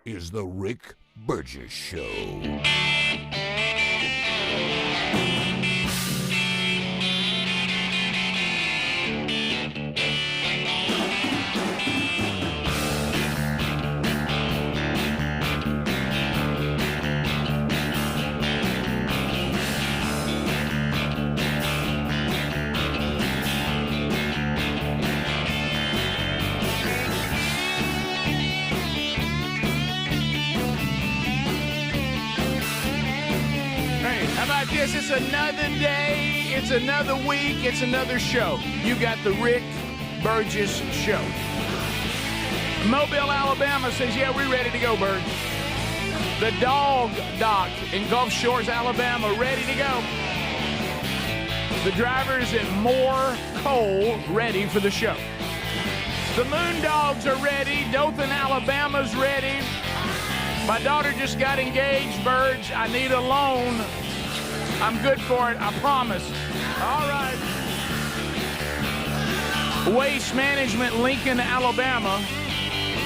is the Rick Burgess Show. It's another day, it's another week, it's another show. You got the Rick Burgess Show. Mobile, Alabama says, yeah, we're ready to go, Bird. The Dog Dock in Gulf Shores, Alabama, ready to go. The drivers at Moore Coal ready for the show. The Moondogs are ready. Dothan, Alabama's ready. My daughter just got engaged, Birds. I need a loan. I'm good for it, I promise. All right. Waste Management, Lincoln, Alabama.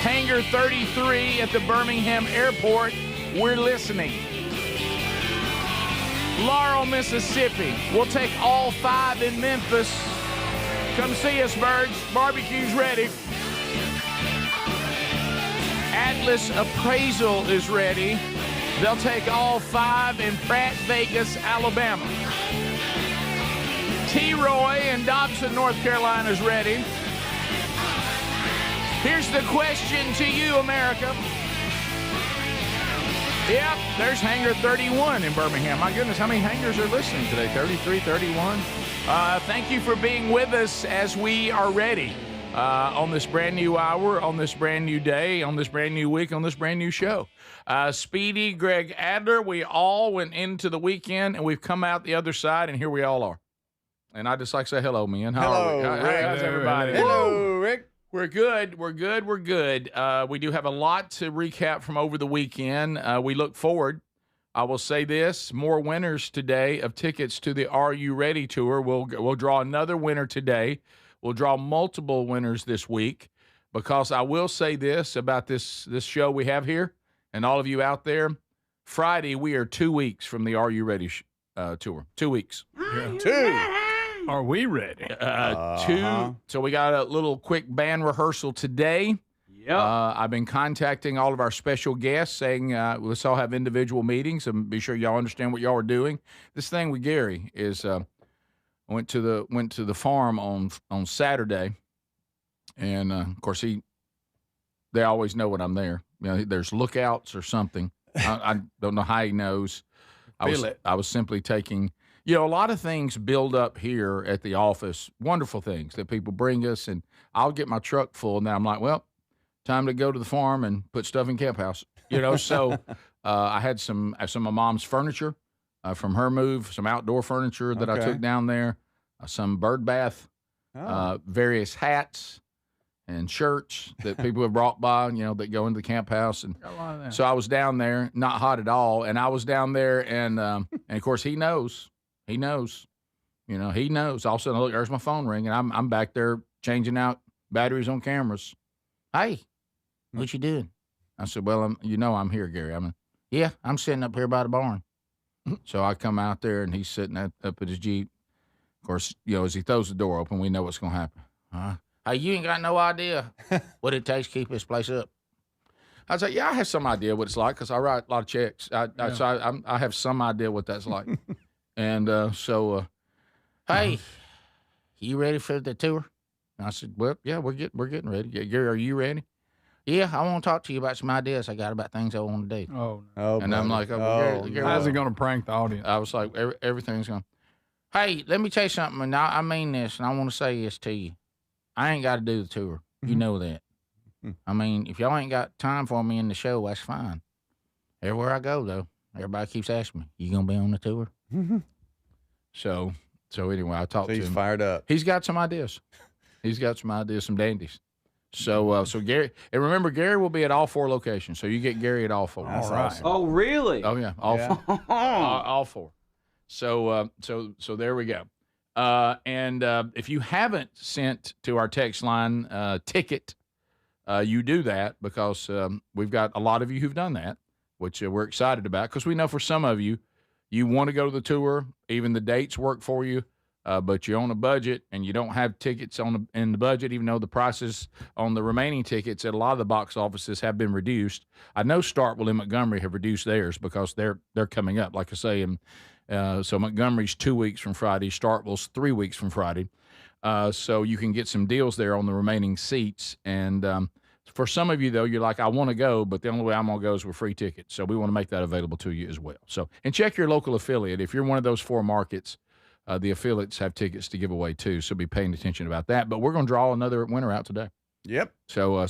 Hangar 33 at the Birmingham Airport. We're listening. Laurel, Mississippi. We'll take all 5 in Memphis. Come see us, Birds. Barbecue's ready. Atlas Appraisal is ready. They'll take all 5 in Pratt, Vegas, Alabama. T-Roy in Dobson, North Carolina is ready. Here's the question to you, America. Yep, there's Hangar 31 in Birmingham. My goodness, how many hangars are listening today? 33, 31? Thank you for being with us as we are ready on this brand new hour, on this brand new day, on this brand new week, on this brand new show. Speedy, Greg Adler, we all went into the weekend, and we've come out the other side, and here we all are. And I just like to say hello, man. How are we? How's everybody? Hello, Rick. We're good. We're good. We're good. We do have a lot to recap from over the weekend. We look forward. I will say this, more winners today of tickets to the Are You Ready tour. We'll draw another winner today. We'll draw multiple winners this week, because I will say this about this show we have here, and all of you out there, Friday we are 2 weeks from the Are You Ready tour. 2 weeks. Yeah. 2. Are we ready? 2. So we got a little quick band rehearsal today. Yep. I've been contacting all of our special guests, saying let's all have individual meetings and be sure y'all understand what y'all are doing. This thing with Gary is I went to the farm on Saturday, and of course they always know when I'm there. You know, there's lookouts or something. I don't know how he knows. I was simply taking. You know, a lot of things build up here at the office, wonderful things that people bring us, and I'll get my truck full, and then I'm like, well, time to go to the farm and put stuff in Camp House. You know, so I had some of my mom's furniture from her move, some outdoor furniture that I took down there, some bird bath, various hats and shirts that people have brought by, you know, that go into the Camp House. And so I was down there, not hot at all, and I was down there, and of course he knows. He knows, you know, he knows. All of a sudden, look, there's my phone ringing. I'm back there changing out batteries on cameras. Hey, what you doing? I said, well, I'm here, Gary. Yeah, I'm sitting up here by the barn. So I come out there, and he's sitting up at his Jeep. Of course, you know, as he throws the door open, we know what's going to happen. Hey, you ain't got no idea what it takes to keep this place up. I was like, yeah, I have some idea what it's like, because I write a lot of checks. So I have some idea what that's like. And hey, you ready for the tour? And I said, well, yeah, we're getting ready. Gary, are you ready? Yeah, I want to talk to you about some ideas I got about things I want to do. Oh, no. And I'm like, Gary, how's he going to prank the audience? I was like, everything's going. Hey, let me tell you something, and I mean this, and I want to say this to you. I ain't got to do the tour. You know that. I mean, if y'all ain't got time for me in the show, that's fine. Everywhere I go, though, everybody keeps asking me, you going to be on the tour? So anyway, I talked to him. He's fired up. He's got some ideas. Some dandies. So Gary, and remember, Gary will be at all 4 locations. So you get Gary at all 4. That's all right. awesome. Oh, really? Oh yeah, all 4. All 4. So there we go. And if you haven't sent to our text line ticket you do that because we've got a lot of you who've done that, which we're excited about because we know for some of you, you want to go to the tour, even the dates work for you, but you're on a budget and you don't have tickets in the budget, even though the prices on the remaining tickets at a lot of the box offices have been reduced. I know Starkville and Montgomery have reduced theirs because they're coming up, like I say. And so Montgomery's 2 weeks from Friday, Starkville's 3 weeks from Friday. So you can get some deals there on the remaining seats. And for some of you, though, you're like, I want to go, but the only way I'm going to go is with free tickets. So we want to make that available to you as well. So, and check your local affiliate. If you're one of those 4 markets, the affiliates have tickets to give away too. So be paying attention about that. But we're going to draw another winner out today. Yep. So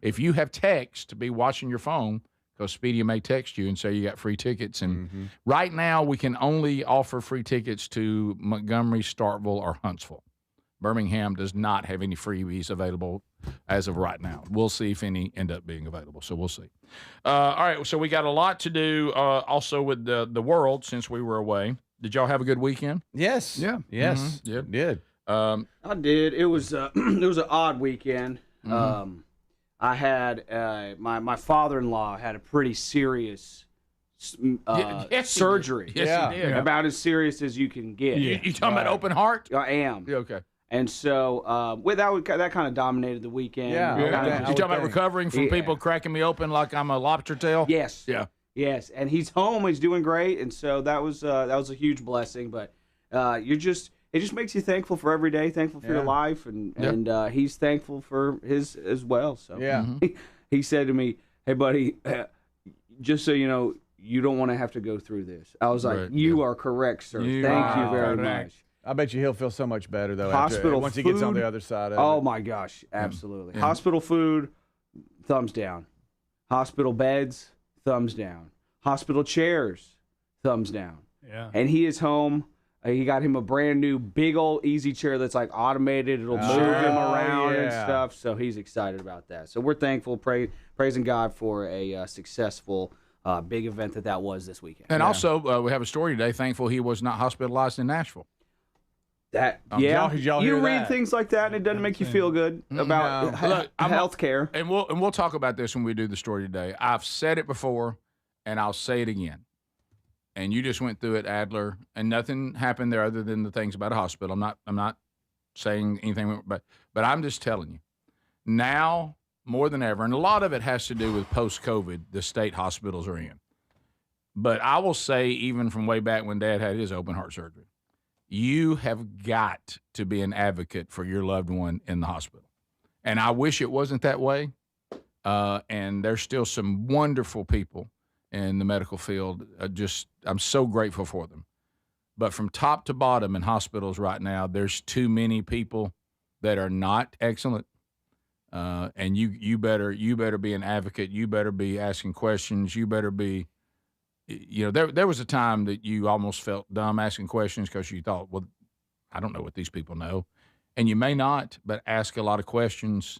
if you have text, be watching your phone because Speedy may text you and say you got free tickets. And right now we can only offer free tickets to Montgomery, Starkville, or Huntsville. Birmingham does not have any freebies available as of right now. We'll see if any end up being available. So we'll see. All right. So we got a lot to do also with the world since we were away. Did y'all have a good weekend? Yes. Yeah. Yes. Yeah. Did. I did. It was it was an odd weekend. I had my father-in-law had a pretty serious surgery. Yes, he did. About as serious as you can get. You talking about open heart? I am. Yeah, okay. And so that kind of dominated the weekend. Yeah. Kinda Yeah. just- You talking about recovering from people cracking me open like I'm a lobster tail? Yes. Yeah. Yes, and he's home. He's doing great, and so that was a huge blessing. But it just makes you thankful for every day, thankful for your life, and he's thankful for his as well. So Yeah. he said to me, "Hey, buddy, just so you know, you don't want to have to go through this." I was like, Right, "You are correct, sir. You Thank you are very correct. much." I bet you he'll feel so much better though. Hospital once he gets on food. the other side of Oh it. my gosh, absolutely. Hospital food, thumbs down. Hospital beds, thumbs down. Hospital chairs, thumbs down. Yeah. And he is home. He got him a brand new big old easy chair that's like automated. It'll move him around and yeah. stuff. So he's excited about that. So we're thankful, praising God for a successful big event that was this weekend. And also, we have a story today. Thankful he was not hospitalized in Nashville. That did y'all you hear read that? things like that and it doesn't make you feel good about Look, health care. And we'll talk about this when we do the story today. I've said it before, and I'll say it again. And you just went through it, Adler, and nothing happened there other than the things about a hospital. I'm not saying anything, but I'm just telling you now more than ever, and a lot of it has to do with post-COVID, the state hospitals are in. But I will say, even from way back when Dad had his open heart surgery, you have got to be an advocate for your loved one in the hospital. And I wish it wasn't that way. And there's still some wonderful people in the medical field. I'm so grateful for them. But from top to bottom in hospitals right now, there's too many people that are not excellent. And you better be an advocate. You better be asking questions. You better be, there was a time that you almost felt dumb asking questions because you thought, well, I don't know what these people know. And you may not, but ask a lot of questions.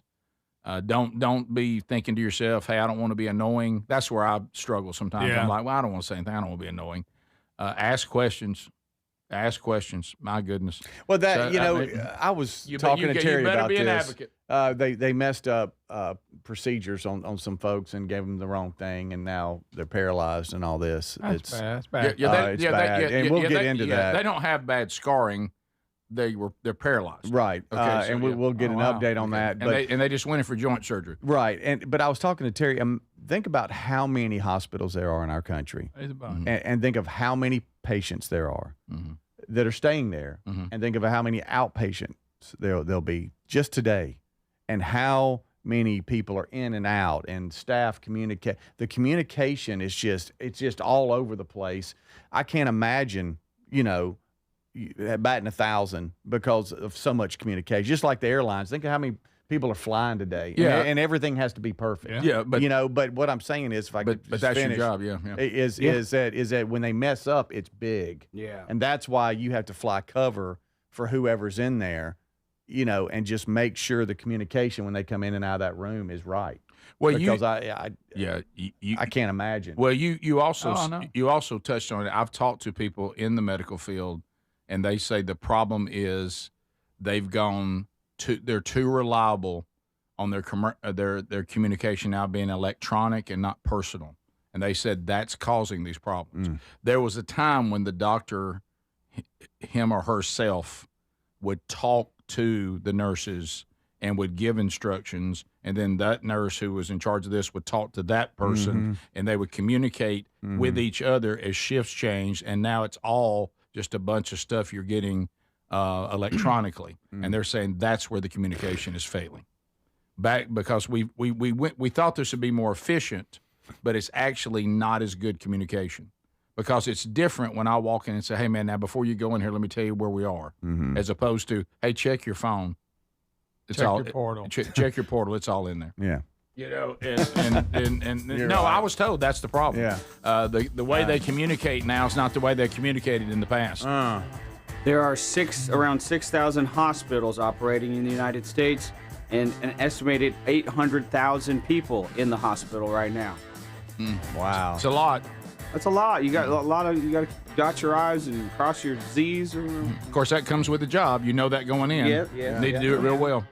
Don't be thinking to yourself, hey, I don't want to be annoying. That's where I struggle sometimes. Yeah. I'm like, well, I don't want to say anything. I don't want to be annoying. Ask questions. Ask questions. My goodness. Well, So, I was talking to Terry you better about be an this. advocate. They messed up procedures on some folks and gave them the wrong thing, and now they're paralyzed and all this. That's bad. That's bad. It's bad. And we'll get into that. They don't have bad scarring. They're paralyzed. Right. Okay, and we'll get an update on that. But And they just went in for joint surgery. right. But I was talking to Terry. Think about how many hospitals there are in our country, It's a bunch. and think of how many patients there are that are staying there, and think of how many outpatients there'll be just today, and how many people are in and out, and staff communicate. The communication is just all over the place. I can't imagine, batting 1,000 because of so much communication. Just like the airlines, think of how many people are flying today. Yeah. and everything has to be perfect. Yeah, but But what I'm saying is, if I could but just that's finish, your job. Yeah. is that when they mess up, it's big. Yeah. And that's why you have to fly cover for whoever's in there, and just make sure the communication when they come in and out of that room is right. Well, because you I can't imagine. Well, you also Oh, I know. you also touched on it. I've talked to people in the medical field, and they say the problem is they're too reliable on their communication now being electronic and not personal. And they said that's causing these problems. There was a time when the doctor, him or herself, would talk to the nurses and would give instructions, and then that nurse who was in charge of this would talk to that person, and they would communicate with each other as shifts changed, and now it's all just a bunch of stuff you're getting electronically. And they're saying that's where the communication is failing. Because we thought this would be more efficient, but it's actually not as good communication. Because it's different when I walk in and say, hey, man, now before you go in here, let me tell you where we are, as opposed to, hey, check your phone. It's check all, your portal. Check your portal. It's all in there. Yeah. You know, and no, right. I was told that's the problem. Yeah. The way they communicate now is not the way they communicated in the past. There are around 6,000 hospitals operating in the United States, and an estimated 800,000 people in the hospital right now. Wow. It's a lot. That's a lot. You got you got to dot your I's and cross your Z's. Of course, that comes with the job. You know that going in. Yeah. You need to do it real well.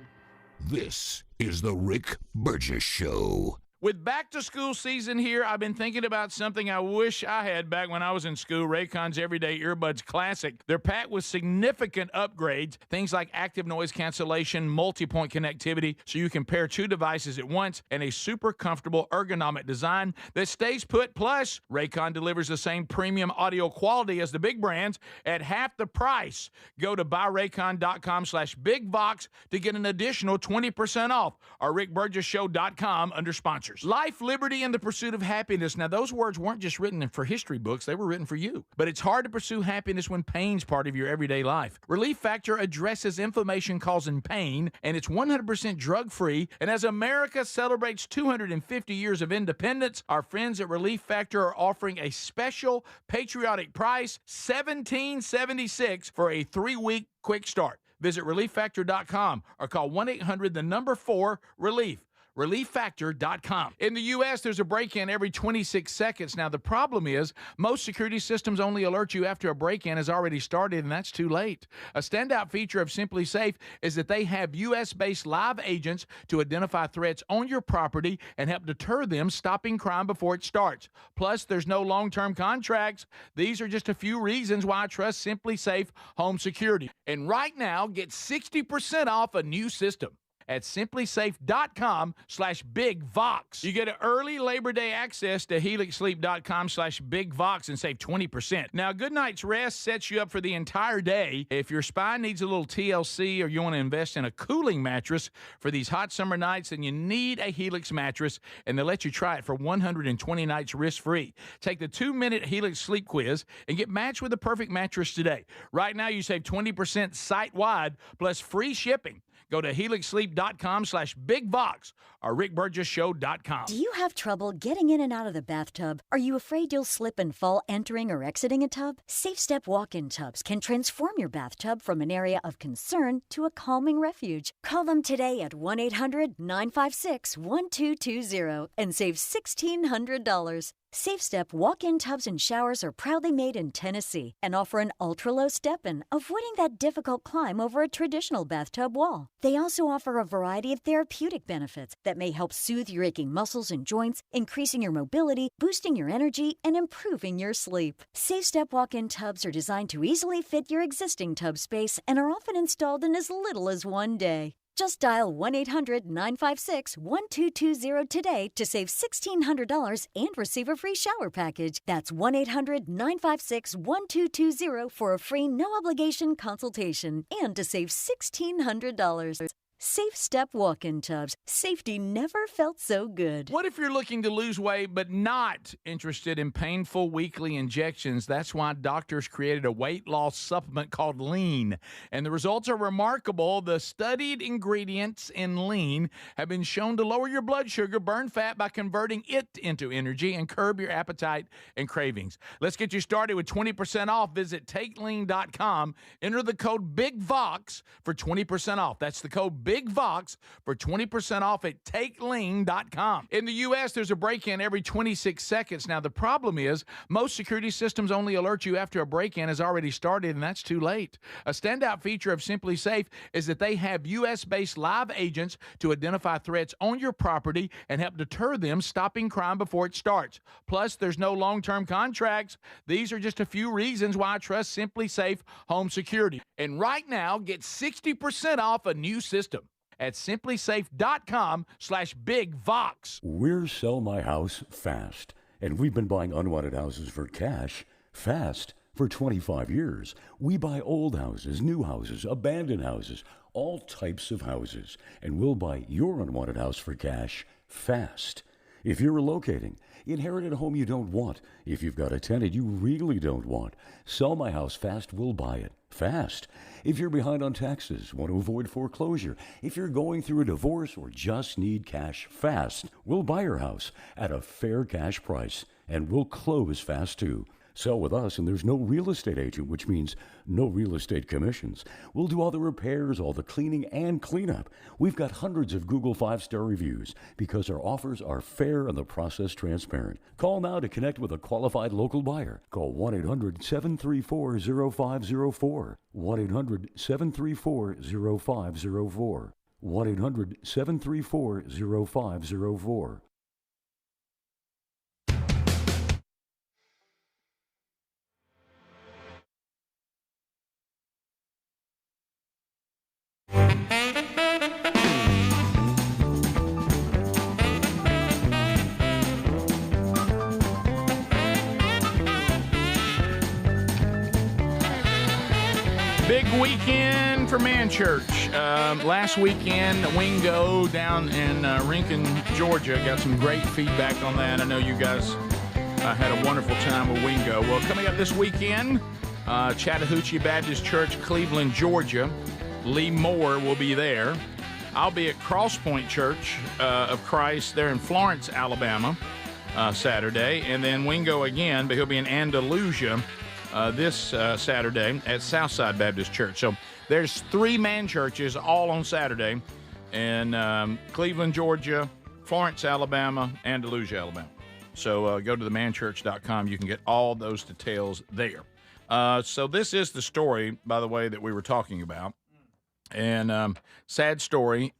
This is the Rick Burgess Show. With back-to-school season here, I've been thinking about something I wish I had back when I was in school, Raycon's Everyday Earbuds Classic. They're packed with significant upgrades, things like active noise cancellation, multi-point connectivity, so you can pair two devices at once, and a super comfortable ergonomic design that stays put. Plus, Raycon delivers the same premium audio quality as the big brands at half the price. Go to buyraycon.com/bigvox to get an additional 20% off, or rickburgessshow.com under sponsors. Life, liberty, and the pursuit of happiness. Now, those words weren't just written for history books. They were written for you. But it's hard to pursue happiness when pain's part of your everyday life. Relief Factor addresses inflammation-causing pain, and it's 100% drug-free. And as America celebrates 250 years of independence, our friends at Relief Factor are offering a special patriotic price, $17.76 for a 3-week quick start. Visit ReliefFactor.com or call 1-800-4-RELIEF. ReliefFactor.com. In the U.S., there's a break-in every 26 seconds. Now, the problem is most security systems only alert you after a break-in has already started, and that's too late. A standout feature of Simply Safe is that they have U.S.-based live agents to identify threats on your property and help deter them, stopping crime before it starts. Plus, there's no long-term contracts. These are just a few reasons why I trust Simply Safe Home Security. And right now, get 60% off a new system at simplysafe.com/bigvox. You get an early Labor Day access to helixsleep.com/bigvox and save 20%. Now, a good night's rest sets you up for the entire day. If your spine needs a little TLC or you want to invest in a cooling mattress for these hot summer nights, then you need a Helix mattress, and they'll let you try it for 120 nights risk-free. Take the 2-minute Helix sleep quiz and get matched with the perfect mattress today. Right now, you save 20% site-wide plus free shipping. Go to helixsleep.com/bigvox or rickburgessshow.com. Do you have trouble getting in and out of the bathtub? Are you afraid you'll slip and fall entering or exiting a tub? Safe Step walk-in tubs can transform your bathtub from an area of concern to a calming refuge. Call them today at 1-800-956-1220 and save $1,600. Safe Step walk-in tubs and showers are proudly made in Tennessee and offer an ultra-low step-in, avoiding that difficult climb over a traditional bathtub wall. They also offer a variety of therapeutic benefits that may help soothe your aching muscles and joints, increasing your mobility, boosting your energy, and improving your sleep. Safe Step walk-in tubs are designed to easily fit your existing tub space and are often installed in as little as 1 day. Just dial 1-800-956-1220 today to save $1,600 and receive a free shower package. That's 1-800-956-1220 for a free no-obligation consultation and to save $1,600. Safe Step walk-in tubs. Safety never felt so good. What if you're looking to lose weight but not interested in painful weekly injections? That's why doctors created a weight loss supplement called Lean. And the results are remarkable. The studied ingredients in Lean have been shown to lower your blood sugar, burn fat by converting it into energy, and curb your appetite and cravings. Let's get you started with 20% off. Visit TakeLean.com. Enter the code BIGVOX for 20% off. That's the code BIGVOX Big Vox for 20% off at takelean.com. In the U.S., there's a break-in every 26 seconds. Now, the problem is most security systems only alert you after a break-in has already started, and that's too late. A standout feature of Simply Safe is that they have U.S.-based live agents to identify threats on your property and help deter them, stopping crime before it starts. Plus, there's no long-term contracts. These are just a few reasons why I trust Simply Safe Home Security. And right now, get 60% off a new system at simplysafe.com/bigvox. We're Sell My House Fast, and we've been buying unwanted houses for cash fast for 25 years. We buy old houses, new houses, abandoned houses, all types of houses, and we'll buy your unwanted house for cash fast. If you're relocating, inherited a home you don't want, if you've got a tenant you really don't want, Sell My House Fast will buy it fast. If you're behind on taxes, want to avoid foreclosure, if you're going through a divorce or just need cash fast, we'll buy your house at a fair cash price, and we'll close fast too. Sell with us, and there's no real estate agent, which means no real estate commissions. We'll do all the repairs, all the cleaning, and cleanup. We've got hundreds of Google 5-star reviews because our offers are fair and the process transparent. Call now to connect with a qualified local buyer. Call 1-800-734-0504. 1-800-734-0504. 1-800-734-0504. Big weekend for Man Church. Last weekend, Wingo down in Rincon, Georgia. Got some great feedback on that. I know you guys had a wonderful time with Wingo. Well, coming up this weekend, Chattahoochee Baptist Church, Cleveland, Georgia. Lee Moore will be there. I'll be at Crosspoint Church of Christ there in Florence, Alabama, Saturday. And then Wingo again, but he'll be in Andalusia this Saturday at Southside Baptist Church. So there's 3 man churches all on Saturday in Cleveland, Georgia, Florence, Alabama, Andalusia, Alabama. So go to themanchurch.com. You can get all those details there. So this is the story, by the way, that we were talking about. And sad story.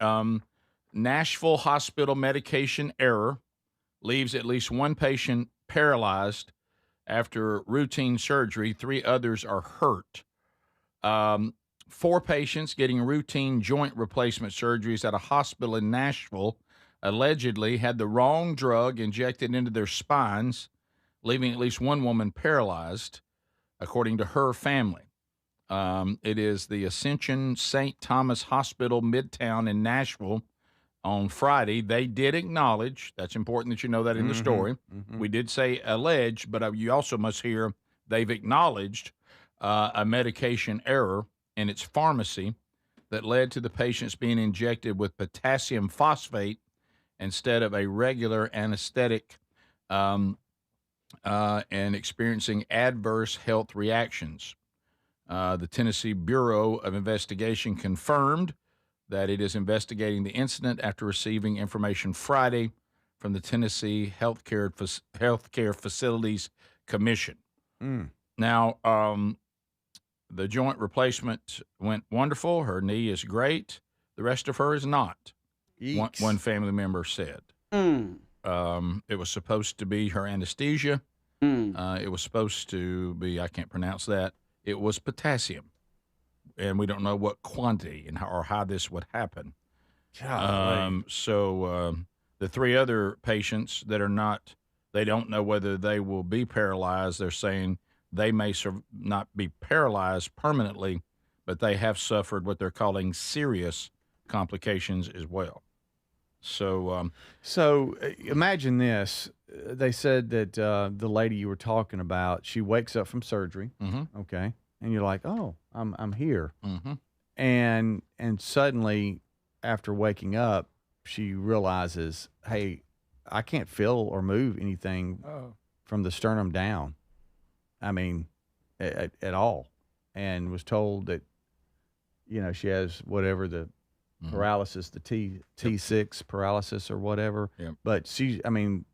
Nashville hospital medication error leaves at least one patient paralyzed after routine surgery. 3 others are hurt. 4 patients getting routine joint replacement surgeries at a hospital in Nashville allegedly had the wrong drug injected into their spines, leaving at least one woman paralyzed, according to her family. It is the Ascension St. Thomas Hospital, Midtown in Nashville. On Friday, they did acknowledge, that's important that you know that in the story. We did say alleged, but you also must hear they've acknowledged a medication error in its pharmacy that led to the patients being injected with potassium phosphate instead of a regular anesthetic and experiencing adverse health reactions. The Tennessee Bureau of Investigation confirmed that it is investigating the incident after receiving information Friday from the Tennessee Healthcare Facilities Commission. Now, the joint replacement went wonderful. Her knee is great. The rest of her is not, one family member said. It was supposed to be her anesthesia. It was supposed to be, I can't pronounce that. It was potassium. And we don't know what quantity and how this would happen. So the 3 other patients that are not, they don't know whether they will be paralyzed. They're saying they may not be paralyzed permanently, but they have suffered what they're calling serious complications as well. So, imagine this. They said that the lady you were talking about, she wakes up from surgery. Okay. And you're like, oh, I'm here. And suddenly, after waking up, she realizes, hey, I can't feel or move anything from the sternum down. I mean, at all. And was told that, she has whatever the paralysis, the T6 paralysis or whatever. Yep. But I mean,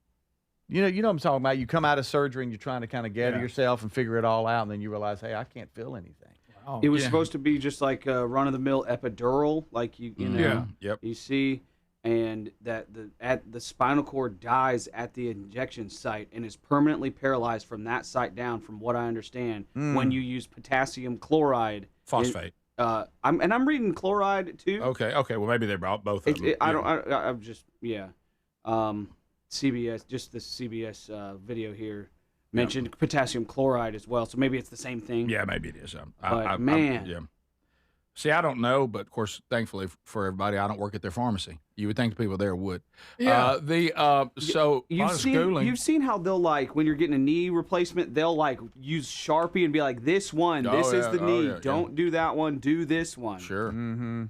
you know what I'm talking about. You come out of surgery and you're trying to kind of gather yourself and figure it all out, and then you realize, hey, I can't feel anything. Oh, It was supposed to be just like a run-of-the-mill epidural, like you know, you see, and that the spinal cord dies at the injection site and is permanently paralyzed from that site down, from what I understand, when you use potassium chloride. Phosphate. I'm reading chloride too. Okay. Well, maybe they're both of them. I'm just CBS, just the CBS video here mentioned potassium chloride as well, so maybe it's the same thing. Yeah, maybe it is. Man. See, I don't know, but of course, thankfully for everybody, I don't work at their pharmacy. You would think the people there would. Yeah. So you've seen how they'll, like, when you're getting a knee replacement, they'll like use Sharpie and be like, this one, this is the knee. Don't do that one. Do this one. Sure. Mm-hmm.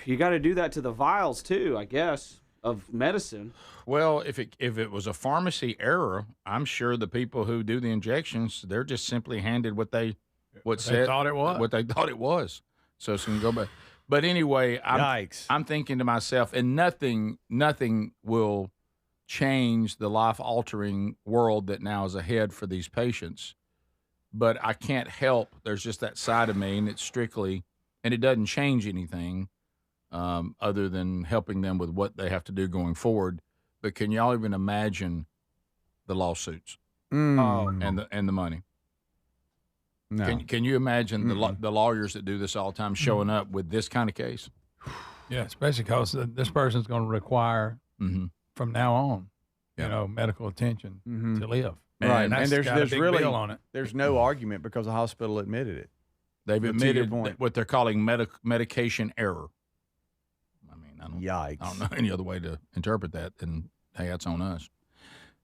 You got to do that to the vials too, I guess, of medicine. Well, if it was a pharmacy error, I'm sure the people who do the injections, they're just simply handed what they thought it was. What they thought it was. So it's going to go back. But anyway, I'm thinking to myself, and nothing will change the life-altering world that now is ahead for these patients. But I can't help. There's just that side of me, and it's strictly, and it doesn't change anything other than helping them with what they have to do going forward. But can y'all even imagine the lawsuits and the money? No. Can you imagine the lawyers that do this all the time showing up with this kind of case? Yeah, especially because this person's going to require from now on, medical attention to live. Right, and there's really bill on it. There's no argument because the hospital admitted it. They've To your admitted point. what they're calling medication error. I mean, Yikes. I don't know any other way to interpret that than, hey, that's on us.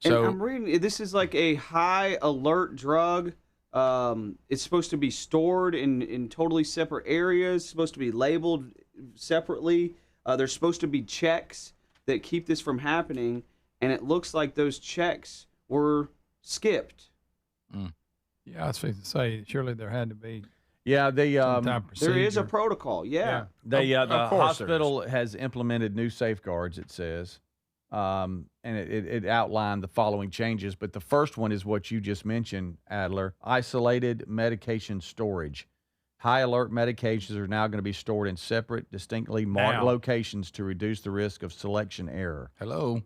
And So I'm reading, this is like a high alert drug. It's supposed to be stored in totally separate areas, supposed to be labeled separately. There's supposed to be checks that keep this from happening, and it looks like those checks were skipped. Yeah, I was fixing to say, surely there had to be Yeah, some type of There is a procedure. protocol, yeah. the Of course there hospital has implemented new safeguards, it says, and it outlined the following changes. But the first one is what you just mentioned, Adler: isolated medication storage. High alert medications are now going to be stored in separate, distinctly marked Now. locations to reduce the risk of selection error. hello.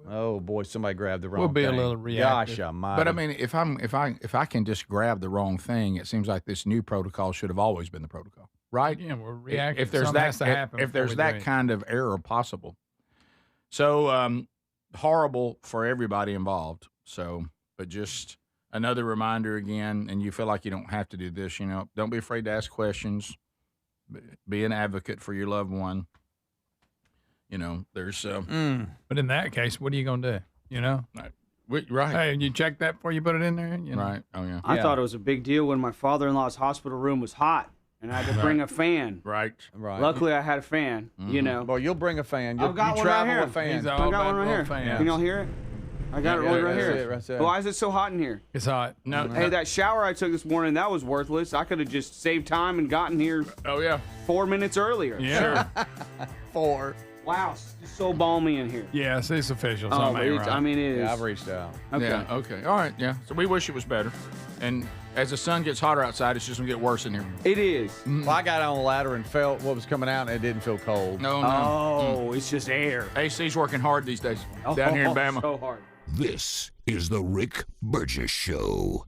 Oh boy, somebody grabbed the wrong. We'll be a thing. little reactive. Gosh, almighty. But I mean, if I can just grab the wrong thing, it seems like this new protocol should have always been the protocol, right? Yeah, we're reacting. If there's Something that has to happen if before there's we that do it. kind of error possible. So horrible for everybody involved. So, but just another reminder again, and you feel like you don't have to do this, don't be afraid to ask questions. Be an advocate for your loved one. There's But in that case, what are you going to do? right. Hey, you check that before you put it in there? Right. Oh yeah. I thought it was a big deal when my father-in-law's hospital room was hot, and I had to bring a fan. Right. right. Luckily, I had a fan, Well, you'll bring a fan. I've got you one right travel here. with fan. He's I all got one about right here. little fans. Can y'all hear it? I got Yeah, it right that's here. it, right there. Why is it so hot in here? It's hot. No. Hey, that shower I took this morning, that was worthless. I could have just saved time and gotten here Oh yeah. 4 minutes earlier. Yeah. 4. Wow, it's so balmy in here. Yes, it's official. Oh, Something ain't right. I mean, it is. Yeah, I've reached out. Okay. Yeah. Okay. All right. Yeah. So we wish it was better. And as the sun gets hotter outside, it's just gonna get worse in here. It is. Well, I got on the ladder and felt what was coming out, and it didn't feel cold. No. Oh, it's just air. AC's working hard these days down here in Bama. So hard. This is the Rick Burgess Show.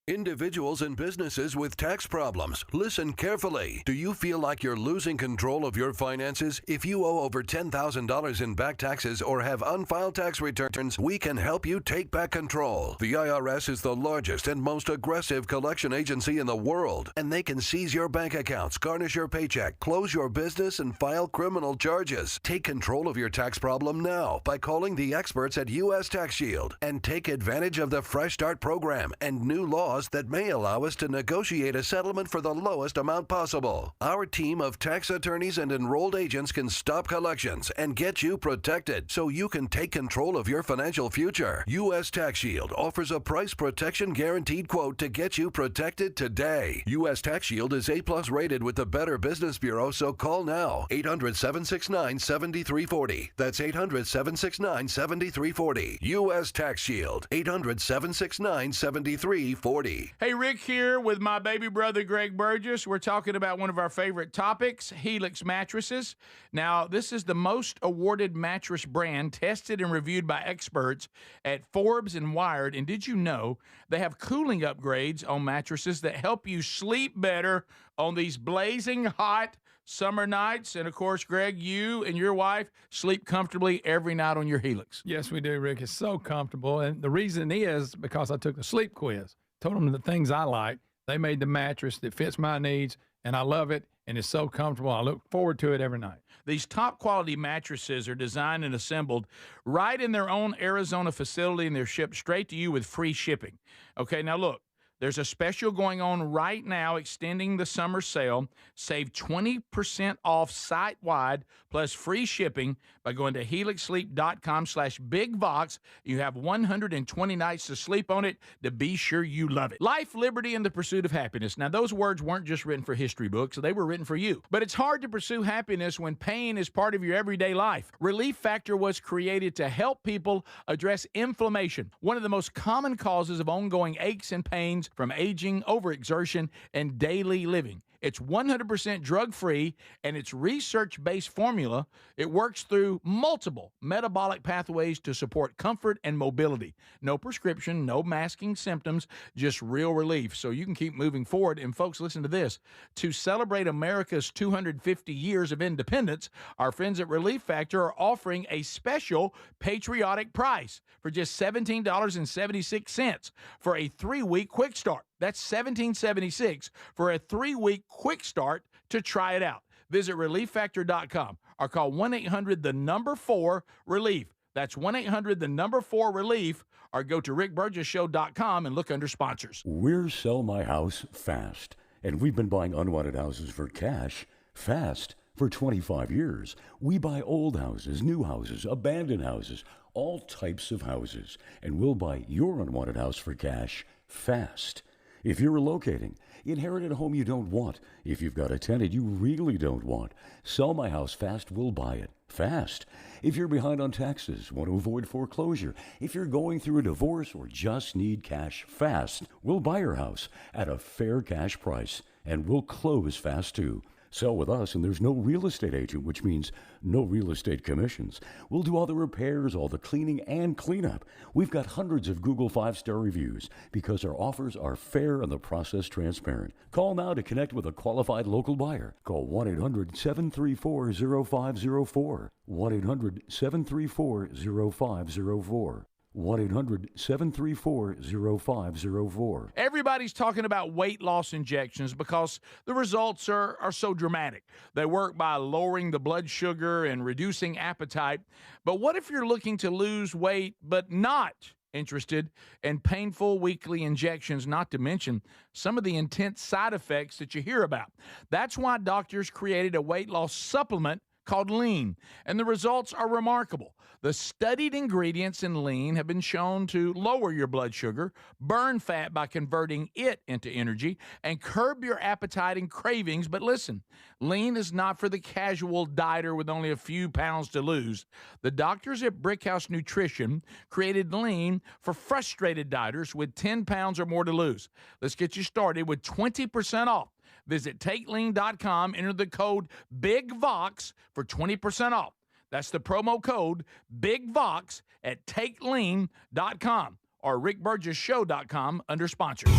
Individuals and businesses with tax problems, listen carefully. Do you feel like you're losing control of your finances? If you owe over $10,000 in back taxes or have unfiled tax returns, we can help you take back control. The IRS is the largest and most aggressive collection agency in the world, and they can seize your bank accounts, garnish your paycheck, close your business, and file criminal charges. Take control of your tax problem now by calling the experts at U.S. Tax Shield and take advantage of the Fresh Start program and new laws clause that may allow us to negotiate a settlement for the lowest amount possible. Our team of tax attorneys and enrolled agents can stop collections and get you protected so you can take control of your financial future. U.S. Tax Shield offers a price protection guaranteed quote to get you protected today. U.S. Tax Shield is A+ rated with the Better Business Bureau, so call now. 800-769-7340. That's 800-769-7340. U.S. Tax Shield. 800-769-7340. Hey, Rick here with my baby brother, Greg Burgess. We're talking about one of our favorite topics, Helix mattresses. Now, this is the most awarded mattress brand tested and reviewed by experts at Forbes and Wired. And did you know they have cooling upgrades on mattresses that help you sleep better on these blazing hot summer nights? And of course, Greg, you and your wife sleep comfortably every night on your Helix. Yes, we do, Rick. It's so comfortable. And the reason is because I took the sleep quiz, told them the things I like. They made the mattress that fits my needs, and I love it, and it's so comfortable. I look forward to it every night. These top quality mattresses are designed and assembled right in their own Arizona facility, and they're shipped straight to you with free shipping. Okay, now look. There's a special going on right now extending the summer sale. Save 20% off site-wide plus free shipping by going to helixsleep.com/bigvox. You have 120 nights to sleep on it to be sure you love it. Life, liberty, and the pursuit of happiness. Now, those words weren't just written for history books. They were written for you. But it's hard to pursue happiness when pain is part of your everyday life. Relief Factor was created to help people address inflammation, one of the most common causes of ongoing aches and pains from aging, overexertion, and daily living. It's 100% drug-free, and its research-based formula, it works through multiple metabolic pathways to support comfort and mobility. No prescription, no masking symptoms, just real relief. So you can keep moving forward. And folks, listen to this. To celebrate America's 250 years of independence, our friends at Relief Factor are offering a special patriotic price for just $17.76 for a 3-week quick start. That's $17.76 for a 3-week quick start to try it out. Visit ReliefFactor.com or call 1-800-4-RELIEF. That's 1-800-4-RELIEF, or go to rickburgessshow.com and look under sponsors. We're Sell My House Fast, and we've been buying unwanted houses for cash fast for 25 years. We buy old houses, new houses, abandoned houses, all types of houses, and we'll buy your unwanted house for cash fast. If you're relocating, inherited a home you don't want, if you've got a tenant you really don't want, Sell My House Fast will buy it fast. If you're behind on taxes, want to avoid foreclosure, if you're going through a divorce or just need cash fast, we'll buy your house at a fair cash price, and we'll close fast too. Sell with us, and there's no real estate agent, which means no real estate commissions. We'll do all the repairs, all the cleaning, and cleanup. We've got hundreds of Google 5-star reviews because our offers are fair and the process transparent. Call now to connect with a qualified local buyer. Call 1-800-734-0504. 1-800-734-0504. 1-800-734-0504. Everybody's talking about weight loss injections because the results are so dramatic. They work by lowering the blood sugar and reducing appetite. But what if you're looking to lose weight but not interested in painful weekly injections, not to mention some of the intense side effects that you hear about? That's why doctors created a weight loss supplement called Lean, and the results are remarkable. The studied ingredients in Lean have been shown to lower your blood sugar, burn fat by converting it into energy, and curb your appetite and cravings. But listen, Lean is not for the casual dieter with only a few pounds to lose. The doctors at Brickhouse Nutrition created Lean for frustrated dieters with 10 pounds or more to lose. Let's get you started with 20% off. Visit TakeLean.com, enter the code BIGVOX for 20% off. That's the promo code BIGVOX at TakeLean.com or RickBurgessShow.com under sponsors.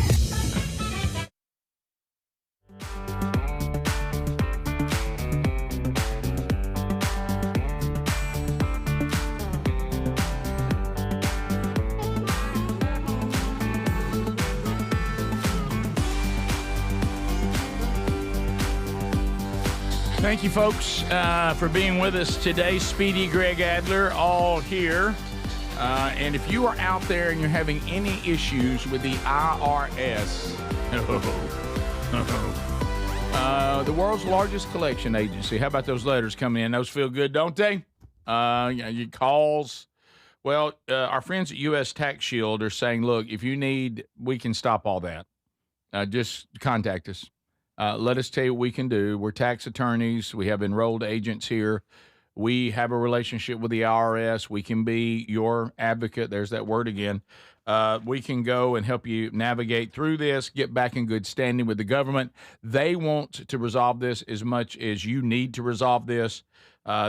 Thank you, folks, for being with us today. Speedy, Greg Adler, all here. And if you are out there and you're having any issues with the IRS, the world's largest collection agency, how about those letters coming in? Those feel good, don't they? Your calls. Well, our friends at U.S. Tax Shield are saying, look, if you need, we can stop all that. Just contact us. Let us tell you what we can do. We're tax attorneys. We have enrolled agents here. We have a relationship with the IRS. We can be your advocate. There's that word again. We can go and help you navigate through this, get back in good standing with the government. They want to resolve this as much as you need to resolve this.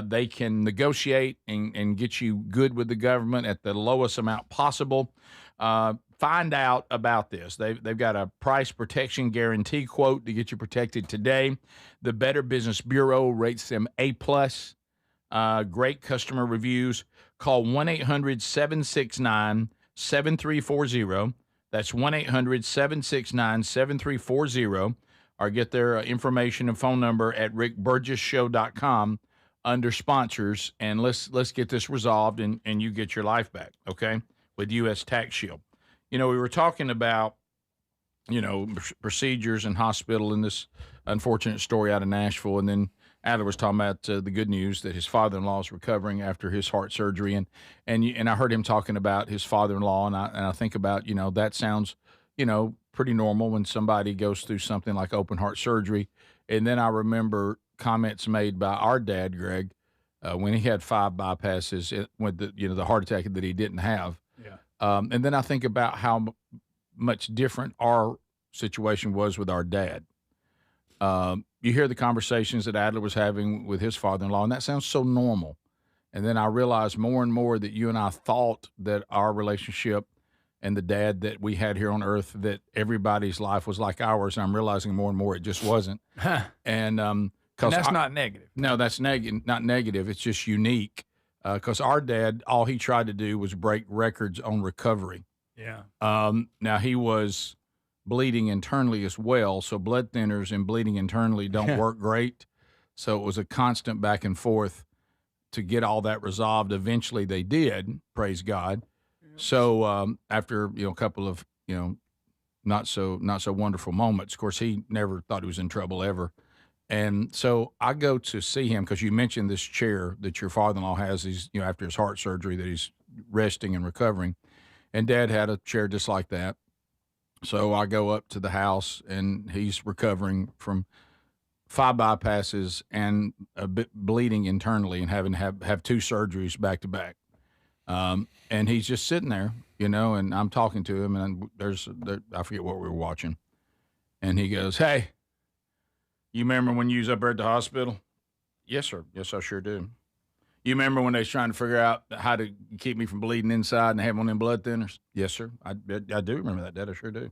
They can negotiate and get you good with the government at the lowest amount possible. Find out about this. They've got a price protection guarantee quote to get you protected today. The Better Business Bureau rates them A+. Great customer reviews. Call 1-800-769-7340. That's 1-800-769-7340. Or get their information and phone number at rickburgessshow.com under sponsors. And let's get this resolved and you get your life back, okay, with U.S. Tax Shield. We were talking about, procedures in hospital in this unfortunate story out of Nashville. And then Adler was talking about the good news that his father-in-law is recovering after his heart surgery. And I heard him talking about his father-in-law. And I think about, that sounds, pretty normal when somebody goes through something like open heart surgery. And then I remember comments made by our dad, Greg, when he had 5 bypasses with the heart attack that he didn't have. Yeah. And then I think about how much different our situation was with our dad. You hear the conversations that Adler was having with his father-in-law, and that sounds so normal. And then I realized more and more that you and I thought that our relationship and the dad that we had here on earth, that everybody's life was like ours. And I'm realizing more and more it just wasn't. And that's not negative. No, that's not negative. It's just unique. Because our dad, all he tried to do was break records on recovery. Yeah. Now, he was bleeding internally as well, so blood thinners and bleeding internally don't work great. So it was a constant back and forth to get all that resolved. Eventually they did, praise God. So after a couple of not so wonderful moments, of course, he never thought he was in trouble ever. And so I go to see him because you mentioned this chair that your father-in-law has. He's, after his heart surgery that he's resting and recovering. And Dad had a chair just like that. So I go up to the house and he's recovering from 5 bypasses and a bit bleeding internally and having to have 2 surgeries back to back. And he's just sitting there, and I'm talking to him and I forget what we were watching. And he goes, "Hey, you remember when you was up there at the hospital?" "Yes, sir. Yes, I sure do." "You remember when they was trying to figure out how to keep me from bleeding inside and have one of them blood thinners?" "Yes, sir. I do remember that, Dad. I sure do."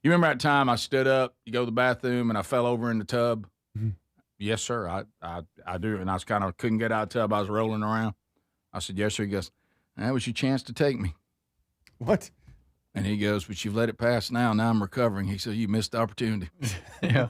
"You remember that time I stood up, you go to the bathroom, and I fell over in the tub?" Mm-hmm. "Yes, sir. I do." And I was couldn't get out of the tub. I was rolling around. I said, "Yes, sir." He goes, "That was your chance to take me." What? And he goes, "But you've let it pass now. Now I'm recovering." He said, "You missed the opportunity." Yeah.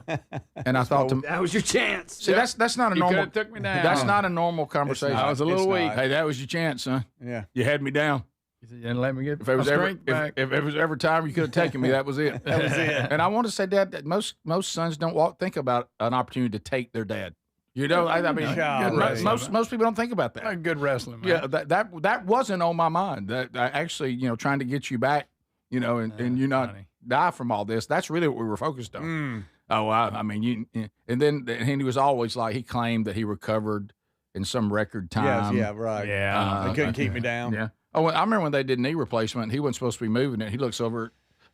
And I thought, that was your chance. See, that's not a normal. Took me down. That's not a normal conversation. Not. I was a little weak. Hey, that was your chance, son. Yeah. You had me down. He said, "You didn't let me get If it was my ever, strength back." if it was ever time you could have taken me, that was it. That was it. And I want to say, Dad, that most sons don't think about an opportunity to take their dad. I mean, most people don't think about that. Good wrestling, man. Yeah, that wasn't on my mind. That actually, trying to get you back, and you not die from all this. That's really what we were focused on. I mean, and then he was always like, he claimed that he recovered in some record time. Yes, yeah, right. Yeah. They couldn't keep me down. Yeah. Oh, I remember when they did knee replacement. He wasn't supposed to be moving it. He looks over at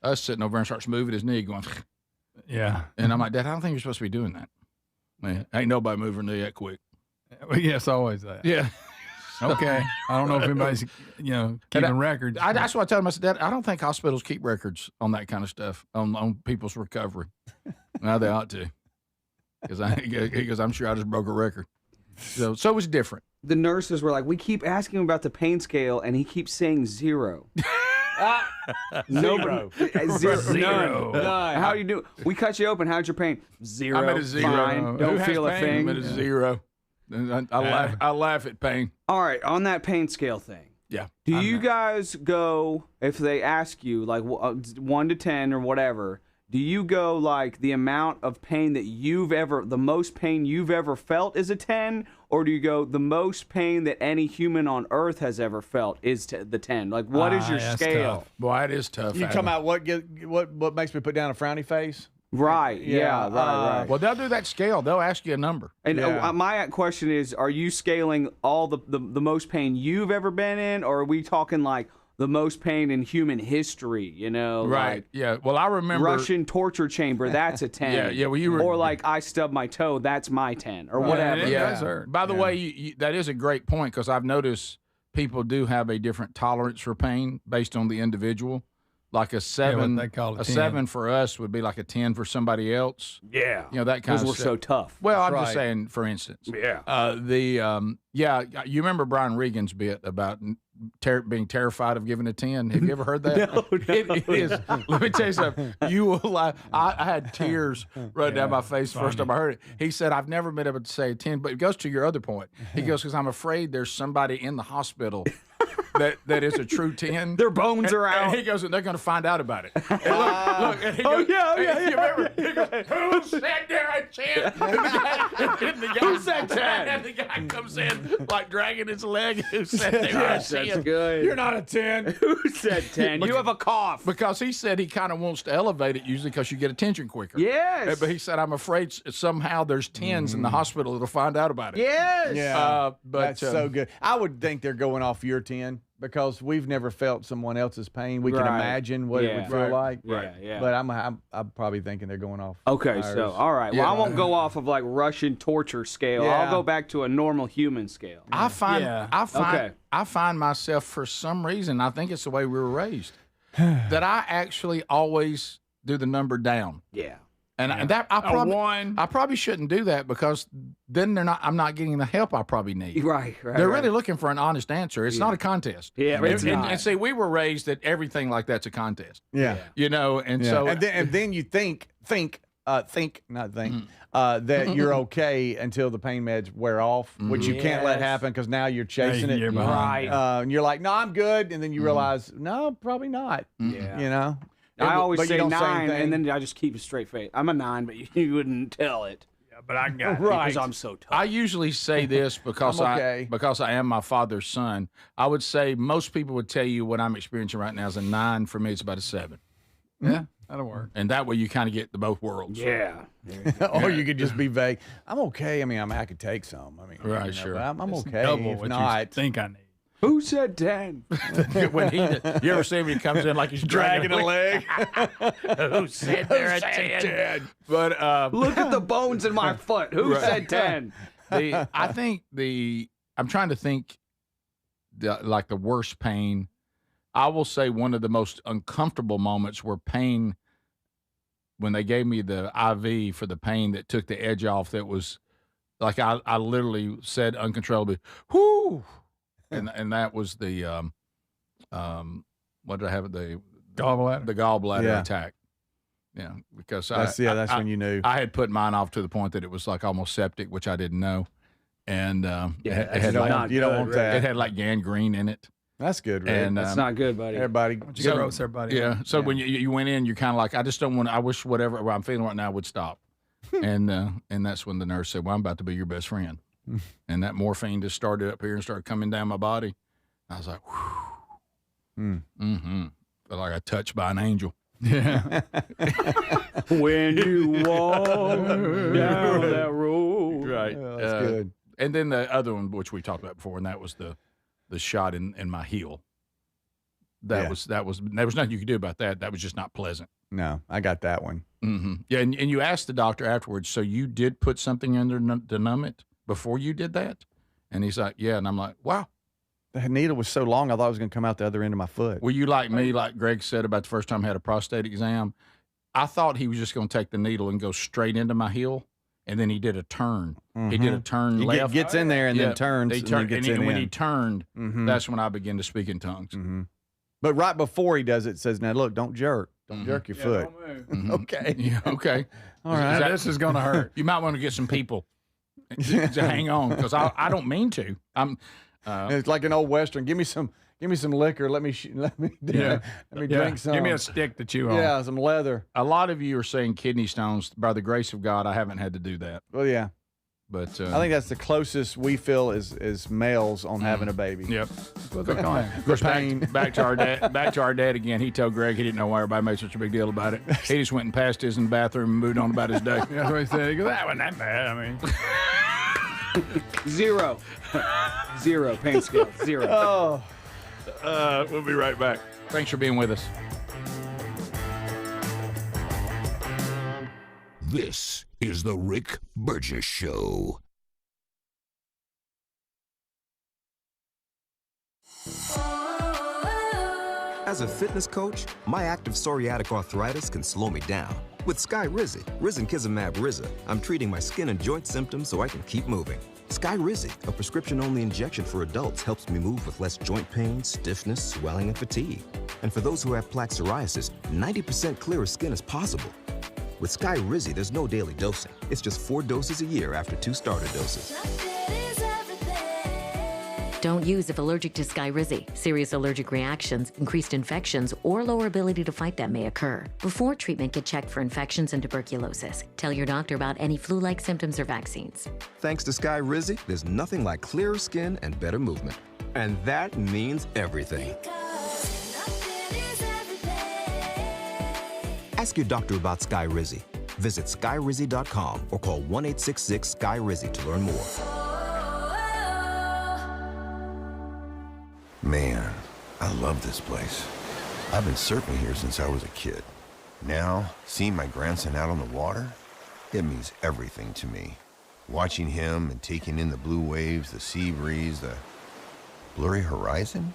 us sitting over and starts moving his knee, going. Yeah. And I'm like, "Dad, I don't think you're supposed to be doing that. Man, ain't nobody moving knee that quick." Well, yes, always that. Yeah. Okay. I don't know if anybody's, keeping records. That's what I told him. I said, "Dad, I don't think hospitals keep records on that kind of stuff, on people's recovery." Now they ought to. Because I'm sure I just broke a record. So it was different. The nurses were like, "We keep asking him about the pain scale, and he keeps saying 0. Zero. None. How you do? We cut you open. How'd your pain? 0. I'm at a 0. Fine. Who Don't has feel a pain? thing. I'm at a 0. I laugh at pain. All right, on that pain scale thing, Yeah. Do you guys go, if they ask you, like 1 to 10 or whatever, do you go like the amount of pain that the most pain you've ever felt is a 10? Or do you go the most pain that any human on earth has ever felt is the 10? Like, what is your scale? Tough. Boy, it is tough. You come out, what makes me put down a frowny face? Right. Yeah. Right. Well, they'll do that scale. They'll ask you a number. And my question is, are you scaling all the most pain you've ever been in, or are we talking like the most pain in human history, you know? Right. Like Yeah. Well, I remember Russian torture chamber, that's a 10. Yeah. Well, you were, or like I stubbed my toe, that's my 10, or whatever. It does hurt. By the way, that is a great point, because I've noticed people do have a different tolerance for pain based on the individual. Like a 7, they call it a 10. 7 for us would be like a 10 for somebody else. Yeah. You know, that kind Because of we're stuff. so tough. Well, I'm Right. just saying, for instance. Yeah. You remember Brian Regan's bit about being terrified of giving a 10? Have you ever heard that? No. It is. Let me tell you something. You will laugh. I had tears running down my face the first time I heard it. He said, I've never been able to say a 10, but it goes to your other point. He goes, because I'm afraid there's somebody in the hospital that is a true 10. Their bones are out. And he goes, and they're going to find out about it. And look, and he goes, yeah. You remember? He goes, who said they're a 10? And the guy, Who said 10? And the guy comes in, like, dragging his leg. Who said they were a 10? That's good. You're not a 10. Who said 10? You have a cough. Because he said he kind of wants to elevate it usually because you get attention quicker. Yes. But he said, I'm afraid somehow there's 10s in the hospital that'll find out about it. Yes. Yeah. But That's so good. I would think they're going off your 10 because we've never felt someone else's pain. We can Right. imagine what it would Yeah. feel like. Yeah. But I'm probably thinking they're going off. Okay, ours. so all right. Well, Yeah. I won't go off of like Russian torture scale. Yeah. I'll go back to a normal human scale. I find Okay. I find myself, for some reason, I think it's the way we were raised, that I actually always do the number down. Yeah. And that I probably shouldn't do that, because then I'm not getting the help I probably need. Right. They're really looking for an honest answer. It's not a contest. Yeah, it's not. And see, we were raised that everything like that's a contest. Yeah. You know, and Yeah. so and then you think that you're okay until the pain meds wear off, which you can't let Yes. happen because now you're chasing it. You're behind. And you're like, no, I'm good. And then you realize, no, probably not. Yeah. You know? I always But you say don't say 9, anything. and then I just keep a straight face. I'm a 9, but you wouldn't tell it. Yeah, but I got it. Because I'm so tough. I usually say this because I'm okay. because I am my father's son. I would say most people would tell you what I'm experiencing right now is a 9. For me, it's about a 7, Yeah, that'll work. and that way you kind of get the both worlds. Yeah. Or you could just be vague. I'm okay. I mean, I could take some. I mean, Right, sure. But I'm okay. Double If what not, you think I need. Who said 10? When you ever see him, he comes in like he's dragging a leg. Who said they're a 10? But Look at the bones in my foot. Who said 10? I'm trying to think like the worst pain. I will say one of the most uncomfortable moments were pain when they gave me the IV for the pain that took the edge off. That was like I literally said uncontrollably, "Whoo!" and that was the what did I have? The Gallbladder. the gallbladder Yeah. attack. Yeah, because that's when you knew. I had put mine off to the point that it was like almost septic, which I didn't know, and it that's had don't like, want- you don't want that. It had like gangrene in it, That's good, Rick. and That's not good, buddy. Everybody. You got roast everybody. yeah. So when you went in, you're kind of like, I just don't want. I wish whatever I'm feeling right now would stop, and that's when the nurse said, "Well, I'm about to be your best friend," and that morphine just started up here and started coming down my body. I was like, "Whew." Felt like I touched by an angel. Yeah. When you walk down that road. Right. Oh, that's good. And then the other one, which we talked about before, and that was the shot in my heel. There was nothing you could do about that. That was just not pleasant. No, I got that one. Yeah, and you asked the doctor afterwards, so you did put something under to numb it before you did that? And he's like, yeah. And I'm like, wow. The needle was so long, I thought it was going to come out the other end of my foot. Were you like me, like Greg said about the first time I had a prostate exam? I thought he was just going to take the needle and go straight into my heel, and then he did a turn. He did a turn He left. gets in there and Yeah, then turns. He and turned, then gets and in when in. he turned, that's when I began to speak in tongues. But right before he does it saes, now look, don't jerk. Don't jerk your foot. Okay. Yeah, okay. All right. This is going to hurt. You might want to get some people to hang on, because I don't mean to. It's like an old Western. Give me some give me some liquor. Let me drink some. Give me a stick to chew on. Yeah, some leather. A lot of you are saying kidney stones. By the grace of God, I haven't had to do that. Well, yeah. But I think that's the closest we feel as males on having a baby. Yep. Of course, back to our dad. Back to our dad again. He told Greg he didn't know why everybody made such a big deal about it. He just went and passed his in the bathroom and moved on about his day. That's what he said. He goes, that wasn't that bad. I mean, Zero pain scale. Zero. We'll be right back. Thanks for being with us. This is the Rick Burgess Show. As a fitness coach, my active psoriatic arthritis can slow me down. With Skyrizi, Risankizumab Riza, I'm treating my skin and joint symptoms so I can keep moving. Skyrizi, a prescription-only injection for adults, helps me move with less joint pain, stiffness, swelling, and fatigue. And for those who have plaque psoriasis, 90% clearer skin is possible. With Skyrizi, there's no daily dosing. It's just 4 doses a year after 2 starter doses. Don't use if allergic to Skyrizi. Serious allergic reactions, increased infections, or lower ability to fight them may occur. Before treatment, get checked for infections and tuberculosis. Tell your doctor about any flu-like symptoms or vaccines. Thanks to Skyrizi, there's nothing like clearer skin and better movement. And that means everything. Ask your doctor about Skyrizi. Visit skyrizi.com or call 1-866-SKY-RIZI to learn more. Man, I love this place. I've been surfing here since I was a kid. Now, seeing my grandson out on the water, it means everything to me. Watching him and taking in the blue waves, the sea breeze, the blurry horizon.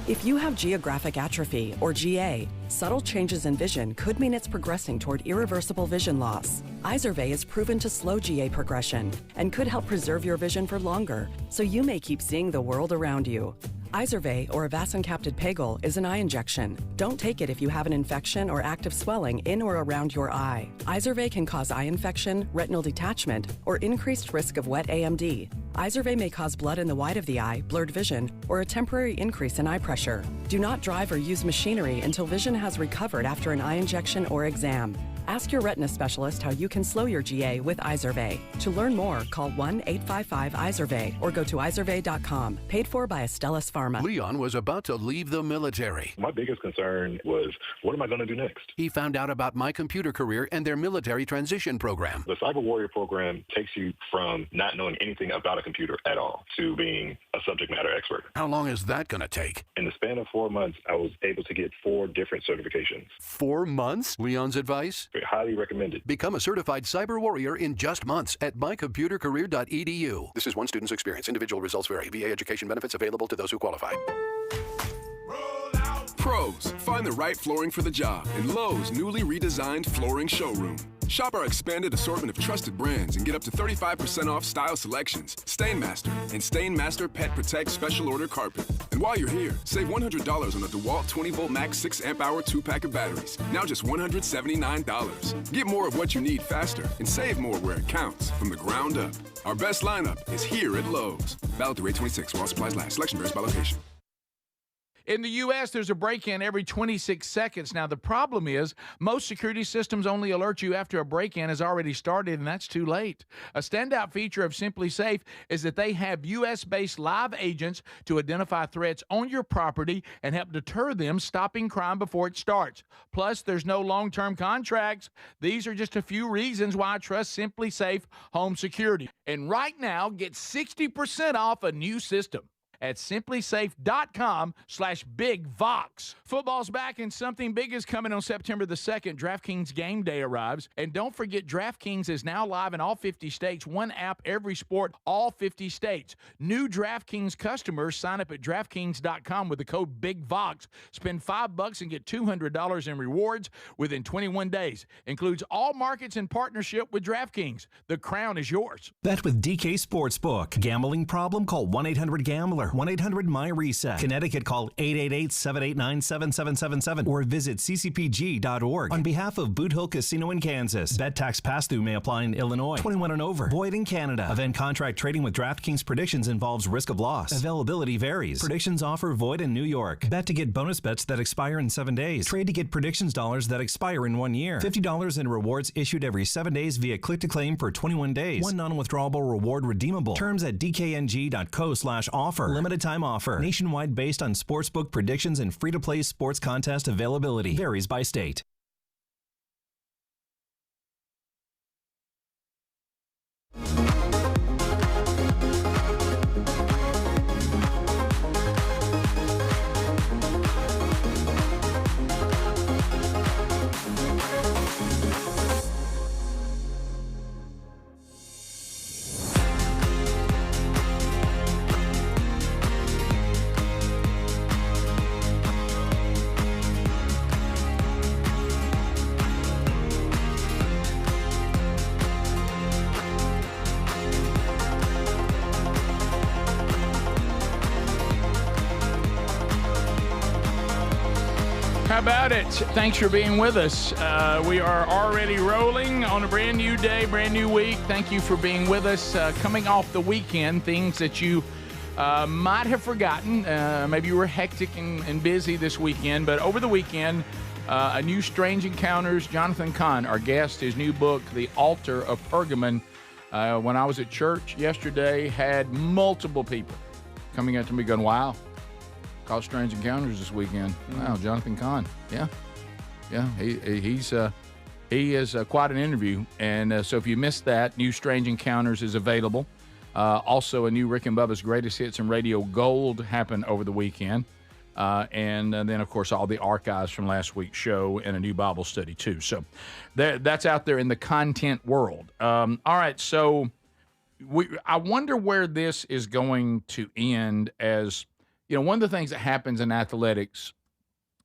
If you have geographic atrophy, or GA, subtle changes in vision could mean it's progressing toward irreversible vision loss. Izervay is proven to slow GA progression and could help preserve your vision for longer, so you may keep seeing the world around you. Izervay, or avacincaptad pegol, is an eye injection. Don't take it if you have an infection or active swelling in or around your eye. Izervay can cause eye infection, retinal detachment, or increased risk of wet AMD. Izervay may cause blood in the white of the eye, blurred vision, or a temporary increase in eye pressure. Do not drive or use machinery until vision has recovered after an eye injection or exam. Ask your retina specialist how you can slow your GA with Izervay. To learn more, call 1-855-IZERVAY or go to izervay.com. Paid for by Astellas Pharma. Leon was about to leave the military. My biggest concern was, what am I going to do next? He found out about My Computer Career and their military transition program. The Cyber Warrior program takes you from not knowing anything about a computer at all to being a subject matter expert. How long is that going to take? In the span of 4 months, I was able to get 4 different certifications. 4 months? Leon's advice? Highly recommended. Become a certified cyber warrior in just months at mycomputercareer.edu. This is one student's experience. Individual results vary. VA education benefits available to those who qualify. Pros, find the right flooring for the job in Lowe's newly redesigned flooring showroom. Shop our expanded assortment of trusted brands and get up to 35% off style selections, Stainmaster, and Stainmaster Pet Protect Special Order Carpet. And while you're here, save $100 on the DeWalt 20-volt max 6-amp-hour 2-pack of batteries. Now just $179. Get more of what you need faster and save more where it counts from the ground up. Our best lineup is here at Lowe's. Valid through 8/26 while supplies last. Selection varies by location. In the U.S., there's a break-in every 26 seconds. Now, the problem is most security systems only alert you after a break-in has already started, and that's too late. A standout feature of Simply Safe is that they have U.S.-based live agents to identify threats on your property and help deter them, stopping crime before it starts. Plus, there's no long-term contracts. These are just a few reasons why I trust Simply Safe Home Security. And right now, get 60% off a new system at simplysafe.com/bigvox. Football's back and something big is coming on September the 2nd. DraftKings Game Day arrives. And don't forget, DraftKings is now live in all 50 states. One app, every sport, all 50 states. New DraftKings customers sign up at DraftKings.com with the code BIGVOX. Spend $5 and get $200 in rewards within 21 days. Includes all markets in partnership with DraftKings. The crown is yours. Bet with DK Sportsbook. Gambling problem? Call 1-800-GAMBLER. 1-800-MY-RESET. Connecticut, call 888-789-7777 or visit ccpg.org. On behalf of Boot Hill Casino in Kansas, bet tax pass-through may apply in Illinois. 21 and over. Void in Canada. Event contract trading with DraftKings predictions involves risk of loss. Availability varies. Predictions offer void in New York. Bet to get bonus bets that expire in 7 days. Trade to get predictions dollars that expire in 1 year. $50 in rewards issued every 7 days via click-to-claim for 21 days. One non-withdrawable reward redeemable. Terms at dkng.co/offer. Limited time offer. Nationwide based on sportsbook predictions and free-to-play sports contest availability. Varies by state. How about it? Thanks for being with us. We are already rolling on a brand new day, brand new week. Thank you for being with us. Coming off the weekend, things that you might have forgotten. Maybe you were hectic and busy this weekend, but over the weekend, a new Strange Encounters, Jonathan Cahn, our guest, his new book, The Altar of Pergamon. When I was at church yesterday, had multiple people coming up to me going, wow, caught Strange Encounters this weekend. Wow, Jonathan Cahn. Yeah. He is quite an interview. And so if you missed that, new Strange Encounters is available. Also, a new Rick and Bubba's Greatest Hits and Radio Gold happened over the weekend. And then, of course, all the archives from last week's show and a new Bible study, too. So that's out there in the content world. All right, so I wonder where this is going to end. As you know, one of the things that happens in athletics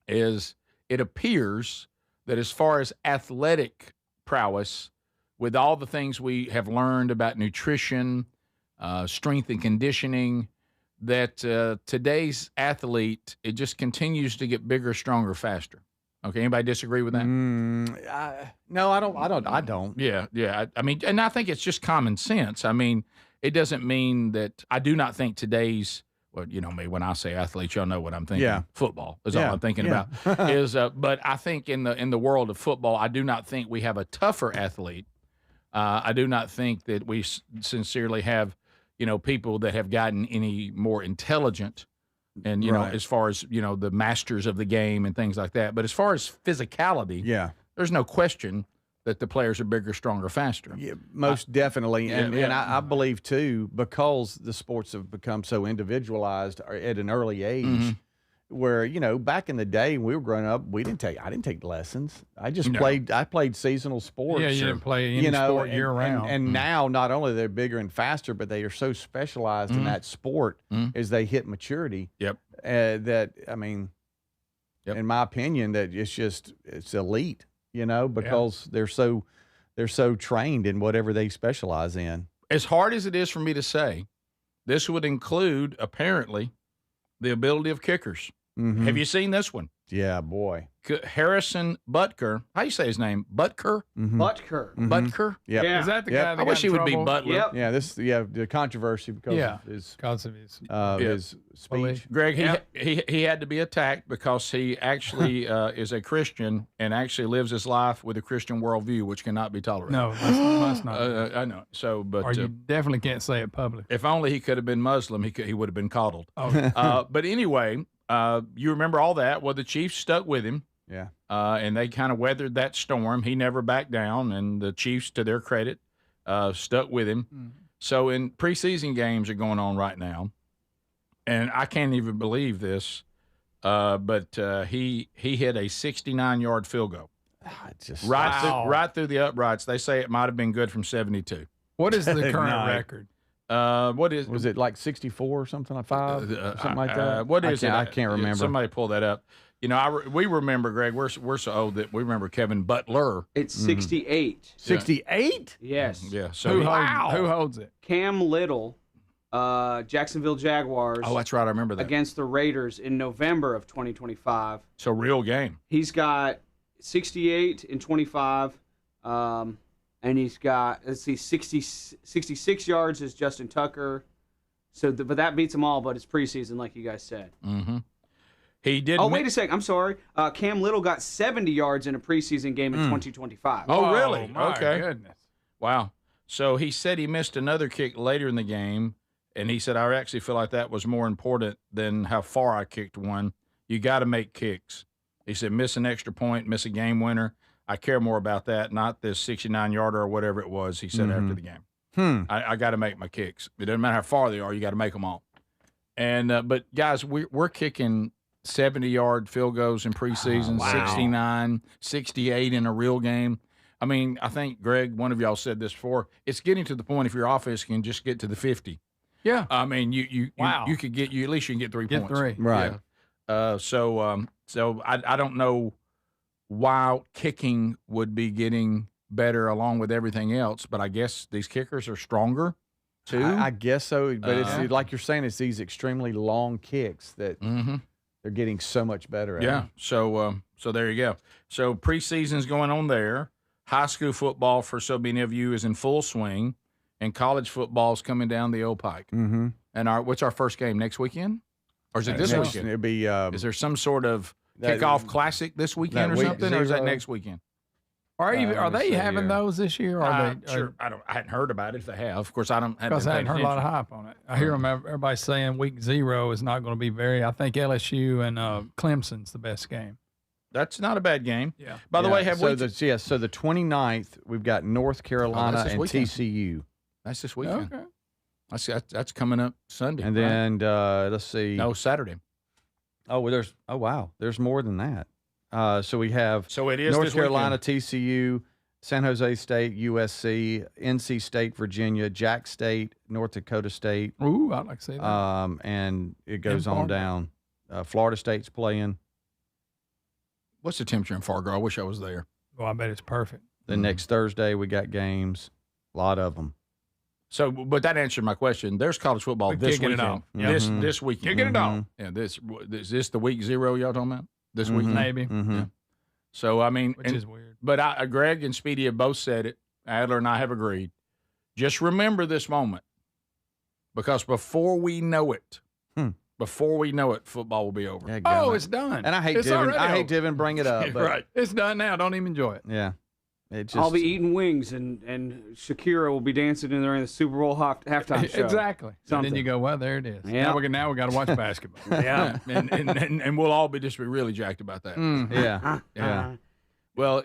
is it appears that as far as athletic prowess, with all the things we have learned about nutrition, strength and conditioning, that today's athlete, it just continues to get bigger, stronger, faster. Okay, anybody disagree with that? No, I don't. Yeah. I mean, and I think it's just common sense. I mean, it doesn't mean that I do not think today's, well, you know me, when I say athletes, y'all know what I'm thinking. Yeah. Football is all I'm thinking about. But I think in the world of football, I do not think we have a tougher athlete. I do not think that we sincerely have, people that have gotten any more intelligent and, know, as far as, the masters of the game and things like that. But as far as physicality, there's no question that the players are bigger, stronger, faster. Yeah, most definitely. And I believe, too, because the sports have become so individualized at an early age, where, back in the day when we were growing up, I didn't take lessons. I just played seasonal sports. Yeah, you didn't play any sport year round. And now, not only they're bigger and faster, but they are so specialized in that sport as they hit maturity. That, I mean, in my opinion, that it's elite, because they're so trained in whatever they specialize in. As hard as it is for me to say, this would include, apparently, the ability of kickers. Have you seen this one? Yeah, boy. Harrison Butker. How do you say his name? Butker? Butker. Butker? Yep. Yeah. Is that the guy that I wish he would be Butler? Butler. Yep. The controversy because of his speech. Greg, he had to be attacked because he actually is a Christian and actually lives his life with a Christian worldview, which cannot be tolerated. No, must not. I know. So, but or you definitely can't say it publicly. If only he could have been Muslim, he would have been coddled. Oh. But anyway, you remember all that. Well, the Chiefs stuck with him. Yeah. And they kind of weathered that storm. He never backed down, and the Chiefs, to their credit, stuck with him. So in preseason games are going on right now, and I can't even believe this, but he hit a 69-yard field goal. Right through the uprights. They say it might have been good from 72. What is the current record? Was it like 64 or something like 5? Something like that? What is it? I can't remember. Somebody pull that up. We remember, Greg, we're so old that we remember Kevin Butler. It's 68. 68? Yes. Yeah. So who holds it? Cam Little Jacksonville Jaguars. Oh, that's right. I remember that. Against the Raiders in November of 2025. It's a real game. He's got 68 in 25. And he's got, 66 yards is Justin Tucker. So, but that beats them all, but it's preseason, like you guys said. Mm-hmm. He did. Oh, wait a second. I'm sorry. Cam Little got 70 yards in a preseason game in 2025. Oh, really? My Okay. goodness. Wow. So he said he missed another kick later in the game, and he said, I actually feel like that was more important than how far I kicked one. You got to make kicks. He said, miss an extra point, miss a game winner. I care more about that, not this 69-yarder or whatever it was, he said after the game. I got to make my kicks. It doesn't matter how far they are. You got to make them all. And but, guys, we're kicking 70-yard field goals in preseason, 69, 68 in a real game. I mean, I think, Greg, one of y'all said this before. It's getting to the point if your offense can just get to the 50. Yeah. I mean, you could get at least you can get 3 points. Get 3. Right. Yeah. So I don't know why kicking would be getting better along with everything else, but I guess these kickers are stronger too. I guess so, but it's like you're saying, it's these extremely long kicks that they're getting so much better at. Yeah. So there you go. So preseason's going on there. High school football, for so many of you, is in full swing, and college football is coming down the old pike. Mm-hmm. And what's our first game next weekend, or is it this weekend? It'll be. Is there some sort of kickoff classic this weekend or something, or is that next weekend? Are they having those this year? Or are they? Sure. I hadn't heard about it. If they have, of course, I don't. Because I hadn't heard a lot of hype on it. I hear everybody saying week 0 is not going to be very. I think LSU and Clemson's the best game. That's not a bad game. Yeah. By the way, so the 29th, we've got North Carolina and weekend. TCU. That's this weekend. Okay. That's coming up Sunday. And then let's see. No, Saturday. Oh, well, there's more than that. So we have it is North Carolina, TCU, San Jose State, USC, NC State, Virginia, Jack State, North Dakota State. Ooh, I'd like to see that. And it goes on down. Florida State's playing. What's the temperature in Fargo? I wish I was there. Oh, I bet it's perfect. Then next Thursday we got games, a lot of them. So, but that answered my question. There's college football this weekend. This weekend. Kicking it off. Yeah, is this the week 0 y'all talking about? This weekend? Maybe. Yeah. So, I mean. Which is weird. But Greg and Speedy have both said it. Adler and I have agreed. Just remember this moment. Because before we know it, football will be over. Yeah, it's done. And I hate to even bring it up. But right. It's done now. Don't even enjoy it. Yeah. I'll be eating wings, and Shakira will be dancing in there in the Super Bowl halftime show. Exactly. And then you go, well, there it is. Yeah. Now we got to watch basketball. Yeah. and we'll all be really jacked about that. Yeah. Yeah. Well,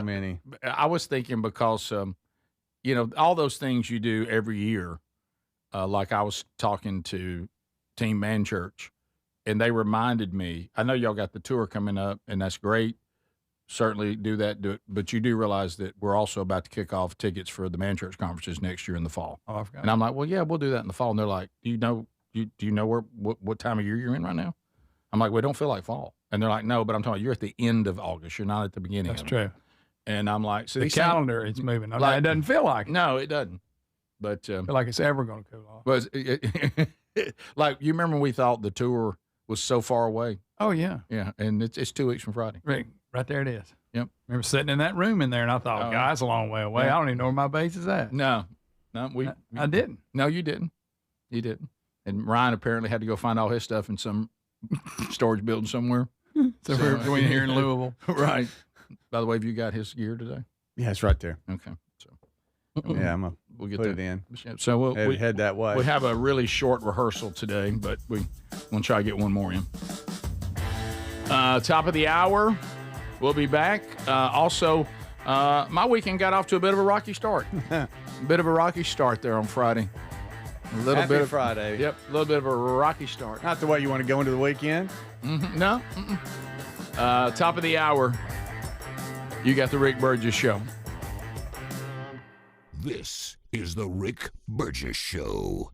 many. I was thinking because, all those things you do every year, like I was talking to Team Man Church, and they reminded me, I know y'all got the tour coming up, and that's great. Certainly do it, but you do realize that we're also about to kick off tickets for the Man Church conferences next year in the fall. Oh, I forgot. And I'm like, well, yeah, we'll do that in the fall. And they're like, do you know what time of year you're in right now? I'm like, we don't feel like fall. And they're like, no, but I'm talking, you're at the end of August. You're not at the beginning. That's true. And I'm like, so the calendar, it's moving. Like, it doesn't feel like it. No, it doesn't. But feel like it's ever going to cool off. But like, you remember when we thought the tour was so far away? Oh, yeah. Yeah, and it's 2 weeks from Friday. Right there it is. Yep. Remember sitting in that room in there, and I thought, God, that's a long way away. Yeah. I don't even know where my base is at. No, I didn't. No, you didn't. You didn't. And Ryan apparently had to go find all his stuff in some storage building somewhere. So we're between here in Louisville. Right. By the way, have you got his gear today? Yeah, it's right there. Okay. So yeah, we'll get put that. it in. So we'll head that way. We have a really short rehearsal today, but we're going to try to get one more in. Top of the hour. We'll be back. Also, my weekend got off to a bit of a rocky start. Bit of a rocky start there on Friday. Happy Friday. Yep, a little bit of a rocky start. Not the way you want to go into the weekend. Mm-hmm. No. Top of the hour. You got the Rick Burgess Show. This is the Rick Burgess Show.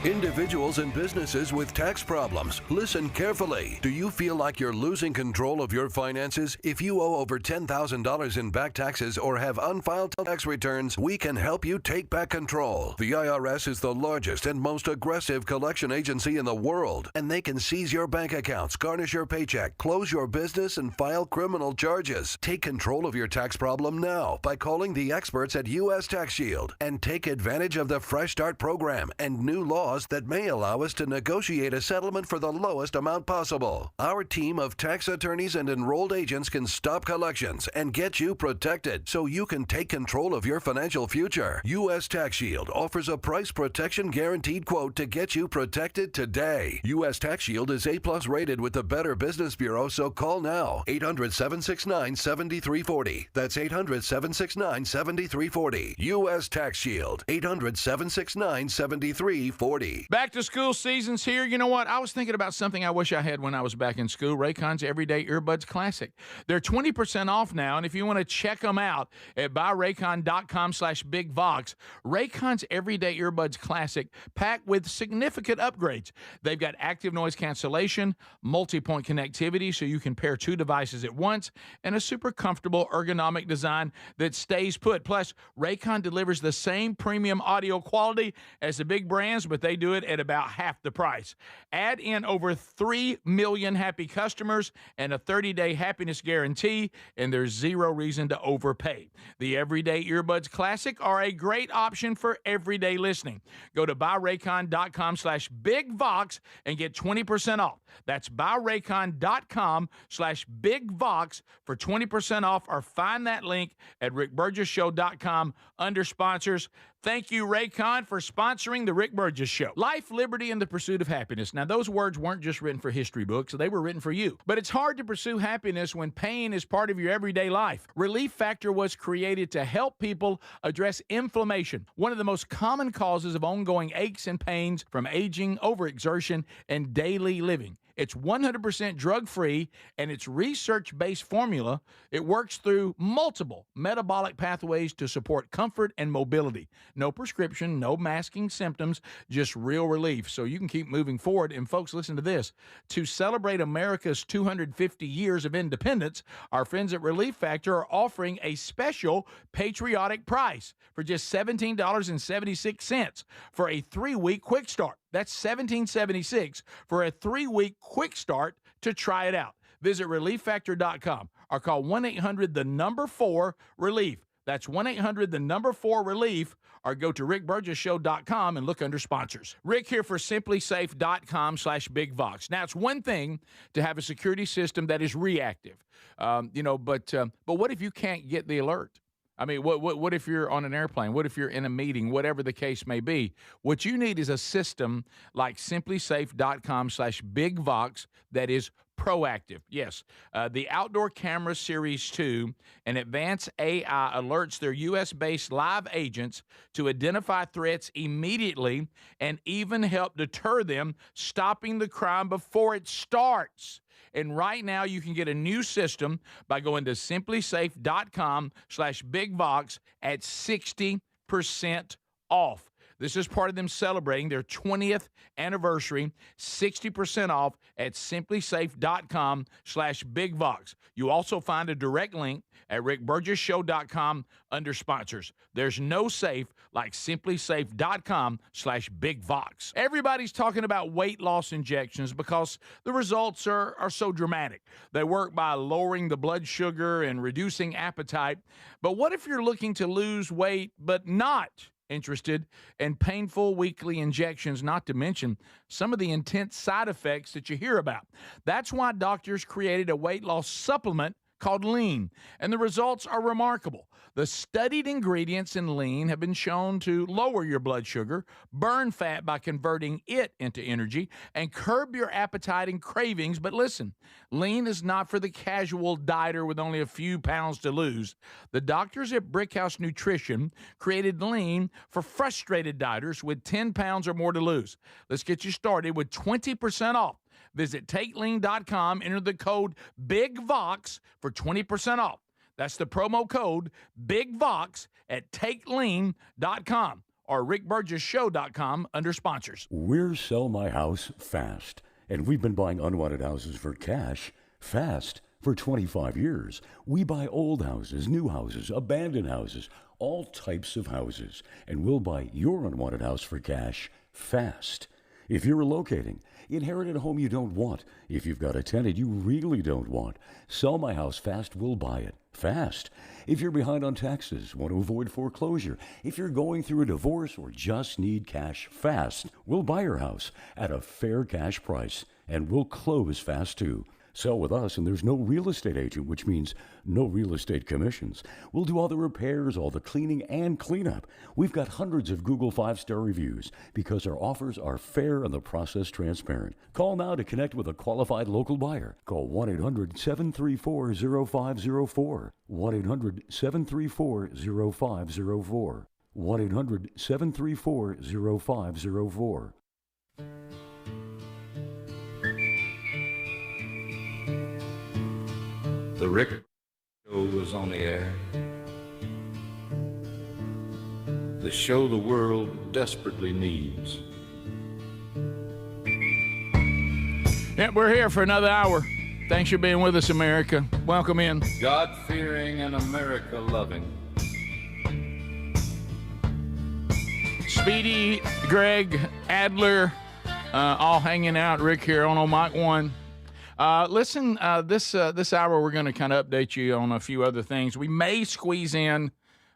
Individuals and businesses with tax problems, listen carefully. Do you feel like you're losing control of your finances? If you owe over $10,000 in back taxes or have unfiled tax returns, we can help you take back control. The IRS is the largest and most aggressive collection agency in the world, and they can seize your bank accounts, garnish your paycheck, close your business, and file criminal charges. Take control of your tax problem now by calling the experts at U.S. Tax Shield and take advantage of the Fresh Start program and new laws that may allow us to negotiate a settlement for the lowest amount possible. Our team of tax attorneys and enrolled agents can stop collections and get you protected so you can take control of your financial future. U.S. Tax Shield offers a price protection guaranteed quote to get you protected today. U.S. Tax Shield is A+ rated with the Better Business Bureau, so call now. 800-769-7340. That's 800-769-7340. U.S. Tax Shield. 800-769-7340. Back to school season's here. You know what? I was thinking about something I wish I had when I was back in school. Raycon's Everyday Earbuds Classic. They're 20% off now, and if you want to check them out at buyraycon.com/bigvox, Raycon's Everyday Earbuds Classic packed with significant upgrades. They've got active noise cancellation, multi-point connectivity so you can pair two devices at once, and a super comfortable ergonomic design that stays put. Plus, Raycon delivers the same premium audio quality as the big brands, but they do it at about half the price. Add in over 3 million happy customers and a 30-day happiness guarantee, and there's zero reason to overpay. The Everyday Earbuds Classic are a great option for everyday listening. Go to buyraycon.com/bigvox and get 20% off. That's buyraycon.com/bigvox for 20% off, or find that link at rickburgesshow.com under sponsors. Thank you, Raycon, for sponsoring the Rick Burgess Show. Life, liberty, and the pursuit of happiness. Now, those words weren't just written for history books. They were written for you. But it's hard to pursue happiness when pain is part of your everyday life. Relief Factor was created to help people address inflammation, one of the most common causes of ongoing aches and pains from aging, overexertion, and daily living. It's 100% drug-free, and its research-based formula. It works through multiple metabolic pathways to support comfort and mobility. No prescription, no masking symptoms, just real relief, so you can keep moving forward. And folks, listen to this. To celebrate America's 250 years of independence, our friends at Relief Factor are offering a special patriotic price for just $17.76 for a 3-week quick start. That's $17.76 for a 3-week quick start to try it out. Visit ReliefFactor.com or call 1-800-4-RELIEF. That's 1-800-4-RELIEF, or go to rickburgesshow.com and look under sponsors. Rick here for simplysafe.com/bigvox. Now, it's one thing to have a security system that is reactive, but what if you can't get the alert? I mean, what if you're on an airplane? What if you're in a meeting? Whatever the case may be. What you need is a system like simplysafe.com/bigvox that is proactive. Yes, the Outdoor Camera Series 2 and Advanced AI alerts their U.S.-based live agents to identify threats immediately and even help deter them, stopping the crime before it starts. And right now, you can get a new system by going to simplysafe.com/bigvox at 60% off. This is part of them celebrating their 20th anniversary, 60% off at simplysafe.com/bigvox. You also find a direct link at rickburgesshow.com under sponsors. There's no safe like simplysafe.com/bigvox. Everybody's talking about weight loss injections because the results are so dramatic. They work by lowering the blood sugar and reducing appetite. But what if you're looking to lose weight but not interested in painful weekly injections, not to mention some of the intense side effects that you hear about? That's why doctors created a weight loss supplement called Lean, and the results are remarkable. The studied ingredients in Lean have been shown to lower your blood sugar, burn fat by converting it into energy, and curb your appetite and cravings. But listen, Lean is not for the casual dieter with only a few pounds to lose. The doctors at Brickhouse Nutrition created Lean for frustrated dieters with 10 pounds or more to lose. Let's get you started with 20% off. Visit TakeLean.com, enter the code BIGVOX for 20% off. That's the promo code BIGVOX at TakeLean.com. or rickburgessshow.com under sponsors. We're Sell My House Fast, and we've been buying unwanted houses for cash fast for 25 years. We buy old houses, new houses, abandoned houses, all types of houses, and we'll buy your unwanted house for cash fast. If you're relocating, inherited a home you don't want, if you've got a tenant you really don't want, Sell My House Fast will buy it fast. If you're behind on taxes, want to avoid foreclosure, if you're going through a divorce or just need cash fast, we'll buy your house at a fair cash price, and we'll close fast too. Sell with us, and there's no real estate agent, which means no real estate commissions. We'll do all the repairs, all the cleaning, and cleanup. We've got hundreds of Google 5-star reviews because our offers are fair and the process transparent. Call now to connect with a qualified local buyer. Call 1-800-734-0504. 1-800-734-0504. 1-800-734-0504. The Rick Show was on the air. The show the world desperately needs. Yeah, we're here for another hour. Thanks for being with us, America. Welcome in. God-fearing and America-loving. Speedy, Greg, Adler, all hanging out. Rick here on Mike 1. Listen, this hour we're going to kind of update you on a few other things. We may squeeze in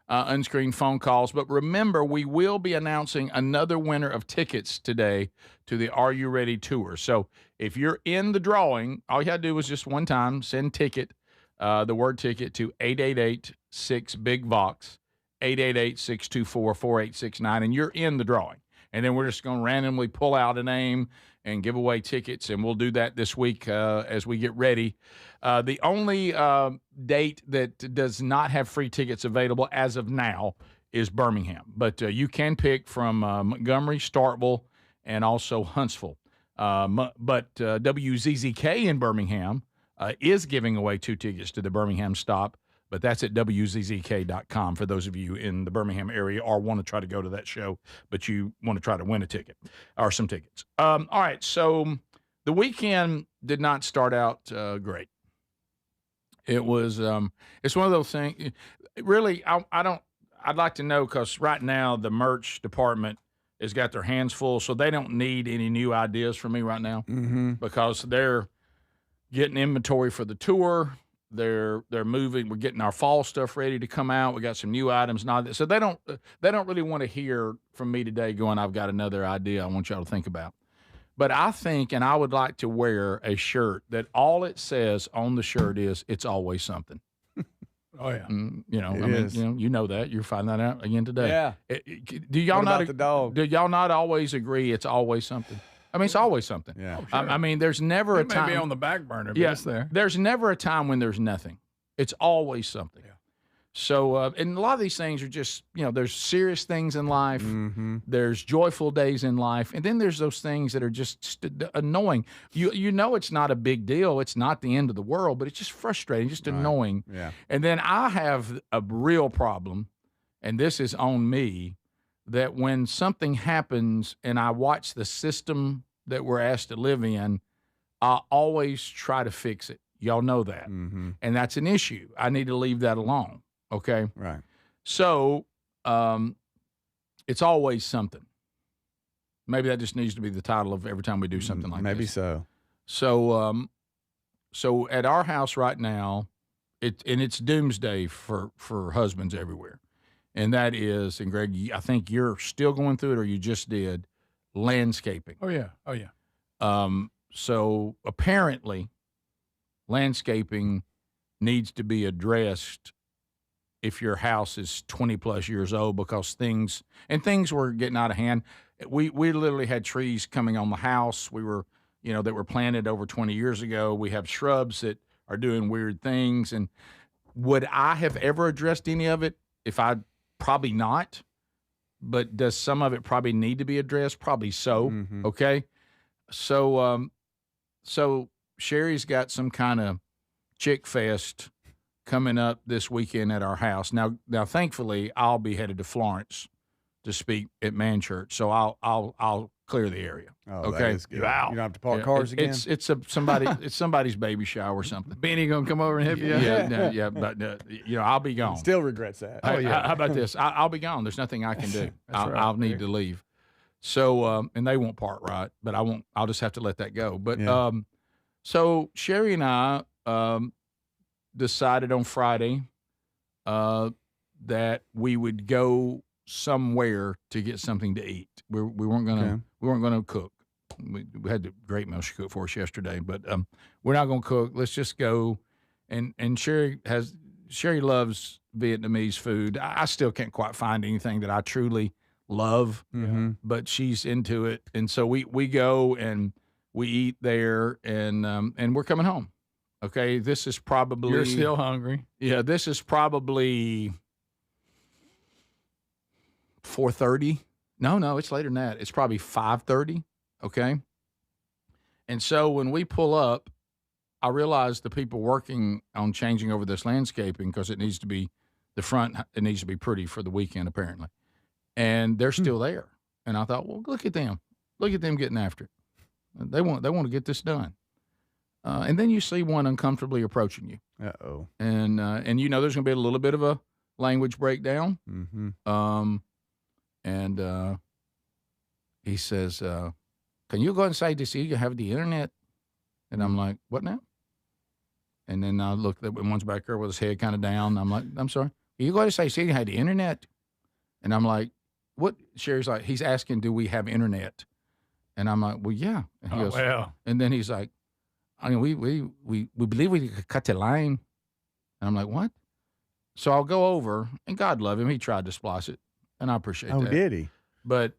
unscreened phone calls, but remember, we will be announcing another winner of tickets today to the Are You Ready tour. So if you're in the drawing, all you got to do is just one time send ticket, the word ticket, to 888-6-BIG-VOX, 888-624-4869, and you're in the drawing. And then we're just going to randomly pull out a name and give away tickets, and we'll do that this week as we get ready. The only date that does not have free tickets available as of now is Birmingham. But you can pick from Montgomery, Starkville, and also Huntsville. But WZZK in Birmingham is giving away 2 tickets to the Birmingham stop. But that's at WZZK.com for those of you in the Birmingham area or want to try to go to that show, but you want to try to win a ticket or some tickets. All right, so the weekend did not start out great. It was it's one of those things. Really, I'd like to know, because right now the merch department has got their hands full, so they don't need any new ideas from me right now because they're getting inventory for the tour. They're moving. We're getting our fall stuff ready to come out. We got some new items and all that. So they don't really want to hear from me today going, I've got another idea I want y'all to think about. But I think, and I would like to wear a shirt that all it says on the shirt is, it's always something. Oh yeah. You know that. You're finding that out again today. Yeah. Do y'all What not about the dog? Do y'all not always agree it's always something? I mean, it's always something. Yeah. Oh, sure. I mean, there's never a time. It may be on the back burner, but Yeah, it's there. There's never a time when there's nothing. It's always something. Yeah. So, and a lot of these things are just, there's serious things in life. Mm-hmm. There's joyful days in life. And then there's those things that are just annoying. You know it's not a big deal. It's not the end of the world, but it's just frustrating, just annoying. Yeah. And then I have a real problem, and this is on me, that when something happens and I watch the system that we're asked to live in, I always try to fix it. Y'all know that. Mm-hmm. And that's an issue. I need to leave that alone. Okay? Right. So it's always something. Maybe that just needs to be the title of every time we do something like Maybe this. so. So at our house right now, it's doomsday for husbands everywhere. And that is, and Greg, I think you're still going through it, or you just did, landscaping. Oh yeah. So apparently, landscaping needs to be addressed if your house is 20 plus years old, because things were getting out of hand. We literally had trees coming on the house. We were, that were planted over 20 years ago. We have shrubs that are doing weird things. And would I have ever addressed any of it? Probably not. But does some of it probably need to be addressed? Probably so. Mm-hmm. Okay. So Sherry's got some kind of chick fest coming up this weekend at our house. Now, thankfully, I'll be headed to Florence to speak at Man Church, so I'll clear the area. Oh, okay, that is good. You don't have to park cars again. It's somebody's baby shower or something. Benny gonna come over and help you? Yeah, but I'll be gone. Still regrets that. How about this? I'll be gone. There's nothing I can do. I'll need to leave. So and they won't park right, but I won't. I'll just have to let that go. But so Sherry and I decided on Friday that we would go somewhere to get something to eat. We weren't gonna cook. We had the great meal she cooked for us yesterday, but we're not gonna cook. Let's just go. And Sherry loves Vietnamese food. I still can't quite find anything that I truly love, but she's into it, and so we go and we eat there, and we're coming home. Okay, this is probably You're still hungry. Yeah, this is probably 4:30. No, it's later than that. It's probably 5:30. Okay. And so when we pull up, I realize the people working on changing over this landscaping, because it needs to be the front, it needs to be pretty for the weekend apparently, and they're still there. And I thought, well, look at them getting after it. They want to get this done. And then you see one uncomfortably approaching you. Uh-oh. And there's going to be a little bit of a language breakdown. Mm-hmm. And he says, can you go inside to see you have the internet? And I'm like, what now? And then I look at one's back there with his head kind of down. I'm like, I'm sorry. Can you go inside to see you have the internet? And I'm like, what? Sherry's like, he's asking, do we have internet? And I'm like, well, yeah. And he goes, well. And then he's like, I mean, we believe we could cut the line. And I'm like, what? So I'll go over, and God love him, he tried to splice it, and I appreciate that. Oh, did he? But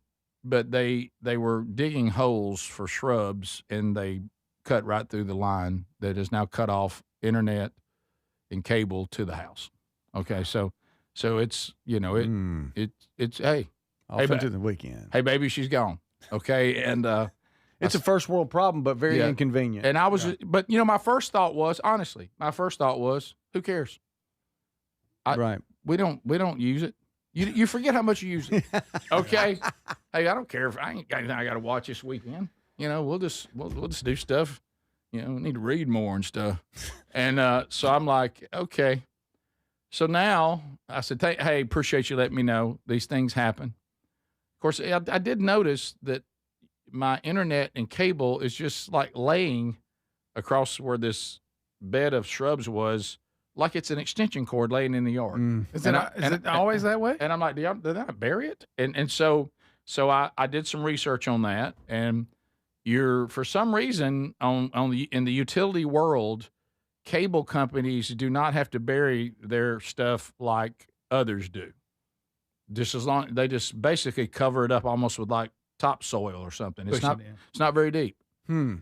they were digging holes for shrubs, and they cut right through the line that is now cut off internet and cable to the house. Okay, so it's it's hey, off into the weekend. Hey, baby, she's gone. Okay, and it's a first world problem, but very inconvenient. And I was, but my first thought was, honestly, who cares? Right. We don't use it. You forget how much you use it. Okay. Hey, I don't care if I ain't got anything I got to watch this weekend. We'll just do stuff. We need to read more and stuff. And so I'm like, okay. So now I said, hey, appreciate you letting me know these things happen. Of course, I did notice that my internet and cable is just like laying across where this bed of shrubs was, like it's an extension cord laying in the yard. Is it always that way? And I'm like, did I bury it? And so I did some research on that, and for some reason in the utility world, cable companies do not have to bury their stuff like others do. Just as long they just basically cover it up almost with like topsoil or something. It's not very deep.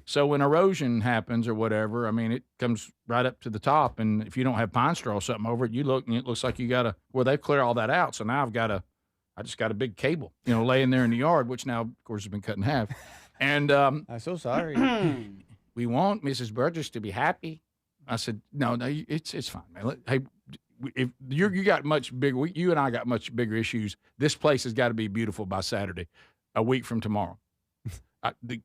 So when erosion happens or whatever, I mean, it comes right up to the top, and if you don't have pine straw or something over it, you look and it looks like you got they clear all that out. So now I just got a big cable, laying there in the yard, which now of course has been cut in half. And I'm so sorry. We want Mrs. Burgess to be happy. I said, no, it's fine, man. Hey, if you got much bigger, you and I got much bigger issues. This place has got to be beautiful by Saturday, a week from tomorrow.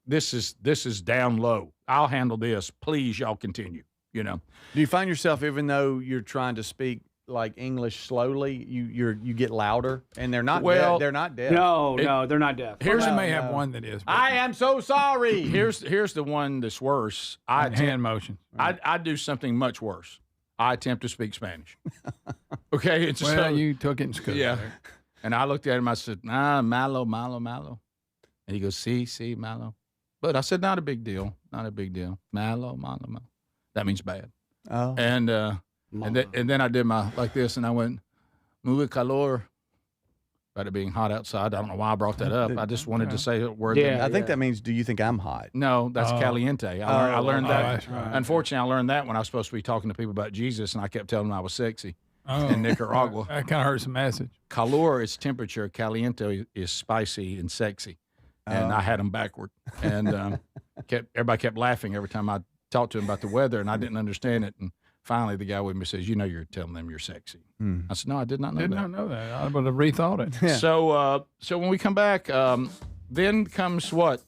This is down low. I'll handle this. Please, y'all continue. Do you find yourself, even though you're trying to speak like English slowly, you get louder, and they're not deaf. They're not deaf. No, they're not deaf. They may have one that is. I am so sorry. Here's the one that's worse. Hand motion. I do something much worse. I attempt to speak Spanish. Okay, you took it in school. Yeah, and I looked at him. I said, malo, malo, malo. And he goes, sí, malo. But I said, not a big deal. Not a big deal. Malo, malo, malo. That means bad. Oh. And then I did my like this, and I went, muy calor. About it being hot outside. I don't know why I brought that up. I just wanted to say a word. I think that means, do you think I'm hot? No, that's caliente. I learned that. That's right. Unfortunately, I learned that when I was supposed to be talking to people about Jesus, and I kept telling them I was sexy in Nicaragua. That kind of hurts the message. Calor is temperature. Caliente is spicy and sexy. And I had them backward. And everybody kept laughing every time I talked to them about the weather, and I didn't understand it. And Finally, the guy with me says, you're telling them you're sexy. I said, no, I did not know that. Did not know that. I would have rethought it. Yeah. So when we come back, then comes what?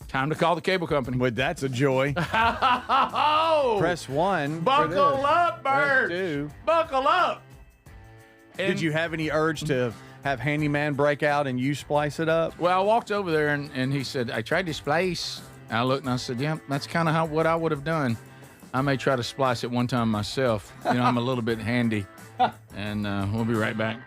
Time to call the cable company. Well, that's a joy. Oh! Press 1. Buckle up, Bert. Press 2. Buckle up. Did you have any urge to have handyman break out and you splice it up? Well, I walked over there and he said, I tried to splice. And I looked and I said, yeah, that's kind of what I would have done. I may try to splice it one time myself. I'm a little bit handy. And we'll be right back.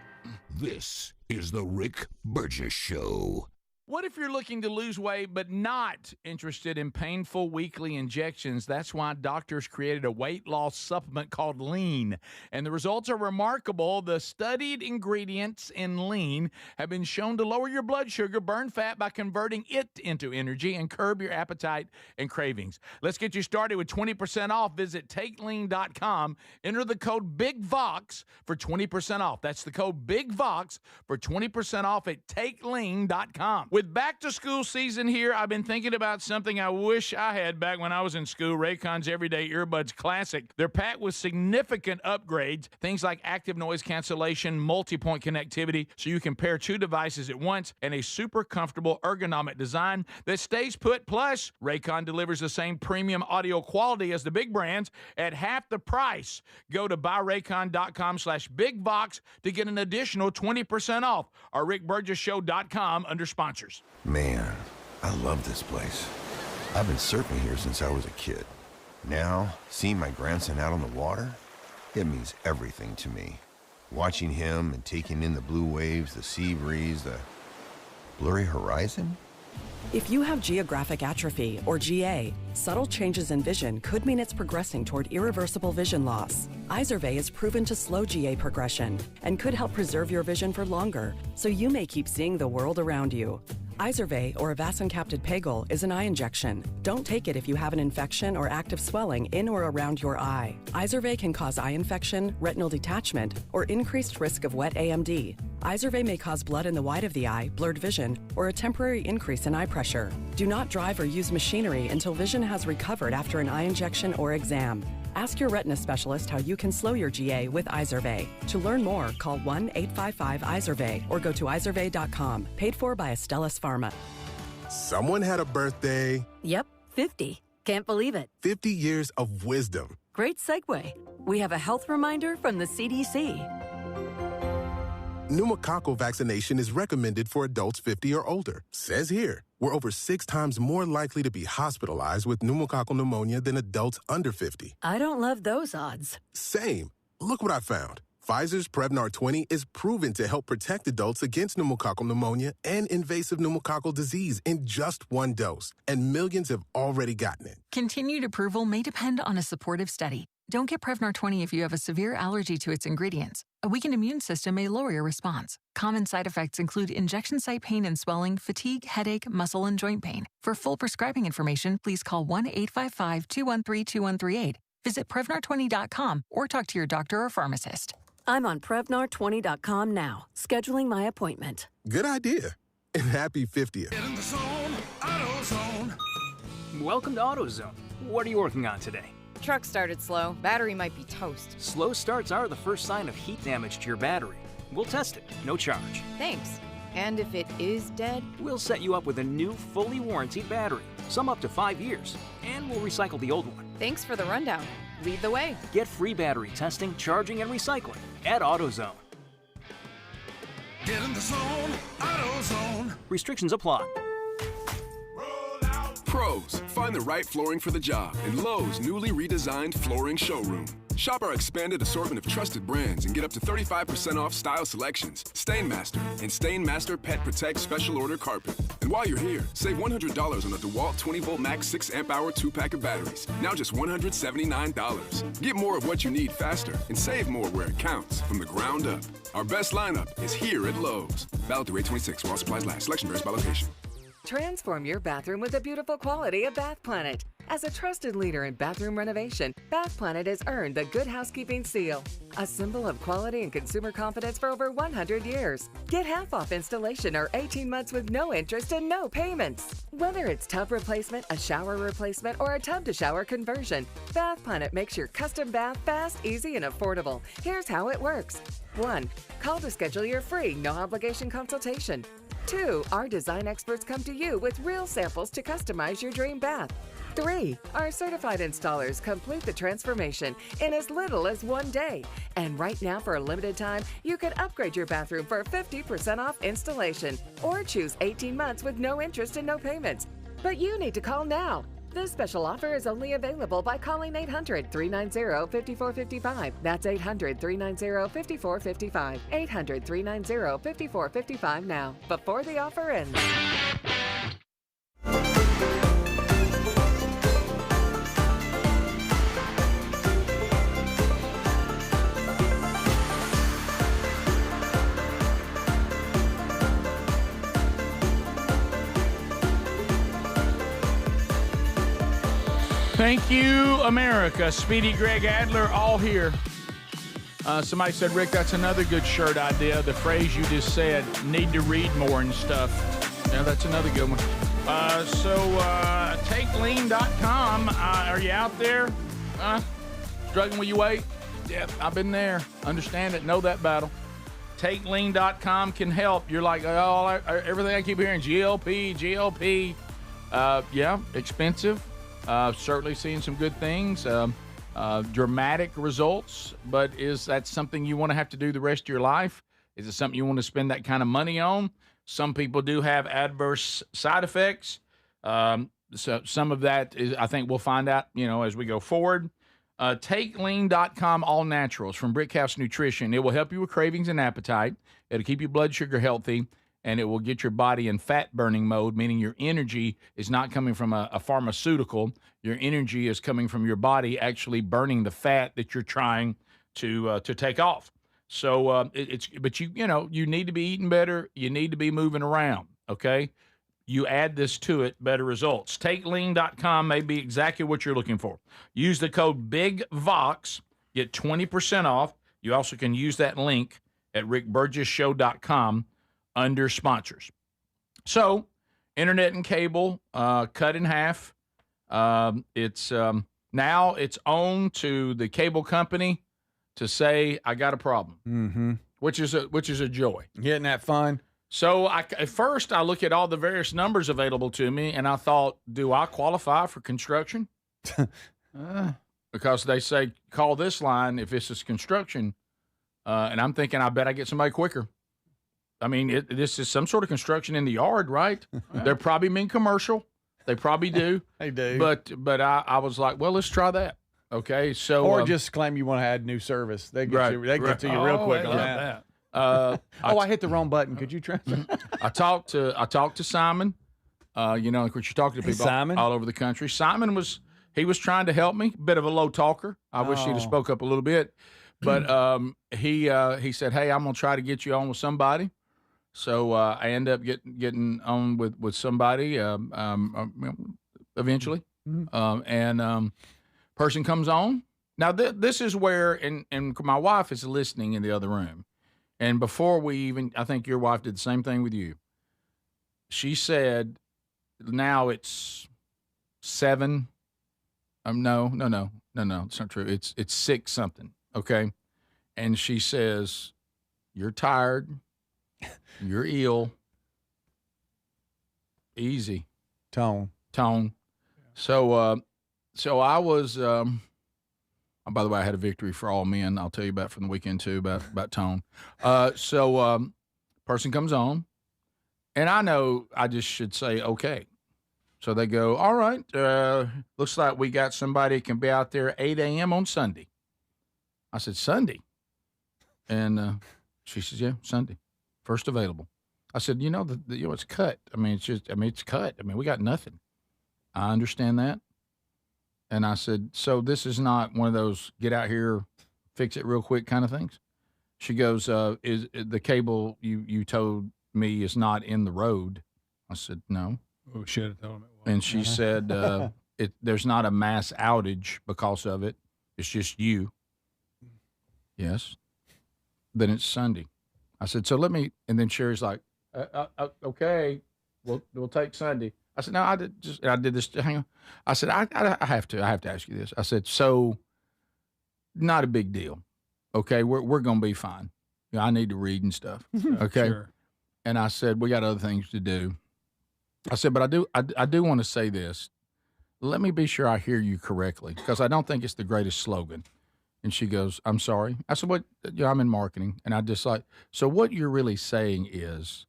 This is the Rick Burgess Show. What if you're looking to lose weight but not interested in painful weekly injections? That's why doctors created a weight loss supplement called Lean. And the results are remarkable. The studied ingredients in Lean have been shown to lower your blood sugar, burn fat by converting it into energy, and curb your appetite and cravings. Let's get you started with 20% off. Visit TakeLean.com. Enter the code BIGVOX for 20% off. That's the code BIGVOX for 20% off at TakeLean.com. With back-to-school season here, I've been thinking about something I wish I had back when I was in school, Raycon's Everyday Earbuds Classic. They're packed with significant upgrades, things like active noise cancellation, multi-point connectivity, so you can pair two devices at once, and a super comfortable ergonomic design that stays put. Plus, Raycon delivers the same premium audio quality as the big brands at half the price. Go to buyraycon.com/bigvox to get an additional 20% off, or rickburgessshow.com under sponsors. Man, I love this place. I've been surfing here since I was a kid. Now, seeing my grandson out on the water, it means everything to me. Watching him and taking in the blue waves, the sea breeze, the blurry horizon. If you have geographic atrophy, or GA, subtle changes in vision could mean it's progressing toward irreversible vision loss. Izervay is proven to slow GA progression and could help preserve your vision for longer, so you may keep seeing the world around you. Izervay, or avacincaptad pegol, is an eye injection. Don't take it if you have an infection or active swelling in or around your eye. Izervay can cause eye infection, retinal detachment, or increased risk of wet AMD. Izervay may cause blood in the white of the eye, blurred vision, or a temporary increase in eye pressure. Do not drive or use machinery until vision has recovered after an eye injection or exam. Ask your retina specialist how you can slow your GA with Izervay. To learn more, call 1-855-IZERVAY or go to izervay.com. Paid for by Astellas Pharma. Someone had a birthday. Yep, 50. Can't believe it. 50 years of wisdom. Great segue. We have a health reminder from the CDC. Pneumococcal vaccination is recommended for adults 50 or older. Says here, we're over 6 times more likely to be hospitalized with pneumococcal pneumonia than adults under 50. I don't love those odds. Same. Look what I found. Pfizer's Prevnar 20 is proven to help protect adults against pneumococcal pneumonia and invasive pneumococcal disease in just 1 dose, and millions have already gotten it. Continued approval may depend on a supportive study. Don't get Prevnar 20 if you have a severe allergy to its ingredients. A weakened immune system may lower your response. Common side effects include injection site pain and swelling, fatigue, headache, muscle, and joint pain. For full prescribing information, please call 1-855-213-2138. Visit Prevnar20.com or talk to your doctor or pharmacist. I'm on Prevnar20.com now, scheduling my appointment. Good idea. And happy 50th. Get in the zone, AutoZone. Welcome to AutoZone. What are you working on today? Truck started slow. Battery might be toast. Slow starts are the first sign of heat damage to your battery. We'll test it, no charge. Thanks. And if it is dead? We'll set you up with a new, fully warranted battery, some up to 5 years, and we'll recycle the old one. Thanks for the rundown. Lead the way. Get free battery testing, charging, and recycling at AutoZone. Get in the zone, AutoZone. Restrictions apply. Pros, find the right flooring for the job in Lowe's newly redesigned flooring showroom. Shop our expanded assortment of trusted brands and get up to 35% off style selections, Stainmaster, and Stainmaster Pet Protect Special Order Carpet. And while you're here, save $100 on a DeWalt 20-volt max 6-amp-hour 2-pack of batteries. Now just $179. Get more of what you need faster and save more where it counts from the ground up. Our best lineup is here at Lowe's. Valid through 8/26 while supplies last. Selection varies by location. Transform your bathroom with the beautiful quality of Bath Planet. As a trusted leader in bathroom renovation, Bath Planet has earned the Good Housekeeping seal, a symbol of quality and consumer confidence for over 100 years. Get half off installation or 18 months with no interest and no payments. Whether it's tub replacement, a shower replacement, or a tub-to-shower conversion, Bath Planet makes your custom bath fast, easy, and affordable. Here's how it works. 1. Call to schedule your free, no-obligation consultation. 2. Our design experts come to you with real samples to customize your dream bath. 3. Our certified installers complete the transformation in as little as 1 day. And right now, for a limited time, you can upgrade your bathroom for 50% off installation or choose 18 months with no interest and no payments. But you need to call now. This special offer is only available by calling 800-390-5455. That's 800-390-5455. 800-390-5455 now, before the offer ends. Thank you, America. Speedy, Greg Adler, all here. Somebody said, Rick, that's another good shirt idea. The phrase you just said, need to read more and stuff. Yeah, that's another good one. TakeLean.com. Are you out there? Struggling with your weight? Yep, I've been there. Understand it. Know that battle. TakeLean.com can help. You're like, oh, everything I keep hearing, GLP. Yeah, expensive. Certainly seeing some good things, dramatic results, but is that something you want to have to do the rest of your life? Is it something you want to spend that kind of money on? Some people do have adverse side effects. So some of that is, I think we'll find out, as we go forward. TakeLean.com, all naturals from Brickhouse Nutrition. It will help you with cravings and appetite. It'll keep your blood sugar healthy, and it will get your body in fat-burning mode, meaning your energy is not coming from a pharmaceutical. Your energy is coming from your body actually burning the fat that you're trying to take off. So but you need to be eating better. You need to be moving around, okay? You add this to it, better results. TakeLean.com may be exactly what you're looking for. Use the code BIGVOX, get 20% off. You also can use that link at rickburgessshow.com under sponsors. So, internet and cable cut in half. It's now it's on to the cable company to say, I got a problem, which is a joy. Getting that fun. So at first I look at all the various numbers available to me, and I thought, do I qualify for construction? Because they say call this line if this is construction, and I'm thinking, I bet I get somebody quicker. I mean, this is some sort of construction in the yard, right? They're probably mean commercial. They probably do. They do. But I was like, well, let's try that. Okay, so or just claim you want to add new service. They get to you real quick on that. I hit the wrong button. Could you translate? I talked to Simon. Of course, you're talking to people all over the country. Simon was trying to help me. Bit of a low talker. I wish he'd have spoke up a little bit. But he said, hey, I'm gonna try to get you on with somebody. So I end up getting on with somebody eventually, and person comes on. Now this is where, and my wife is listening in the other room, and before we even, I think your wife did the same thing with you. She said, now it's 7. No, it's not true. It's 6 something. Okay, and she says, you're tired. You're ill. Easy. Tone. So I was, by the way, I had a victory for all men. I'll tell you about from the weekend too, about tone. Person comes on, and I know I just should say, okay. So they go, all right, looks like we got somebody that can be out there 8 a.m. on Sunday. I said, Sunday? And she says, yeah, Sunday. First available. I said, it's cut. It's cut. We got nothing. I understand that. And I said, so this is not one of those get out here, fix it real quick kind of things? She goes, is the cable you told me is not in the road? I said, no. Oh, shit, I told him it was. And she said, there's not a mass outage because of it. It's just you. Yes. Then it's Sunday. I said, so let me, and then Sherry's like, okay, we'll take Sunday. I said, no, I did this. Hang on. I said, I have to ask you this. I said, so not a big deal. Okay. We're going to be fine. You know, I need to read and stuff. Okay. Sure. And I said, we got other things to do. I said, but I do want to say this. Let me be sure I hear you correctly, because I don't think it's the greatest slogan. And she goes, I'm sorry. I said, what? I'm in marketing. And I just like, so what you're really saying is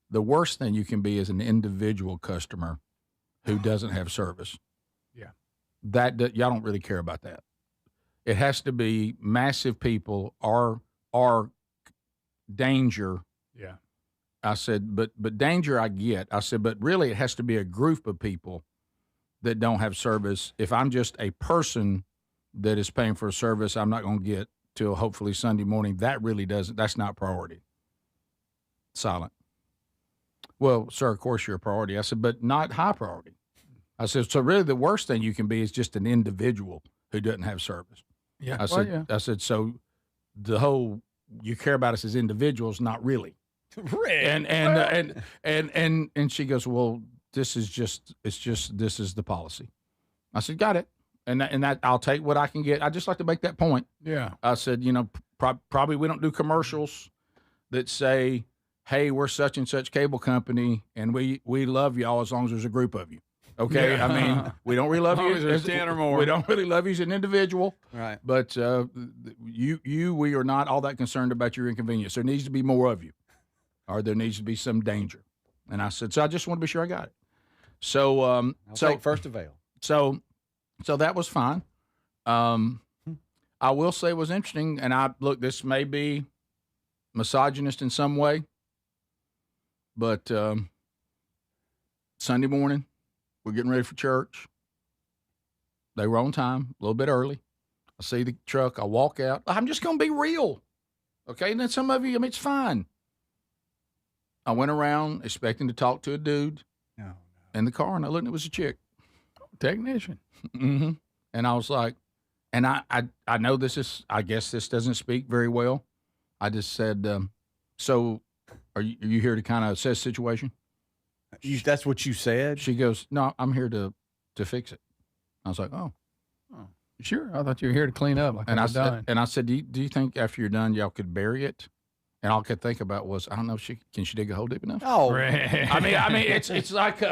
the worst thing you can be is an individual customer who doesn't have service. Yeah. Y'all don't really care about that. It has to be massive people or danger. Yeah. I said, but danger I get. I said, but really it has to be a group of people that don't have service. If I'm just a person that is paying for a service I'm not going to get till hopefully Sunday morning, that's not priority. Silent. Well, sir, of course you're a priority. I said, but not high priority. I said, so really the worst thing you can be is just an individual who doesn't have service. Yeah. I said, so the whole, you care about us as individuals, not really. And she goes, well, this is the policy. I said, got it. And that I'll take what I can get. I just like to make that point. Yeah. I said, probably we don't do commercials that say, hey, we're such and such cable company and we love y'all as long as there's a group of you. Okay. Yeah. I mean, we don't really love you as 10 or more. We don't really love you as an individual. Right. But we are not all that concerned about your inconvenience. There needs to be more of you, or there needs to be some danger. And I said, so I just want to be sure I got it. So, I'll take first avail. So that was fine. I will say it was interesting. And this may be misogynist in some way, but Sunday morning, we're getting ready for church. They were on time, a little bit early. I see the truck. I walk out. I'm just going to be real. Okay. And then some of you, it's fine. I went around expecting to talk to a dude in the car, and I looked, and it was a chick. Technician. Mm-hmm. And I was like, and I know I guess this doesn't speak very well. I just said, so are you here to kind of assess the situation? That's what you said? She goes, no, I'm here to fix it. I was like, oh. Sure. I thought you were here to clean up. And I said, do you think after you're done, y'all could bury it? And all I could think about was, I don't know, can she dig a hole deep enough? Oh, I mean, it's like,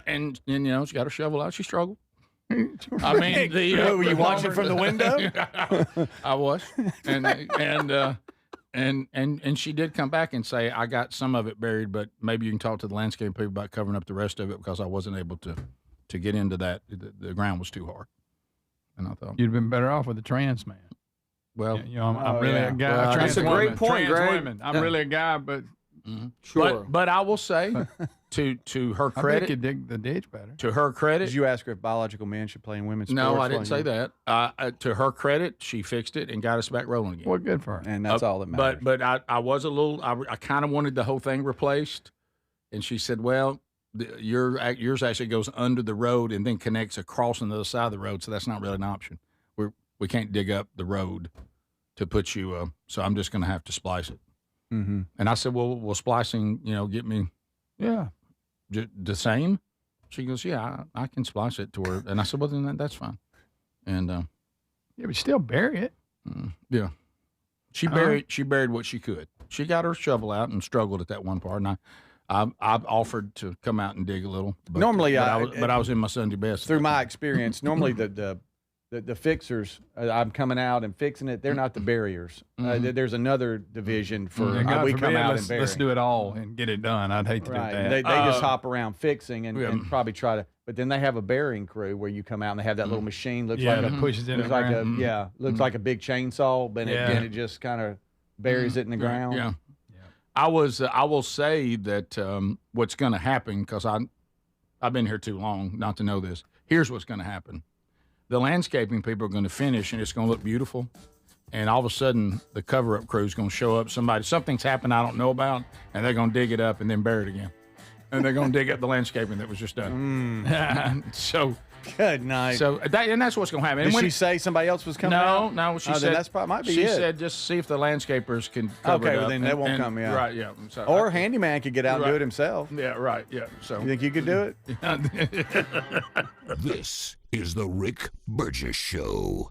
and she got her shovel out. She struggled. I mean, were you watching from the window? I was, and she did come back and say, I got some of it buried, but maybe you can talk to the landscape people about covering up the rest of it because I wasn't able to get into that. The ground was too hard. And I thought you'd have been better off with a trans man. Well, I'm really a guy. Well, that's a great point, Greg. I'm really a guy, but sure. But I will say, to her credit, I think you dig the ditch better. To her credit, did you ask her if biological men should play in women's sports? No, I didn't say that. To her credit, she fixed it and got us back rolling again. Well, good for her. And that's all that matters. But I was a little. I kind of wanted the whole thing replaced, and she said, "Well, yours actually goes under the road and then connects across on the other side of the road, so that's not really an option. We can't dig up the road to put you. So I'm just going to have to splice it." Mm-hmm. And I said, "Well, will splicing, get me, the same?" She goes, "Yeah, I can splice it to her." And I said, "Well, then that's fine." And yeah, but still bury it. Yeah, she buried what she could. She got her shovel out and struggled at that one part, and I've offered to come out and dig a little. But, normally, but I was in my Sunday best. Through my experience, normally the fixers, I'm coming out and fixing it. They're not the barriers. There's another division for we come out and bury. Let's do it all and get it done. I'd hate to do that. They just hop around fixing and probably try to. But then they have a burying crew where you come out and they have that little machine. Looks like it pushes it in the ground. Looks like a big chainsaw, but it just kind of buries it in the ground. Yeah. I will say that what's going to happen, because I've been here too long not to know this. Here's what's going to happen. The landscaping people are going to finish, and it's going to look beautiful. And all of a sudden, the cover-up crew is going to show up. Something's happened I don't know about, and they're going to dig it up and then bury it again. and they're going to dig up the landscaping that was just done. So good night. So that's what's going to happen. Did she say somebody else was coming out? No. She said then that's probably might be she it. said just see if the landscapers can cover it up. Then that won't come out. Right, yeah. So or handyman could get out and do it himself. Yeah, right, yeah. So you think you could do it? This is the Rick Burgess Show.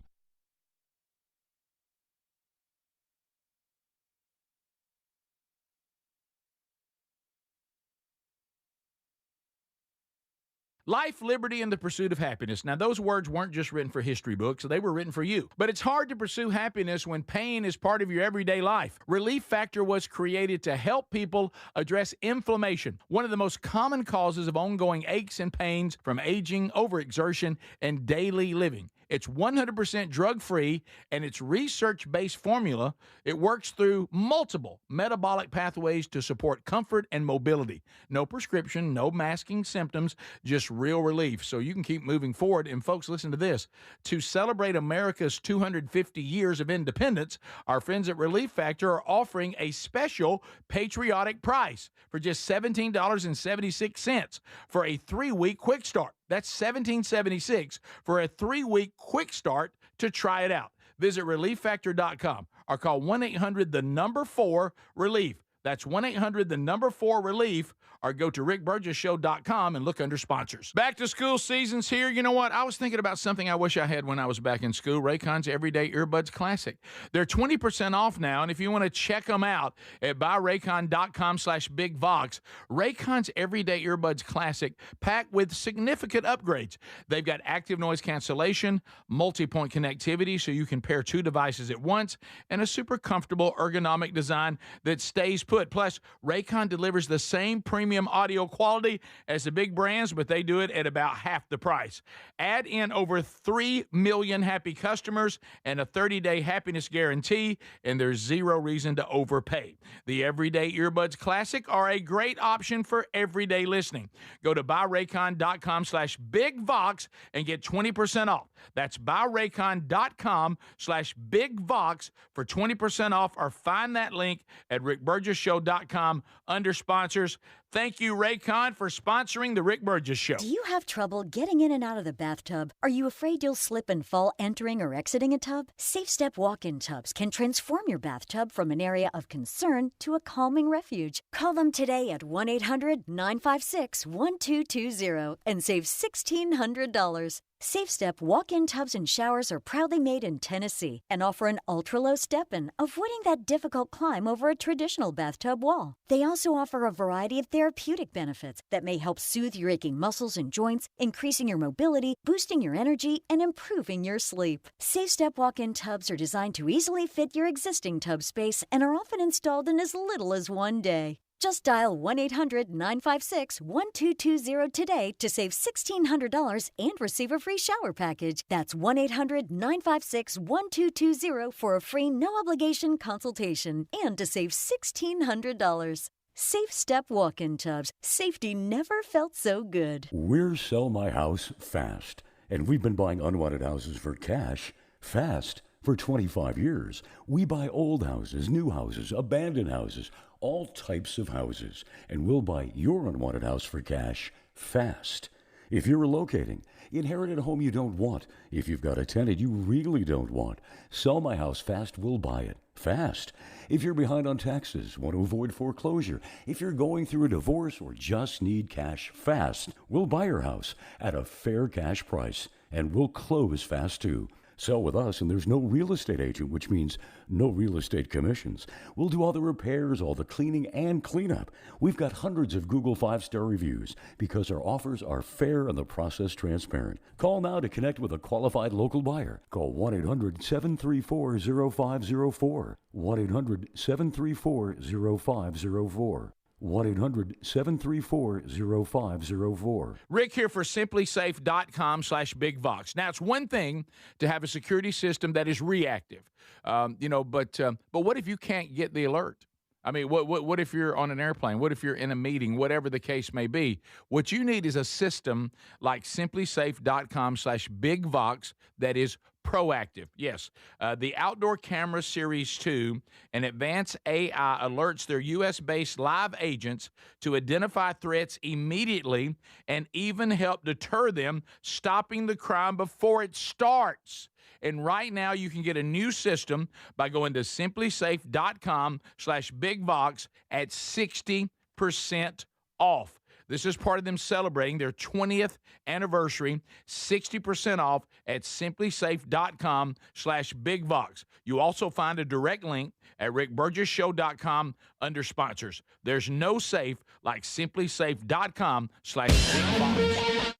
Life, liberty, and the pursuit of happiness. Now, those words weren't just written for history books. They were written for you. But it's hard to pursue happiness when pain is part of your everyday life. Relief Factor was created to help people address inflammation, one of the most common causes of ongoing aches and pains from aging, overexertion, and daily living. It's 100% drug-free, and its research-based formula. It works through multiple metabolic pathways to support comfort and mobility. No prescription, no masking symptoms, just real relief, so you can keep moving forward. And folks, listen to this. To celebrate America's 250 years of independence, our friends at Relief Factor are offering a special patriotic price for just $17.76 for a 3-week quick start. That's $17.76 for a 3-week quick start to try it out. Visit ReliefFactor.com or call 1-800-4-RELIEF. That's 1-800-4-RELIEF, or go to rickburgessshow.com and look under sponsors. Back to school season's here. You know what? I was thinking about something I wish I had when I was back in school, Raycon's Everyday Earbuds Classic. They're 20% off now, and if you want to check them out at buyraycon.com/bigvox, Raycon's Everyday Earbuds Classic packed with significant upgrades. They've got active noise cancellation, multi-point connectivity so you can pair 2 devices at once, and a super comfortable ergonomic design that stays put. Plus, Raycon delivers the same premium audio quality as the big brands, but they do it at about half the price. Add in over 3 million happy customers and a 30-day happiness guarantee, and there's zero reason to overpay. The Everyday Earbuds Classic are a great option for everyday listening. Go to buyraycon.com/bigvox and get 20% off. That's buyraycon.com/bigvox for 20% off, or find that link at rickburgessshow.com under sponsors. Thank you, Raycon, for sponsoring the Rick Burgess Show. Do you have trouble getting in and out of the bathtub? Are you afraid you'll slip and fall entering or exiting a tub? Safe Step walk-in tubs can transform your bathtub from an area of concern to a calming refuge. Call them today at 1-800-956-1220 and save $1,600. Safe Step walk-in tubs and showers are proudly made in Tennessee and offer an ultra-low step-in, avoiding that difficult climb over a traditional bathtub wall. They also offer a variety of therapeutic benefits that may help soothe your aching muscles and joints, increasing your mobility, boosting your energy, and improving your sleep. Safe Step walk-in tubs are designed to easily fit your existing tub space and are often installed in as little as 1 day. Just dial 1-800-956-1220 today to save $1,600 and receive a free shower package. That's 1-800-956-1220 for a free no-obligation consultation and to save $1,600. Safe Step walk-in tubs. Safety never felt so good. We're Sell My House Fast, and we've been buying unwanted houses for cash fast for 25 years. We buy old houses, new houses, abandoned houses, all types of houses, and we'll buy your unwanted house for cash fast. If you're relocating, inherited a home you don't want, if you've got a tenant you really don't want, Sell My House Fast will buy it fast. If you're behind on taxes, want to avoid foreclosure, if you're going through a divorce or just need cash fast, we'll buy your house at a fair cash price, and we'll close fast too. Sell with us, and there's no real estate agent, which means no real estate commissions. We'll do all the repairs, all the cleaning, and cleanup. We've got hundreds of Google 5-star reviews because our offers are fair and the process transparent. Call now to connect with a qualified local buyer. Call 1-800-734-0504. 1-800-734-0504. 1-800-734-0504. Rick here for simplysafe.com/bigvox. Now, it's one thing to have a security system that is reactive, but what if you can't get the alert? I mean, what if you're on an airplane? What if you're in a meeting? Whatever the case may be. What you need is a system like simplysafe.com/bigvox that is proactive. Yes. The Outdoor Camera Series 2 and advanced AI alerts their U.S.-based live agents to identify threats immediately and even help deter them, stopping the crime before it starts. And right now, you can get a new system by going to simplysafe.com/bigvox at 60% off. This is part of them celebrating their 20th anniversary, 60% off at simplysafe.com/bigvox. You also find a direct link at rickburgessshow.com under sponsors. There's no safe like simplysafe.com/bigvox.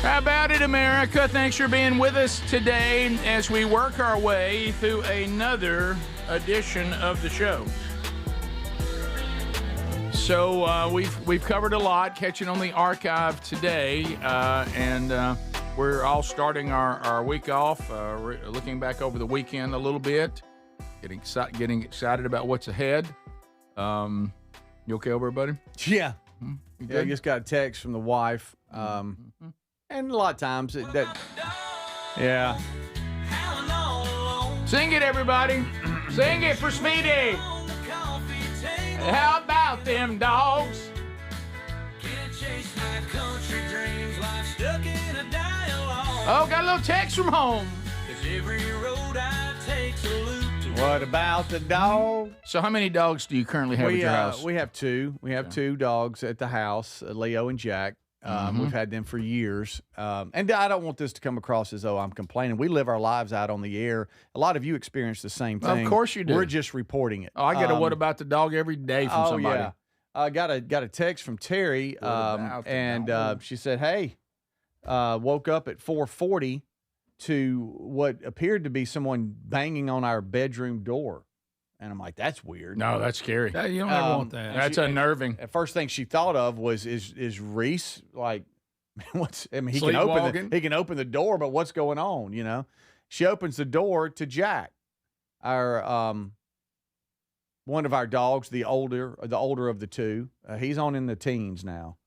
How about it, America? Thanks for being with us today as we work our way through another edition of the show. So we've covered a lot, catching on the archive today, and we're all starting our week off, looking back over the weekend a little bit, getting excited about what's ahead. You okay over, buddy? Yeah. I just got a text from the wife. And a lot of times yeah. Sing it, everybody. Sing it for Speedy. How about them dogs? Oh, got a little text from home. What about the dog? So how many dogs do you currently have at your house? We have two. We have two dogs at the house, Leo and Jack. We've had them for years. And I don't want this to come across as though I'm complaining. We live our lives out on the air. A lot of you experience the same thing. Of course you do. We're just reporting it. Oh, I get a what about the dog every day from somebody. Yeah. I got a text from Terry, and she said, hey, woke up at 4:40 to what appeared to be someone banging on our bedroom door. And I'm like, that's weird. No, that's scary. You don't ever want that. That's unnerving. The first thing she thought of was, is Reese like, what's? I mean, he can open the door, but what's going on? You know, she opens the door to Jack, our one of our dogs, the older of the two. He's in the teens now,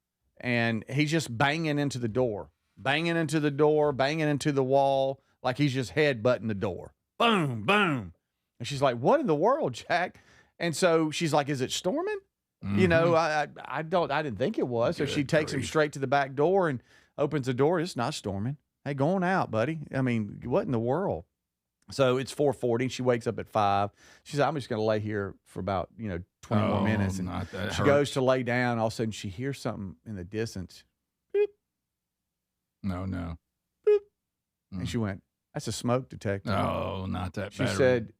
and he's just banging into the door, banging into the wall, like he's just headbutting the door. Boom, boom. And she's like, what in the world, Jack? And so she's like, is it storming? Mm-hmm. You know, I didn't think it was. So she takes him straight to the back door and opens the door. It's not storming. Hey, go on out, buddy. I mean, what in the world? So it's 4:40. She wakes up at 5. She said, I'm just going to lay here for about, 20 more minutes. And she goes to lay down. All of a sudden she hears something in the distance. Beep. No. Beep. And she went, that's a smoke detector. No, not that She said,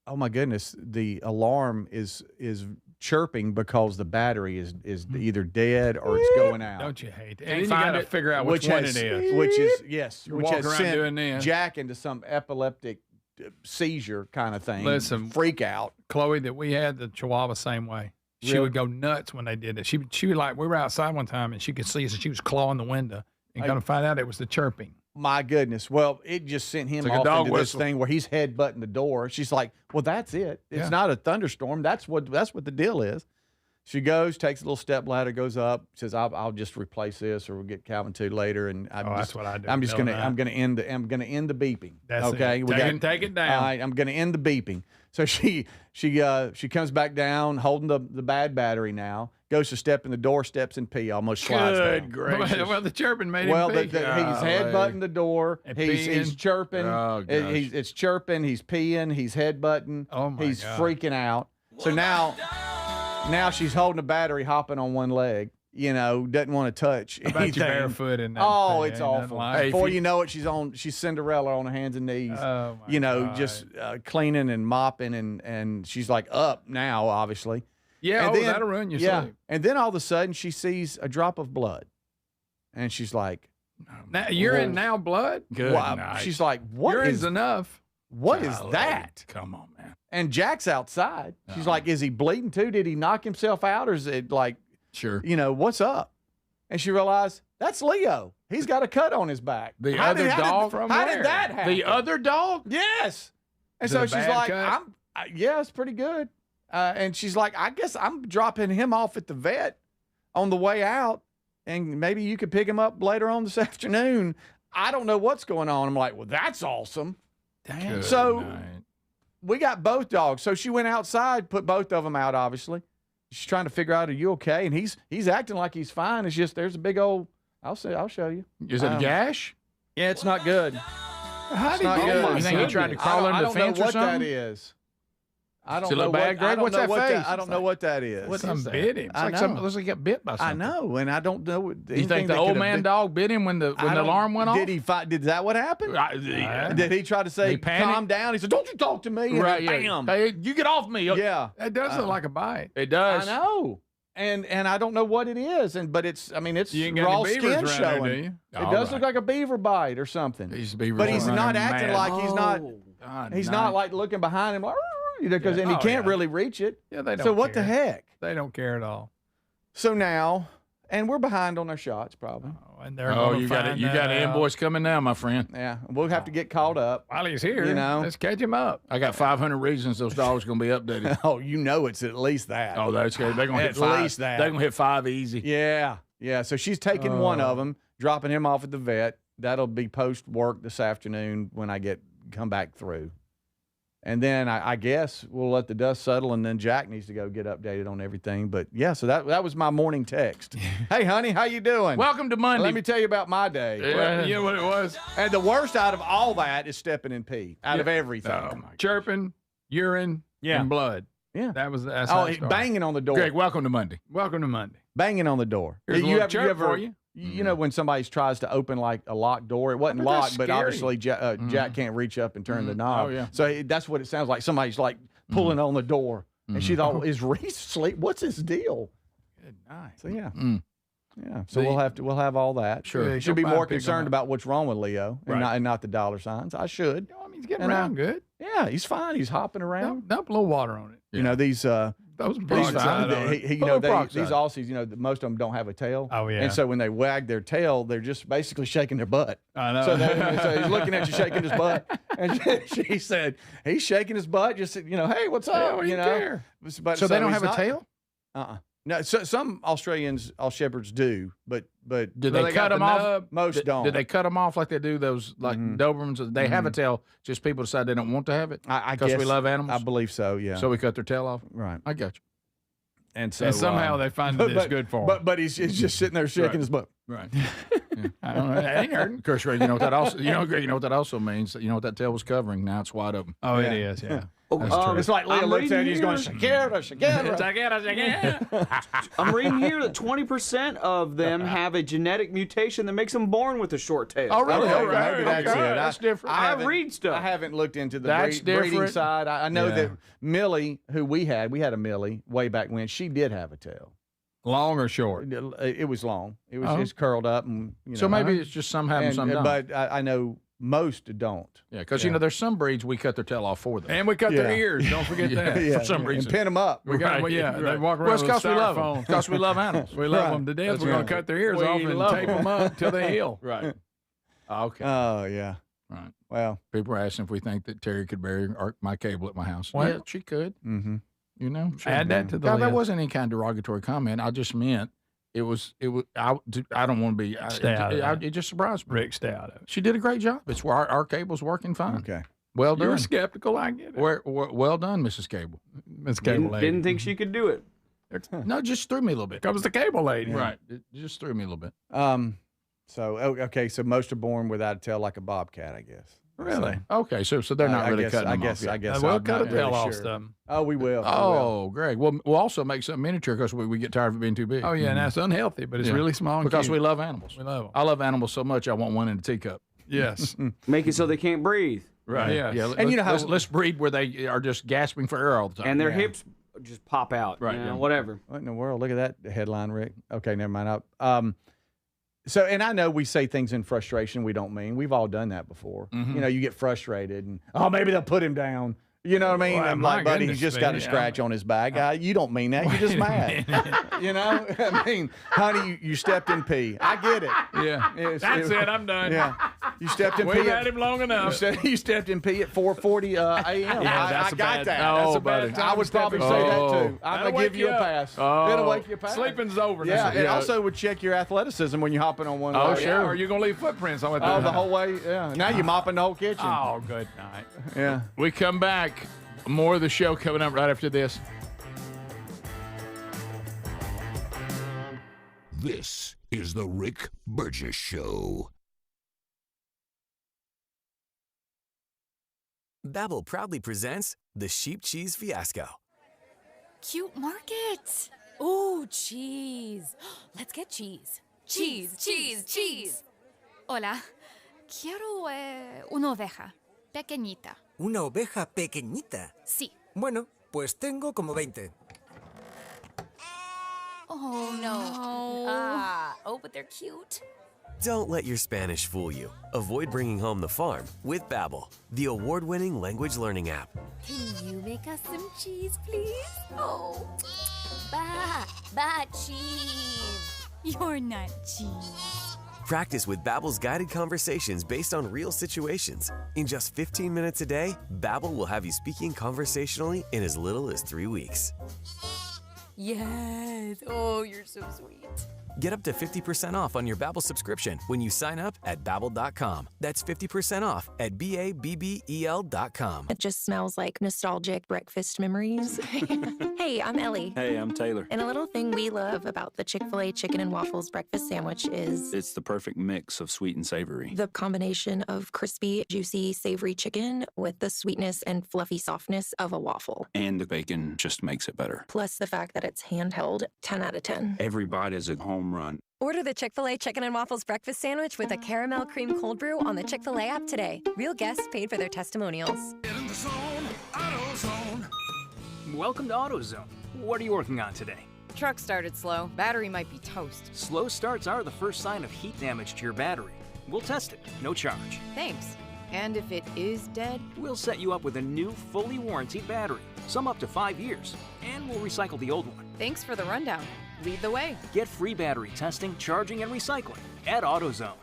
oh my goodness, the alarm is chirping because the battery is either dead or it's going out. Don't you hate it? And then you got to figure out which one it is. Which is, yes. You're which walking has around doing this. Jack into some epileptic seizure kind of thing. Listen, freak out. Chloe, that we had the Chihuahua same way. She would go nuts when they did it. She would like, we were outside one time and she could see us and she was clawing the window and come to find out it was the chirping. My goodness. Well, it just sent him off into this thing where he's headbutting the door. She's like, well, that's it. It's not a thunderstorm. That's what the deal is. She goes, takes a little step ladder, goes up, says, I'll just replace this, or we'll get Calvin to later. And that's what I do. I'm gonna end the beeping. That's okay. It. Take it down. All right, I'm gonna end the beeping. So she comes back down, holding the bad battery now. Goes to step in the door, steps in pee, almost slides down. Good gracious. Well, the chirping made him pee. He's headbutting the door. He's chirping. Oh, it's chirping. He's peeing. He's headbutting. Oh, my He's God. freaking out. So now she's holding a battery, hopping on one leg. Doesn't want to touch anything. How about you barefoot in that? Oh, thing? it's Ain't nothing awful. like it. Before you know it, she's Cinderella on her hands and knees. Oh, my God. Just cleaning and mopping, and she's like up now, obviously. Yeah, and then, that'll ruin your sleep. And then all of a sudden she sees a drop of blood, and she's like, Now, urine now blood? Good night. She's like, what Urine's is enough. What is that? Come on, man. And Jack's outside. She's like, is he bleeding too? Did he knock himself out, or is it like, sure, what's up? And she realized That's Leo. He's got a cut on his back. The other dog? How did that happen? The other dog? Yes. And Is it so a she's bad like, cut? yeah, it's pretty good. And she's like, I guess I'm dropping him off at the vet on the way out, and maybe you could pick him up later on this afternoon. I don't know what's going on. I'm like, well, that's awesome. Damn. So we got both dogs. So she went outside, put both of them out, obviously. She's trying to figure out, are you okay? And he's acting like he's fine. It's just there's a big old, I'll show you. Is it a gash? Yeah, it's not good. How It's not good. You think he tried to crawl under the fence or I don't know what something? that is. I don't Does it know look bad, Greg? What's that face? I don't know what that is. What's Some that? bit him. It's like something looks like he got bit by I something. know, and I don't know. You think the old man dog bit him when the alarm went off? Did he fight? Did that what happened? Did he try to say, He panicked? calm down? He said, don't you talk to me. And Right, then yeah. bam. Hey, you get off me. Yeah. It does look like a bite. It does. I know. And I don't know what it is. But it's You ain't got raw any beavers skin around there, showing. do you? It does look like a beaver bite or something. These beavers But he's are not running acting mad. like he's not. God, He's nice. not like looking behind him like, because Yeah. and he Oh, can't yeah. really reach it. Yeah, they don't So what the care. heck? They don't care at all. So now, and we're behind on our shots probably. And they're Oh, gonna you got it. find You got that an out. invoice coming now, my friend. Yeah, we'll have to get caught up. While he's here, You know. let's catch him up. I got 500 reasons those dogs going to be updated. Oh, you know it's at least that. Oh, that's good. They're going to hit At 5. least that. They're going to hit 5 easy. Yeah, yeah. So she's taking one of them, dropping him off at the vet. That'll be post work this afternoon when I come back through. And then I guess we'll let the dust settle, and then Jack needs to go get updated on everything. But yeah, so that was my morning text. Hey, honey, how you doing? Welcome to Monday. Let me tell you about my day. Yeah. You know what it was? And the worst out of all that is stepping in pee. Out of everything. Oh, my Chirping, urine, and blood. Yeah. That's how it started. Banging on the door. Greg, welcome to Monday. Welcome to Monday. Banging on the door. Here's a little chirp for you. You know when somebody tries to open like a locked door, it wasn't But that's locked, but scary. obviously Jack can't reach up and turn the knob. Oh, yeah. So that's what it sounds like. Somebody's like pulling on the door, and she thought, "Is Reese asleep? What's his deal?" Good night. So yeah, Mm. yeah. So we'll have all that. Sure. You should be Go more find concerned people. about what's wrong with Leo, Right. and not the dollar signs. I should. I mean, he's getting And, around good. Yeah, he's fine. He's hopping around. Dump a little water on it. You know these. Those These, peroxide on it. you know, these Aussies, you know, most of them don't have a tail. Oh, yeah. And so when they wag their tail, they're just basically shaking their butt. I know. So he's looking at you shaking his butt. And she said, he's shaking his butt, just, you know, hey, what's up? what do you know? care? But, So they don't he's have a not- tail? No, so, some Australians, Shepherds do, but Did but they got cut the them off? nub. Most don't. Did they cut them off like they do those like Dobermans? They have a tail. Just people decide they don't want to have it I because we guess- love animals. I believe so. Yeah. So we cut their tail off. Right. I got you. And so And somehow they find that it's good for him. But he's just sitting there shaking his butt. Right. I don't know. That ain't hurting. Of course, Greg, you know what that also. You know what that also means. You know what that tail was covering. Now it's wide open. Oh, it is, yeah. That's true. It's like Leo I'm looks at reading you, he's going, here- Shakira, Shakira. I'm reading here that 20% of them have a genetic mutation that makes them born with a short tail. Oh, really? Okay, Okay. maybe that's Okay. it. That's different. I haven't- read stuff. I haven't looked into the That's breeding different. side. I know Yeah. that Millie, who we had a Millie way back when, she did have a tail. Long or short? It was long. It was Oh. just curled up, and you know. So maybe it's just some have them, some don't. But I know most don't. Yeah, because you know there's some breeds we cut their tail off for them. And we cut their Yeah. ears. Don't forget that. Yeah, for some and reason. pin them up. We got, Right, well, yeah, they right. walk Well, around it's with 'cause we love them. styrofoam. Because we love animals. We love Right. them to death. That's We're going right. to cut their ears We off and love tape them. them up till they heal. Right. Okay. Oh yeah. Right. Well. People are asking if we think that Terry could bury my cable at my house. Well- Yeah, she could. Mm-hmm. You know, Add that to the God, that list. wasn't any kind of derogatory comment. I just meant it was. I don't want to be. Stay out of it. It just surprised me. Rick, stay out of it. She did a great job. It's where our cable's working fine. Okay. Well done. You're skeptical. I get it. Well done, Mrs. Cable. Miss Cable Lady. Didn't think she could do it. No, just threw me a little bit. Comes the Cable Lady. Right. It just threw me a little bit. So okay. So most are born without a tail, like a bobcat, I guess. Really? Okay, so they're not really cutting them off yet. I guess. We'll I'm cut a not tail really off sure. some. Oh, we will. Oh, Greg. We'll also make something miniature because we get tired of it being too big. Oh, yeah, and that's unhealthy, but it's Yeah. really small and Because cute. we love animals. We love them. I love animals so much I want one in a teacup. Yes. Make it so they can't breathe. Right. Yes. Yeah. And you know how- let's breed where they are just gasping for air all the time. And their Yeah. hips just pop out. Right, You know, yeah. whatever. What in the world? Look at that headline, Rick. Okay, never mind. So, and I know we say things in frustration we don't mean. We've all done that before. Mhm. You know, you get frustrated and, oh, maybe they'll put him down. You know what I mean? Well, I'm my like, buddy, goodness, he's just got a Speedy, scratch on his back. You don't mean that. You're just mad. You know? I mean, honey, you stepped in pee. I get it. Yeah. That's it. I'm done. Yeah. You stepped in pee. We've had him long enough. You stepped in pee at 4:40 a.m. Yeah, I that's got bad. that. That's a That's bad time I would to step probably in. say that Oh. too. I'm That'll going to give wake you you a up. pass. Oh. It'll wake you up. Sleeping's over. Yeah, now. and also would check your athleticism when you're hopping on one Oh, leg. sure. Are you going to leave footprints on it? Oh, the whole way? Yeah. Now you're mopping the whole kitchen. Oh, good night. Yeah. We come back. More of the show coming up right after this. This is the Rick Burgess Show. Babbel proudly presents the Sheep Cheese Fiasco. Cute market. Ooh, cheese. Let's get cheese. Cheese, cheese, cheese. Hola. Quiero una oveja. Pequeñita. ¿Una oveja pequeñita? Sí. Bueno, pues tengo como 20. Oh, no. Oh, but they're cute. Don't let your Spanish fool you. Avoid bringing home the farm with Babbel, the award-winning language learning app. Can you make us some cheese, please? Oh. Ba cheese. You're not cheese. Practice with Babbel's guided conversations based on real situations. In just 15 minutes a day, Babbel will have you speaking conversationally in as little as 3 weeks. Yes. Oh, you're so sweet. Get up to 50% off on your Babbel subscription when you sign up at Babbel.com. That's 50% off at BABBEL.com. It just smells like nostalgic breakfast memories. Hey, I'm Ellie. Hey, I'm Taylor. And a little thing we love about the Chick-fil-A chicken and waffles breakfast sandwich is It's the perfect mix of sweet and savory. the combination of crispy, juicy, savory chicken with the sweetness and fluffy softness of a waffle. And the bacon just makes it better. Plus the fact that it's handheld, 10 out of 10. Every bite is a home run. Order the Chick-fil-A Chicken and Waffles breakfast sandwich with a caramel cream cold brew on the Chick-fil-A app today. Real guests paid for their testimonials. Get in the zone, AutoZone. Welcome to AutoZone. What are you working on today? Truck started slow. Battery might be toast. Slow starts are the first sign of heat damage to your battery. We'll test it, no charge. Thanks. And if it is dead? We'll set you up with a new, fully warranted battery, some up to 5 years, and we'll recycle the old one. Thanks for the rundown. Lead the way. Get free battery testing, charging, and recycling at AutoZone.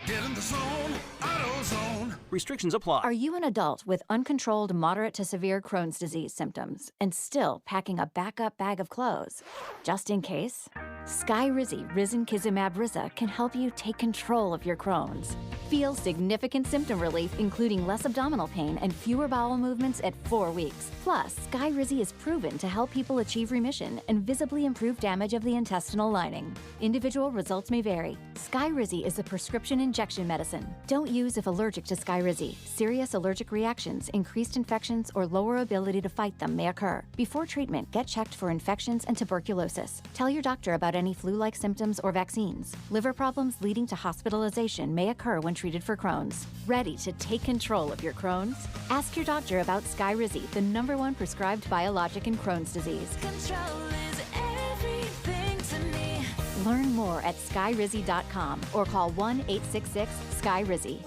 Get in the zone, AutoZone. Restrictions apply. Are you an adult with uncontrolled moderate to severe Crohn's disease symptoms and still packing a backup bag of clothes? Just in case, Skyrizi Risankizumab Riza can help you take control of your Crohn's. Feel significant symptom relief, including less abdominal pain and fewer bowel movements at 4 weeks. Plus, Skyrizi is proven to help people achieve remission and visibly improve damage of the intestinal lining. Individual results may vary. Skyrizi is a prescription injection medicine. Don't use if allergic to Skyrizi. Serious allergic reactions, increased infections, or lower ability to fight them may occur. Before treatment, get checked for infections and tuberculosis. Tell your doctor about any flu-like symptoms or vaccines. Liver problems leading to hospitalization may occur when treated for Crohn's. Ready to take control of your Crohn's? Ask your doctor about Skyrizi, the #1 prescribed biologic in Crohn's disease. Control is everything to me. Learn more at skyrizi.com or call 1-866-SKYRIZI.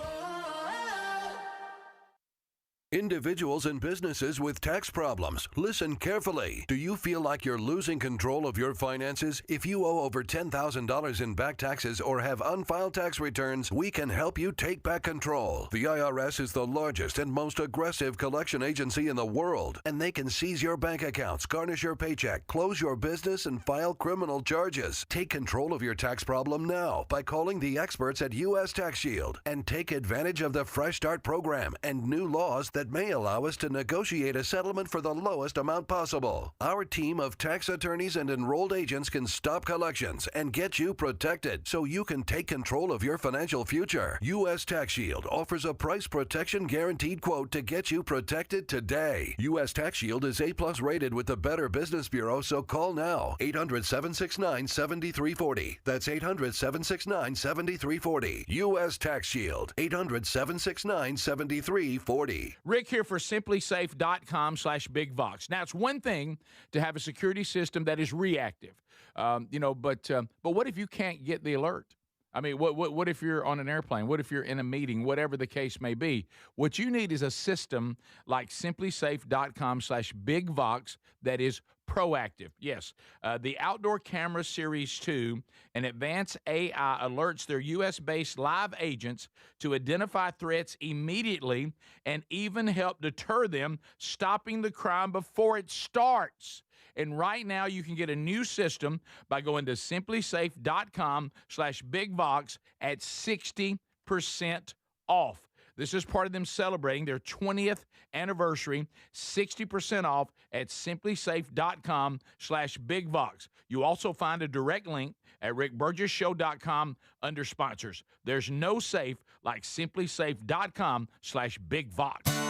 Individuals and businesses with tax problems, listen carefully. Do you feel like you're losing control of your finances? If you owe over $10,000 in back taxes or have unfiled tax returns, we can help you take back control. The IRS is the largest and most aggressive collection agency in the world, and they can seize your bank accounts, garnish your paycheck, close your business, and file criminal charges. Take control of your tax problem now by calling the experts at U.S. Tax Shield and take advantage of the Fresh Start program and new laws that may allow us to negotiate a settlement for the lowest amount possible. Our team of tax attorneys and enrolled agents can stop collections and get you protected so you can take control of your financial future. U.S. Tax Shield offers a price protection guaranteed quote to get you protected today. U.S. Tax Shield is A+ rated with the Better Business Bureau, so call now. 800-769-7340. That's 800-769-7340. U.S. Tax Shield. 800-769-7340. Rick here for simplysafe.com/bigvox. Now, it's one thing to have a security system that is reactive, but what if you can't get the alert? I mean, what if you're on an airplane? What if you're in a meeting? Whatever the case may be. What you need is a system like simplysafe.com/BigVox that is proactive. Yes, the Outdoor Camera Series 2 and advanced AI alerts their U.S.-based live agents to identify threats immediately and even help deter them, stopping the crime before it starts. And right now, you can get a new system by going to simplysafe.com/BigVox at 60% off. This is part of them celebrating their 20th anniversary, 60% off at simplysafe.com/BigVox. You also find a direct link at rickburgessshow.com under sponsors. There's no safe like simplysafe.com/BigVox.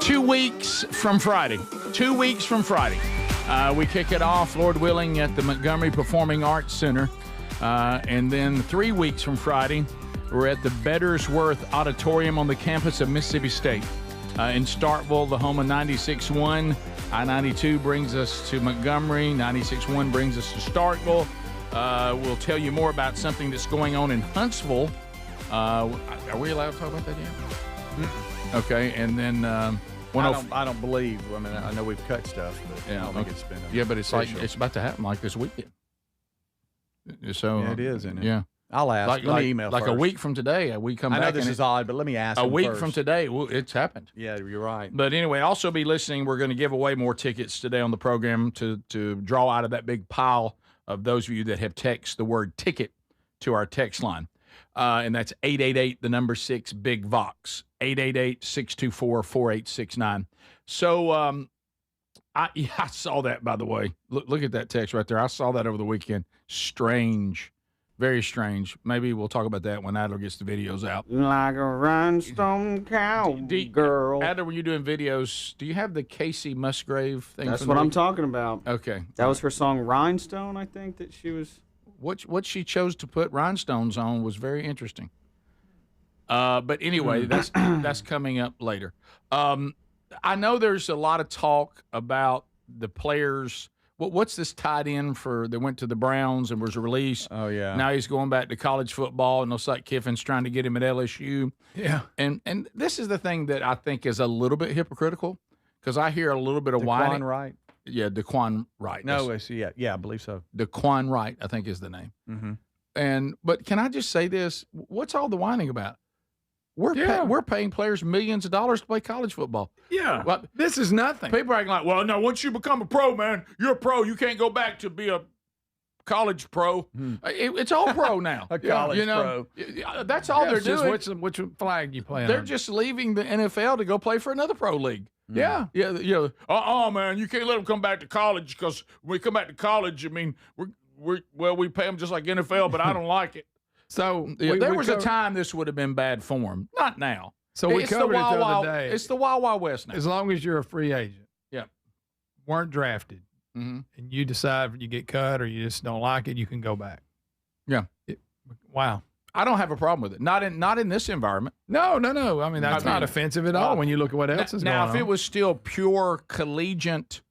2 weeks from Friday. 2 weeks from Friday. We kick it off, Lord willing, at the Montgomery Performing Arts Center. And then 3 weeks from Friday, we're at the Bettersworth Auditorium on the campus of Mississippi State. In Starkville, the home of 96.1. I-92 brings us to Montgomery. 96.1 brings us to Starkville. We'll tell you more about something that's going on in Huntsville. Are we allowed to talk about that yet? Mm-mm. Okay, and then I don't believe. I mean, I know we've cut stuff, but I don't think it's been. But it's official. Like it's about to happen like this weekend. So it is, isn't it? Yeah. I'll ask. Let me email like first. A week from today. We come back. I know this is odd, but let me ask. A week first. from today, it's happened. Yeah, you're right. But anyway, also be listening. We're going to give away more tickets today on the program to draw out of that big pile of those of you that have texted the word ticket to our text line. And that's 888-6-BIG-VOX, 888-624-4869. So I saw that, by the way. Look at that text right there. I saw that over the weekend. Strange. Very strange. Maybe we'll talk about that when Adler gets the videos out. Like a rhinestone cowgirl. Adler, when you're doing videos, do you have the Casey Musgrave thing? That's what I'm talking about. Okay. That was her song Rhinestone, I think, that she was... What she chose to put rhinestones on was very interesting. But anyway, that's coming up later. I know there's a lot of talk about the players. What's this tight end for that went to the Browns and was released? Oh, yeah. Now he's going back to college football, and looks like Kiffin's trying to get him at LSU. Yeah. And this is the thing that I think is a little bit hypocritical because I hear a little bit of whining. Daquan Wright? Yeah, Daquan Wright. No, yeah, I believe so. Daquan Wright, I think, is the name. Mm-hmm. But can I just say this? What's all the whining about? We're paying players millions of dollars to play college football. Yeah, well, this is nothing. People are acting like, well, no, once you become a pro, man, you're a pro. You can't go back to be a college pro. It's all pro now. A college pro. That's all they're doing. Which flag you play on? They're just leaving the NFL to go play for another pro league. Yeah. Yeah. Man, you can't let them come back to college because when we come back to college, I mean, we pay them just like NFL, but I don't like it. So there was a time this would have been bad form. Not now. So we covered it the other day. It's the Wild Wild West now. As long as you're a free agent. Yeah. Weren't drafted. Mm-hmm. And you decide you get cut or you just don't like it, you can go back. Yeah. Wow. I don't have a problem with it. Not in this environment. No. I mean, that's not offensive at all when you look at what else is going on. Now, if it was still pure collegiate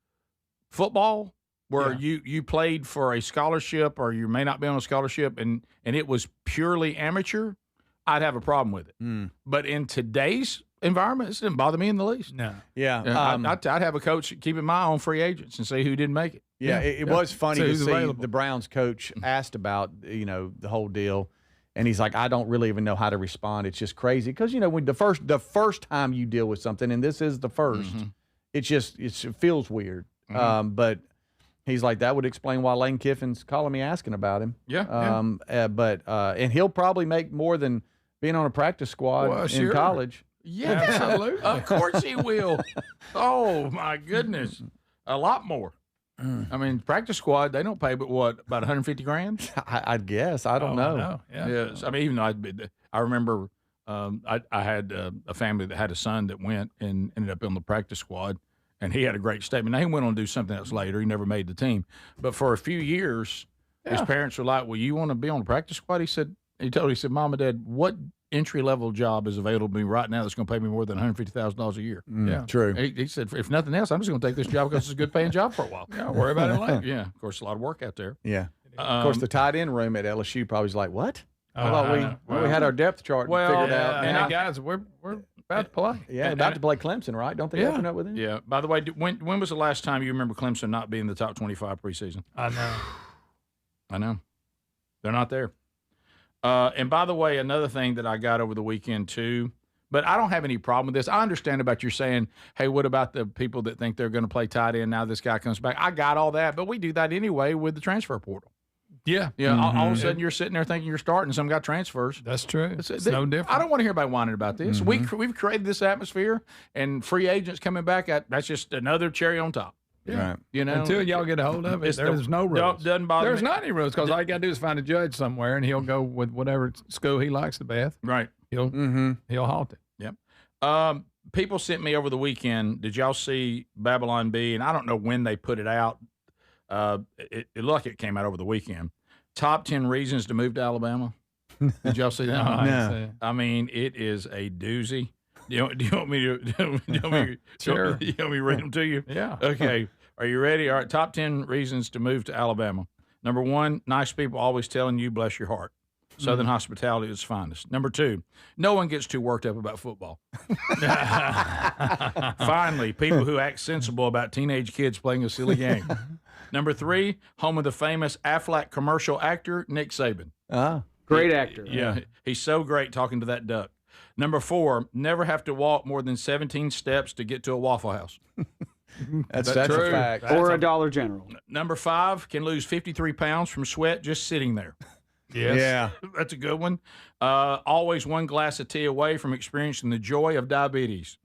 football, where you played for a scholarship or you may not be on a scholarship and it was purely amateur, I'd have a problem with it. But in today's environment, it didn't bother me in the least. No. Yeah. I'd have a coach keeping my own free agents and see who didn't make it. Yeah, it was funny to see the Browns coach asked about, the whole deal. And he's like, I don't really even know how to respond. It's just crazy. Because, when the first time you deal with something, and this is the first, it feels weird. But he's like, that would explain why Lane Kiffin's calling me asking about him. Yeah. And he'll probably make more than being on a practice squad in college. Yeah, absolutely. Of course he will. Oh, my goodness. A lot more. I mean, practice squad, they don't pay but what, about $150,000? I guess. I don't know. Yes. I mean, even though I remember I had a family that had a son that went and ended up on the practice squad, and he had a great statement. Now, he went on to do something else later. He never made the team. But for a few years, his parents were like, well, you want to be on the practice squad? He said, Mom and Dad, what entry-level job is available to me right now that's going to pay me more than $150,000 a year? Yeah, true. He said, if nothing else, I'm just going to take this job because it's a good-paying job for a while. Yeah, worry about it later. Yeah, of course, a lot of work out there. Yeah. Of course, the tight end room at LSU probably was like, what? I thought we had our depth chart figured out. And guys, we're about to play. Yeah, about to play Clemson, right? Don't they open up with him? Yeah. By the way, when was the last time you remember Clemson not being in the top 25 preseason? I know. They're not there. And by the way, another thing that I got over the weekend too, but I don't have any problem with this. I understand about you saying, hey, what about the people that think they're going to play tight end now this guy comes back? I got all that, but we do that anyway with the transfer portal. Yeah. Yeah. All of a sudden you're sitting there thinking you're starting, some guy transfers. That's true. It's no different. I don't want to hear anybody whining about this. We've created this atmosphere, and free agents coming back, that's just another cherry on top. Yeah. Right. You know, until y'all get a hold of it, there's no rules. Doesn't bother There's me. not any rules because all you got to do is find a judge somewhere, and he'll go with whatever school he likes the best. Right. He'll halt it. Yep. People sent me over the weekend. Did y'all see Babylon Bee? And I don't know when they put it out. It looked like it came out over the weekend. Top 10 reasons to move to Alabama. Did y'all see that? No. I mean, it is a doozy. Do you want me to? Sure. You want me to read them to you? Yeah. Okay. Are you ready? All right. Top 10 reasons to move to Alabama. Number 1, nice people always telling you, bless your heart. Southern hospitality is its finest. Number 2, no one gets too worked up about football. Finally, people who act sensible about teenage kids playing a silly game. Number 3, home of the famous Aflac commercial actor, Nick Saban. Great actor. Yeah. He's so great talking to that duck. Number 4, never have to walk more than 17 steps to get to a Waffle House. That's a fact. Or a Dollar General. Number 5, can lose 53 pounds from sweat just sitting there. Yes. Yeah. That's a good one. Always one glass of tea away from experiencing the joy of diabetes.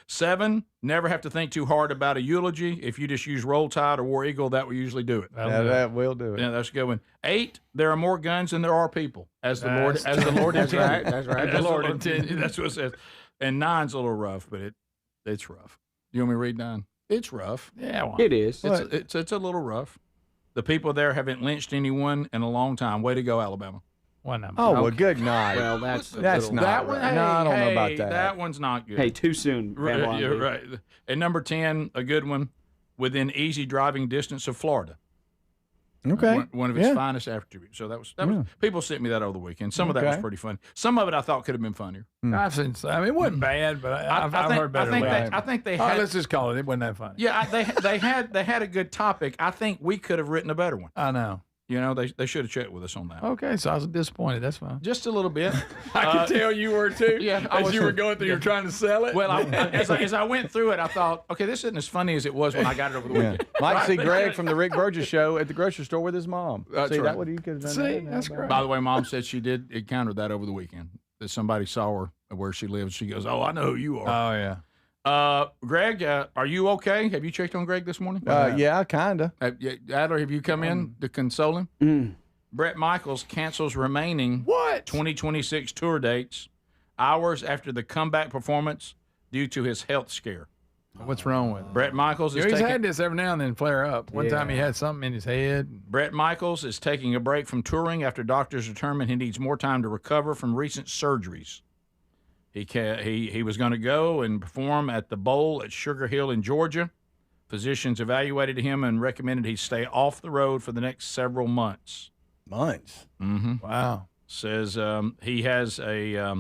7, never have to think too hard about a eulogy. If you just use Roll Tide or War Eagle, that will usually do it. That will do it. Yeah, that's a good one. 8, there are more guns than there are people, as the Lord intended. That's right. As the Lord intended. That's what it says. And 9's a little rough, but it's rough. You want me to read 9? It's rough. Yeah, well, it is. It's a little rough. The people there haven't lynched anyone in a long time. Way to go, Alabama. Well, good night. Well, that's not that one. right. No, I don't know about that. That one's not good. Hey, too soon. Right, you're right. And number 10, a good one, within easy driving distance of Florida. Okay. One of its finest attributes. So that was people sent me that over the weekend. Some of that was pretty fun. Some of it I thought could have been funnier. I've seen. I mean, it wasn't bad, but I've heard better. I think they had. Let's just call it. It wasn't that funny. Yeah, they had a good topic. I think we could have written a better one. I know. You know, they should have checked with us on that. Okay, so I was disappointed. That's fine. Just a little bit. I could tell you were too. Yeah, as you were going through, you're trying to sell it. Well, as I went through it, I thought, okay, this isn't as funny as it was when I got it over the weekend. Might see Greg from the Rick Burgess show at the grocery store with his mom. That's see, right. that what he could have done. See, that's great. By the way, Mom said she did encounter that over the weekend. That somebody saw her where she lives. She goes, "Oh, I know who you are." Oh yeah. Greg, are you okay? Have you checked on Greg this morning? Yeah, kinda. Adler, have you come in to console him? Brett Michaels cancels remaining 2026 tour dates hours after the comeback performance due to his health scare. What's wrong with him? Brett Michaels is he's had this every now and then flare up. One time he had something in his head. Brett Michaels is taking a break from touring after doctors determined he needs more time to recover from recent surgeries. He was going to go and perform at the Bowl at Sugar Hill in Georgia. Physicians evaluated him and recommended he stay off the road for the next several months. Mm-hmm. Wow. Says he has a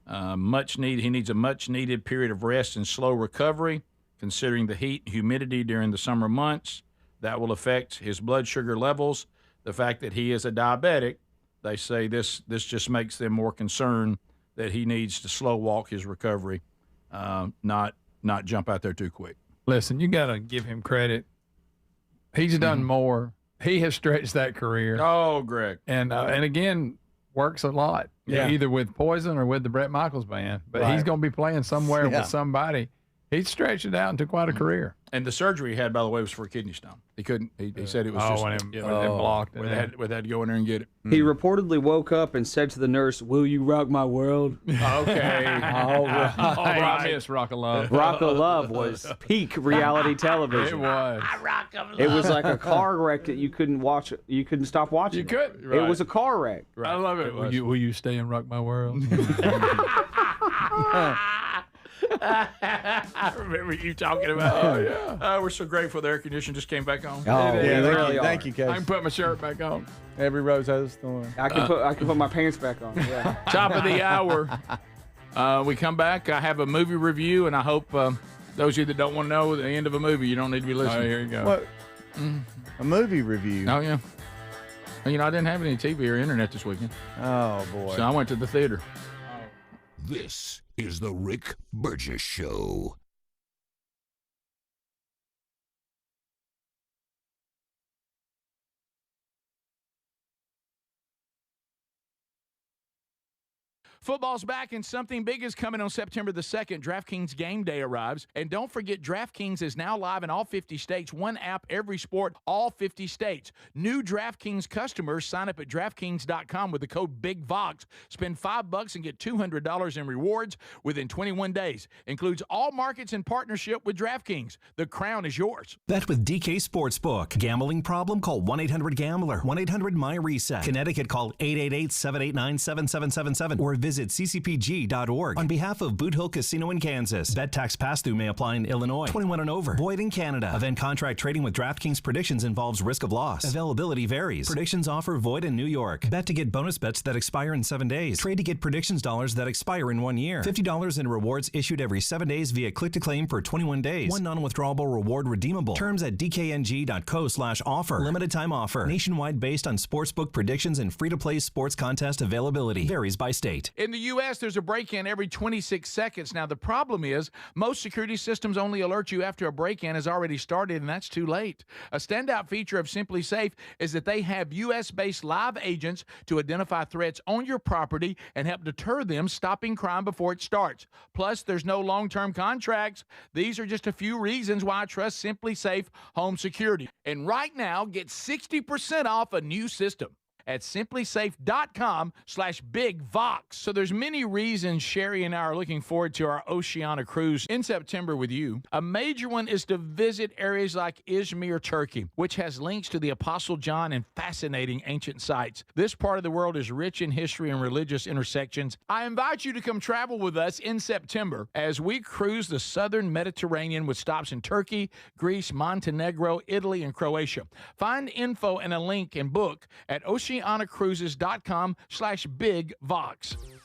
he needs a much needed period of rest and slow recovery, considering the heat and humidity during the summer months. That will affect his blood sugar levels. The fact that he is a diabetic, they say this just makes them more concerned that he needs to slow walk his recovery, not jump out there too quick. Listen, you got to give him credit. He's done more. He has stretched that career. Oh, Greg. And again, works a lot. Yeah. Either with Poison or with the Brett Michaels band. But he's going to be playing somewhere with somebody. He stretched it out into quite a career. And the surgery he had, by the way, was for a kidney stone. He couldn't. He said it was just when it blocked. They had to go in there and get it. He reportedly woke up and said to the nurse, "Will you rock my world?" Okay. All right. I miss Rock of Love. Rock of Love was peak reality television. It was. It was like a car wreck that you couldn't watch. You couldn't stop watching. You could. It was a car wreck. Right. I love it. Will you stay and rock my world? I remember you talking about it. Oh, yeah. We're so grateful the air conditioning just came back on. Oh, They yeah, really thank you, I Case. can put my shirt back on. Every rose has a thorn. I can put my pants back on. Yeah. Top of the hour. We come back. I have a movie review, and I hope those of you that don't want to know the end of a movie, you don't need to be listening. Oh, here you go. What? A movie review? Oh, yeah. You know, I didn't have any TV or internet this weekend. Oh, boy. So I went to the theater. This is the Rick Burgess Show. Football's back and something big is coming on September the 2nd. DraftKings Game Day arrives. And don't forget, DraftKings is now live in all 50 states. One app, every sport, all 50 states. New DraftKings customers sign up at DraftKings.com with the code BIGVOX. Spend $5 and get $200 in rewards within 21 days. Includes all markets in partnership with DraftKings. The crown is yours. Bet with DK Sportsbook. Gambling problem? Call 1-800-GAMBLER. 1-800-MY-RESET. Connecticut, call 888-789-7777 or visit ccpg.org. On behalf of Boot Hill Casino in Kansas, bet tax pass-through may apply in Illinois. 21 and over. Void in Canada. Event contract trading with DraftKings predictions involves risk of loss. Availability varies. Predictions offer void in New York. Bet to get bonus bets that expire in 7 days. Trade to get predictions dollars that expire in 1 year. $50 in rewards issued every 7 days via click-to-claim for 21 days. One non-withdrawable reward redeemable. Terms at dkng.co/offer. Limited time offer. Nationwide based on sportsbook predictions and free-to-play sports contest availability. Varies by state. In the U.S., there's a break-in every 26 seconds. Now, the problem is most security systems only alert you after a break-in has already started, and that's too late. A standout feature of Simply Safe is that they have U.S.-based live agents to identify threats on your property and help deter them, stopping crime before it starts. Plus, there's no long-term contracts. These are just a few reasons why I trust Simply Safe Home Security. And right now, get 60% off a new system at simplysafe.com/bigvox. So there's many reasons Sherry and I are looking forward to our Oceania cruise in September with you. A major one is to visit areas like Izmir, Turkey, which has links to the Apostle John and fascinating ancient sites. This part of the world is rich in history and religious intersections. I invite you to come travel with us in September as we cruise the southern Mediterranean with stops in Turkey, Greece, Montenegro, Italy, and Croatia. Find info and a link and book at oceanacruises.com/bigvox.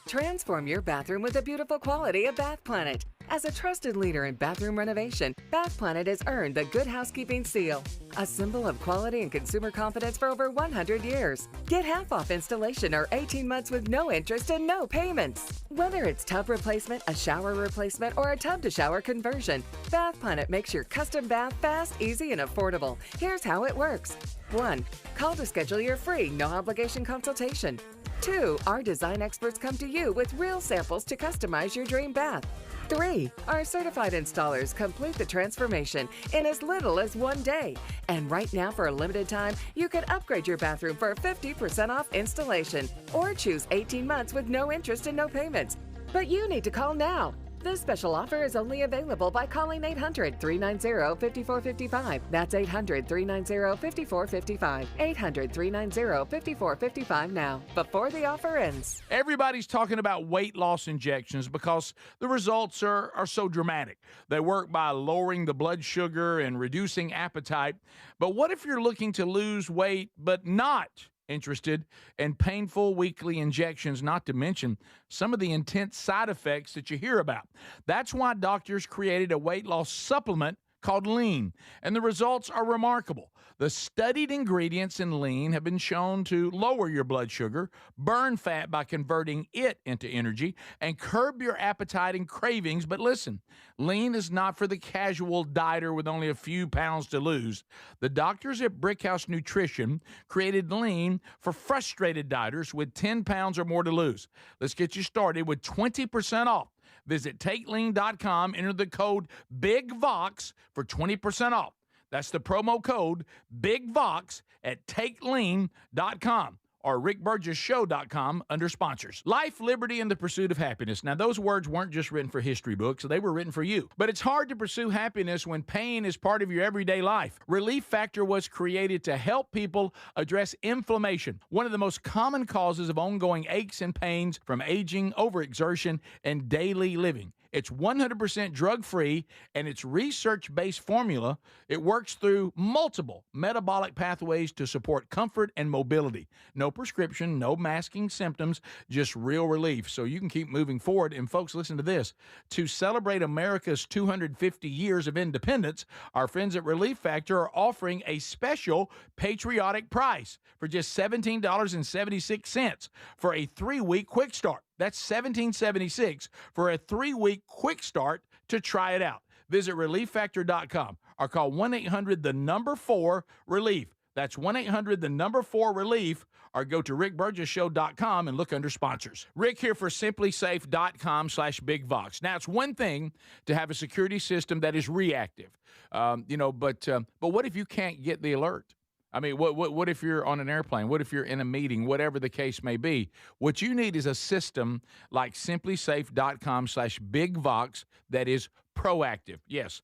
Transform your bathroom with the beautiful quality of Bath Planet. As a trusted leader in bathroom renovation, Bath Planet has earned the Good Housekeeping seal, a symbol of quality and consumer confidence for over 100 years. Get half off installation or 18 months with no interest and no payments. Whether it's tub replacement, a shower replacement, or a tub-to-shower conversion, Bath Planet makes your custom bath fast, easy, and affordable. Here's how it works. 1. Call to schedule your free, no-obligation consultation. 2. Our design experts come to you with real samples to customize your dream bath. 3. Our certified installers complete the transformation in as little as 1 day. And right now, for a limited time, you can upgrade your bathroom for 50% off installation or choose 18 months with no interest and no payments. But you need to call now. This special offer is only available by calling 800-390-5455. That's 800-390-5455. 800-390-5455 now, before the offer ends. Everybody's talking about weight loss injections because the results are so dramatic. They work by lowering the blood sugar and reducing appetite. But what if you're looking to lose weight but not interested in painful weekly injections, not to mention some of the intense side effects that you hear about? That's why doctors created a weight loss supplement called Lean, and the results are remarkable. The studied ingredients in Lean have been shown to lower your blood sugar, burn fat by converting it into energy, and curb your appetite and cravings. But listen, Lean is not for the casual dieter with only a few pounds to lose. The doctors at Brickhouse Nutrition created Lean for frustrated dieters with 10 pounds or more to lose. Let's get you started with 20% off. Visit TakeLean.com, enter the code BIGVOX for 20% off. That's the promo code BIGVOX at TakeLean.com or RickBurgessShow.com under sponsors. Life, liberty, and the pursuit of happiness. Now, those words weren't just written for history books. They were written for you. But it's hard to pursue happiness when pain is part of your everyday life. Relief Factor was created to help people address inflammation, one of the most common causes of ongoing aches and pains from aging, overexertion, and daily living. It's 100% drug-free, and its research-based formula, it works through multiple metabolic pathways to support comfort and mobility. No prescription, no masking symptoms, just real relief, so you can keep moving forward. And folks, listen to this. To celebrate America's 250 years of independence, our friends at Relief Factor are offering a special patriotic price for just $17.76 for a 3-week quick start. That's $17.76 for a 3-week quick start to try it out. Visit ReliefFactor.com or call 1-800-4-RELIEF. That's 1-800-4-RELIEF, or go to RickBurgessShow.com and look under sponsors. Rick here for SimplySafe.com/BigVox. Now, it's one thing to have a security system that is reactive, but what if you can't get the alert? I mean, what if you're on an airplane? What if you're in a meeting? Whatever the case may be. What you need is a system like SimplySafe.com/BigVox that is proactive. Yes,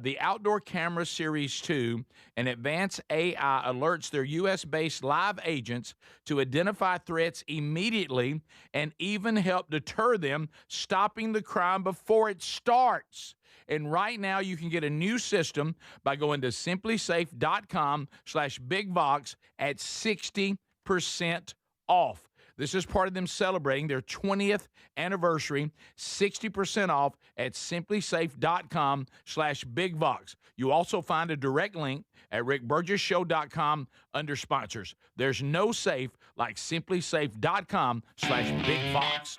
the Outdoor Camera Series 2 and advanced AI alerts their U.S.-based live agents to identify threats immediately and even help deter them, stopping the crime before it starts. And right now, you can get a new system by going to SimplySafe.com/BigVox at 60% off. This is part of them celebrating their 20th anniversary, 60% off at SimplySafe.com/BigVox. You also find a direct link at RickBurgessShow.com under sponsors. There's no safe like SimplySafe.com/BigVox.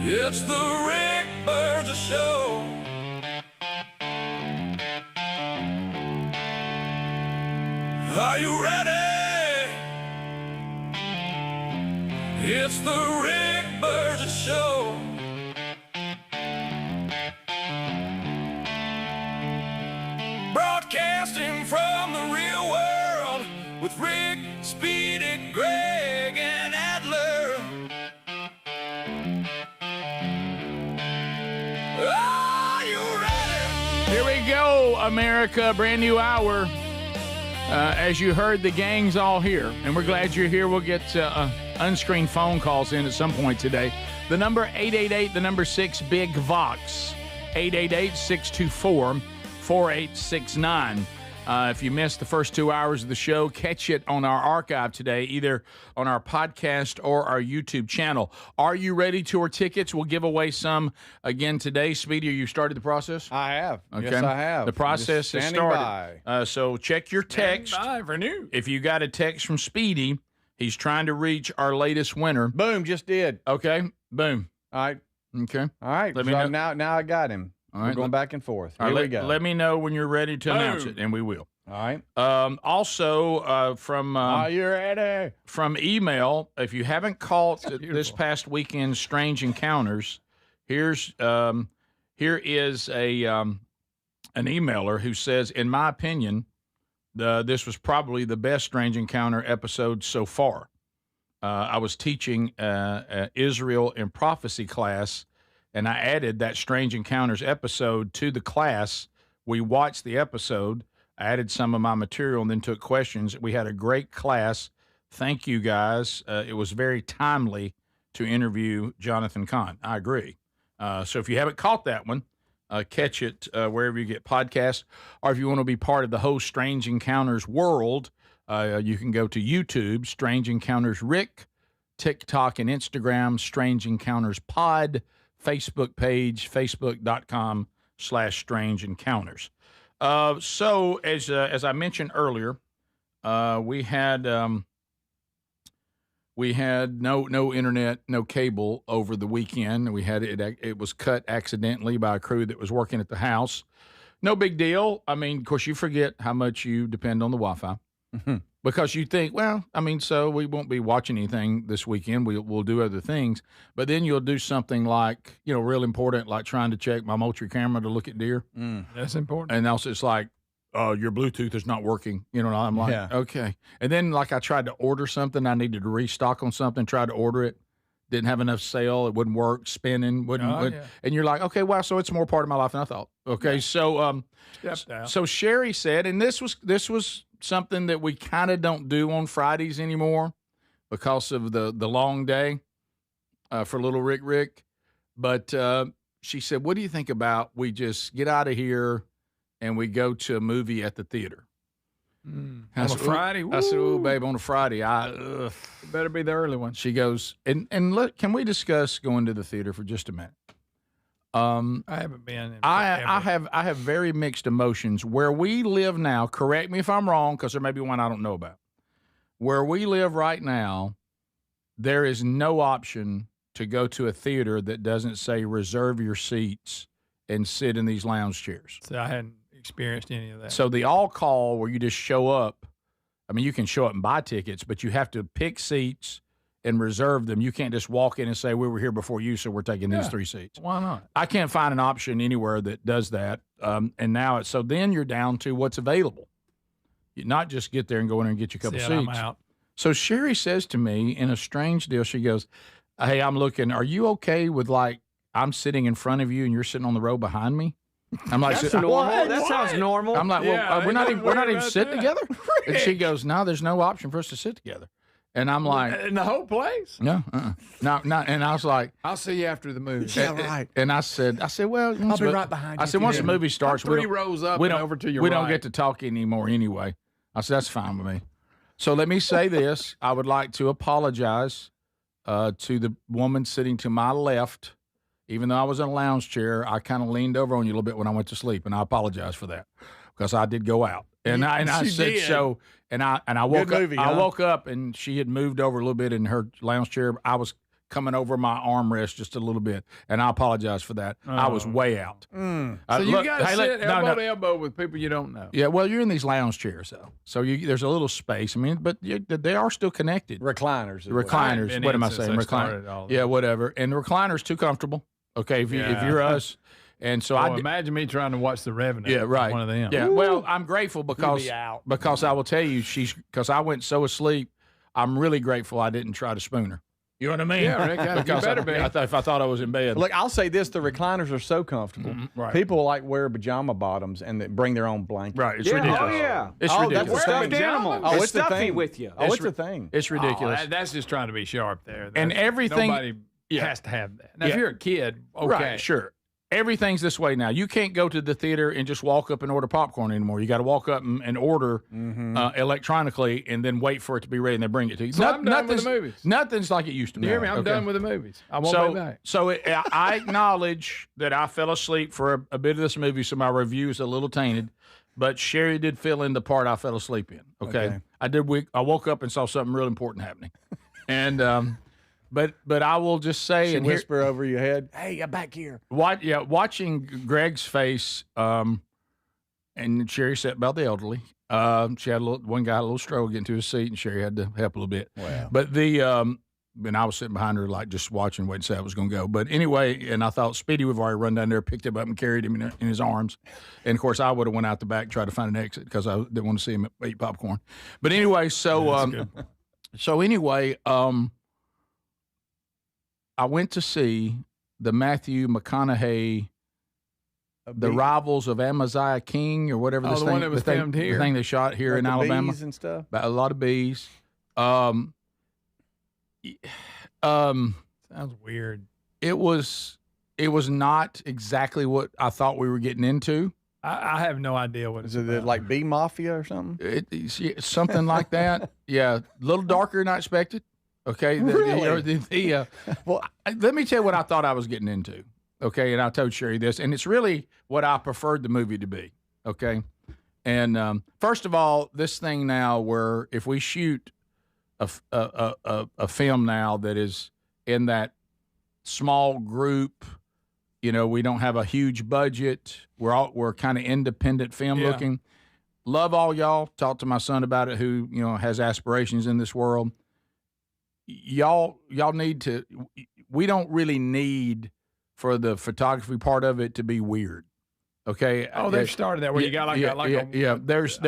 It's the Rick Burgess Show. Are you ready? It's the Rick Burgess Show. Broadcasting from the real world with Rick, Speedy, Greg, and Adler. Are you ready? Here we go, America. Brand new hour. As you heard, the gang's all here, and we're glad you're here. We'll get unscreened phone calls in at some point today. The number 888, the number 6-BIG-VOX, 888-624-4869. If you missed the first 2 hours of the show, catch it on our archive today, either on our podcast or our YouTube channel. Are you ready? Tour tickets. We'll give away some again today. Speedy, you started the process? I have. Okay. Yes, I have. The process has started. So check your text. Stand by for news. If you got a text from Speedy, he's trying to reach our latest winner. Boom, just did. Okay, boom. All right. Okay. All right. Let me so know. Now I got him. All We're right, going back and forth. All Here right, we go. Let me know when you're ready to announce it, and we will. All right. Also, from Are you ready? From email, if you haven't caught this past weekend's Strange Encounters, here is an emailer who says, in my opinion, this was probably the best Strange Encounter episode so far. I was teaching Israel and Prophecy class, and I added that Strange Encounters episode to the class. We watched the episode. I added some of my material and then took questions. We had a great class. Thank you, guys. It was very timely to interview Jonathan Cahn. I agree. So if you haven't caught that one, catch it wherever you get podcasts. Or if you want to be part of the whole Strange Encounters world, you can go to YouTube, Strange Encounters Rick, TikTok and Instagram, Strange Encounters Pod, Facebook page, facebook.com/Strange Encounters. So as I mentioned earlier, we had no internet, no cable over the weekend. We had it was cut accidentally by a crew that was working at the house. No big deal. I mean, of course, you forget how much you depend on the Wi-Fi. Because you think, well, I mean, so we won't be watching anything this weekend. We'll do other things. But then you'll do something like, real important, like trying to check my Moultrie camera to look at deer. That's important. And also it's like, your Bluetooth is not working. I'm like, okay. And then like I tried to order something. I needed to restock on something, tried to order it. Didn't have enough sale. It wouldn't work. Spinning wouldn't. And you're like, okay, wow. So it's more part of my life than I thought. Okay. So, so Sherry said, and this was something that we kind of don't do on Fridays anymore because of the long day for little Rick. But she said, what do you think about we just get out of here and we go to a movie at the theater? On a Friday? I said, oh, babe, on a Friday. It better be the early one. She goes, and look, can we discuss going to the theater for just a minute? I haven't been. I have very mixed emotions. Where we live now, correct me if I'm wrong, because there may be one I don't know about. Where we live right now, there is no option to go to a theater that doesn't say reserve your seats and sit in these lounge chairs. So I hadn't experienced any of that. So the all-call where you just show up, I mean, you can show up and buy tickets, but you have to pick seats and reserve them. You can't just walk in and say, we were here before you, so we're taking these 3 seats. Why not? I can't find an option anywhere that does that. And now so then you're down to what's available. You not just get there and go in there and get your couple seats. I'm out. So Sherry says to me in a strange deal, she goes, hey, I'm looking, are you okay with like, I'm sitting in front of you and you're sitting on the row behind me? I'm like, that's normal. That sounds normal. I'm like, well, we're not even sitting together. And she goes, no, there's no option for us to sit together. And I'm like, in the whole place? No, no. And I was like, I'll see you after the movie. Yeah, right. And I said, well, I'll be right behind you. I said, once the movie starts, I'm 3 rows up and over to your we right. don't get to talk anymore anyway. I said, that's fine with me. So let me say this: I would like to apologize to the woman sitting to my left. Even though I was in a lounge chair, I kind of leaned over on you a little bit when I went to sleep, and I apologize for that because I did go out. And I said did. So, and I woke up. I woke up, and she had moved over a little bit in her lounge chair. I was coming over my armrest just a little bit, and I apologize for that. I was way out. So you got to sit elbow to elbow with people you don't know. Yeah, well, you're in these lounge chairs though, so there's a little space. I mean, but they are still connected. Recliners. Recliners. What am I saying? Recliners. Yeah, whatever. And the recliner's too comfortable. Okay, if you're us. And so imagine me trying to watch The Revenant. Yeah, right. One of them. Yeah. Well, I'm grateful because I will tell you because I went so asleep. I'm really grateful I didn't try to spoon her. You know what I mean? Yeah, Rick. Because you better be. If I thought I was in bed. Look, I'll say this: the recliners are so comfortable. Right. People like wear pajama bottoms and they bring their own blanket. Right. It's ridiculous. Oh yeah. It's ridiculous. That's Stuffed animal. Oh, it's the stuffy thing with you. Oh, it's the thing. It's ridiculous. That's just trying to be sharp there. And everything. Nobody has to have that. Now, if you're a kid, okay. Right, sure. Everything's this way now. You can't go to the theater and just walk up and order popcorn anymore. You got to walk up and order electronically and then wait for it to be ready and they bring it to you. So I'm done with the movies. Nothing's like it used to be. You hear me? I'm done with the movies. I won't be back. So I acknowledge that I fell asleep for a bit of this movie, so my review is a little tainted. But Sherry did fill in the part I fell asleep in. Okay. I woke up and saw something real important happening. And But I will just say and whisper over your head, "Hey, I'm back here." Watching Greg's face, and Sherry sat about the elderly. She had one guy had a little stroke getting to his seat, and Sherry had to help a little bit. Wow. But and I was sitting behind her, like just watching, waiting to see how it was going to go. But anyway, and I thought Speedy would have already run down there, picked him up, and carried him in his arms. And of course, I would have went out the back, tried to find an exit because I didn't want to see him eat popcorn. But anyway, I went to see the Matthew McConaughey, The Rivals of Amaziah King, or whatever this the thing. one that was filmed here. The thing they shot here in Alabama. Bees and stuff. A lot of bees. Sounds weird. It was not exactly what I thought we were getting into. I have no idea what is it like Bee Mafia or something? It's something like that. Yeah, a little darker than I expected. Okay. Really? Well, let me tell you what I thought I was getting into. Okay. And I told Sherry this, and it's really what I preferred the movie to be. Okay. And first of all, this thing now where if we shoot a film now that is in that small group, we don't have a huge budget. We're kind of independent film looking. love all y'all. Talk to my son about it, who has aspirations in this world. Y'all need to. We don't really need for the photography part of it to be weird. Okay. Oh, they've started that where you got There's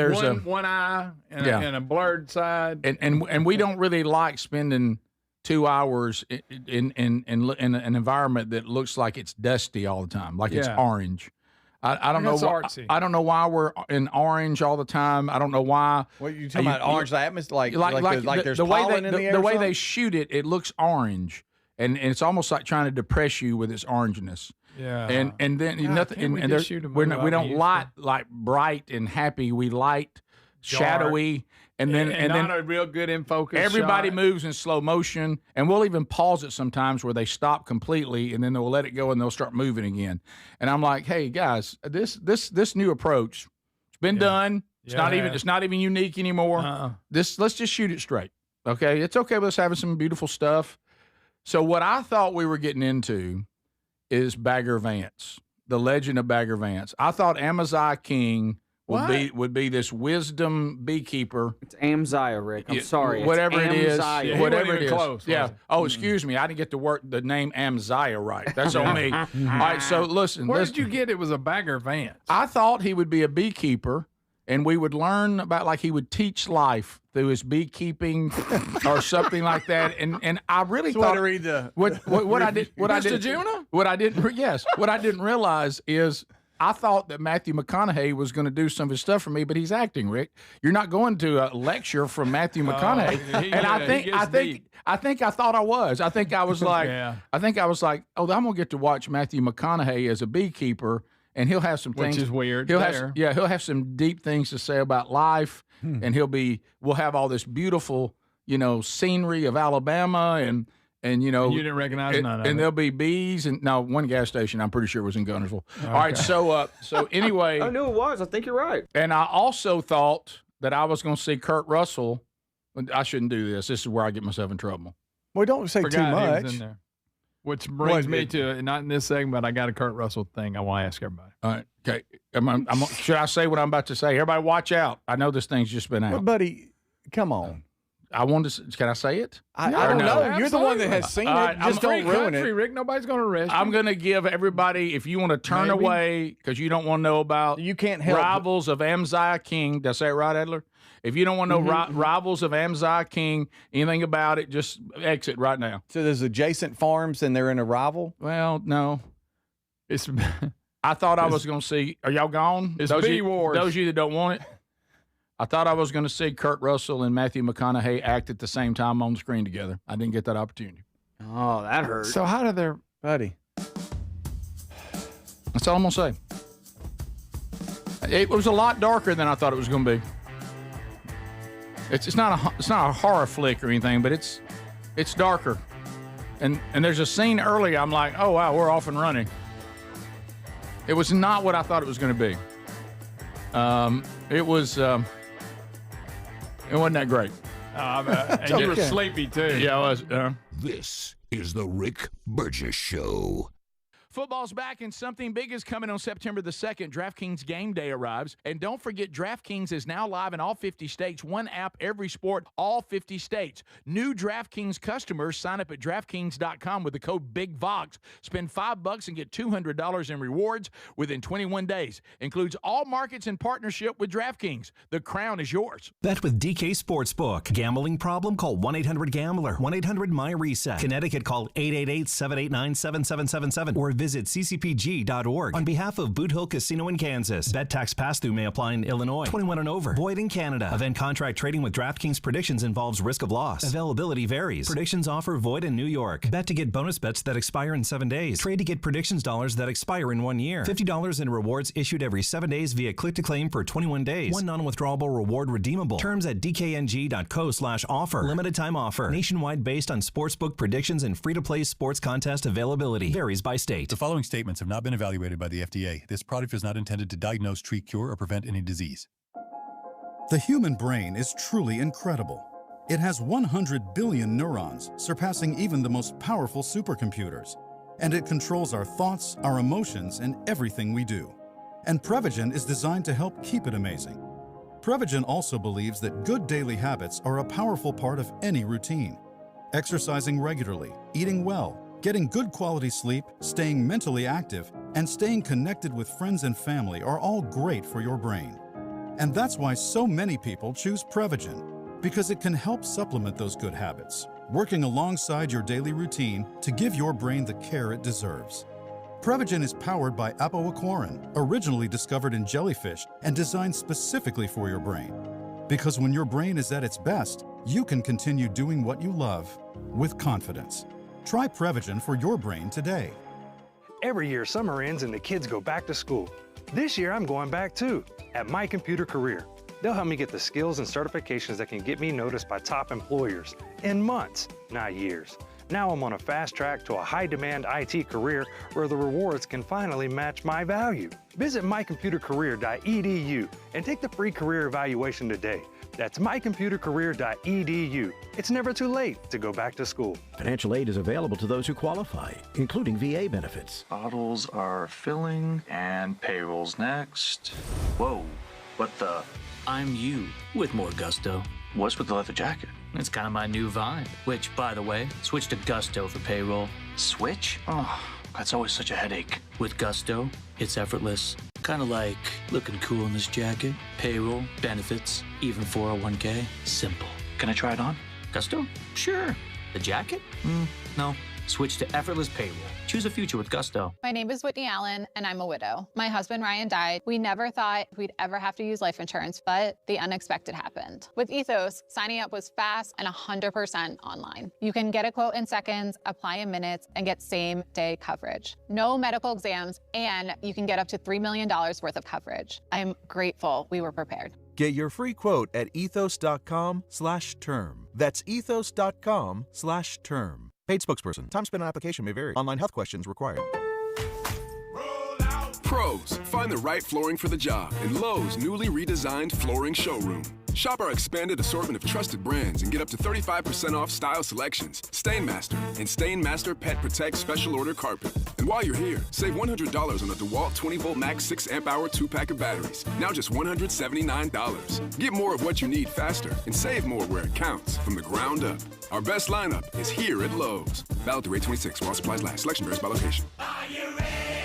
one eye and a blurred side, and we don't really like spending 2 hours in an environment that looks like it's dusty all the time, like it's orange. I don't know why. I don't know why we're in orange all the time. I don't know why. What you talking about? Orange, the atmosphere, like there's pollen in the air. The way they shoot it, it looks orange, and it's almost like trying to depress you with its orangeness. Yeah. And then nothing. And we don't light like bright and happy. We light shadowy. And then not a real good in focus. Everybody shot. moves in slow motion, and we'll even pause it sometimes where they stop completely, and then they'll let it go and they'll start moving again. And I'm like, hey guys, this new approach, it's been done. It's not even unique anymore. Let's just shoot it straight. Okay, it's okay with us having some beautiful stuff. So what I thought we were getting into is Bagger Vance, the legend of Bagger Vance. I thought Amaziah King would be this wisdom beekeeper. It's Amaziah, Rick. I'm sorry. Whatever it is. Yeah, whatever it is. Close, yeah. Oh, excuse me. I didn't get the name Amaziah right. That's on me. All right, so listen. Where did you get it was a Bagger Vance? I thought he would be a beekeeper, and we would learn about, like, he would teach life through his beekeeping or something like that. And I really thought to read the what I didn't realize is I thought that Matthew McConaughey was going to do some of his stuff for me, but he's acting, Rick. You're not going to a lecture from Matthew McConaughey. I think I thought I was. I think I was like, oh, I'm going to get to watch Matthew McConaughey as a beekeeper, and he'll have some things. Which is weird. He'll have some deep things to say about life, and we'll have all this beautiful, scenery of Alabama, and you didn't recognize none of it. And there'll be bees, and one gas station I'm pretty sure was in Gunnersville. Okay. All right, so anyway, I knew it was. I think you're right. And I also thought that I was going to see Kurt Russell. I shouldn't do this. This is where I get myself in trouble. Well, don't say too much. In there. Which brings me to, not in this segment, but I got a Kurt Russell thing I want to ask everybody. All right, okay. Should I say what I'm about to say? Everybody, watch out! I know this thing's just been out. Well, buddy, come on. I wanted to. Can I say it? I don't know. Absolutely. You're the one that has seen it. Just don't ruin it. Rick, nobody's going to arrest you. I'm going to give everybody, if you want to turn away because you don't want to know about you can't help Rivals of Amaziah King. Did I say it right, Edler? If you don't want to know Rivals of Amaziah King, anything about it, just exit right now. So there's adjacent farms and they're in a rival? Well, no. I thought I was going to see. Are y'all gone? It's Bee Wars. Those of you that don't want it. I thought I was going to see Kurt Russell and Matthew McConaughey act at the same time on the screen together. I didn't get that opportunity. Oh, that hurt. So how did their buddy? That's all I'm going to say. It was a lot darker than I thought it was going to be. It's not a horror flick or anything, but it's darker. And there's a scene early. I'm like, oh wow, we're off and running. It was not what I thought it was going to be. It wasn't that great. And you were sleepy, too. Yeah, I was. This is the Rick Burgess Show. Football's back, and something big is coming on September the 2nd. DraftKings Game Day arrives. And don't forget, DraftKings is now live in all 50 states. One app, every sport, all 50 states. New DraftKings customers sign up at DraftKings.com with the code BIGVOX. Spend $5 and get $200 in rewards within 21 days. Includes all markets in partnership with DraftKings. The crown is yours. Bet with DK Sportsbook. Gambling problem? Call 1-800-GAMBLER. 1-800-MY-RESET. Connecticut, call 888-789-7777 or visit ccpg.org. On behalf of Boot Hill Casino in Kansas, bet tax pass-through may apply in Illinois. 21 and over. Void in Canada. Event contract trading with DraftKings predictions involves risk of loss. Availability varies. Predictions offer void in New York. Bet to get bonus bets that expire in 7 days. Trade to get predictions dollars that expire in 1 year. $50 in rewards issued every 7 days via click-to-claim for 21 days. One non-withdrawable reward redeemable. Terms at dkng.co/offer. Limited time offer. Nationwide based on sportsbook predictions and free-to-play sports contest availability. Varies by state. The following statements have not been evaluated by the FDA. This product is not intended to diagnose, treat, cure, or prevent any disease. The human brain is truly incredible. It has 100 billion neurons, surpassing even the most powerful supercomputers. And it controls our thoughts, our emotions, and everything we do. And Prevagen is designed to help keep it amazing. Prevagen also believes that good daily habits are a powerful part of any routine. Exercising regularly, eating well, getting good quality sleep, staying mentally active, and staying connected with friends and family are all great for your brain. And that's why so many people choose Prevagen, because it can help supplement those good habits, working alongside your daily routine to give your brain the care it deserves. Prevagen is powered by apoaquarin, originally discovered in jellyfish and designed specifically for your brain. Because when your brain is at its best, you can continue doing what you love with confidence. Try Prevagen for your brain today. Every year, summer ends and the kids go back to school. This year, I'm going back too, at My Computer Career. They'll help me get the skills and certifications that can get me noticed by top employers in months, not years. Now I'm on a fast track to a high-demand IT career where the rewards can finally match my value. Visit mycomputercareer.edu and take the free career evaluation today. That's mycomputercareer.edu. It's never too late to go back to school. Financial aid is available to those who qualify, including VA benefits. Bottles are filling and payroll's next. Whoa, what the? I'm you with more gusto. What's with the leather jacket? It's kind of my new vibe. Which, by the way, switch to Gusto for payroll. Switch? Oh, that's always such a headache. With Gusto, it's effortless. Kind of like looking cool in this jacket. Payroll, benefits, even 401k. Simple. Can I try it on? Gusto? Sure. The jacket? No. Switch to effortless payroll. Choose a future with Gusto. My name is Whitney Allen, and I'm a widow. My husband, Ryan, died. We never thought we'd ever have to use life insurance, but the unexpected happened. With Ethos, signing up was fast and 100% online. You can get a quote in seconds, apply in minutes, and get same-day coverage. No medical exams, and you can get up to $3 million worth of coverage. I'm grateful we were prepared. Get your free quote at ethos.com/term. That's ethos.com/term. Paid spokesperson. Time spent on application may vary. Online health questions required. Pros, find the right flooring for the job in Lowe's newly redesigned flooring showroom. Shop our expanded assortment of trusted brands and get up to 35% off style selections, Stainmaster, and Stainmaster Pet Protect Special Order Carpet. And while you're here, save $100 on a DeWalt 20-volt max 6-amp-hour 2-pack of batteries. Now just $179. Get more of what you need faster and save more where it counts from the ground up. Our best lineup is here at Lowe's. Valid through 8/26 while supplies last. Selection varies by location.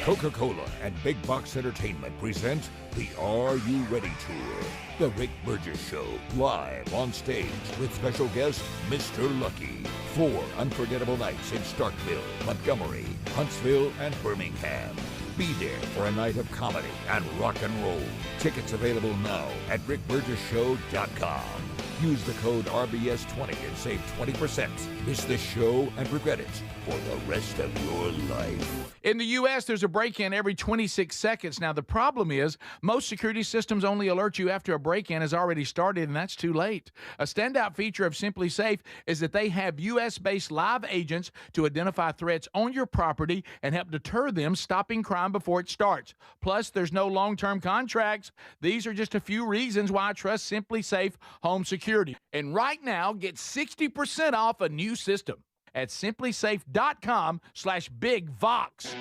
Coca-Cola and Big Box Entertainment present the Are You Ready Tour. The Rick Burgess Show, live on stage with special guest Mr. Lucky. 4 unforgettable nights in Starkville, Montgomery, Huntsville, and Birmingham. Be there for a night of comedy and rock and roll. Tickets available now at rickburgessshow.com. Use the code RBS20 and save 20%. Miss this show and regret it for the rest of your life. In the U.S., there's a break-in every 26 seconds. Now, the problem is most security systems only alert you after a break-in has already started, and that's too late. A standout feature of Simply Safe is that they have U.S.-based live agents to identify threats on your property and help deter them, stopping crime before it starts. Plus, there's no long-term contracts. These are just a few reasons why I trust Simply Safe Home Security. And right now, get 60% off a new system at simplysafe.com/bigvox.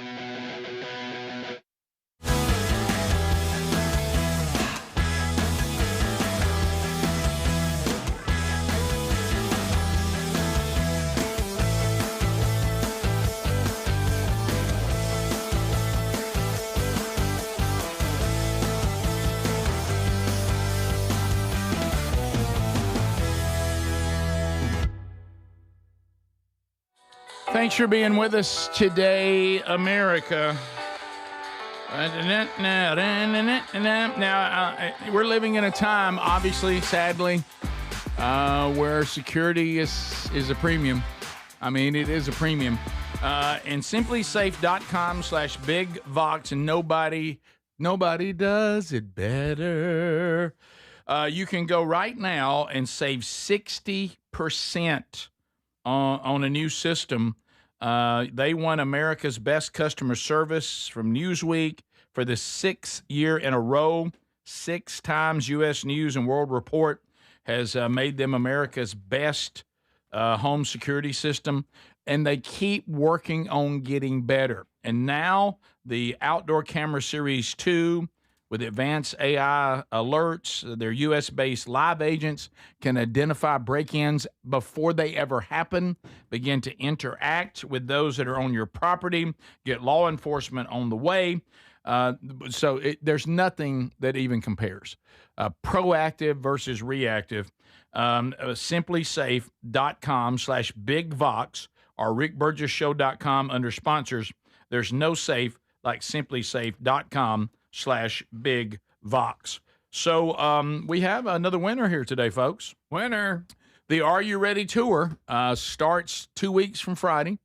Thanks for being with us today, America. Now, we're living in a time, obviously, sadly, where security is a premium. I mean, it is a premium. And simplysafe.com/bigvox, and nobody does it better. You can go right now and save 60% on a new system. They won America's Best Customer Service from Newsweek for the 6th year in a row. 6 times U.S. News and World Report has made them America's best home security system, and they keep working on getting better. And now the Outdoor Camera Series 2 With advanced AI alerts, their U.S.-based live agents can identify break-ins before they ever happen, begin to interact with those that are on your property, get law enforcement on the way. There's nothing that even compares. Proactive versus reactive. SimplySafe.com/BigVox or RickBurgessShow.com under sponsors. There's no safe like SimplySafe.com/BigVox. So we have another winner here today, folks. Winner. The Are You Ready tour starts 2 weeks from Friday.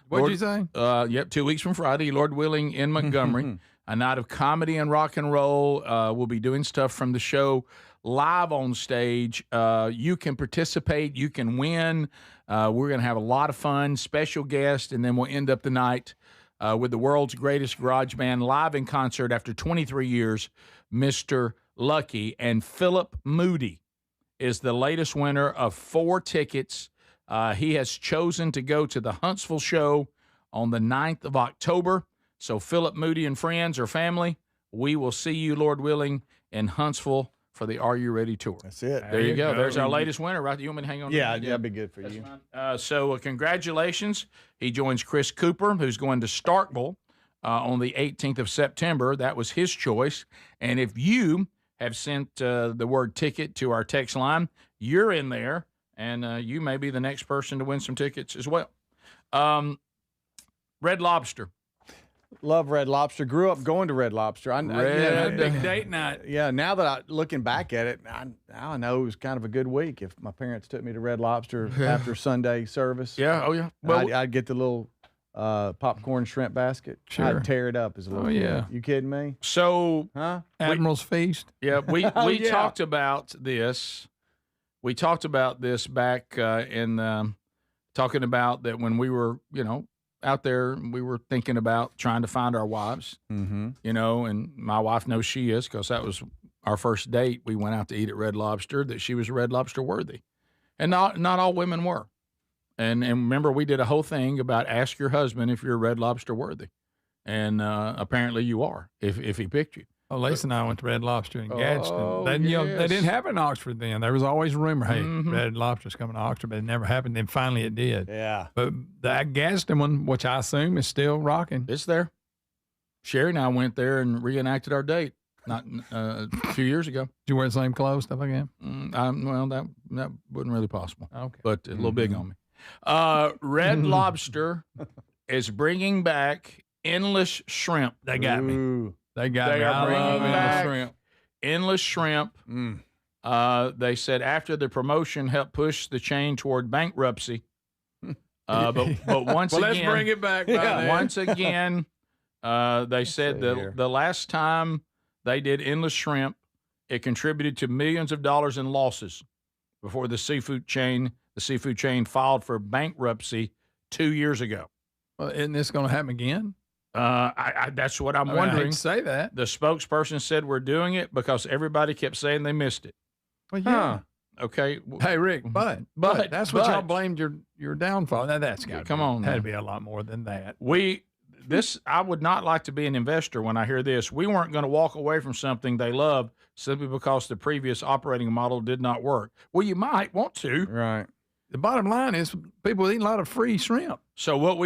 What'd you say? Yep, 2 weeks from Friday, Lord willing, in Montgomery. A night of comedy and rock and roll. We'll be doing stuff from the show live on stage. You can participate. You can win. We're going to have a lot of fun, special guest, and then we'll end up the night with the world's greatest garage band live in concert after 23 years, Mr. Lucky. And Philip Moody is the latest winner of 4 tickets. He has chosen to go to the Huntsville show on the 9th of October. So Philip Moody and friends or family, we will see you, Lord willing, in Huntsville for the Are You Ready tour. That's it. There you go. There's our latest winner, right? You want me to hang on? Yeah, that'd be good for you. So congratulations. He joins Chris Cooper, who's going to Starkville on the 18th of September. That was his choice. And if you have sent the word ticket to our text line, you're in there, and you may be the next person to win some tickets as well. Red Lobster. Love Red Lobster. Grew up going to Red Lobster. Big date night. Yeah, now that looking back at it, I know it was kind of a good week if my parents took me to Red Lobster after Sunday service. Yeah, oh yeah. Well, I'd get the little popcorn shrimp basket. Sure. I'd tear it up as a little kid. Yeah. You kidding me? So, Admiral's Feast. Yeah, we yeah. talked about this. We talked about this back in talking about that when we were, out there, we were thinking about trying to find our wives, and my wife knows she is because that was our first date. We went out to eat at Red Lobster, that she was Red Lobster worthy. And not all women were. And remember, we did a whole thing about ask your husband if you're Red Lobster worthy. And apparently you are, if he picked you. Oh, Lisa and I went to Red Lobster in Gadsden. They didn't have it in Oxford then. There was always a rumor, hey, Red Lobster's coming to Oxford, but it never happened. Then finally it did. Yeah. But the Gadsden one, which I assume is still rocking. It's there. Sherry and I went there and reenacted our date not a few years ago. Did you wear the same clothes, stuff like that? Well, that wasn't really possible. Okay. But a little big on me. Red Lobster is bringing back endless shrimp. They got me. They got me. Are bringing back shrimp. Endless shrimp. They said after the promotion helped push the chain toward bankruptcy. But once again, let's bring it back. Once again, they said that the last time they did endless shrimp, it contributed to millions of dollars in losses before the seafood chain filed for bankruptcy 2 years ago. Well, isn't this going to happen again? That's what I'm wondering. I hate to say that. The spokesperson said we're doing it because everybody kept saying they missed it. Well, yeah. Okay. Hey, Rick, but that's what y'all blamed your downfall. Now that's got come on. Had to be a lot more than that. I would not like to be an investor when I hear this. We weren't going to walk away from something they love simply because the previous operating model did not work. Well, you might want to. Right. The bottom line is people eat a lot of free shrimp. So what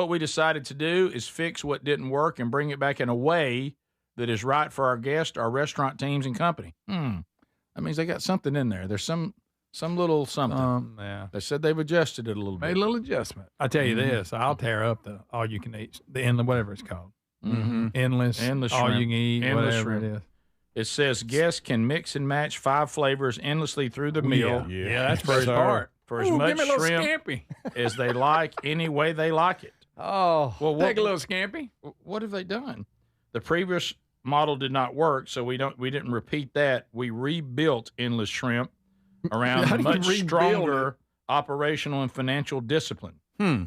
we decided to do is fix what didn't work and bring it back in a way that is right for our guests, our restaurant teams, and company. That means they got something in there. There's some little something. Yeah. They said they've adjusted it a little bit. Made a little adjustment. I tell you this, I'll tear up the all you can eat, the endless, whatever it's called. Endless shrimp. All you can eat, endless whatever shrimp. it is. It says guests can mix and match 5 flavors endlessly through the meal. Yeah, that's the first part. For as much give me a little shrimp scampi. as they like, any way they like it. Oh, well, take a little scampi. What have they done? The previous model did not work, so we didn't repeat that. We rebuilt endless shrimp around a much stronger operational and financial discipline,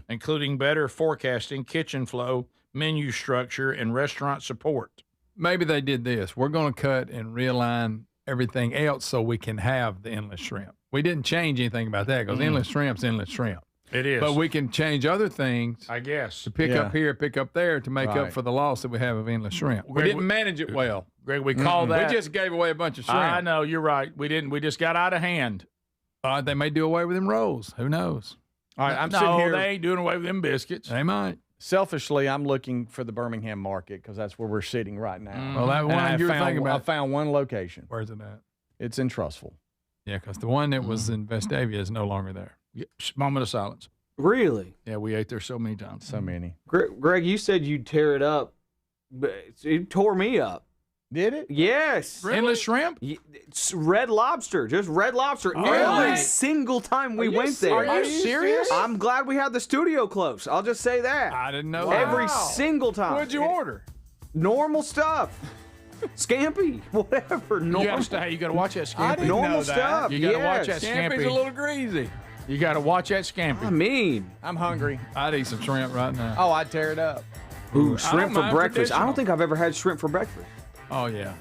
including better forecasting, kitchen flow, menu structure, and restaurant support. Maybe they did this. We're going to cut and realign everything else so we can have the endless shrimp. We didn't change anything about that because endless shrimp's endless shrimp. It is. But we can change other things. I guess. To pick up here, pick up there to make up for the loss that we have of endless shrimp. We didn't manage it well. Greg, we call that. We just gave away a bunch of shrimp. I know, you're right. We didn't. We just got out of hand. They may do away with them rolls. Who knows? All right, I'm sitting here. They ain't doing away with them biscuits. They might. Selfishly, I'm looking for the Birmingham market because that's where we're sitting right now. Well, that one you were thinking about. I found one location. Where's it at? It's in Trussville. Yeah, because the one that was in Vestavia is no longer there. Moment of silence. Really? Yeah, we ate there so many times. So many. Greg, you said you'd tear it up, but it tore me up. Did it? Yes. Really? Endless shrimp? It's Red Lobster. Just Red Lobster. Oh, Every really? single time we went there. Are you serious? I'm glad we had the studio close. I'll just say that. I didn't know Every that. single time. What'd you order? Normal stuff. Scampi. Whatever. You got to watch that scampi. I didn't Normal know that. Stuff. You got to watch that scampi. Scampi's a little greasy. You got to watch that scampi. I mean, I'm hungry. I'd eat some shrimp right now. Oh, I'd tear it up. Ooh, shrimp for breakfast. I don't think I've ever had shrimp for breakfast. Oh, yeah.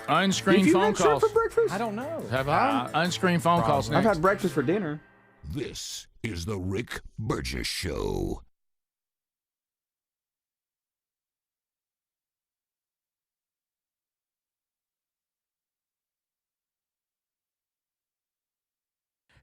Unscreened Have phone you had shrimp calls. for breakfast? I don't know. Have I? Unscreened phone calls next. I've had breakfast for dinner. This is the Rick Burgess Show.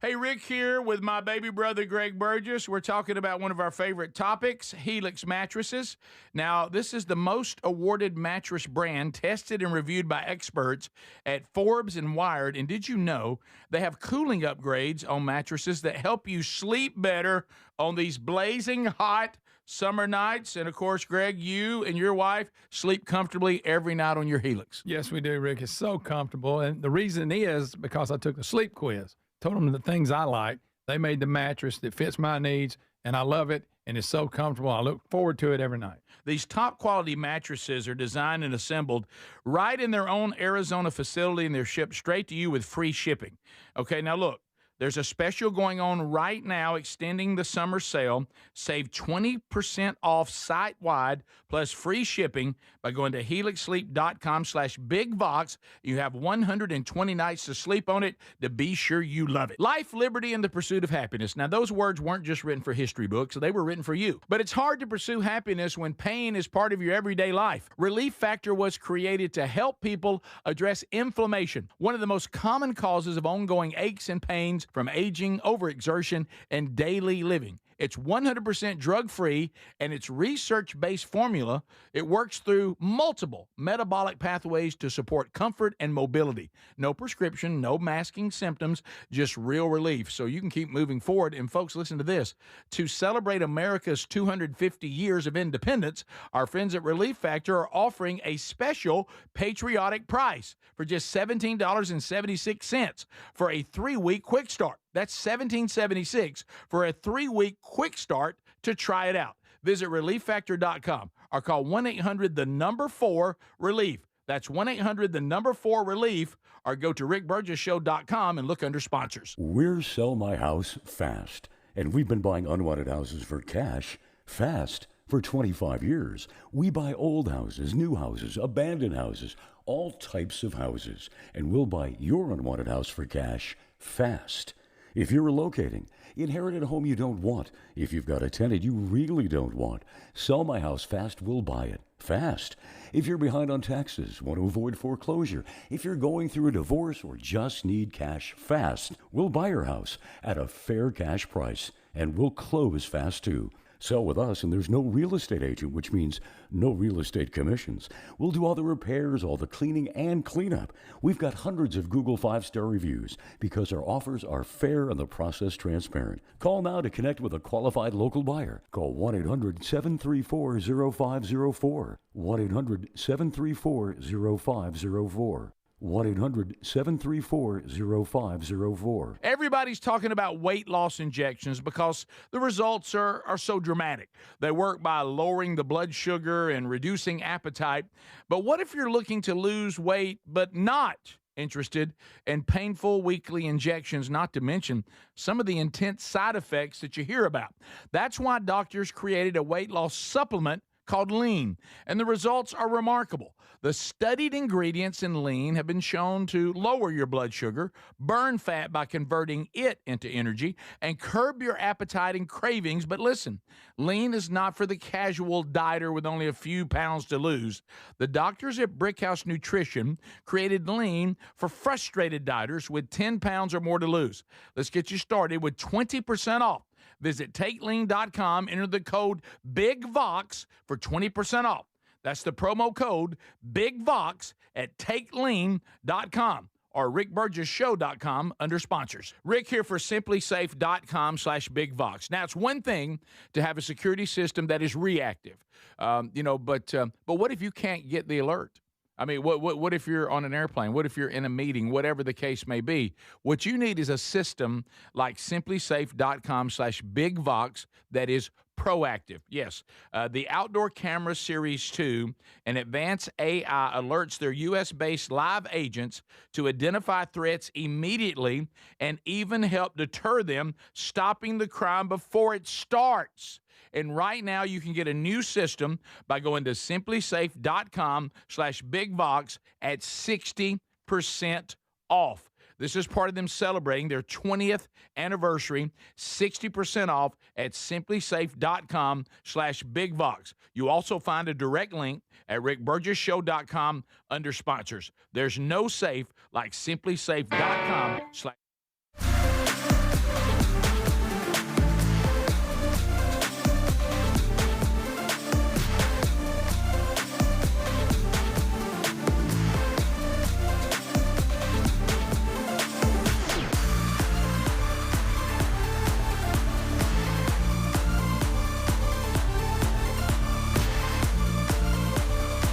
Hey, Rick here with my baby brother, Greg Burgess. We're talking about one of our favorite topics, Helix mattresses. Now, this is the most awarded mattress brand tested and reviewed by experts at Forbes and Wired. And did you know they have cooling upgrades on mattresses that help you sleep better on these blazing hot summer nights? And, of course, Greg, you and your wife sleep comfortably every night on your Helix. Yes, we do, Rick. It's so comfortable. And the reason is because I took the sleep quiz. Told them the things I like. They made the mattress that fits my needs, and I love it, and it's so comfortable. I look forward to it every night. These top quality mattresses are designed and assembled right in their own Arizona facility, and they're shipped straight to you with free shipping. Okay, now look. There's a special going on right now extending the summer sale. Save 20% off site-wide plus free shipping by going to helixsleep.com/bigbox. You have 120 nights to sleep on it to be sure you love it. Life, liberty, and the pursuit of happiness. Now, those words weren't just written for history books. They were written for you. But it's hard to pursue happiness when pain is part of your everyday life. Relief Factor was created to help people address inflammation, one of the most common causes of ongoing aches and pains from aging, overexertion, and daily living. It's 100% drug-free, and its research-based formula, it works through multiple metabolic pathways to support comfort and mobility. No prescription, no masking symptoms, just real relief, so you can keep moving forward. And folks, listen to this. To celebrate America's 250 years of independence, our friends at Relief Factor are offering a special patriotic price for just $17.76 for a 3-week quick start. That's $17.76 for a 3-week quick start to try it out. Visit ReliefFactor.com or call 1-800-4-RELIEF. That's 1-800-4-RELIEF, or go to rickburgessshow.com and look under sponsors. We're Sell My House Fast, and we've been buying unwanted houses for cash fast for 25 years. We buy old houses, new houses, abandoned houses, all types of houses, and we'll buy your unwanted house for cash fast. If you're relocating, inherited a home you don't want, if you've got a tenant you really don't want, Sell My House Fast will buy it fast. If you're behind on taxes, want to avoid foreclosure, if you're going through a divorce or just need cash fast, we'll buy your house at a fair cash price, and we'll close fast too. Sell with us, and there's no real estate agent, which means no real estate commissions. We'll do all the repairs, all the cleaning, and cleanup. We've got hundreds of Google 5-star reviews because our offers are fair and the process transparent. Call now to connect with a qualified local buyer. Call 1-800-734-0504. 1-800-734-0504. 1-800-734-0504. Everybody's talking about weight loss injections because the results are so dramatic. They work by lowering the blood sugar and reducing appetite. But what if you're looking to lose weight but not interested in painful weekly injections, not to mention some of the intense side effects that you hear about? That's why doctors created a weight loss supplement called lean, and the results are remarkable. The studied ingredients in lean have been shown to lower your blood sugar, burn fat by converting it into energy, and curb your appetite and cravings. But listen, lean is not for the casual dieter with only a few pounds to lose. The doctors at Brickhouse Nutrition created lean for frustrated dieters with 10 pounds or more to lose. Let's get you started with 20% off. Visit takelean.com, enter the code BIGVOX for 20% off. That's the promo code BIGVOX at takelean.com or rickburgessshow.com under sponsors. Rick here for simplysafe.com/BigVox. Now, it's one thing to have a security system that is reactive, but what if you can't get the alert? I mean, what if you're on an airplane? What if you're in a meeting? Whatever the case may be. What you need is a system like simplysafe.com/BigVox that is proactive. Yes, the Outdoor Camera Series 2 and advanced AI alerts their U.S.-based live agents to identify threats immediately and even help deter them, stopping the crime before it starts. And right now, you can get a new system by going to simplysafe.com/BigVox at 60% off. This is part of them celebrating their 20th anniversary, 60% off at simplysafe.com/BigVox. You also find a direct link at rickburgessshow.com under sponsors. There's no safe like simplysafe.com/.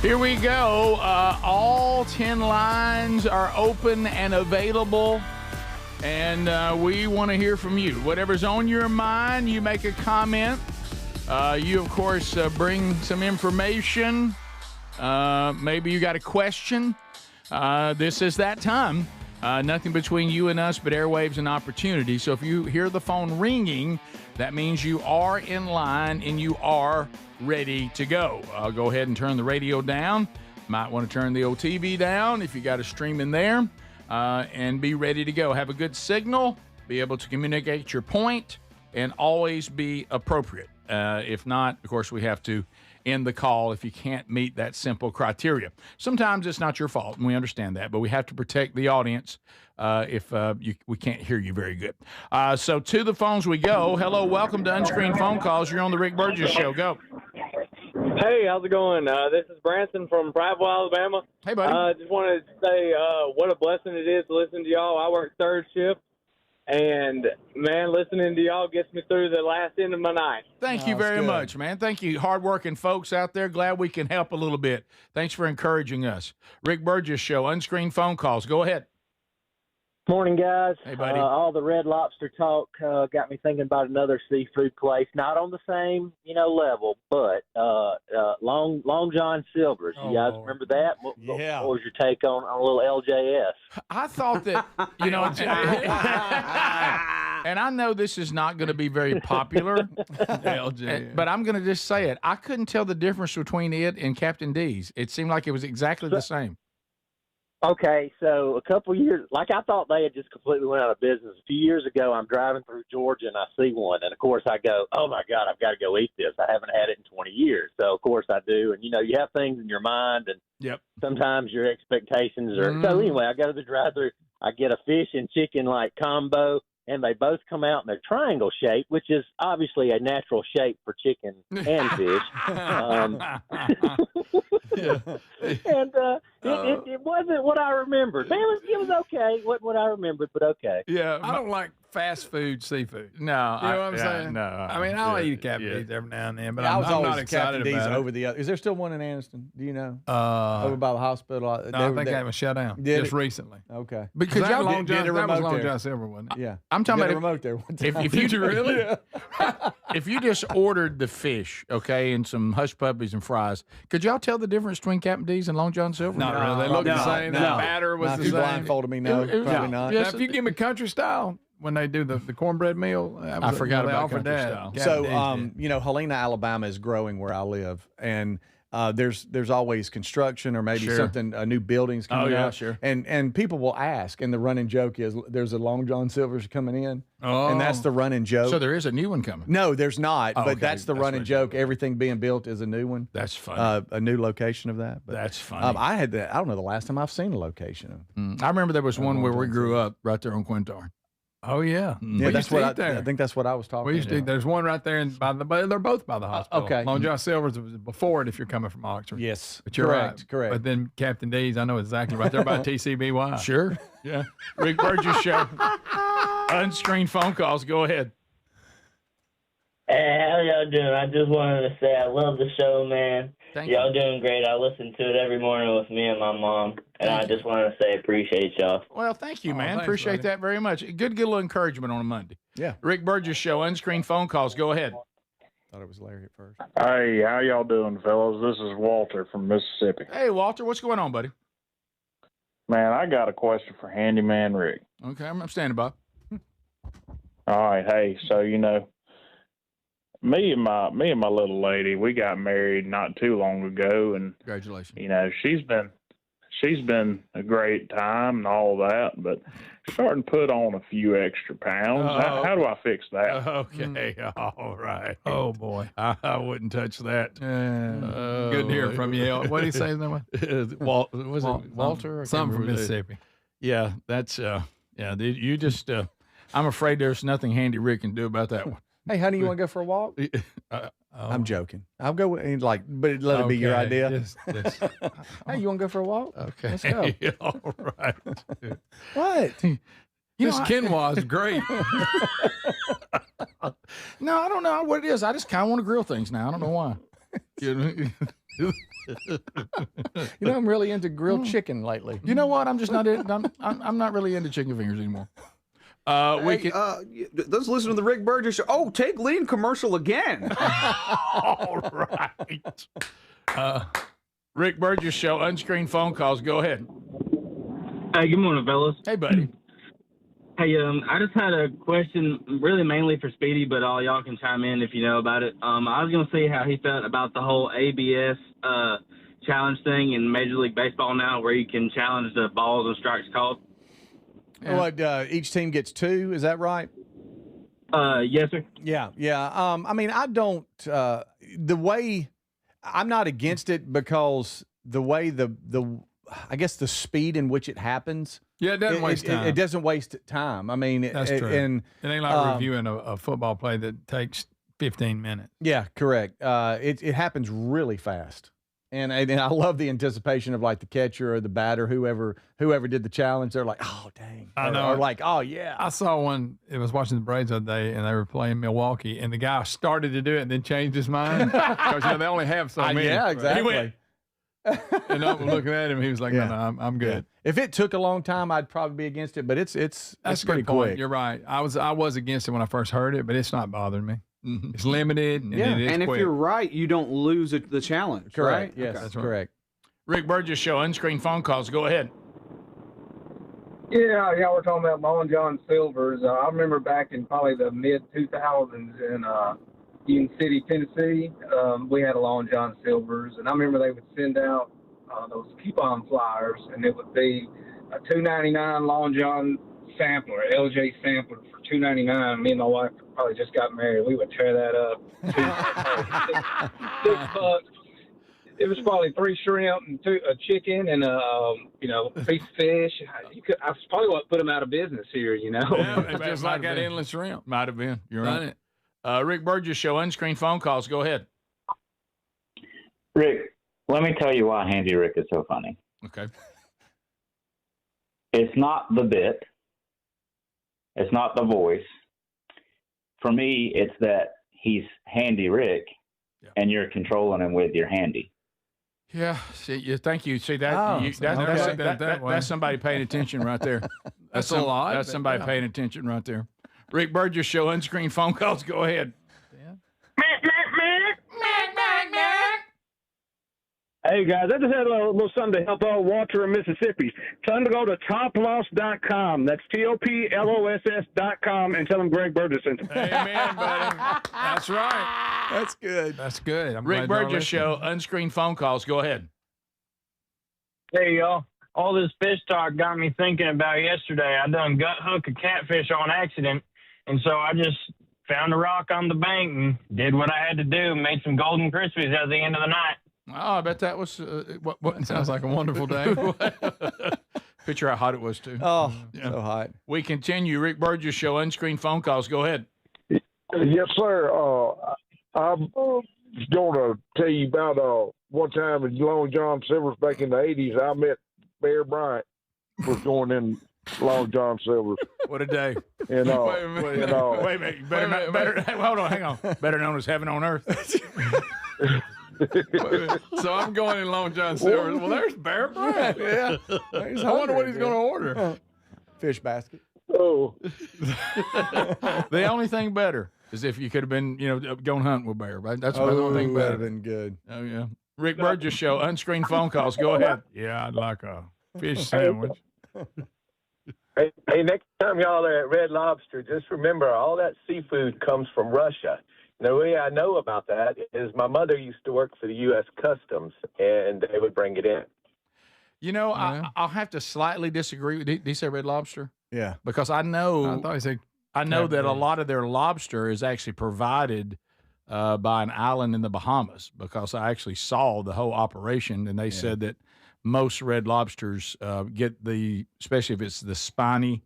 Here we go. All 10 lines are open and available, and we want to hear from you. Whatever's on your mind, you make a comment. You, of course, bring some information. Maybe you got a question. This is that time. Nothing between you and us but airwaves and opportunity. So if you hear the phone ringing, that means you are in line and you are ready to go. I'll go ahead and turn the radio down. Might want to turn the old TV down if you got a stream in there, and be ready to go. Have a good signal, be able to communicate your point, and always be appropriate. If not, of course, we have to end the call if you can't meet that simple criteria. Sometimes it's not your fault, and we understand that, but we have to protect the audience if we can't hear you very good. So to the phones we go. Hello, welcome to Unscreened Phone Calls. You're on the Rick Burgess Show. Go. Hey, how's it going? This is Branson from Prattville, Alabama. Hey, buddy. Just wanted to say what a blessing it is to listen to y'all. I work third shift, and, man, listening to y'all gets me through the last end of my night. Thank you very much, man. Thank you, hardworking folks out there. Glad we can help a little bit. Thanks for encouraging us. Rick Burgess Show, Unscreened Phone Calls. Go ahead. Morning, guys. Hey, buddy. All the Red Lobster talk got me thinking about another seafood place, not on the same, level, but Long John Silver's. You guys remember that? What was your take on a little LJS? I thought that, and I know this is not going to be very popular, but I'm going to just say it. I couldn't tell the difference between it and Captain D's. It seemed like it was exactly the same. Okay, so a couple years, I thought they had just completely went out of business. A few years ago, I'm driving through Georgia and I see one, and of course I go, "Oh my God, I've got to go eat this. I haven't had it in 20 years." So of course I do, and you have things in your mind, and sometimes your expectations are. So anyway, I go to the drive-through. I get a fish and chicken combo, and they both come out in a triangle shape, which is obviously a natural shape for chicken and fish. And it wasn't what I remembered. Man, it was okay. It wasn't what I remembered, but okay. Yeah, I don't like fast food seafood. No, you know what I'm saying? No, I mean, I'll eat a Captain D's every now and then, but I'm was always not excited Captain D's about over it. the other. Is there still one in Anniston? Do you know? Over by the hospital. No, I think that was shut down just recently. Okay. Because that y'all was did a remote Long there. John Silver, wasn't it? Yeah. I'm talking Did a about remote there one time. if you really, if you just ordered the fish, okay, and some hush puppies and fries, could y'all tell the difference between Captain D's and Long John Silver? Not really. They look the same. The batter was Not the if you same. blindfolded me, no, probably not. Now, if you give me country style, when they do the cornbread meal. I forgot they about offered country that. style. So, Helena, Alabama is growing where I live, and there's always construction or maybe something, new buildings coming out. Sure. And people will ask, and the running joke is there's a Long John Silver's coming in, and that's the running joke. So there is a new one coming. No, there's not, but okay. that's the running joke. Everything being built is a new one. That's funny. A new location of that. But, that's funny. I had that. I don't know the last time I've seen a location. I remember there was one where we grew up right there on Quintar. Oh yeah, Yeah, that's what I think. That's what I was talking. We used to. There's one right there, but they're both by the hospital. Okay. Long John Silver's was before it if you're coming from Oxford. Yes, but you're correct. But then Captain D's, I know exactly right there by TCBY. Sure. Yeah. Rick Burgess Show. Unscreened phone calls. Go ahead. Hey, how y'all doing? I just wanted to say I love the show, man. Thank y'all doing great. I listen to it every morning with me and my mom, and I just wanted to say appreciate y'all. Well, thank you, man. thanks, Appreciate buddy. that very much. Good, get a little encouragement on a Monday. Yeah. Rick Burgess Show. Unscreened phone calls. Go ahead. Thought it was Larry at first. Hey, how y'all doing, fellas? This is Walter from Mississippi. Hey, Walter. What's going on, buddy? Man, I got a question for Handyman Rick. Okay, I'm standing by. All right, hey, so me and my little lady, we got married not too long ago, and congratulations. She's been a great time and all that, but starting to put on a few extra pounds. How do I fix that? Okay, all right. Oh boy, I wouldn't touch that. Good to hear from you. What did he say? Was it Walter? Something from Mississippi. Yeah, that's you just. I'm afraid there's nothing Handy Rick can do about that one. Hey, honey, you want to go for a walk? I'm joking. I'll go with, but let it be your Okay, idea. Hey, you want to go for a walk? Okay. Let's go. All right. What? This quinoa is great. No, I don't know what it is. I just kind of want to grill things now. I don't know why. I'm really into grilled chicken lately. You know what? I'm just not. I'm not really into chicken fingers anymore. Let's listen to the Rick Burgess Show. Oh, take lean commercial again. All right. Rick Burgess Show. Unscreened phone calls. Go ahead. Hey, good morning, fellas. Hey, buddy. Hey, I just had a question, really mainly for Speedy, but all y'all can chime in if you know about it. I was going to see how he felt about the whole ABS challenge thing in Major League Baseball now, where you can challenge the balls and strikes called. Yeah. What, each team gets 2, is that right? Yes, sir. Yeah. I mean, I don't, the way, I'm not against it because the way I guess the speed in which it happens. Yeah, it doesn't waste time. It doesn't waste time. I mean, that's true. And it ain't like reviewing a football play that takes 15 minutes. Yeah, correct. It happens really fast. And I love the anticipation of like the catcher or the batter, whoever did the challenge. They're like, oh, dang. I know. Or like, oh, yeah. I saw one. I was watching the Braves the other day, and they were playing Milwaukee, and the guy started to do it and then changed his mind because they only have so many. Yeah, exactly. He went, and I was looking at him. He was like, no, I'm good. Yeah. If it took a long time, I'd probably be against it, but it's That's a pretty good point. quick. You're right. I was against it when I first heard it, but it's not bothering me. Mm-hmm. It's limited, and it is and if quick. you're right, you don't lose the challenge. Correct. Right? Yes, Okay. correct. Rick Burgess Show. Unscreened phone calls. Go ahead. Yeah, y'all were talking about Long John Silver's. I remember back in probably the mid-2000s in Union City, Tennessee, we had a Long John Silver's, and I remember they would send out those coupon flyers, and it would be a $2.99 Long John sampler, LJ sampler for $2.99. Me and my wife probably just got married. We would tear that up. $6. It was probably 3 shrimp and a chicken and a piece of fish. I probably would put them out of business here. Yeah, it's just like that endless shrimp. Might have been. You're right. Rick Burgess Show. Unscreened phone calls. Go ahead. Rick, let me tell you why Handy Rick is so funny. Okay. It's not the bit. It's not the voice. For me, it's that he's Handy Rick, and you're controlling him with your handy. Yeah. See, thank you. See that? That's somebody paying attention right there. That's a lot. That's somebody paying attention right there. Rick Burgess Show. Unscreened phone calls. Go ahead. Hey, guys, I just had a little something to help out Walter in Mississippi. Tell them to go to toploss.com. That's TOPLOSS.com and tell them Greg Burgess sent them. Amen, buddy. That's right. That's good. That's good. I'm Rick glad y'all Burgess listened. Show, unscreened phone calls. Go ahead. Hey, y'all. All this fish talk got me thinking about yesterday. I done gut hook a catfish on accident, and so I just found a rock on the bank and did what I had to do, made some golden crispies at the end of the night. Oh, I bet that was what Sounds like a wonderful day. Picture how hot it was too. Oh, so hot. We continue. Rick Burgess Show, unscreened phone calls. Go ahead. Yes, sir. I'm going to tell you about one time in Long John Silver's back in the 80s. I met Bear Bryant was going in Long John Silver's. What a day. And, wait a minute. Wait a minute. Better, hold on. Hang on. Better known as heaven on earth. So I'm going in Long John Silver's. Well, there's Bear Bryant. Yeah. I wonder what he's going to order. Fish basket. Oh. The only thing better is if you could have been, going hunting with Bear. Right? That's the only thing that better. would have been good. Oh, yeah. Rick Burgess Show, unscreened phone calls. Go ahead. Yeah, I'd like a fish sandwich. Hey, next time y'all are at Red Lobster, just remember all that seafood comes from Russia. And the way I know about that is my mother used to work for the U.S. Customs, and they would bring it in. I'll have to slightly disagree. Did he say Red Lobster? Yeah. Because I know I thought he said that a lot of their lobster is actually provided by an island in the Bahamas, because I actually saw the whole operation, and they said that most red lobsters get especially if it's the spiny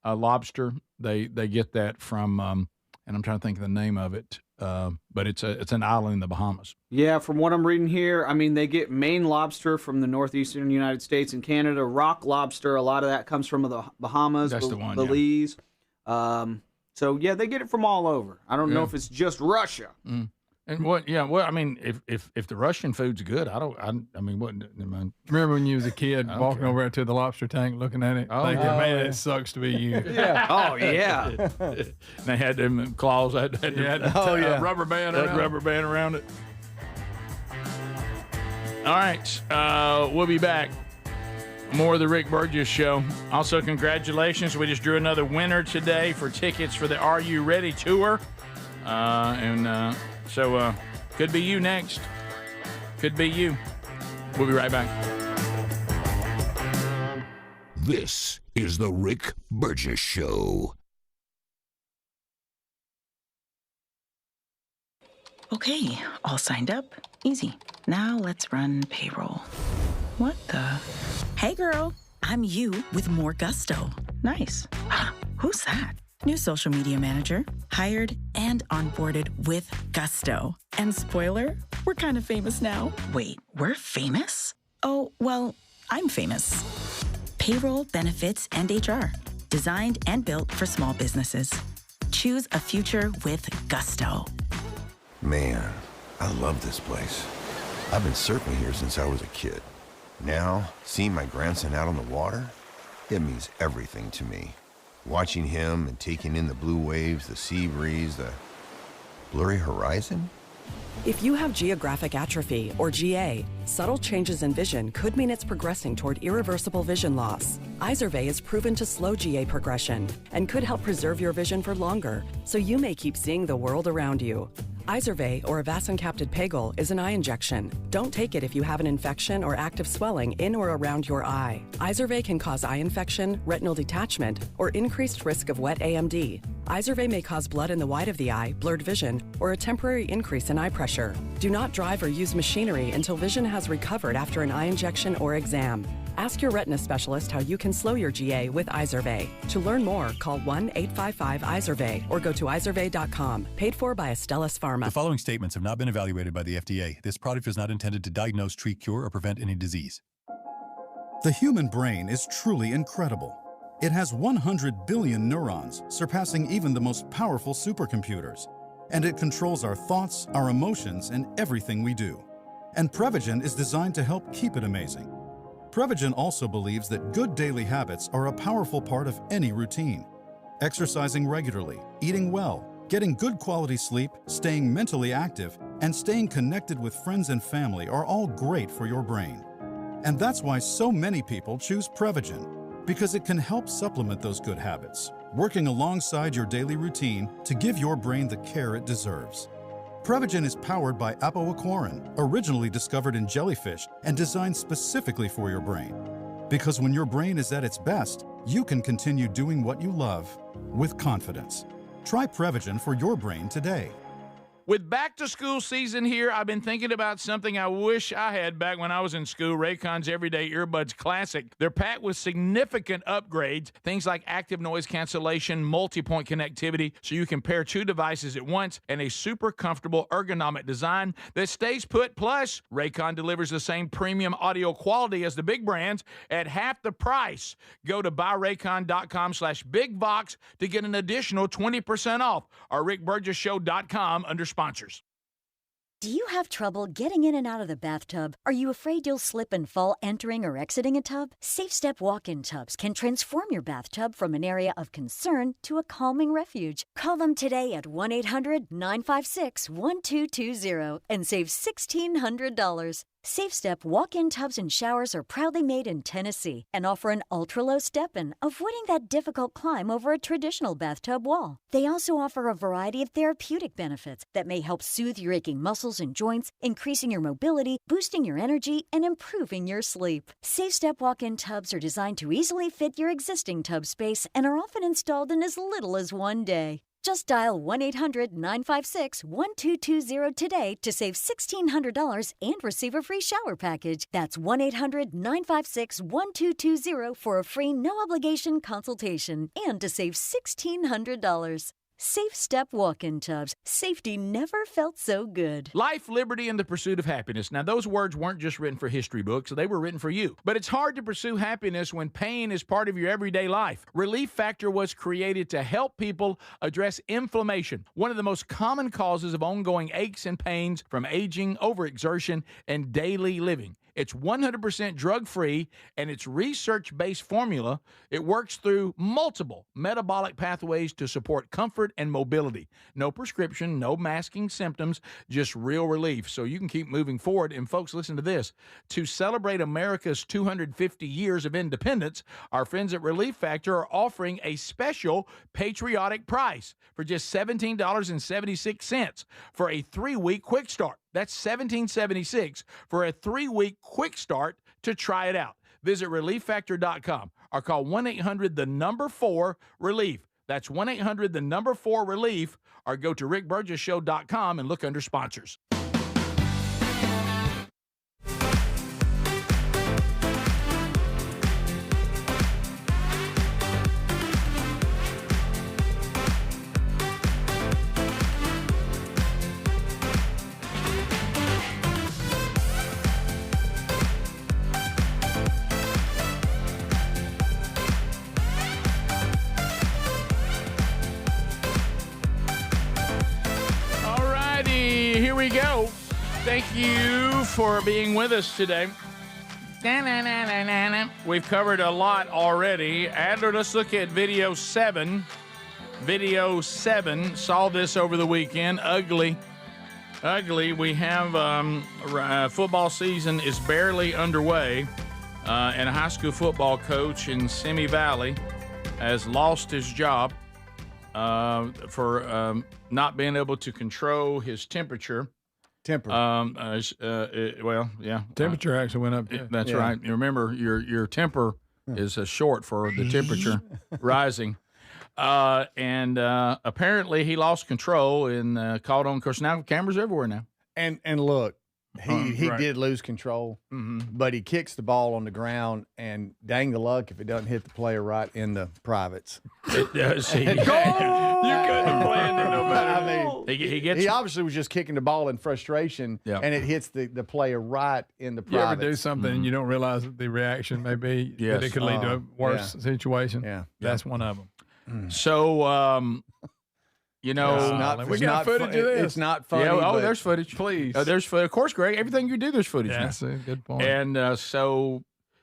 lobster, they get that from, and I'm trying to think of the name of it, but it's an island in the Bahamas. Yeah, from what I'm reading here, I mean, they get Maine lobster from the northeastern United States and Canada, rock lobster, a lot of that comes from the Bahamas, That's the one, Belize. So, yeah, they get it from all over. I don't know if it's just Russia. Mm. And what? Yeah. Well, I mean, if the Russian food's good, Remember when you was a kid walking over to the lobster tank, looking at it, thinking, "Man, it sucks to be you." Yeah. Oh yeah. They had them claws. Had rubber band around. Rubber band around it. All right, we'll be back. More of the Rick Burgess Show. Also, congratulations. We just drew another winner today for tickets for the Are You Ready tour. So could be you next. Could be you. We'll be right back. This is the Rick Burgess Show. Okay, all signed up. Easy. Now let's run payroll. What the? Hey girl, I'm you with more gusto. Nice. Who's that? New social media manager, hired and onboarded with gusto. And spoiler, we're kind of famous now. Wait, we're famous? Oh, well, I'm famous. Payroll, benefits, and HR. Designed and built for small businesses. Choose a future with gusto. Man, I love this place. I've been surfing here since I was a kid. Now, seeing my grandson out on the water, it means everything to me. Watching him and taking in the blue waves, the sea breeze, the blurry horizon. If you have geographic atrophy, or GA, subtle changes in vision could mean it's progressing toward irreversible vision loss. Izervay is proven to slow GA progression and could help preserve your vision for longer, so you may keep seeing the world around you. Izervay, or avacincaptad pegol, is an eye injection. Don't take it if you have an infection or active swelling in or around your eye. Izervay can cause eye infection, retinal detachment, or increased risk of wet AMD. Izervay may cause blood in the white of the eye, blurred vision, or a temporary increase in eye pressure. Do not drive or use machinery until vision has recovered after an eye injection or exam. Ask your retina specialist how you can slow your GA with Izervay. To learn more, call 1-855-IZERVAY or go to izervay.com. Paid for by Astellas Pharma. The following statements have not been evaluated by the FDA. This product is not intended to diagnose, treat, cure, or prevent any disease. The human brain is truly incredible. It has 100 billion neurons, surpassing even the most powerful supercomputers. And it controls our thoughts, our emotions, and everything we do. And Prevagen is designed to help keep it amazing. Prevagen also believes that good daily habits are a powerful part of any routine. Exercising regularly, eating well, getting good quality sleep, staying mentally active, and staying connected with friends and family are all great for your brain. And that's why so many people choose Prevagen, because it can help supplement those good habits, working alongside your daily routine to give your brain the care it deserves. Prevagen is powered by apoaquarin, originally discovered in jellyfish and designed specifically for your brain. Because when your brain is at its best, you can continue doing what you love with confidence. Try Prevagen for your brain today. With back-to-school season here, I've been thinking about something I wish I had back when I was in school, Raycon's Everyday Earbuds Classic. They're packed with significant upgrades, things like active noise cancellation, multi-point connectivity, so you can pair two devices at once, and a super comfortable ergonomic design that stays put. Plus, Raycon delivers the same premium audio quality as the big brands at half the price. Go to buyraycon.com/bigbox to get an additional 20% off, or rickburgessshow.com under sponsors. Do you have trouble getting in and out of the bathtub? Are you afraid you'll slip and fall entering or exiting a tub? Safe Step walk-in tubs can transform your bathtub from an area of concern to a calming refuge. Call them today at 1-800-956-1220 and save $1,600. Safe Step walk-in tubs and showers are proudly made in Tennessee and offer an ultra-low step-in, avoiding that difficult climb over a traditional bathtub wall. They also offer a variety of therapeutic benefits that may help soothe your aching muscles and joints, increasing your mobility, boosting your energy, and improving your sleep. Safe Step walk-in tubs are designed to easily fit your existing tub space and are often installed in as little as one day. Just dial 1-800-956-1220 today to save $1,600 and receive a free shower package. That's 1-800-956-1220 for a free no-obligation consultation and to save $1,600. Safe Step walk-in tubs. Safety never felt so good. Life, liberty, and the pursuit of happiness. Now, those words weren't just written for history books. They were written for you. But it's hard to pursue happiness when pain is part of your everyday life. Relief Factor was created to help people address inflammation, one of the most common causes of ongoing aches and pains from aging, overexertion, and daily living. It's 100% drug-free, and its research-based formula, it works through multiple metabolic pathways to support comfort and mobility. No prescription, no masking symptoms, just real relief, so you can keep moving forward. And folks, listen to this. To celebrate America's 250 years of independence, our friends at Relief Factor are offering a special patriotic price for just $17.76 for a 3-week quick start. That's $17.76 for a 3-week quick start to try it out. Visit ReliefFactor.com or call 1-800-4-RELIEF. That's 1-800-4-RELIEF, or go to rickburgessshow.com and look under sponsors. Here we go. Thank you for being with us today. We've covered a lot already. Adler, let's look at video 7. Video 7. Saw this over the weekend. Ugly. We have football season is barely underway, and a high school football coach in Simi Valley has lost his job for not being able to control his temperature. Well, yeah. Temperature actually went up. That's right. You remember, your temper is short for the temperature rising. And apparently he lost control and caught on. Of course, now cameras everywhere now. And look, he right. did lose control, but he kicks the ball on the ground, and dang the luck if it doesn't hit the player right in the privates. It does. You couldn't have planned it no better. I mean, he obviously was just kicking the ball in frustration, and it hits the player right in the You privates. ever do something and you don't realize that the reaction may be that it could lead to a worse situation? Yeah. That's one of them. So, you know, we got footage of this. It's not funny. Yeah, there's footage. Please. There's footage. Of course, Greg, everything you do, there's footage now. That's a good point. And so,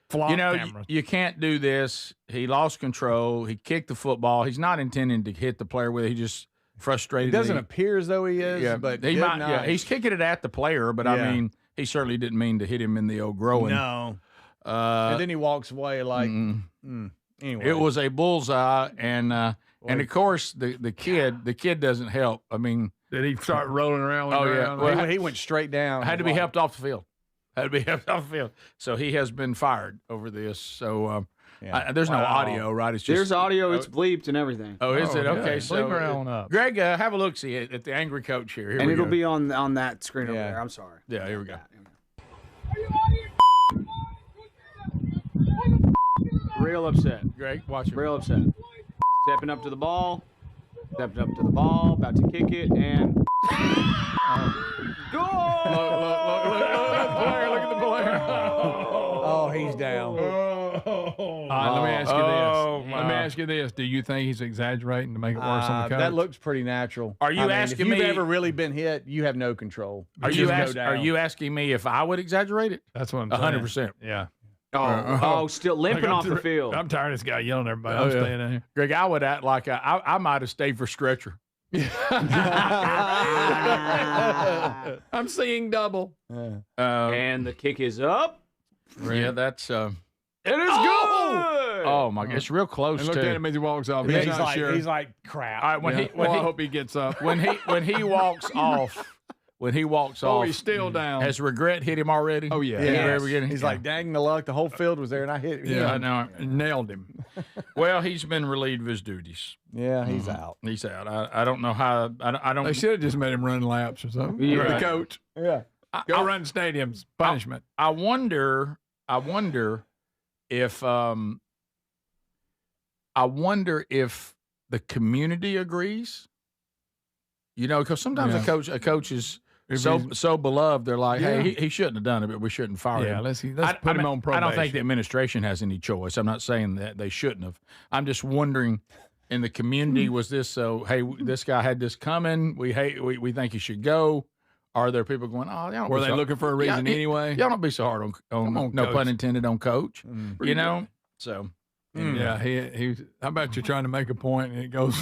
Flop cameras. you can't do this. He lost control. He kicked the football. He's not intending to hit the player with it. He just frustrated. It doesn't appear as though he is, but he good might. night. Yeah, he's kicking it at the player, but I mean, he certainly didn't mean to hit him in the old groin. No. And then he walks away like. Anyway, it was a bullseye, and of course the kid doesn't help. I mean, did he start rolling around? Oh yeah, well, he went straight down. Had to be helped off the field. So he has been fired over this. So there's no audio, right? It's just there's audio. It's bleeped and everything. Oh, is it? Okay, so bleep her on up. Greg, have a look. See at the angry coach here. And it'll be on that screen over there. I'm sorry. Yeah, here we go. Real upset. Greg, watch it. Real upset. Stepping up to the ball. About to kick it, and goal! Look at the player. Oh, he's down. All right, let me ask you this. Let me ask you this. Do you think he's exaggerating to make it worse on the coach? That looks pretty natural. Are you asking if me? you've ever really been hit, you have no control. Are you asking me if I would exaggerate it? That's what I'm saying. 100%. Yeah. Still limping off the field. I'm tired of this guy yelling at everybody. I'm staying in here. Greg, I would act like I might have stayed for stretcher. I'm seeing double. And the kick is up. Yeah, that's. It is good. Oh my God, it's real close. And look at him as he walks off. Yeah, He's not sure. He's like crap. All right, I hope he gets up. When he walks off. When he walks off, he's still down. Has regret hit him already? Oh yeah, He's like, dang the luck. The whole field was there, and I hit him. Yeah, I know. Nailed him. Well, he's been relieved of his duties. Yeah, he's out. He's out. I don't know how. I don't. They should have just made him run laps or something. Yeah. The coach. Yeah. Go run stadiums. Punishment. I wonder if the community agrees. You know, because sometimes a coach is so beloved, they're like, hey, he shouldn't have done it, but we shouldn't fire him. Let's put him on probation. I don't think the administration has any choice. I'm not saying that they shouldn't have. I'm just wondering, in the community, was this so? Hey, this guy had this coming. We think he should go. Are there people going? Oh, were they looking for a reason anyway? Y'all don't be so hard on no pun intended on coach. You know, so. Yeah, he. How about you trying to make a point and it goes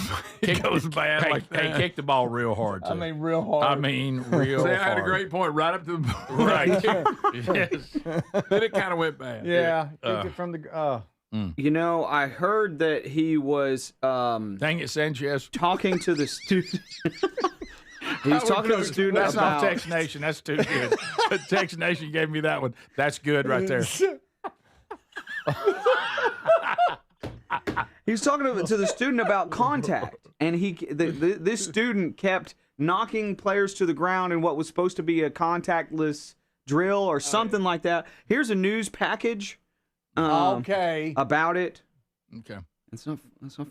bad like that? He kicked the ball real hard. Too. I mean, real hard. Real hard. I had a great point right up to the right. Yes. Then it kind of went bad. Yeah, kicked it from the. You know, I heard that he was. Dang it, Sanchez. Talking to the student. He was talking to the student That's about. not Tex Nation. That's too good. Tex Nation gave me that one. That's good right there. He was talking to the student about contact, and this student kept knocking players to the ground in what was supposed to be a contactless drill or something like that. Here's a news package. About it. Okay. It's not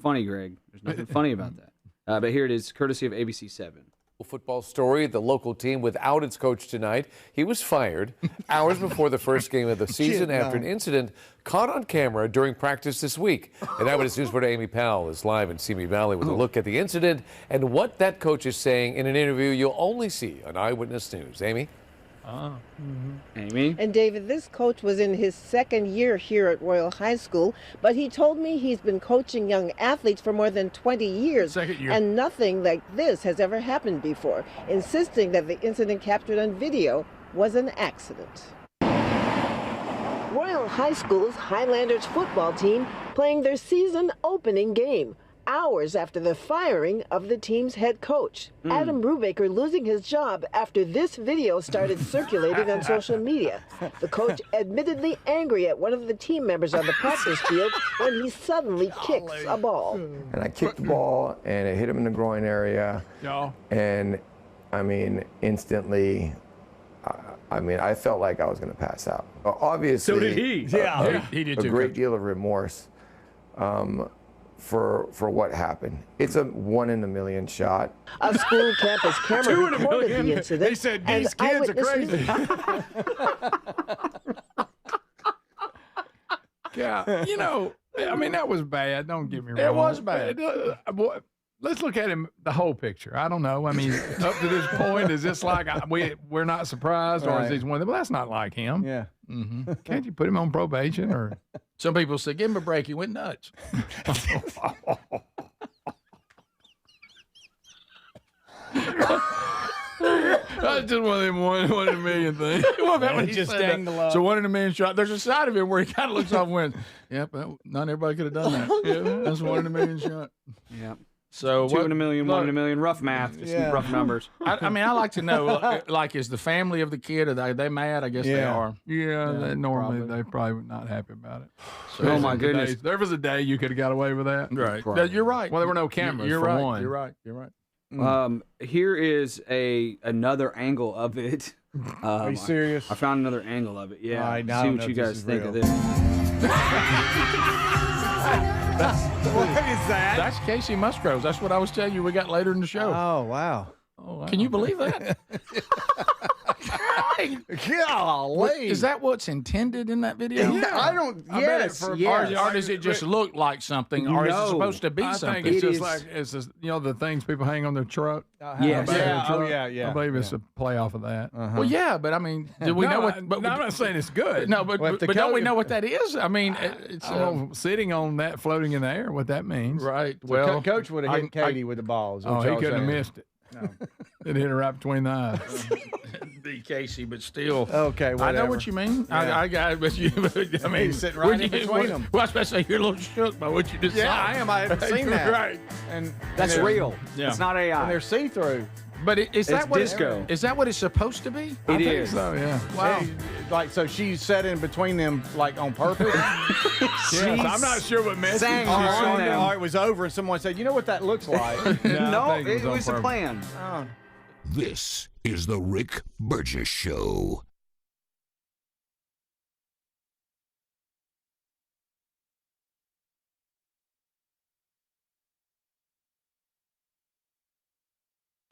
funny, Greg. There's nothing funny about that. But here it is, courtesy of ABC 7. Football story, the local team without its coach tonight. He was fired hours before the first game of the season after an incident caught on camera during practice this week. And Eyewitness News reporter Amy Powell is live in Simi Valley with a look at the incident and what that coach is saying in an interview you'll only see on Eyewitness News. Amy? Amy? And David, this coach was in his second year here at Royal High School, but he told me he's been coaching young athletes for more than 20 years. Second year. And nothing like this has ever happened before, insisting that the incident captured on video was an accident. Royal High School's Highlanders football team playing their season opening game, hours after the firing of the team's head coach. Adam Brubaker losing his job after this video started circulating on social media. The coach admittedly angry at one of the team members on the practice field when he suddenly kicks a ball. And I kicked the ball and it hit him in the groin area. And I mean, instantly, I felt like I was going to pass out. Obviously, So did he. He did too. A great deal of remorse for what happened. It's a 1 in a million shot. A school campus camera recorded the incident. They said these kids are crazy. Yeah, you know, I mean, that was bad. Don't get me wrong. It was bad. Let's look at him, the whole picture. I don't know. I mean, up to this point, is this like we're not surprised, or is he one? Well, that's not like him. Yeah. Mm-hmm. Can't you put him on probation? Or some people say, give him a break. He went nuts. That's just one of them one in a million things. Just dang the luck. So 1 in a million shot. There's a side of him where he kind of looks off and went, yep, not everybody could have done that. Yeah, that's 1 in a million shot. Yeah. So 2 in a million, 1 in a million. Rough math, just rough numbers. I mean, I like to know, like, is the family of the kid, are they mad? I guess they are. Yeah, they're probably not happy about it. So oh my goodness, there was a day you could have got away with that. Right. No, you're right. Well, there were no cameras. You're for right. one. You're right. You're right. Here is another angle of it. Are you serious? I found another angle of it. Yeah. All right, now I See don't what know you if this guys is think real. of this. What is that? That's Casey Musgroves. That's what I was telling you we got later in the show. Oh, wow. Can you believe that? Golly. Is that what's intended in that video? Yeah, I don't. Yes, Or does it just look like something, or is it supposed to be I something? think it's just like it's just, the things people hang on their truck. Yes. Yeah. I believe it's a play off of that. Well, yeah, but I mean, do we know what? But I'm not saying it's good. no, but don't we know what that is? I mean, it's I don't know, sitting on that, floating in the air, what that means. right. Well, Well, Coach would have hit Katie with the balls. Oh, he couldn't have missed it. No. It hit her right between the eyes. be Casey, but still. Okay, whatever. I know what you mean. Yeah. I got it, but I mean, He's sitting right in between them. Well, I was about to say you're a little shook by what you just saw. Yeah, I am. I haven't seen that. Right. And That's they're- real. Yeah. It's not AI. And they're see-through. But is that what disco. Is that what it's supposed to be? It is. So, yeah. Wow. Hey, like, so she's sat in between them, like, on purpose? Yes, I'm not sure what message sang she on saw. them. Or it was over and someone said, you know what that looks like? No, I think it on was a purpose. plan. Oh. This is the Rick Burgess Show.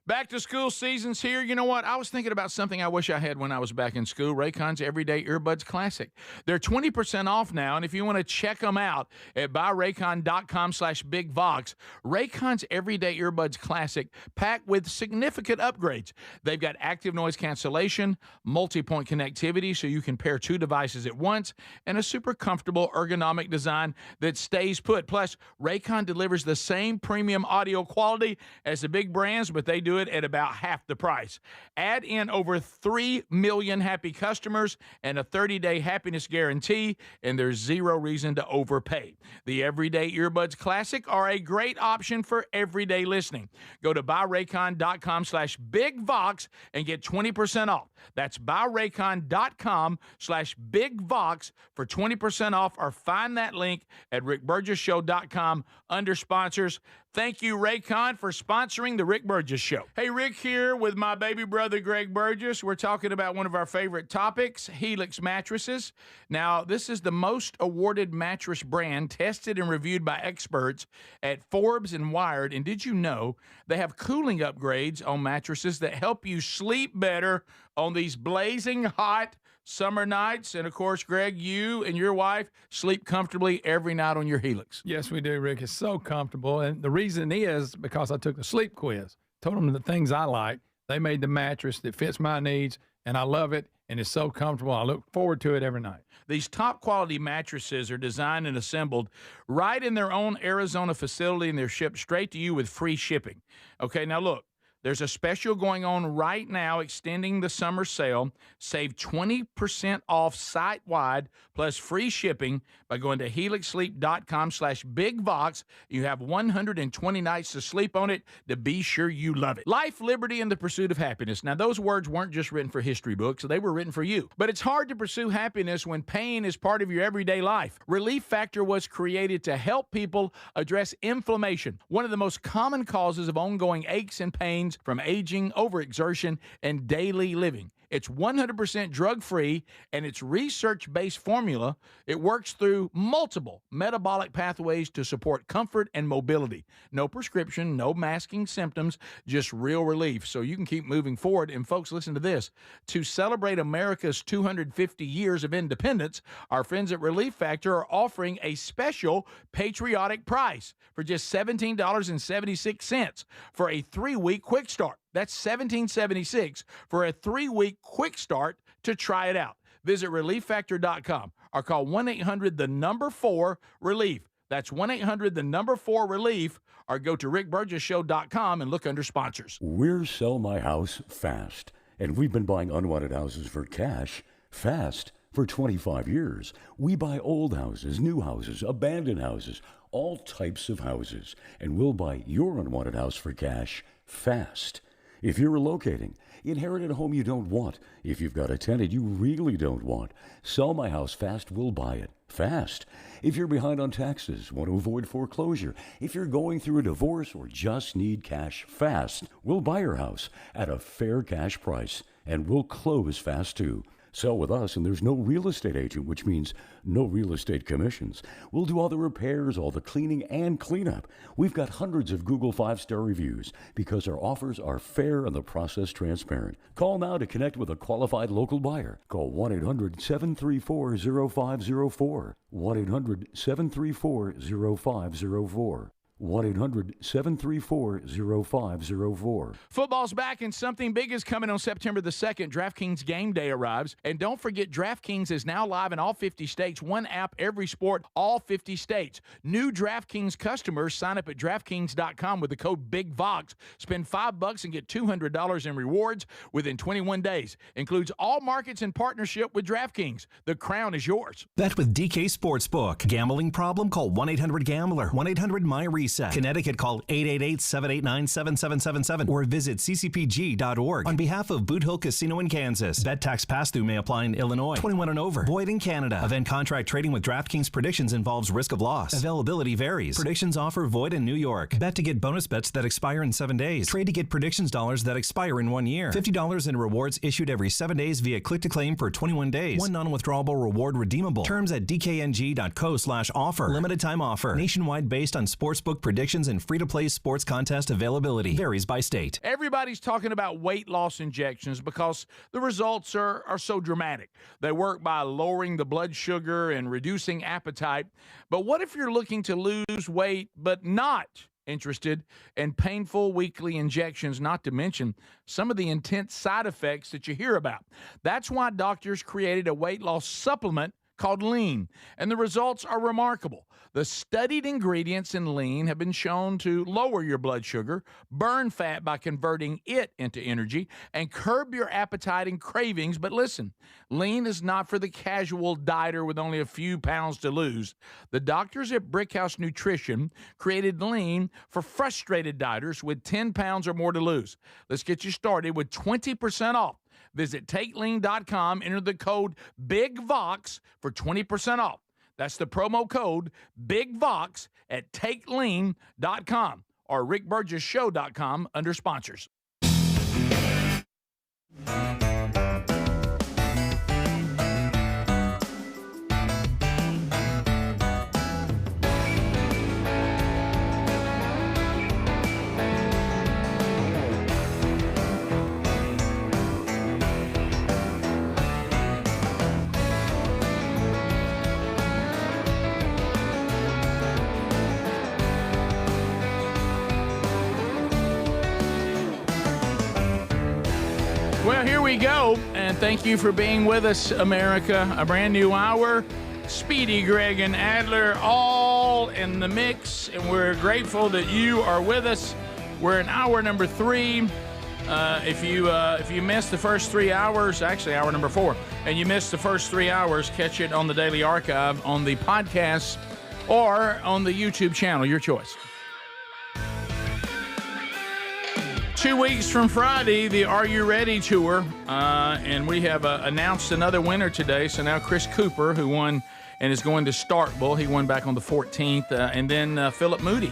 Back to school season's here. You know what? I was thinking about something I wish I had when I was back in school. Raycon's Everyday Earbuds Classic. They're 20% off now, and if you want to check them out at buyraycon.com/bigvox, Raycon's Everyday Earbuds Classic packed with significant upgrades. They've got active noise cancellation, multi-point connectivity so you can pair two devices at once, and a super comfortable ergonomic design that stays put. Plus, Raycon delivers the same premium audio quality as the big brands, but they do it at about half the price. Add in over 3 million happy customers and a 30-day happiness guarantee, and there's zero reason to overpay. The Everyday Earbuds Classic are a great option for everyday listening. Go to buyraycon.com/bigvox and get 20% off. That's buyraycon.com/bigvox for 20% off, or find that link at rickburgesshow.com under sponsors. Thank you, Raycon, for sponsoring the Rick Burgess Show. Hey, Rick here with my baby brother, Greg Burgess. We're talking about one of our favorite topics, Helix mattresses. Now, this is the most awarded mattress brand tested and reviewed by experts at Forbes and Wired. And did you know they have cooling upgrades on mattresses that help you sleep better on these blazing hot summer nights? And of course, Greg, you and your wife sleep comfortably every night on your Helix. Yes, we do, Rick. It's so comfortable. And the reason is because I took the sleep quiz, told them the things I like. They made the mattress that fits my needs, and I love it, and it's so comfortable. I look forward to it every night. These top quality mattresses are designed and assembled right in their own Arizona facility, and they're shipped straight to you with free shipping. Okay, now look. There's a special going on right now extending the summer sale. Save 20% off site-wide plus free shipping by going to helixsleep.com/bigvox. You have 120 nights to sleep on it to be sure you love it. Life, liberty, and the pursuit of happiness. Now, those words weren't just written for history books. They were written for you. But it's hard to pursue happiness when pain is part of your everyday life. Relief Factor was created to help people address inflammation, one of the most common causes of ongoing aches and pains from aging, overexertion, and daily living. It's 100% drug-free, and its research-based formula, it works through multiple metabolic pathways to support comfort and mobility. No prescription, no masking symptoms, just real relief, so you can keep moving forward. And folks, listen to this. To celebrate America's 250 years of independence, our friends at Relief Factor are offering a special patriotic price for just $17.76 for a 3-week quick start. That's $17.76 for a 3-week quick start to try it out. Visit ReliefFactor.com or call 1-800-4-RELIEF. That's 1-800-4-RELIEF, or go to rickburgessshow.com and look under sponsors. We're Sell My House Fast, and we've been buying unwanted houses for cash fast for 25 years. We buy old houses, new houses, abandoned houses, all types of houses, and we'll buy your unwanted house for cash fast. If you're relocating, inherited a home you don't want, if you've got a tenant you really don't want, Sell My House Fast will buy it fast. If you're behind on taxes, want to avoid foreclosure, if you're going through a divorce or just need cash fast, we'll buy your house at a fair cash price, and we'll close fast too. Sell with us, and there's no real estate agent, which means no real estate commissions. We'll do all the repairs, all the cleaning, and cleanup. We've got hundreds of Google 5-star reviews because our offers are fair and the process transparent. Call now to connect with a qualified local buyer. Call 1-800-734-0504. 1-800-734-0504. 1-800-734-0504. Football's back and something big is coming on September the 2nd. DraftKings Game Day arrives. And don't forget, DraftKings is now live in all 50 states. One app, every sport, all 50 states. New DraftKings customers sign up at DraftKings.com with the code BIGVOX. Spend $5 and get $200 in rewards within 21 days. Includes all markets in partnership with DraftKings. The crown is yours. Bet with DK Sportsbook. Gambling problem? Call 1-800-GAMBLER. 1-800-MY-RESET. Connecticut, call 888-789-7777 or visit ccpg.org. On behalf of Boot Hill Casino in Kansas, bet tax pass-through may apply in Illinois. 21 and over. Void in Canada. Event contract trading with DraftKings Predictions involves risk of loss. Availability varies. Predictions offer void in New York. Bet to get bonus bets that expire in 7 days. Trade to get predictions dollars that expire in 1 year. $50 in rewards issued every 7 days via click-to-claim for 21 days. One non-withdrawable reward redeemable. Terms at dkng.co/offer. Limited time offer. Nationwide based on sportsbook predictions and free-to-play sports contest availability. Varies by state. Everybody's talking about weight loss injections because the results are so dramatic. They work by lowering the blood sugar and reducing appetite. But what if you're looking to lose weight but not interested in painful weekly injections, not to mention some of the intense side effects that you hear about? That's why doctors created a weight loss supplement called Lean, and the results are remarkable. The studied ingredients in Lean have been shown to lower your blood sugar, burn fat by converting it into energy, and curb your appetite and cravings. But listen, Lean is not for the casual dieter with only a few pounds to lose. The doctors at Brickhouse Nutrition created Lean for frustrated dieters with 10 pounds or more to lose. Let's get you started with 20% off. Visit TakeLean.com, enter the code BIGVOX for 20% off. That's the promo code BIGVOX at TakeLean.com or RickBurgessShow.com under sponsors. Well, here we go, and thank you for being with us, America. A brand new hour. Speedy, Greg, and Adler all in the mix, and we're grateful that you are with us. We're in hour number 3. If you missed the first 3 hours, actually hour number 4, and you missed the first 3 hours, catch it on the Daily Archive, on the podcast, or on the YouTube channel, your choice. 2 weeks from Friday, the Are You Ready tour, and we have announced another winner today. So now Chris Cooper, who won and is going to Starkville, he won back on the 14th, and then Philip Moody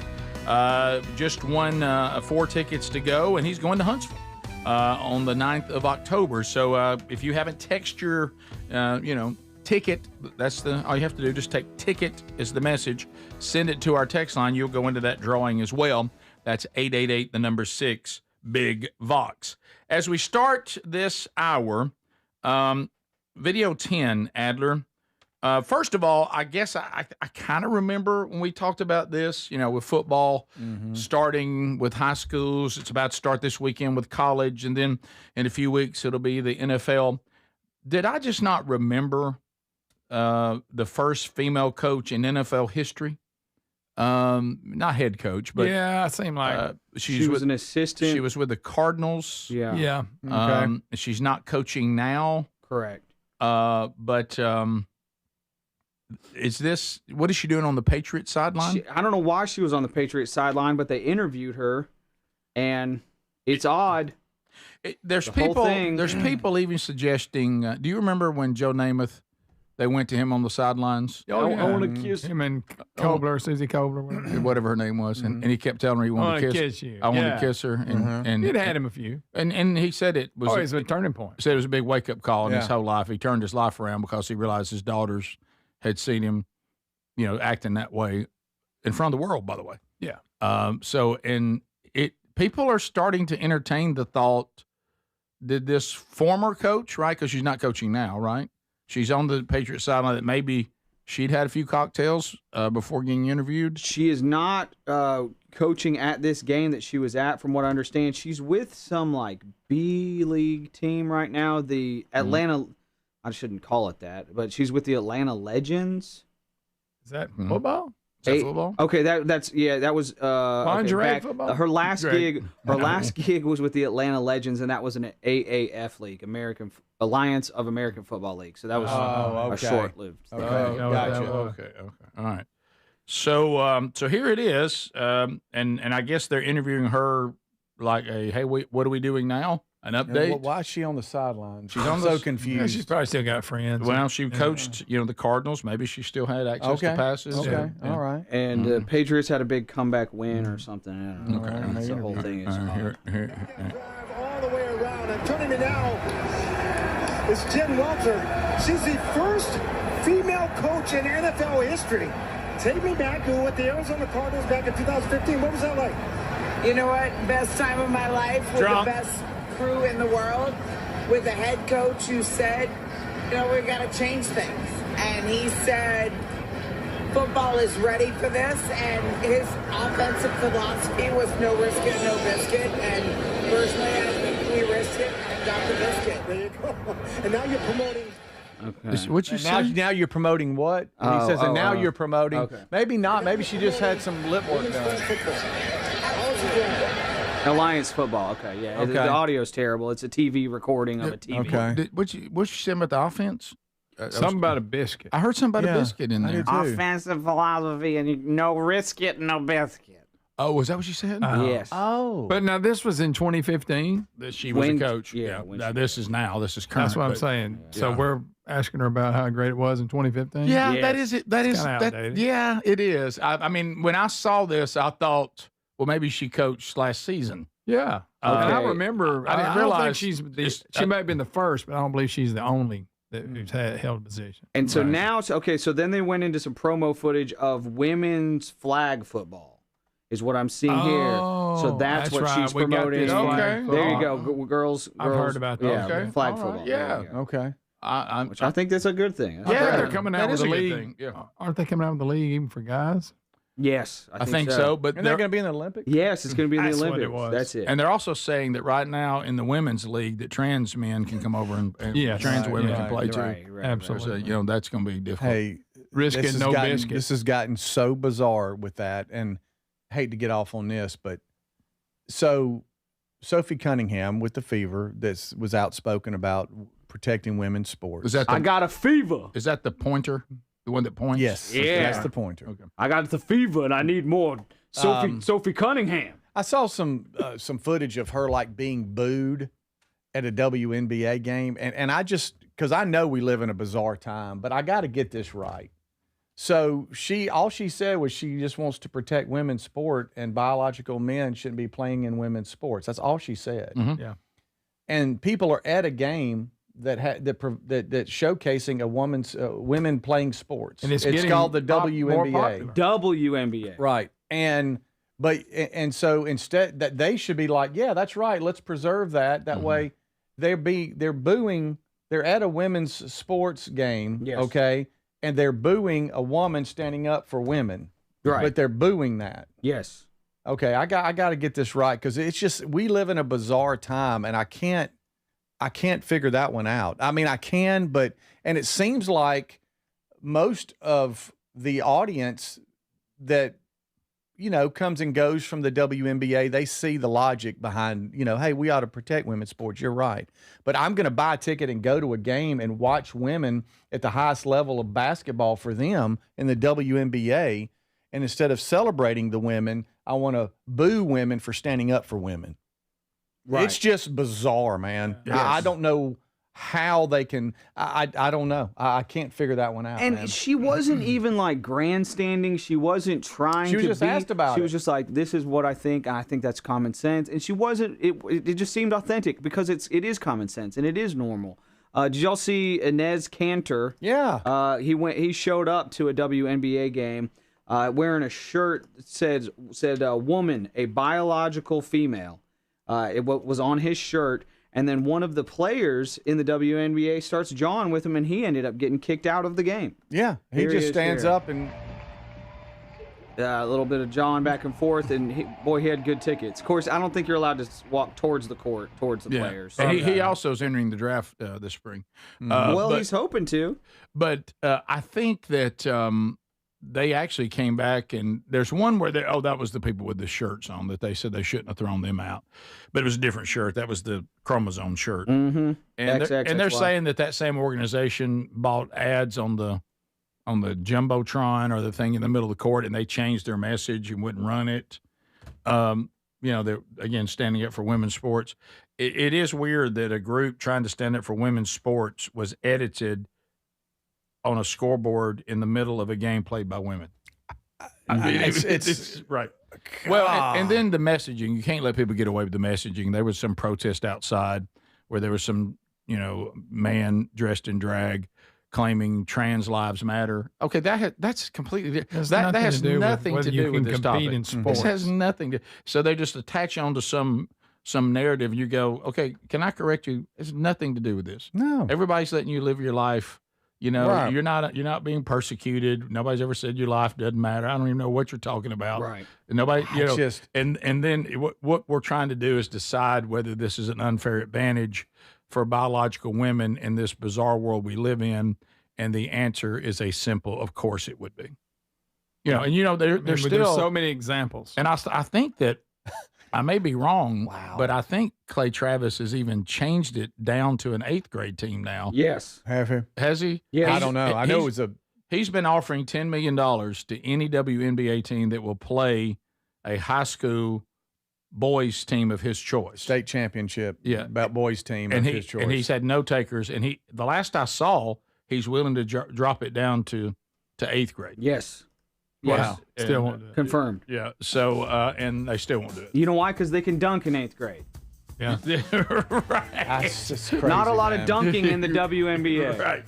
just won 4 tickets to go, and he's going to Huntsville on the 9th of October. So if you haven't texted your, ticket, that's all you have to do. Just take ticket as the message, send it to our text line. You'll go into that drawing as well. That's 888, the number 6. Big Vox. As we start this hour, video 10, Adler. First of all, I guess I kind of remember when we talked about this, with football starting with high schools. It's about to start this weekend with college, and then in a few weeks it'll be the NFL. Did I just not remember the first female coach in NFL history? Not head coach, but yeah, it seemed like she was an assistant. She was with the Cardinals. Yeah. She's not coaching now. Correct. But is this what is she doing on the Patriots sideline? I don't know why she was on the Patriots sideline, but they interviewed her, and it's odd. There's people even suggesting. Do you remember when Joe Namath? They went to him on the sidelines. Oh, yeah. I want to kiss him and Kobler, Susie Kobler, whatever her name was, and he kept telling her he wanted to kiss you. I want to kiss her, and he'd had him a few, and he said it was it's a turning point. Said it was a big wake up call in his whole life. He turned his life around because he realized his daughters had seen him, acting that way in front of the world. By the way, yeah. People are starting to entertain the thought: did this former coach, right? Because she's not coaching now, right? She's on the Patriots sideline that maybe she'd had a few cocktails before getting interviewed. She is not coaching at this game that she was at, from what I understand. She's with some B League team right now. The Atlanta, I shouldn't call it that, but she's with the Atlanta Legends. Is that football? Football? Okay, that was lingerie football. Her last gig was with the Atlanta Legends, and that was an AAF league, American Alliance of American Football League. So that was a short-lived. Okay, gotcha. Okay, all right. So here it is, and I guess they're interviewing her hey, what are we doing now? An update? Well, why is she on the sidelines? She's so confused. Yeah, she's probably still got friends. Well, she coached, the Cardinals. Maybe she still had access to passes. Okay, all right. And the Patriots had a big comeback win or something. I don't know. Okay. That's the whole thing is all the way around. And joining me now is Jen Welter. She's the first female coach in NFL history. Take me back to with the Arizona Cardinals back in 2015. What was that like? You know what? Best time of my life with the best crew in the world, with a head coach who said, we got to change things. And he said, football is ready for this. And his offensive philosophy was no risk it, no biscuit. And personally, I think we risked it and got the biscuit. There you go. And now you're promoting. Okay. What you say? Now you're promoting what? And he says, and now you're promoting. Okay. Maybe not. Maybe she just had some lip work done. Alliance football. Okay, yeah. Okay. The audio's terrible. It's a TV recording of a TV. Okay. What you saying about the offense? Something about a biscuit. I heard something about a biscuit in there. Offensive philosophy and no risk it, no biscuit. Oh, was that what you said? Yes. Oh. But now this was in 2015. That she was a coach. Yeah. Now this is current. That's what I'm saying. So we're asking her about how great it was in 2015. Yeah, Yes. that is it. That is outdated. Yeah, it is. I mean, when I saw this, I thought, well, maybe she coached last season. Yeah. And I remember. I didn't don't realize think she may have been the first, but I don't believe she's the only who's held a position. And so now, so then they went into some promo footage of women's flag football, is what I'm seeing here. So that's what she's promoting. Okay. There you go, girls. I've heard about that. Yeah, Okay. flag All football. right. Yeah. There you go. Okay. Which I think that's a good thing. I think they're coming out that with is the a good league. thing. Yeah. Aren't they coming out with the league even for guys? Yes, I think so. But And they're going to be in the Olympics? Yes, it's going to be in the That's what Olympics. it was. That's it. And they're also saying that right now in the women's league that trans men can come over and Yes. trans women Right, can play too. Right. Absolutely. So, that's going to be difficult. Hey, Risk this it, has no gotten- biscuit. This has gotten so bizarre with that, and hate to get off on this, but so Sophie Cunningham with the Fever was outspoken about protecting women's sports. Is that I got a fever. Is that the pointer? The one that points? Yes. Yeah. That's the pointer. Okay. I got the fever, and I need more. Sophie Cunningham. I saw some footage of her being booed at a WNBA game, and I just because I know we live in a bizarre time, but I got to get this right. So all she said was she just wants to protect women's sport, and biological men shouldn't be playing in women's sports. That's all she said. Mhm. Yeah. And people are at a game that showcasing a women playing sports, And it's called the getting more WNBA. WNBA. Right. And so instead that they should be like, yeah, that's right. Let's preserve that. That way they're booing. They're at a women's sports game. Yes. Okay. And they're booing a woman standing up for women. Right. But they're booing that. Yes. Okay. I got to get this right. Cause it's just, we live in a bizarre time and I can't figure that one out. I mean, I can, and it seems like most of the audience that comes and goes from the WNBA, they see the logic behind, hey, we ought to protect women's sports. You're right. But I'm going to buy a ticket and go to a game and watch women at the highest level of basketball for them in the WNBA. And instead of celebrating the women, I want to boo women for standing up for women. Right. It's just bizarre, man. Yes. I don't know how they can. I don't know. I can't figure that one out. And man. she wasn't even like grandstanding. She wasn't trying. She was to just be, asked about She it. was just like, "This is what I think. And I think that's common sense." And she wasn't. It just seemed authentic because it is common sense and it is normal. Did y'all see Inez Cantor? Yeah. He showed up to a WNBA game wearing a shirt that said "woman," a biological female. It was on his shirt. And then one of the players in the WNBA starts jawing with him, and he ended up getting kicked out of the game. Yeah, he just stands up and a little bit of jawing back and forth, and he had good tickets. Of course, I don't think you're allowed to walk towards the court, towards the players. And he also is entering the draft this spring. He's hoping to. But I think that they actually came back, and there's one where that was the people with the shirts on that they said they shouldn't have thrown them out. But it was a different shirt. That was the chromosome shirt. Mm-hmm. And they're saying that same organization bought ads on the Jumbotron or the thing in the middle of the court, and they changed their message and wouldn't run it. They're, again, standing up for women's sports. It is weird that a group trying to stand up for women's sports was edited on a scoreboard in the middle of a game played by women. It's right. Well, and then the messaging. You can't let people get away with the messaging. There was some protest outside where there was some, man dressed in drag claiming trans lives matter. Okay, that's completely different. That has nothing to do with this topic. This has nothing to. So they just attach onto some narrative. You go, okay, can I correct you? It's nothing to do with this. No. Everybody's letting you live your life. Right. You're not being persecuted. Nobody's ever said your life doesn't matter. I don't even know what you're talking about. Right. Nobody, and then what we're trying to do is decide whether this is an unfair advantage for biological women in this bizarre world we live in. And the answer is a simple, of course it would be. There's still so many examples. And I think that I may be wrong, but I think Clay Travis has even changed it down to an 8th grade team now. Yes. Has he? Yes. I don't know. I know it was He's been offering $10 million to any WNBA team that will play a high school boys team of his choice. State championship. Yeah. About boys team of his choice. And he's had no takers. And the last I saw, he's willing to drop it down to 8th grade. Yes. Wow. Yes. Still won't do it. Confirmed. Yeah. So, and they still won't do it. You know why? Because they can dunk in 8th grade. Yeah. Right. That's just crazy, Not a lot man. of dunking in the WNBA. Right.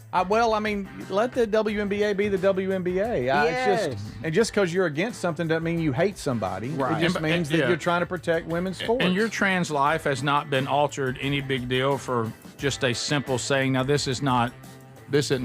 Let the WNBA be the WNBA. Yes. Just because you're against something doesn't mean you hate somebody. Right. It just means that you're trying to protect women's sports. And your trans life has not been altered any big deal for just a simple saying, now this isn't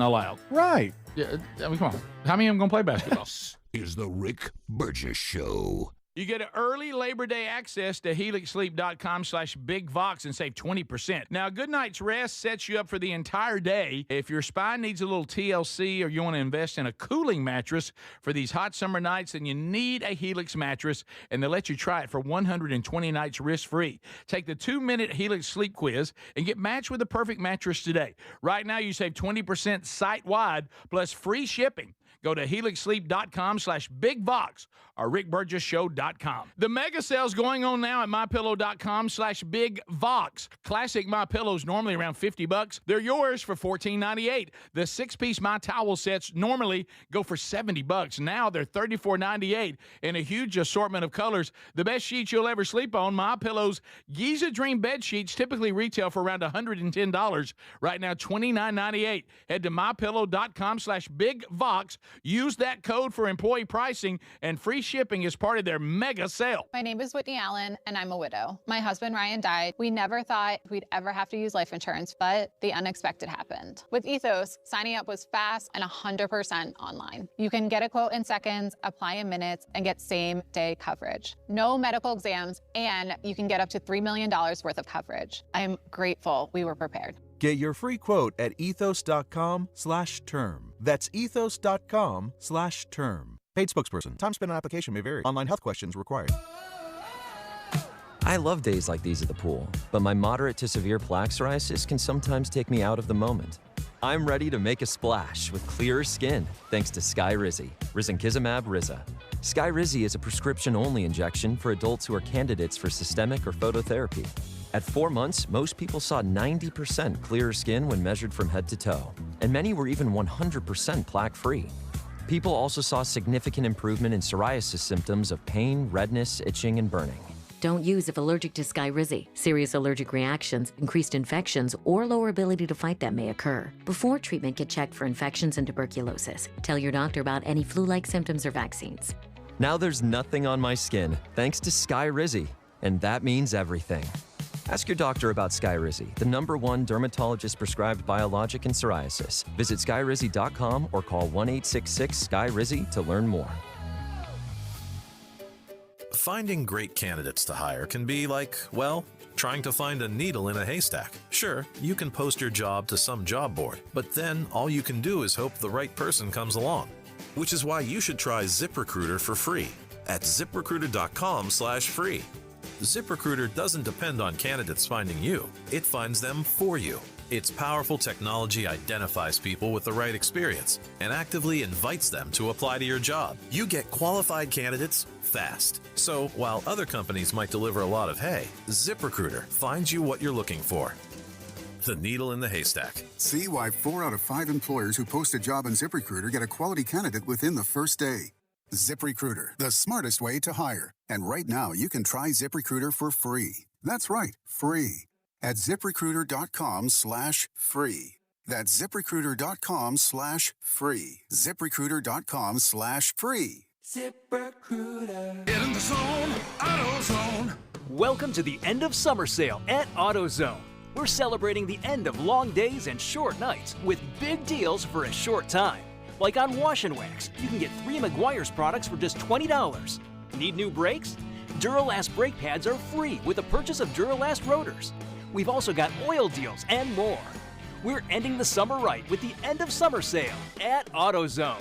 allowed. Right. Yeah. I mean, come on. How many of them going to play basketball? Is the Rick Burgess Show. You get an early Labor Day access to helixsleep.com/bigvox and save 20%. Now, a good night's rest sets you up for the entire day. If your spine needs a little TLC or you want to invest in a cooling mattress for these hot summer nights, then you need a Helix mattress, and they'll let you try it for 120 nights risk-free. Take the 2-minute Helix sleep quiz and get matched with the perfect mattress today. Right now, you save 20% site-wide plus free shipping. Go to helixsleep.com/bigvox or rickburgessshow.com. The mega sale's going on now at mypillow.com/bigvox. Classic My Pillows normally around $50. They're yours for $14.98. The 6-piece My Towel sets normally go for $70. Now they're $34.98 in a huge assortment of colors. The best sheets you'll ever sleep on, My Pillow's Giza Dream bed sheets typically retail for around $110. Right now, $29.98. Head to mypillow.com/bigvox. Use that code for employee pricing and free shipping as part of their mega sale. My name is Whitney Allen, and I'm a widow. My husband, Ryan, died. We never thought we'd ever have to use life insurance, but the unexpected happened. With Ethos, signing up was fast and 100% online. You can get a quote in seconds, apply in minutes, and get same-day coverage. No medical exams, and you can get up to $3 million worth of coverage. I'm grateful we were prepared. Get your free quote at ethos.com/term. That's ethos.com/term. Paid spokesperson. Time spent on application may vary. Online health questions required. I love days like these at the pool, but my moderate to severe plaque psoriasis can sometimes take me out of the moment. I'm ready to make a splash with clearer skin thanks to Skyrizi, risankizumab Riza. Skyrizi is a prescription-only injection for adults who are candidates for systemic or phototherapy. At 4 months, most people saw 90% clearer skin when measured from head to toe, and many were even 100% plaque-free. People also saw significant improvement in psoriasis symptoms of pain, redness, itching, and burning. Don't use if allergic to Skyrizi. Serious allergic reactions, increased infections, or lower ability to fight them may occur. Before treatment, get checked for infections and tuberculosis. Tell your doctor about any flu-like symptoms or vaccines. Now there's nothing on my skin thanks to Skyrizi, and that means everything. Ask your doctor about Skyrizi, the #1 dermatologist-prescribed biologic in psoriasis. Visit skyrizi.com or call 1-866-SKYRIZI to learn more. Finding great candidates to hire can be like, well, trying to find a needle in a haystack. Sure, you can post your job to some job board, but then all you can do is hope the right person comes along. Which is why you should try ZipRecruiter for free at ziprecruiter.com/free. ZipRecruiter doesn't depend on candidates finding you. It finds them for you. Its powerful technology identifies people with the right experience and actively invites them to apply to your job. You get qualified candidates fast. So while other companies might deliver a lot of hay, ZipRecruiter finds you what you're looking for. The needle in the haystack. See why 4 out of 5 employers who post a job on ZipRecruiter get a quality candidate within the first day. ZipRecruiter, the smartest way to hire. And right now, you can try ZipRecruiter for free. That's right, free. At ZipRecruiter.com/free. That's ZipRecruiter.com/free. ZipRecruiter.com/free. ZipRecruiter. Get in the zone, AutoZone. Welcome to the end of summer sale at AutoZone. We're celebrating the end of long days and short nights with big deals for a short time. Like on Wash and Wax, you can get 3 Meguiar's products for just $20. Need new brakes? Duralast brake pads are free with the purchase of Duralast rotors. We've also got oil deals and more. We're ending the summer right with the end of summer sale at AutoZone.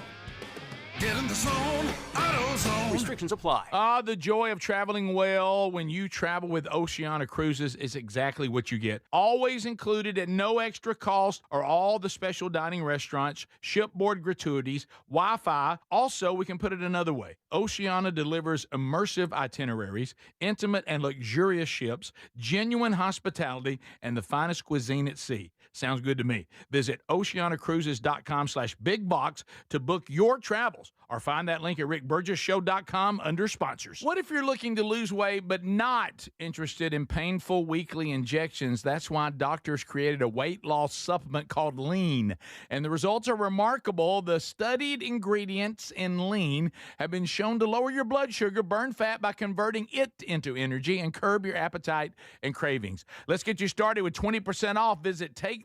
Get in the zone, AutoZone. Restrictions apply. The joy of traveling well when you travel with Oceania Cruises is exactly what you get. Always included at no extra cost are all the special dining restaurants, shipboard gratuities, Wi-Fi. Also, we can put it another way. Oceania delivers immersive itineraries, intimate and luxurious ships, genuine hospitality, and the finest cuisine at sea. Sounds good to me. Visit oceanacruises.com/bigbox to book your travels, or find that link at rickburgessshow.com under sponsors. What if you're looking to lose weight but not interested in painful weekly injections? That's why doctors created a weight loss supplement called Lean, and the results are remarkable. The studied ingredients in Lean have been shown to lower your blood sugar, burn fat by converting it into energy, and curb your appetite and cravings. Let's get you started with 20% off. Visit TakeLean.com.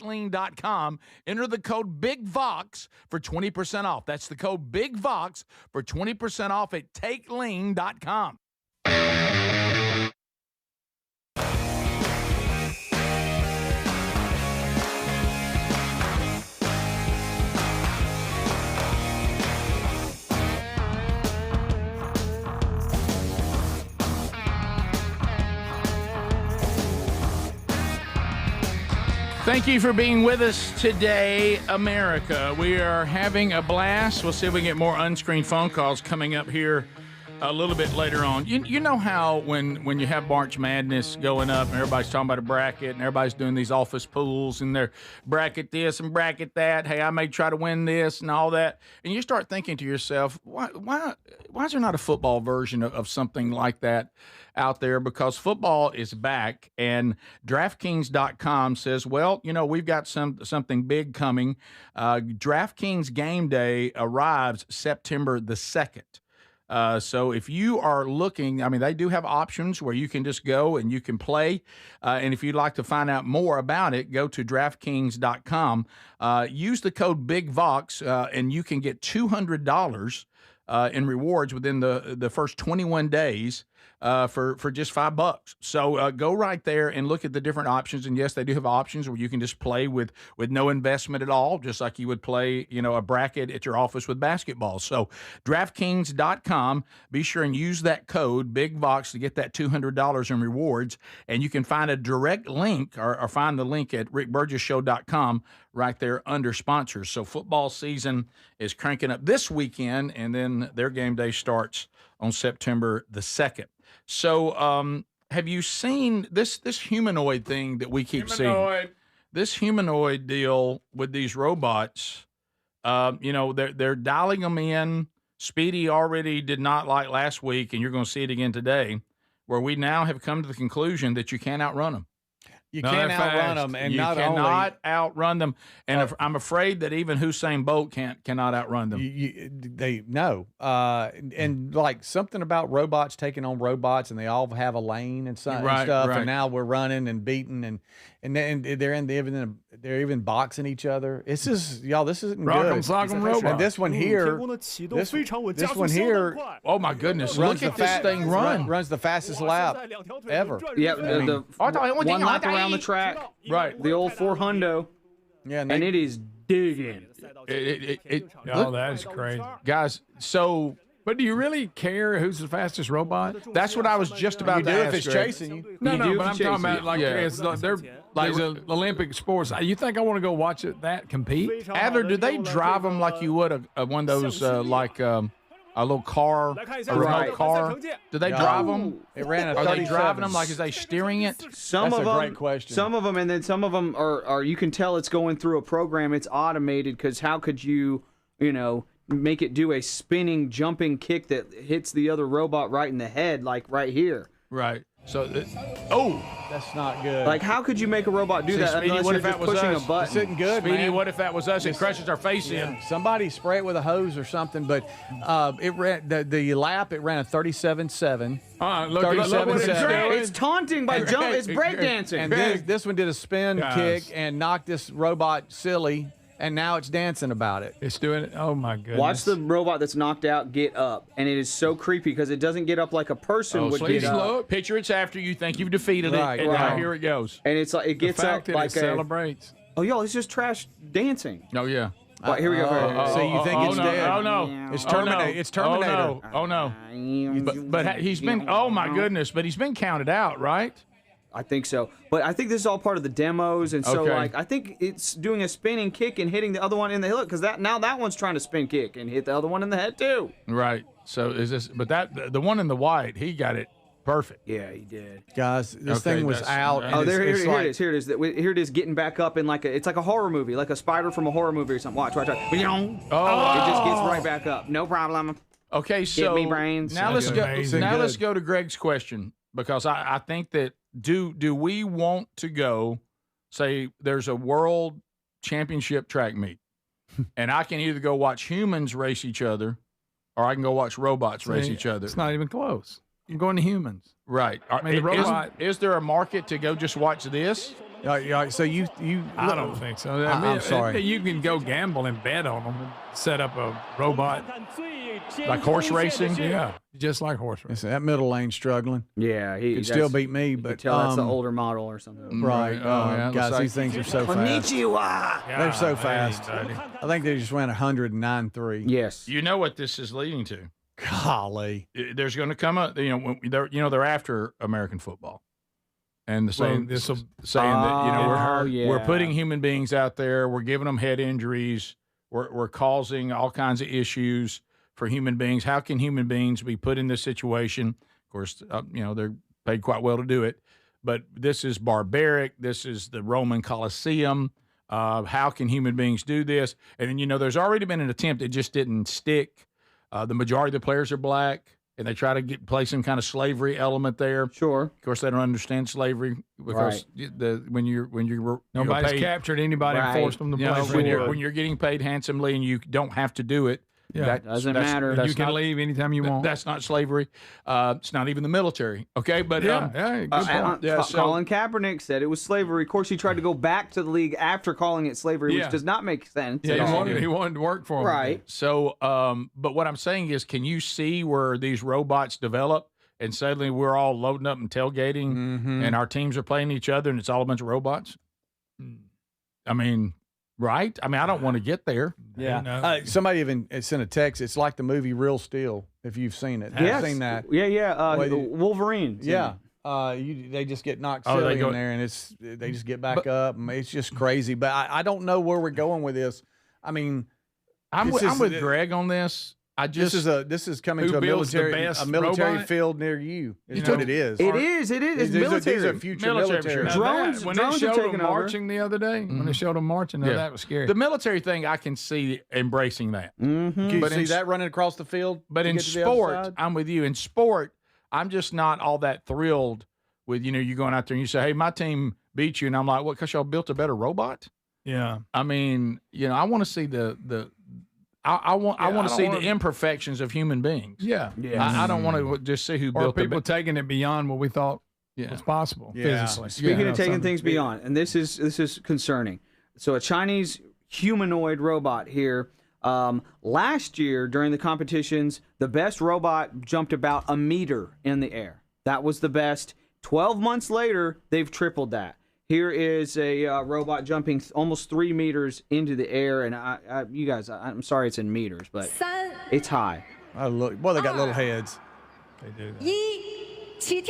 Enter the code BIGVOX for 20% off. That's the code BIGVOX for 20% off at TakeLean.com. Thank you for being with us today, America. We are having a blast. We'll see if we can get more unscreened phone calls coming up here a little bit later on. You know how when you have March Madness going up and everybody's talking about a bracket and everybody's doing these office pools and they're bracket this and bracket that. Hey, I may try to win this and all that. And you start thinking to yourself, why is there not a football version of something like that out there? Because football is back, and DraftKings.com says, well, we've got something big coming. DraftKings Game Day arrives September the 2nd. So if you are looking, they do have options where you can just go and you can play. And if you'd like to find out more about it, go to DraftKings.com. Use the code BIGVOX, and you can get $200 in rewards within the first 21 days. for just $5. So go right there and look at the different options. And yes, they do have options where you can just play with no investment at all, just like you would play, a bracket at your office with basketball. So DraftKings.com, be sure and use that code BIGVOX to get that $200 in rewards. And you can find a direct link or find the link at rickburgessshow.com right there under sponsors. So football season is cranking up this weekend, and then their game day starts on September the 2nd. So have you seen this humanoid thing that we keep seeing? This humanoid deal with these robots, they're dialing them in. Speedy already did not like last week, and you're going to see it again today, where we now have come to the conclusion that you can't outrun them. You can't outrun them, and you cannot outrun them. And I'm afraid that even Usain Bolt cannot outrun them. And like something about robots taking on robots, and they all have a lane and stuff. And now we're running and beating, and they're even boxing each other. It's just this isn't good. Sock'em robot. And this one here, oh my goodness! Look at this thing run. Runs the fastest lap ever. Yeah, the one lap around the track. Right. The old 400. Yeah, and it is digging. That is crazy, guys. So. But do you really care who's the fastest robot? That's what I was just about to ask. If it's chasing you. No, but I'm talking about they're like Olympic sports. You think I want to go watch that compete? Adler, do they drive them like you would one of those a little car, a remote car? Do they drive them? It ran Are they driving them like is they steering it? Some That's of a them, great question. Some of them, and then some of them are you can tell it's going through a program. It's automated because how could you make it do a spinning, jumping kick that hits the other robot right in the head, like right here. Right. So, that's not good. Like, how could you make a robot do that Speedy, unless what you're if that just was pushing us? a button? This isn't good, Speedy, man. what if that was us? It crushes our face in. Somebody spray it with a hose or something, but it ran the lap. It ran a 37.7. Look what it's doing. It's taunting by jump. It's breakdancing. And this one did a spin kick and knocked this robot silly. And now it's dancing about it. It's doing it. Oh, my goodness. Watch the robot that's knocked out get up. And it is so creepy because it doesn't get up like a person would get up. Look, picture it's after you think you've defeated it. And now here it goes. And it's like it gets up like it celebrates. Oh, y'all, it's just trash dancing. Oh, yeah. Right, here we go. So you think it's dead? Oh, no. It's Terminator. It's Terminator. Oh, no. But he's been, oh, my goodness. But he's been counted out, right? I think so. But I think this is all part of the demos. And so, I think it's doing a spinning kick and hitting the other one in the head. Because now that one's trying to spin kick and hit the other one in the head, too. Right. So is this, but the one in the white, he got it perfect. Yeah, he did. Guys, this thing was out. Oh, here it is. Here it is getting back up in it's like a horror movie, like a spider from a horror movie or something. Watch. Oh, it just gets right back up. No problem. Okay, so Hit me brains. Now let's go. Now let's go to Greg's question, because I think that do we want to go, say there's a world championship track meet, and I can either go watch humans race each other, or I can go watch robots race each other. It's not even close. I'm going to humans. Right. I mean, the robot. Is there a market to go just watch this? So you I don't think so. I mean, I'm sorry. You can go gamble and bet on them and set up a robot. Like horse racing? Yeah, just like horse racing. That middle lane struggling. Yeah, he could still beat me, but you can tell that's the older model or something. Right. Guys, these things are so fast. Konnichiwa. They're so fast. I think they just ran 109.3. Yes. You know what this is leading to? Golly. There's going to come a they're after American football. And saying that we're putting human beings out there, we're giving them head injuries, we're causing all kinds of issues for human beings. How can human beings be put in this situation? Of course, they're paid quite well to do it, but this is barbaric. This is the Roman Colosseum. How can human beings do this? And then there's already been an attempt that just didn't stick. The majority of the players are black. And they try to play some kind of slavery element there. Sure. Of course, they don't understand slavery because when you're nobody's paid, captured anybody and forced them to play. When you're getting paid handsomely and you don't have to do it. Yeah, that doesn't matter. You can leave anytime you want. That's not slavery. It's not even the military. Okay, but good point. Colin Kaepernick said it was slavery. Of course, he tried to go back to the league after calling it slavery, which does not make sense. Yeah, he wanted to work for him. Right. So, but what I'm saying is, can you see where these robots develop? and suddenly we're all loading up and tailgating, and our teams are playing each other, and it's all a bunch of robots? I mean, right? I mean, I don't want to get there. Yeah. Somebody even sent a text. It's like the movie Real Steel, if you've seen it. Have you seen that? Yeah. Wolverine. Yeah. They just get knocked silly in there, and they just get back up. And it's just crazy. But I don't know where we're going with this. I mean, I'm with Greg on this. This is coming to a military field near you. Is what it is. It is. It's military. These are future military. Drones. When drones they are showed taking them marching the other day, when they showed them marching, that was scary. The military thing, I can see embracing that. Can you see that running across the field? But in sport, I'm with you. In sport, I'm just not all that thrilled with, you going out there and you say, hey, my team beat you. And I'm like, what, because y'all built a better robot? Yeah. I mean, I want to see I want to see the imperfections of human beings. Yeah. I don't want to just see who built people taking it beyond what we thought was possible physically. Speaking of taking things beyond, and this is concerning. So a Chinese humanoid robot here. Last year during the competitions, the best robot jumped about a meter in the air. That was the best. 12 months later, they've tripled that. Here is a robot jumping almost 3 meters into the air, and you guys, I'm sorry it's in meters, but it's high. Oh, look. Well, they got little heads. They do that. Here it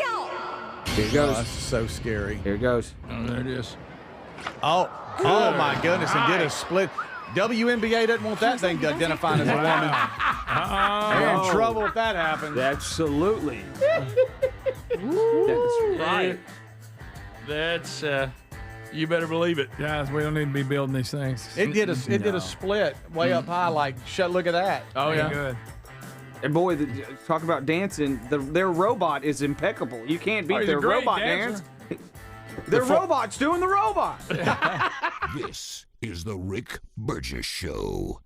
goes. Oh, that's so scary. Here it goes. Oh, there it is. Oh my goodness, and did a split. WNBA doesn't want that thing identifying as a woman. They're in trouble if that happens. Absolutely. That's right. That's you better believe it. Guys, we don't need to be building these things. It did a split way up high. Like, look at that. Oh yeah, good. And boy, talk about dancing. Their robot is impeccable. You can't beat their robot dance. Their robot's doing the robot. This is the Rick Burgess Show.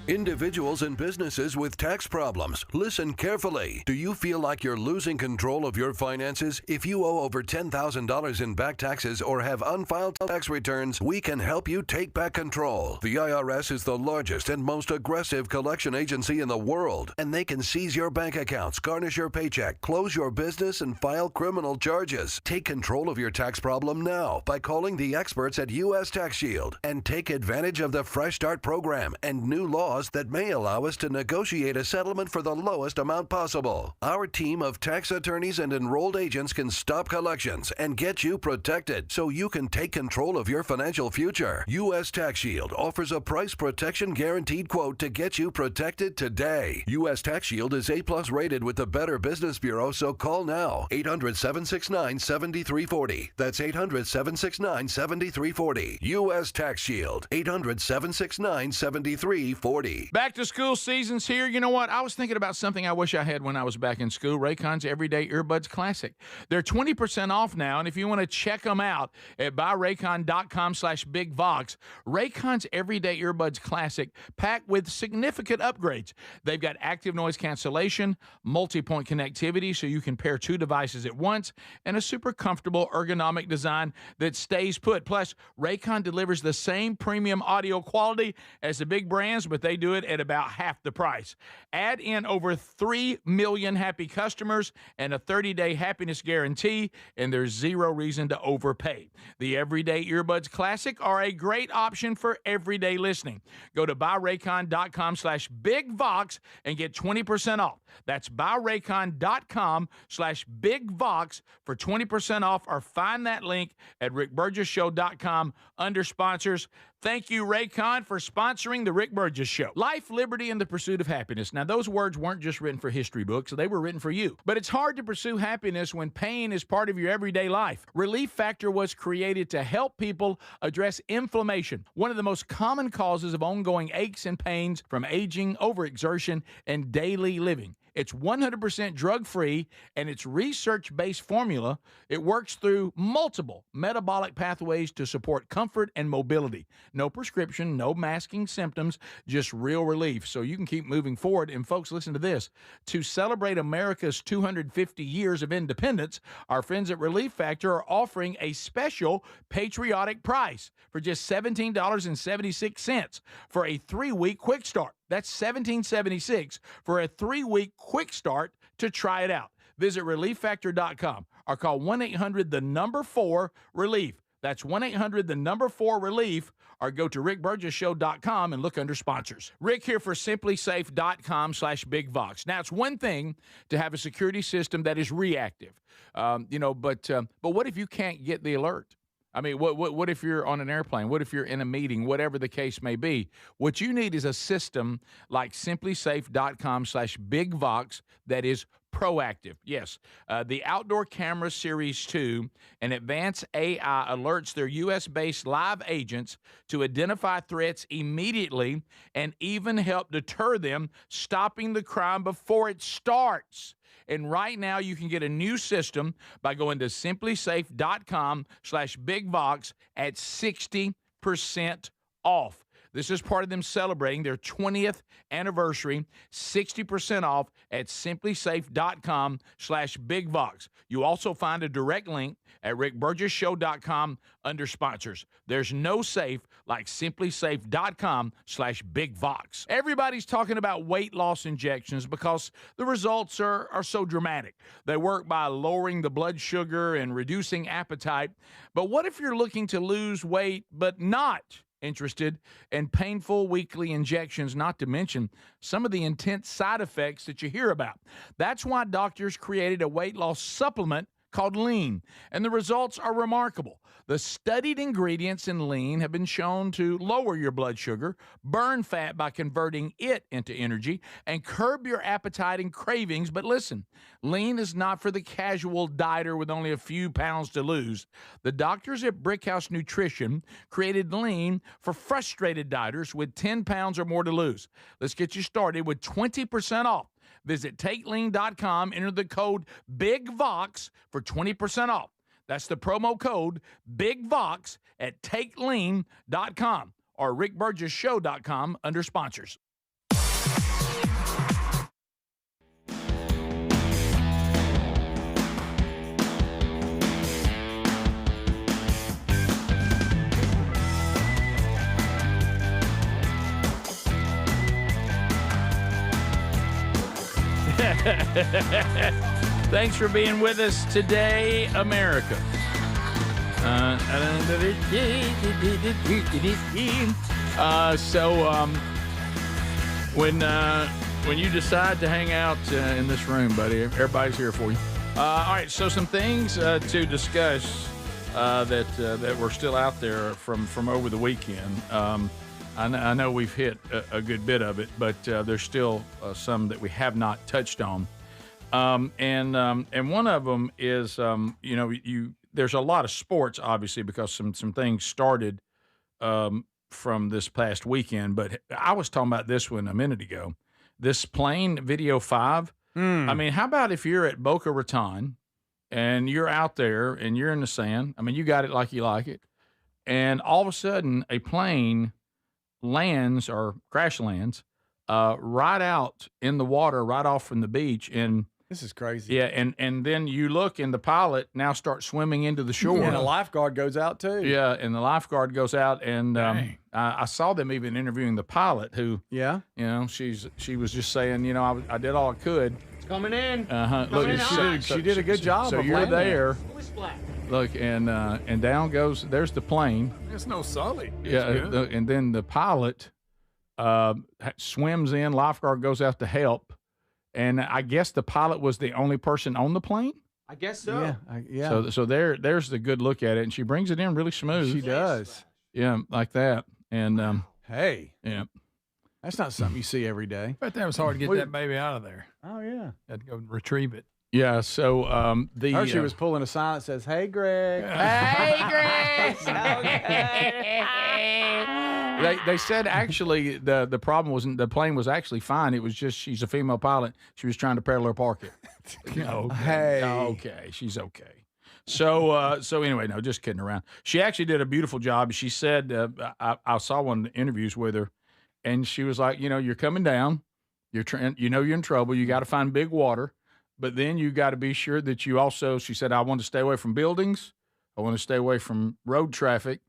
Individuals and businesses with tax problems, listen carefully. Do you feel like you're losing control of your finances? If you owe over $10,000 in back taxes or have unfiled tax returns, we can help you take back control. The IRS is the largest and most aggressive collection agency in the world, and they can seize your bank accounts, garnish your paycheck, close your business, and file criminal charges. Take control of your tax problem now by calling the experts at U.S. Tax Shield and take advantage of the Fresh Start program and new laws that may allow us to negotiate a settlement for the lowest amount possible. Our team of tax attorneys and enrolled agents can stop collections and get you protected so you can take control of your financial future. U.S. Tax Shield offers a price protection guaranteed quote to get you protected today. U.S. Tax Shield is A+ rated with the Better Business Bureau, so call now. 800-769-7340. That's 800-769-7340. U.S. Tax Shield. 800-769-7340. Back to school season's here. You know what? I was thinking about something I wish I had when I was back in school. Raycon's Everyday Earbuds Classic. They're 20% off now, and if you want to check them out at buyraycon.com/bigvox, Raycon's Everyday Earbuds Classic packed with significant upgrades. They've got active noise cancellation, multi-point connectivity so you can pair 2 devices at once, and a super comfortable ergonomic design that stays put. Plus, Raycon delivers the same premium audio quality as the big brands, but they do it at about half the price. Add in over 3 million happy customers and a 30-day happiness guarantee, and there's zero reason to overpay. The Everyday Earbuds Classic are a great option for everyday listening. Go to buyraycon.com/bigvox and get 20% off. That's buyraycon.com/bigvox for 20% off, or find that link at rickburgesshow.com under sponsors. Thank you, Raycon, for sponsoring the Rick Burgess Show. Life, liberty, and the pursuit of happiness. Now, those words weren't just written for history books. They were written for you. But it's hard to pursue happiness when pain is part of your everyday life. Relief Factor was created to help people address inflammation, one of the most common causes of ongoing aches and pains from aging, overexertion, and daily living. It's 100% drug-free, and its research-based formula, it works through multiple metabolic pathways to support comfort and mobility. No prescription, no masking symptoms, just real relief. So you can keep moving forward. And folks, listen to this. To celebrate America's 250 years of independence, our friends at Relief Factor are offering a special patriotic price for just $17.76 for a 3-week quick start. That's $17.76 for a 3-week quick start to try it out. Visit ReliefFactor.com or call 1-800-4-RELIEF. That's 1-800-4-RELIEF, or go to rickburgessshow.com and look under sponsors. Rick here for simplysafe.com/BigVox. Now, it's one thing to have a security system that is reactive, but what if you can't get the alert? I mean, what if you're on an airplane? What if you're in a meeting? Whatever the case may be. What you need is a system like simplysafe.com/BigVox that is proactive. Yes, the Outdoor Camera Series 2 and advanced AI alerts their U.S.-based live agents to identify threats immediately and even help deter them, stopping the crime before it starts. And right now, you can get a new system by going to simplysafe.com/BigVox at 60% off. This is part of them celebrating their 20th anniversary, 60% off at simplysafe.com/BigVox. You also find a direct link at rickburgessshow.com under sponsors. There's no safe like simplysafe.com/BigVox. Everybody's talking about weight loss injections because the results are so dramatic. They work by lowering the blood sugar and reducing appetite. But what if you're looking to lose weight but not interested in painful weekly injections, not to mention some of the intense side effects that you hear about? That's why doctors created a weight loss supplement called Lean, and the results are remarkable. The studied ingredients in Lean have been shown to lower your blood sugar, burn fat by converting it into energy, and curb your appetite and cravings. But listen, Lean is not for the casual dieter with only a few pounds to lose. The doctors at Brickhouse Nutrition created Lean for frustrated dieters with 10 pounds or more to lose. Let's get you started with 20% off. Visit TakeLean.com, enter the code BIGVOX for 20% off. That's the promo code BIGVOX at TakeLean.com or rickburgessshow.com under sponsors. Thanks for being with us today, America. When you decide to hang out in this room, buddy, everybody's here for you. All right, so some things to discuss that were still out there from over the weekend. I know we've hit a good bit of it, but there's still some that we have not touched on. And one of them is, there's a lot of sports, obviously, because some things started from this past weekend. But I was talking about this one a minute ago. This plane Video 5. I mean, how about if you're at Boca Raton and you're out there and you're in the sand? I mean, you got it like you like it. And all of a sudden, a plane lands or crash lands right out in the water, right off from the beach. And this is crazy. Yeah, and then you look, and the pilot now starts swimming into the shore. And the lifeguard goes out too. Yeah, and the lifeguard goes out, and I saw them even interviewing the pilot, who, she was just saying, I did all I could. It's coming in. Look, she did a good job. So you're there. Look, and down goes. There's the plane. It's no Sully. And then the pilot swims in. Lifeguard goes out to help. And I guess the pilot was the only person on the plane. I guess so. Yeah. So there's the good look at it, and she brings it in really smooth. She does. Yeah, like that. And hey, yeah, that's not something you see every day. But that was hard to get that baby out of there. Oh yeah, had to go retrieve it. Yeah. So she was pulling a sign that says, "Hey, Greg." Hey, Greg. So good. They said actually the problem wasn't the plane was actually fine. It was just she's a female pilot. She was trying to parallel park it. Okay, she's okay. So anyway, no, just kidding around. She actually did a beautiful job. She said I saw one of the interviews with her, and she was like, you're coming down, you're in trouble. You got to find big water, but then you got to be sure that you also. She said, I want to stay away from buildings. I want to stay away from road traffic.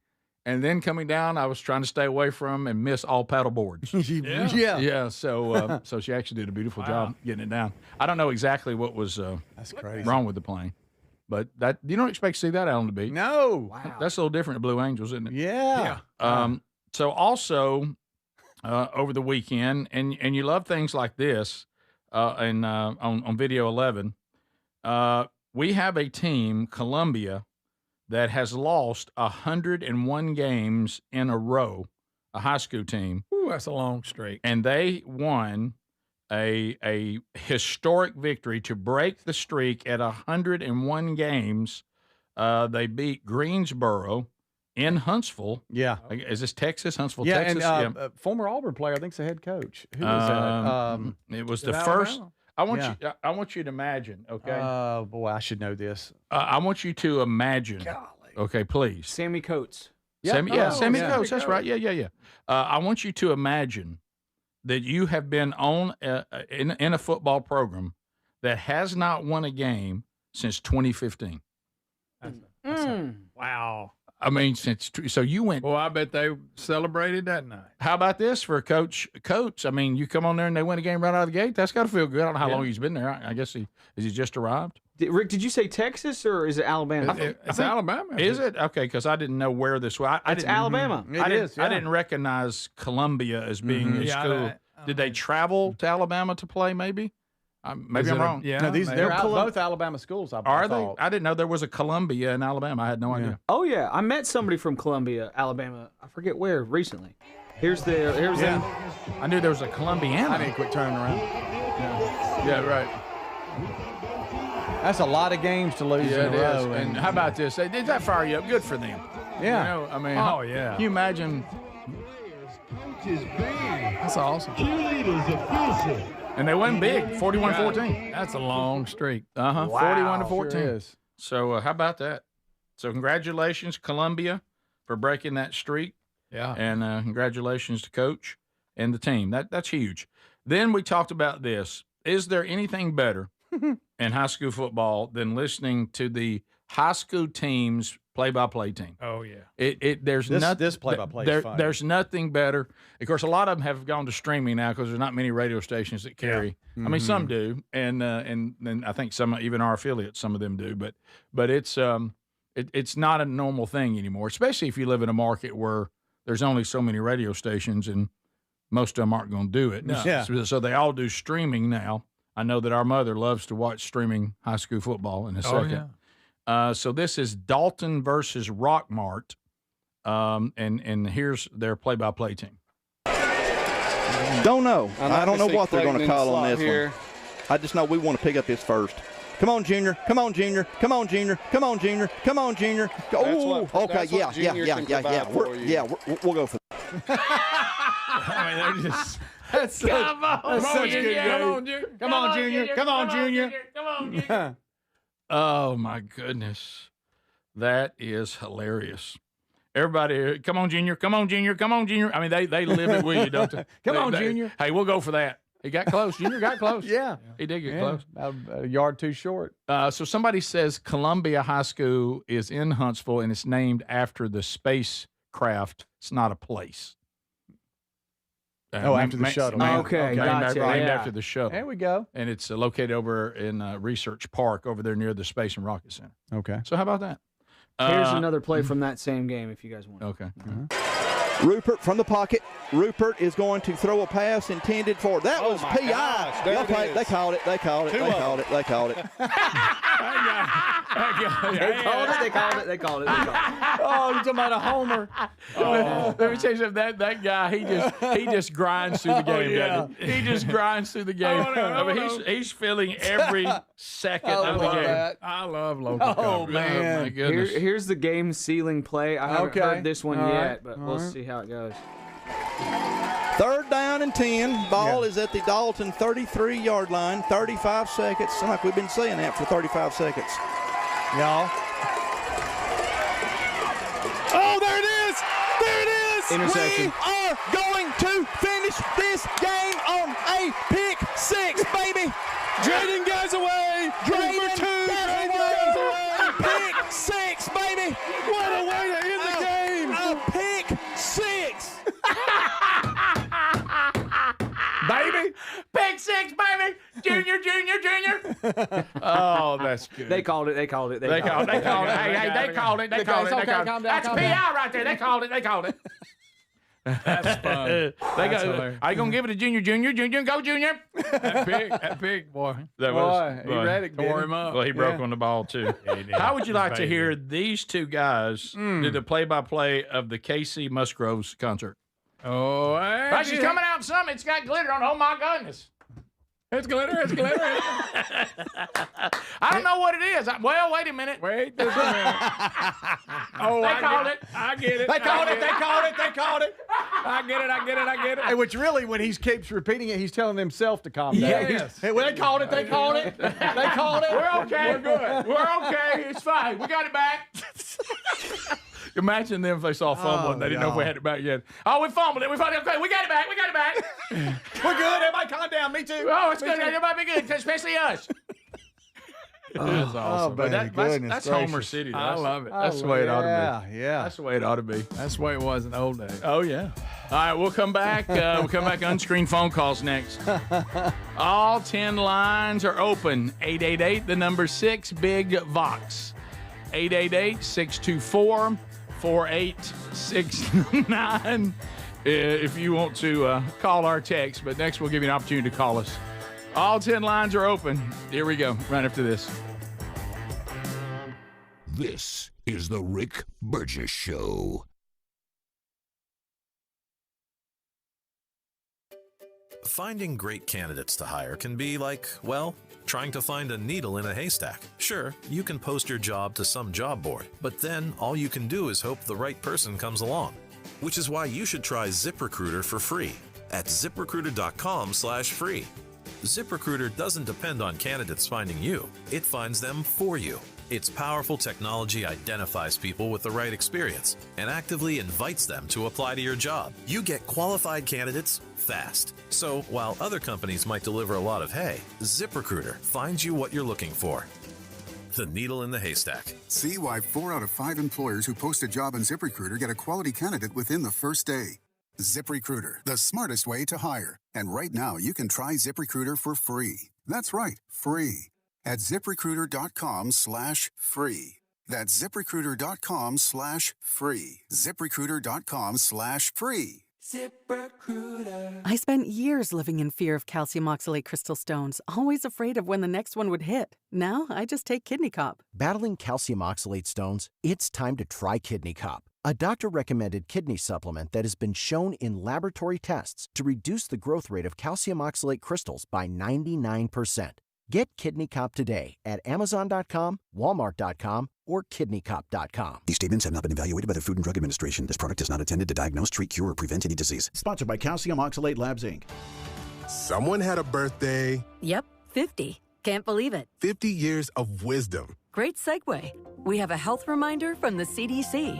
And then coming down, I was trying to stay away from and miss all paddle boards. Yeah. So she actually did a beautiful job getting it down. I don't know exactly what was that's crazy wrong with the plane, but that you don't expect to see that out on the beach. No. Wow. That's a little different at Blue Angels, isn't it? Yeah. So also over the weekend, and you love things like this, and on Video 11, we have a team, Columbia, that has lost 101 games in a row, a high school team. Ooh, that's a long streak. And they won a historic victory to break the streak at 101 games. They beat Greensboro in Huntsville. Yeah. Is this Texas? Huntsville, yeah, Texas? And former Auburn player, I think, is the head coach. Who was that? It was the first. I want you to imagine, okay? Oh, boy, I should know this. I want you to imagine. Golly. Okay, please. Sammy Coates. Sammy Coates. That's right. Yeah. I want you to imagine that you have been on in a football program that has not won a game since 2015. Wow. I mean, so you went. Well, I bet they celebrated that night. How about this for Coach Coates? I mean, you come on there and they win a game right out of the gate. That's got to feel good. I don't know how long he's been there. I guess he just arrived. Rick, did you say Texas or is it Alabama? It's Alabama. Is it? Okay, because I didn't know where this was. It's Alabama. I didn't recognize Columbia as being a school. Did they travel to Alabama to play, maybe? Maybe I'm wrong. Yeah, no, they're both Alabama schools. Are they? I didn't know there was a Columbia in Alabama. I had no idea. Oh yeah, I met somebody from Columbia, Alabama. I forget where recently. Here's them. I knew there was a Columbiana. I didn't quit turning around. Yeah, right. That's a lot of games to lose in a row. And how about this? Did that fire you up? Good for them. Yeah. I mean, yeah. Can you imagine? That's awesome. And they won big, 41-14. That's a long streak. 41-14. Sure is. So how about that? So congratulations, Columbia, for breaking that streak. Yeah. And congratulations to Coach and the team. That's huge. Then we talked about this. Is there anything better in high school football than listening to the high school team's play-by-play team? Oh yeah. There's this play-by-play is fun. There's nothing better. Of course, a lot of them have gone to streaming now because there's not many radio stations that carry. Yeah. I mean, some do, and I think some, even our affiliates, some of them do. But it's not a normal thing anymore, especially if you live in a market where there's only so many radio stations and most of them aren't going to do it. No. Yeah. So they all do streaming now. I know that our mother loves to watch streaming high school football in a second. Yeah. So this is Dalton versus Rockmart, and here's their play-by-play team. Don't know. I don't know what they're going to call on this one. I just know we want to pick up his first. Come on, Junior. Come on, Junior. Come on, Junior. Come on, Junior. Come on, Junior. Oh, okay. Yeah. We'll go for that. I mean, they're just. That's such good game. Come on, Junior. Come on, Junior. Come on, Junior. Oh, my goodness. That is hilarious. Everybody, come on, Junior. Come on, Junior. Come on, Junior. I mean, they live it with you, don't they? Come on, Junior. Hey, we'll go for that. He got close. Junior got close. Yeah. He did get close. A yard too short. So somebody says Columbia High School is in Huntsville, and it's named after the spacecraft. It's not a place. After the shuttle. Okay, gotcha. Named after the shuttle. There we go. And it's located over in Research Park over there near the Space and Rocket Center. Okay. So how about that? Here's another play from that same game if you guys want. Okay. Rupert from the pocket. Rupert is going to throw a pass intended for. That was PI. They called it. They called it. They called it. They called it. They called it. Oh, you're talking about a homer. Let me tell you something. That guy, he just grinds through the game. Doesn't he? He just grinds through the game. I mean, he's feeling every second of the game. I love local coverage. Man. Oh, my goodness. Here's the game sealing play. I haven't heard this one All yet, right. but we'll see how it goes. 3rd down and 10. Ball is at the Dalton 33-yard line. 35 seconds. Seems like we've been saying that for 35 seconds. Y'all. Oh, there it is! There it is! Interception. We are going to finish this game on a pick six, baby! Drayden goes away. Drayden goes away. Pick six, baby! What a way to end the game! A pick six! Baby! Pick six, baby! Junior. Oh, that's good. They called it. They called it. Hey, they called it. That's PI right there. They called it. That's fun. Are you gonna give it to Junior? Go, Junior! That pig, boy. That was. He read it. Tore him up. Well, he broke on the ball too. How would you like to hear these two guys do the play-by-play of the KC Musgroves concert? Oh, Right, she's coming out in something. It's got glitter on it. Oh my goodness! It's glitter. I don't know what it is. Well, wait a minute. Wait just a minute. Oh, They called it. I get it. They called it. I get it. Hey, which really, when he keeps repeating it, he's telling himself to calm down. Yes. Hey, well, they called it. They called it. We're okay. We're good. We're okay. It's fine. We got it back. Imagine them if they saw a fumble and they didn't know if we had it back yet. Oh, we fumbled it. Okay, we got it back. We're good. Everybody calm down. Me too. Oh, it's good. Everybody be good, especially us. That's awesome. baby, That's goodness Homer gracious. City. I love it. That's the way it ought to be. Yeah. That's the way it ought to be. That's the way it was in the old days. Oh, yeah. All right, we'll come back. We'll come back. Unscreened phone calls next. All 10 lines are open. 888, the number 6, Big Vox. 888-624-4869 if you want to call our text. But next, we'll give you an opportunity to call us. All 10 lines are open. Here we go, right after this. This is the Rick Burgess Show. Finding great candidates to hire can be like, well, trying to find a needle in a haystack. Sure, you can post your job to some job board, but then all you can do is hope the right person comes along. Which is why you should try ZipRecruiter for free at ZipRecruiter.com/free. ZipRecruiter doesn't depend on candidates finding you. It finds them for you. Its powerful technology identifies people with the right experience and actively invites them to apply to your job. You get qualified candidates fast. So while other companies might deliver a lot of hay, ZipRecruiter finds you what you're looking for. The needle in the haystack. See why 4 out of 5 employers who post a job on ZipRecruiter get a quality candidate within the first day. ZipRecruiter, the smartest way to hire. And right now, you can try ZipRecruiter for free. That's right, free. At ZipRecruiter.com/free. That's ZipRecruiter.com/free. ZipRecruiter.com/free. ZipRecruiter. I spent years living in fear of calcium oxalate crystal stones, always afraid of when the next one would hit. Now, I just take Kidney Cop. Battling calcium oxalate stones? It's time to try Kidney Cop, a doctor-recommended kidney supplement that has been shown in laboratory tests to reduce the growth rate of calcium oxalate crystals by 99%. Get Kidney Cop today at Amazon.com, Walmart.com, or KidneyCop.com. These statements have not been evaluated by the Food and Drug Administration. This product is not intended to diagnose, treat, cure, or prevent any disease. Sponsored by Calcium Oxalate Labs, Inc. Someone had a birthday. Yep, 50. Can't believe it. 50 years of wisdom. Great segue. We have a health reminder from the CDC.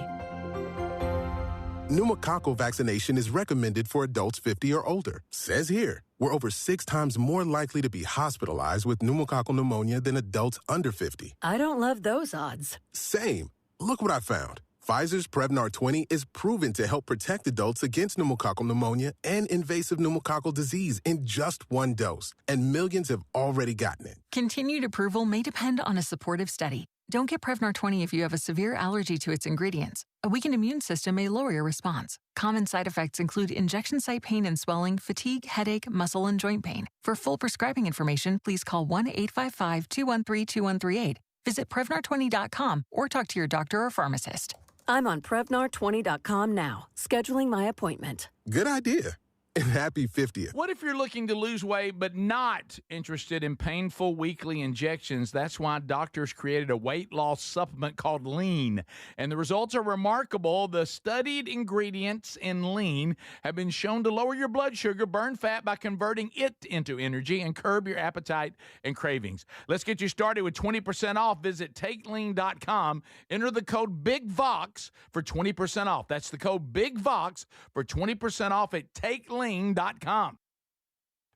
Pneumococcal vaccination is recommended for adults 50 or older. Says here, we're over 6 times more likely to be hospitalized with pneumococcal pneumonia than adults under 50. I don't love those odds. Same. Look what I found. Pfizer's Prevnar 20 is proven to help protect adults against pneumococcal pneumonia and invasive pneumococcal disease in just 1 dose. And millions have already gotten it. Continued approval may depend on a supportive study. Don't get Prevnar 20 if you have a severe allergy to its ingredients. A weakened immune system may lower your response. Common side effects include injection site pain and swelling, fatigue, headache, muscle, and joint pain. For full prescribing information, please call 1-855-213-2138. Visit Prevnar20.com or talk to your doctor or pharmacist. I'm on Prevnar20.com now, scheduling my appointment. Good idea. and happy 50th. What if you're looking to lose weight but not interested in painful weekly injections? That's why doctors created a weight loss supplement called Lean, and the results are remarkable. The studied ingredients in Lean have been shown to lower your blood sugar, burn fat by converting it into energy, and curb your appetite and cravings. Let's get you started with 20% off. Visit TakeLean.com. Enter the code BIGVOX for 20% off. That's the code BIGVOX for 20% off at TakeLean.com.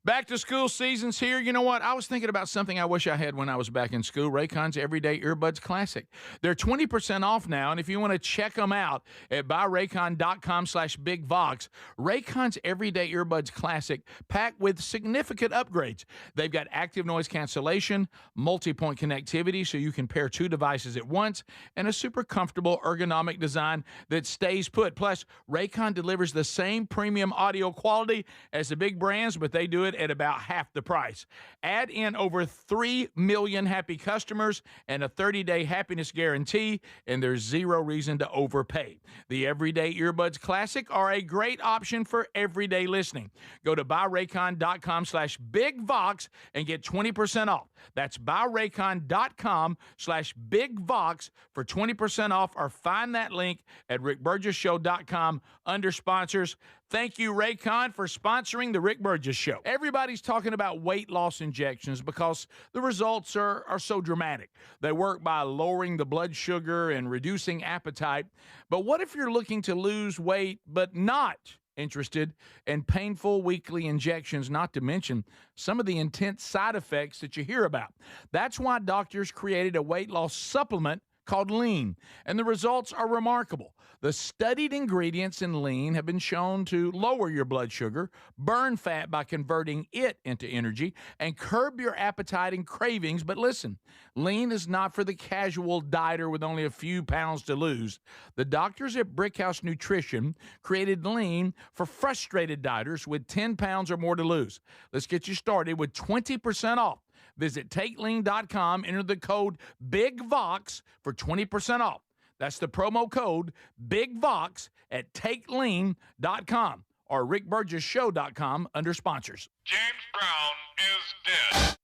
Back to school season's here. You know what? I was thinking about something I wish I had when I was back in school. Raycon's Everyday Earbuds Classic. They're 20% off now, and if you want to check them out at buyraycon.com/bigvox, Raycon's Everyday Earbuds Classic packed with significant upgrades. They've got active noise cancellation, multi-point connectivity so you can pair two devices at once, and a super comfortable ergonomic design that stays put. Plus, Raycon delivers the same premium audio quality as the big brands, but they do it at about half the price. Add in over 3 million happy customers and a 30-day happiness guarantee, and there's zero reason to overpay. The Everyday Earbuds Classic are a great option for everyday listening. Go to buyraycon.com/bigvox and get 20% off. That's buyraycon.com/bigvox for 20% off, or find that link at rickburgesshow.com under sponsors. Thank you, Raycon, for sponsoring the Rick Burgess Show. Everybody's talking about weight loss injections because the results are so dramatic. They work by lowering the blood sugar and reducing appetite. But what if you're looking to lose weight but not interested in painful weekly injections, not to mention some of the intense side effects that you hear about? That's why doctors created a weight loss supplement called Lean, and the results are remarkable. The studied ingredients in Lean have been shown to lower your blood sugar, burn fat by converting it into energy, and curb your appetite and cravings. But listen, Lean is not for the casual dieter with only a few pounds to lose. The doctors at Brickhouse Nutrition created Lean for frustrated dieters with 10 pounds or more to lose. Let's get you started with 20% off. Visit TakeLean.com, enter the code BIGVOX for 20% off. That's the promo code BIGVOX at TakeLean.com or rickburgesshow.com under sponsors. James Brown is dead.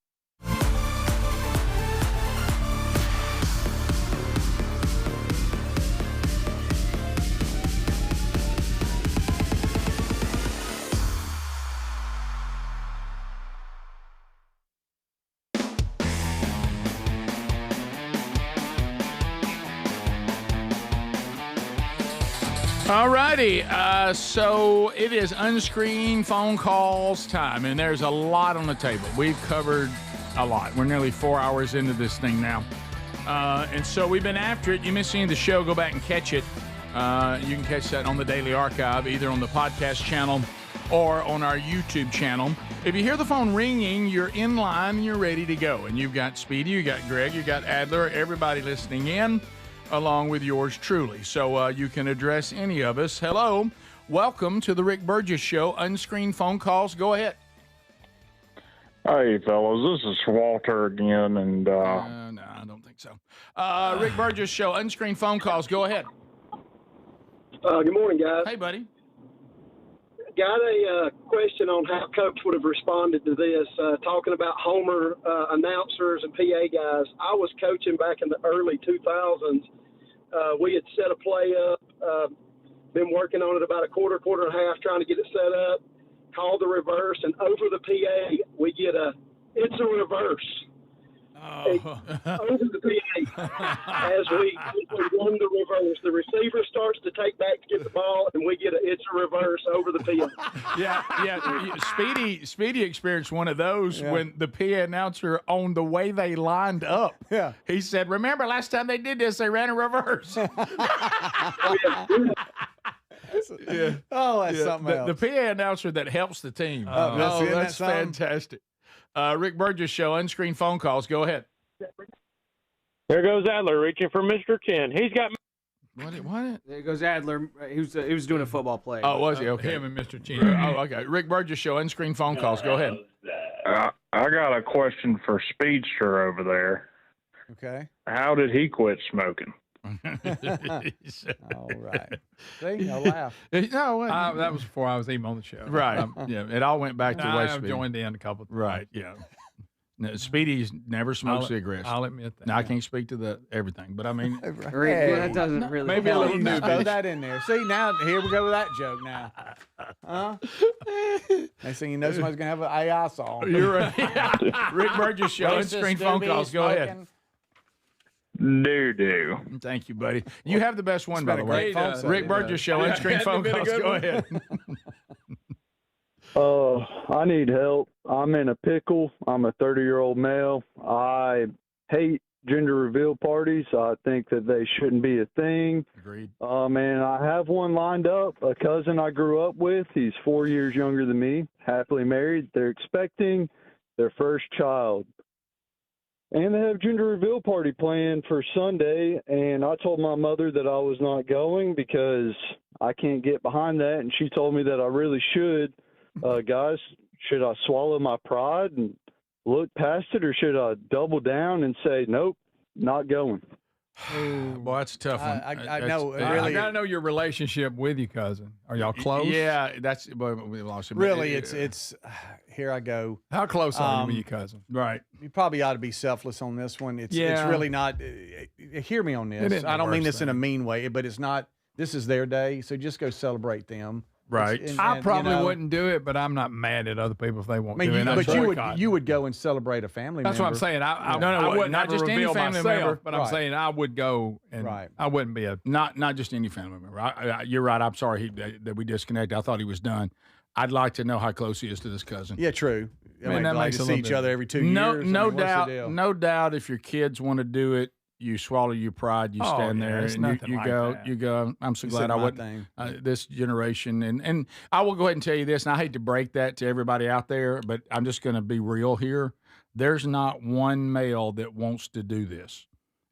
All righty, so it is unscreened phone calls time, and there's a lot on the table. We've covered a lot. We're nearly 4 hours into this thing now, and so we've been after it. You missed any of the show, go back and catch it. You can catch that on the Daily Archive, either on the podcast channel or on our YouTube channel. If you hear the phone ringing, you're in line and you're ready to go, and you've got Speedy, you got Greg, you got Adler, everybody listening in, along with yours truly. So you can address any of us. Hello. Welcome to the Rick Burgess Show. Unscreened phone calls. Go ahead. Hey, fellas. This is Walter again. And no, I don't think so. Rick Burgess Show. Unscreened phone calls. Go ahead. Good morning, guys. Hey, buddy. Got a question on how Coach would have responded to this, talking about Homer announcers and PA guys. I was coaching back in the early 2000s. We had set a play up, been working on it about a quarter and a half, trying to get it set up, called the reverse, and over the PA, we get it's a reverse. Over the PA as we run the reverse. The receiver starts to take back to get the ball, and we get it's a reverse over the PA. Yeah. Speedy experienced one of those when the PA announcer, on the way they lined up, he said, "Remember last time they did this, they ran a reverse." Oh, that's something else. The PA announcer that helps the team. That's fantastic. Rick Burgess Show, unscreened phone calls. Go ahead. There goes Adler reaching for Mr. Chin. He's got. What? There goes Adler. He was doing a football play. Oh, was he? Okay. Him and Mr. Chin. Oh, okay. Rick Burgess Show, unscreened phone calls. Go ahead. I got a question for Speedster over there. Okay. How did he quit smoking? All right. See, I laugh. No, that was before I was even on the show. right. Yeah, it all went back to I way have Speedy. joined in a couple of times. Right, yeah. No, Speedy's never smoked cigarettes. I'll admit that. Now, I can't speak to everything, but I mean, That doesn't really maybe a help. little Throw newbie. that in there. See, now, here we go with that joke now. Huh? Next thing you know, somebody's going to have an AI song. You're right. Rick Burgess Show, Racist, on-screen phone doobie, calls. Go ahead. Do. Thank you, buddy. You have the best one, by the way. phone set, Rick yeah. Burgess Show, on-screen phone calls. Go ahead. I need help. I'm in a pickle. I'm a 30-year-old male. I hate gender reveal parties. I think that they shouldn't be a thing. Agreed. And I have one lined up, a cousin I grew up with. He's 4 years younger than me, happily married. They're expecting their first child. And they have gender reveal party planned for Sunday, and I told my mother that I was not going because I can't get behind that, and she told me that I really should. Guys, should I swallow my pride and look past it, or should I double down and say, nope, not going? Boy, that's a tough one. I know. I Really, got to know your relationship with your cousin. Are y'all close? Yeah, that's we lost him. really, it's here I go. How close are you with your cousin? Right. You probably ought to be selfless on this one. It's Yeah. really not. Hear me on It this. isn't I the don't mean worst this in a mean way, but it's not. This is their day, so just go celebrate them. Right. I probably wouldn't do it, but I'm not mad at other people if they won't do it. But you would go and celebrate a family That's member. what I'm saying. I No, wouldn't not just any reveal family myself, member. but I'm saying I would go and I wouldn't be a not just any family member. You're right. I'm sorry that we disconnected. I thought he was done. I'd like to know how close he is to this cousin. Yeah, true. I mean, that like makes to a see little each other every 2 years. No I mean, what's the doubt. deal? No doubt. If your kids want to do it, you swallow your pride. You stand there it's and nothing you like go. that. You go. I'm so You glad said I my wouldn't. thing. This generation, and I will go ahead and tell you this. And I hate to break that to everybody out there, but I'm just going to be real here. There's not one male that wants to do this.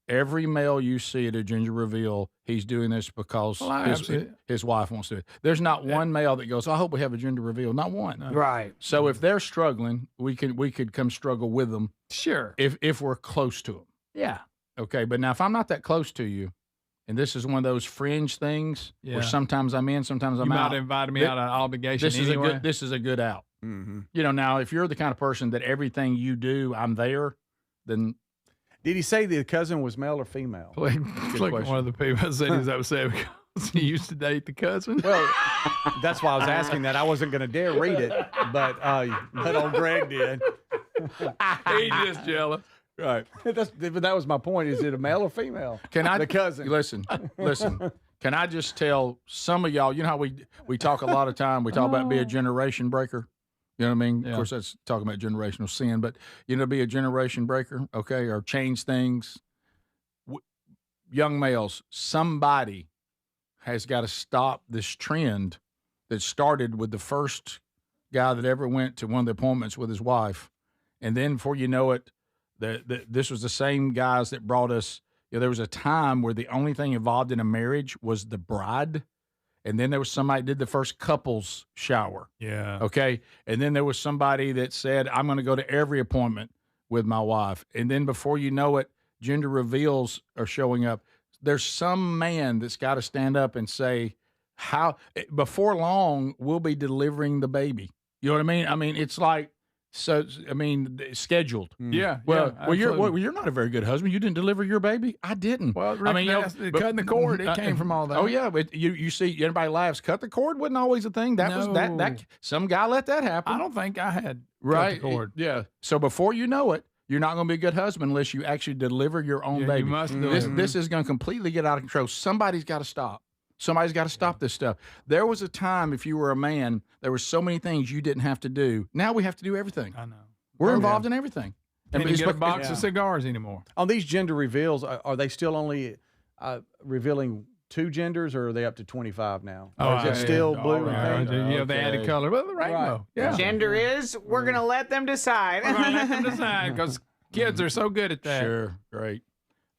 Every male you see at a gender reveal, he's doing this because his wife wants to do it. There's not one male that goes, I hope we have a gender reveal. Not one. Right. So if they're struggling, we could come struggle with them. Sure. If we're close to them. Yeah. Okay. But now if I'm not that close to you, and this is one of those fringe things where sometimes I'm in, sometimes I'm out. You might invite me out of obligation anyway. This is a good out. Mm-hmm. You know, now if you're the kind of person that everything you do, I'm there, then. Did he say the cousin was male or female? Like one of the people said he's upset because he used to date the cousin. Well, that's why I was asking that. I wasn't going to dare read it, but old Greg did. He's just jealous. Right. That was my point. Is it a male or female? The cousin. Listen. Can I just tell some of y'all, you know how we talk a lot of time, we talk about being a generation breaker. You know what I mean? Yeah. Of course, that's talking about generational sin, but, be a generation breaker, okay, or change things. Young males, somebody has got to stop this trend that started with the first guy that ever went to one of the appointments with his wife. And then before you know it, this was the same guys that brought us, there was a time where the only thing involved in a marriage was the bride. And then there was somebody that did the first couples shower. Yeah. Okay. And then there was somebody that said, I'm going to go to every appointment with my wife. And then before you know it, gender reveals are showing up. There's some man that's got to stand up and say, before long, we'll be delivering the baby. You know what I mean? I mean, it's like, scheduled. Yeah. Well, you're not a very good husband. You didn't deliver your baby. I didn't. Well, Rick, cutting the cord, it came from all that. Oh yeah, but you see, everybody laughs. Cut the cord wasn't always a thing. That was that. Some guy let that happen. I don't think I had cut the cord. Yeah. So before you know it, you're not going to be a good husband unless you actually deliver your own baby. You must do it. This is going to completely get out of control. Somebody's got to stop. Somebody's got to stop this stuff. There was a time, if you were a man, there were so many things you didn't have to do. Now we have to do everything. I know. We're involved in everything. And you get a box of cigars anymore. On these gender reveals, are they still only revealing two genders, or are they up to 25 now? Or is it still blue and pink? Yeah, they added color. Well, the rainbow. Right. Yeah. Gender is, we're going to let them decide. We're going to let them decide because kids are so good at that. Sure. Great.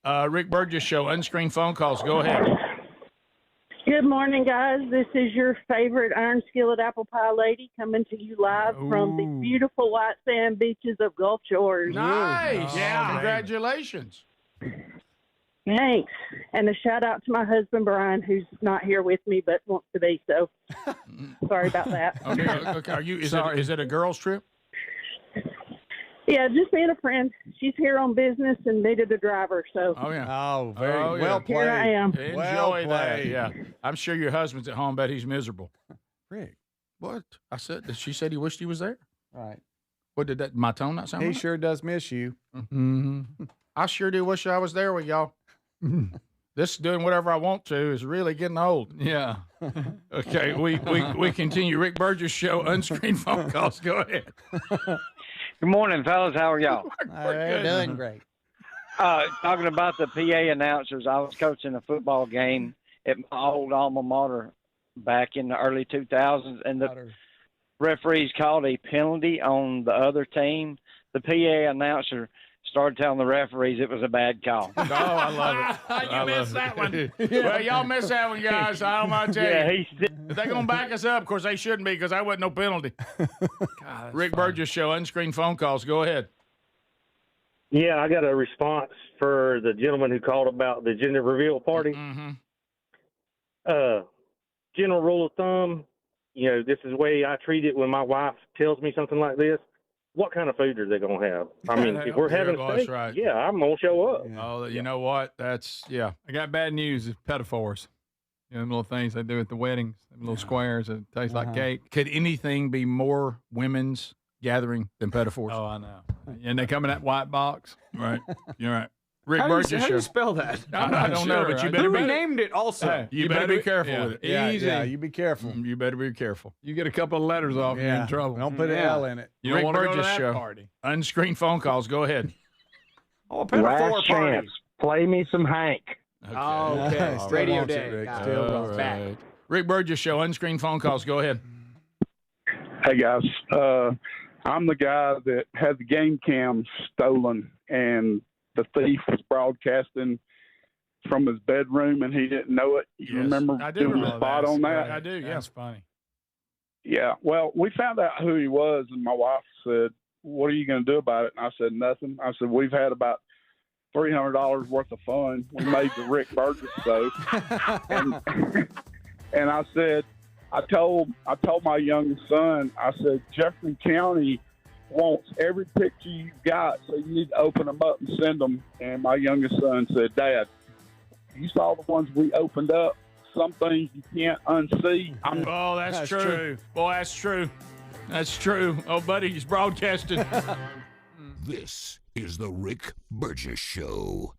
Rick Burgess Show, unscreened phone calls. Go ahead. Good morning, guys. This is your favorite iron skillet apple pie lady coming to you live from the beautiful white sand beaches of Gulf Shores. Nice. Yeah. Congratulations. Thanks. And a shout out to my husband, Brian, who's not here with me but wants to be. So sorry about that. Okay. Is it a girls' trip? Yeah, just being a friend. She's here on business and needed a driver. So. Oh, yeah. Oh, very well played. Here I am. Enjoy that. Yeah. I'm sure your husband's at home, but he's miserable. Rick. What? I said, she said he wished he was there? Right. What did that, my tone not sound He right? sure does miss you. Mm-hmm. I sure do wish I was there with y'all. This doing whatever I want to is really getting old. Yeah. Okay, we continue. Rick Burgess Show, unscreened phone calls. Go ahead. Good morning, fellas. How are y'all? We're doing great. Talking about the PA announcers, I was coaching a football game at my old alma mater back in the early 2000s, and the referees called a penalty on the other team. The PA announcer started telling the referees it was a bad call. Oh, I love it. You missed that one. Well, y'all missed that one, guys. I don't mind telling you. If they're going to back us up, of course, they shouldn't be because that wasn't no penalty. God, Rick Burgess Show, unscreened phone calls. Go ahead. Yeah, I got a response for the gentleman who called about the gender reveal party. Mm-hmm. General rule of thumb, this is the way I treat it when my wife tells me something like this. What kind of food are they going to have? I mean, if we're having steak, right. yeah, I'm going to show up. Oh, you know what? That's, yeah. I got bad news. It's pedophores. Them little things they do at the weddings, them little squares that taste like cake. Could anything be more women's gathering than pedophores? Oh, I know. And they come in that white box. Right. You're right. Rick How Burgess do Show. you spell that? I don't know, but you better Who be. renamed it also? Hey, you better be careful with it. Easy. Yeah, you be careful. You better be careful. You get a couple of letters off, you're in trouble. Don't put an L in it. You don't Rick want to go to Burgess that Show. party. Unscreened phone calls. Go ahead. Oh, a pedophile Last party. chance. Play me some Hank. Okay. Oh, okay. Still Radio wants it, Day. Rick. Got Still it. wants it. Back. Rick Burgess Show, unscreened phone calls. Go ahead. Hey guys, I'm the guy that had the game cam stolen, and the thief was broadcasting from his bedroom, and he didn't know it. You remember I do doing remember the spot on that? I do, yeah. That's funny. Yeah. Well, we found out who he was, and my wife said, "What are you going to do about it?" And I said, "Nothing." I said, "We've had about $300 worth of fun. We made the Rick Burgess show," and I said, I told my youngest son, I said, Jefferson County wants every picture you've got, so you need to open them up and send them. And my youngest son said, Dad, you saw the ones we opened up. Some things you can't unsee. Oh, that's true. Boy, that's true. That's true. Oh, buddy, he's broadcasting. This is the Rick Burgess Show.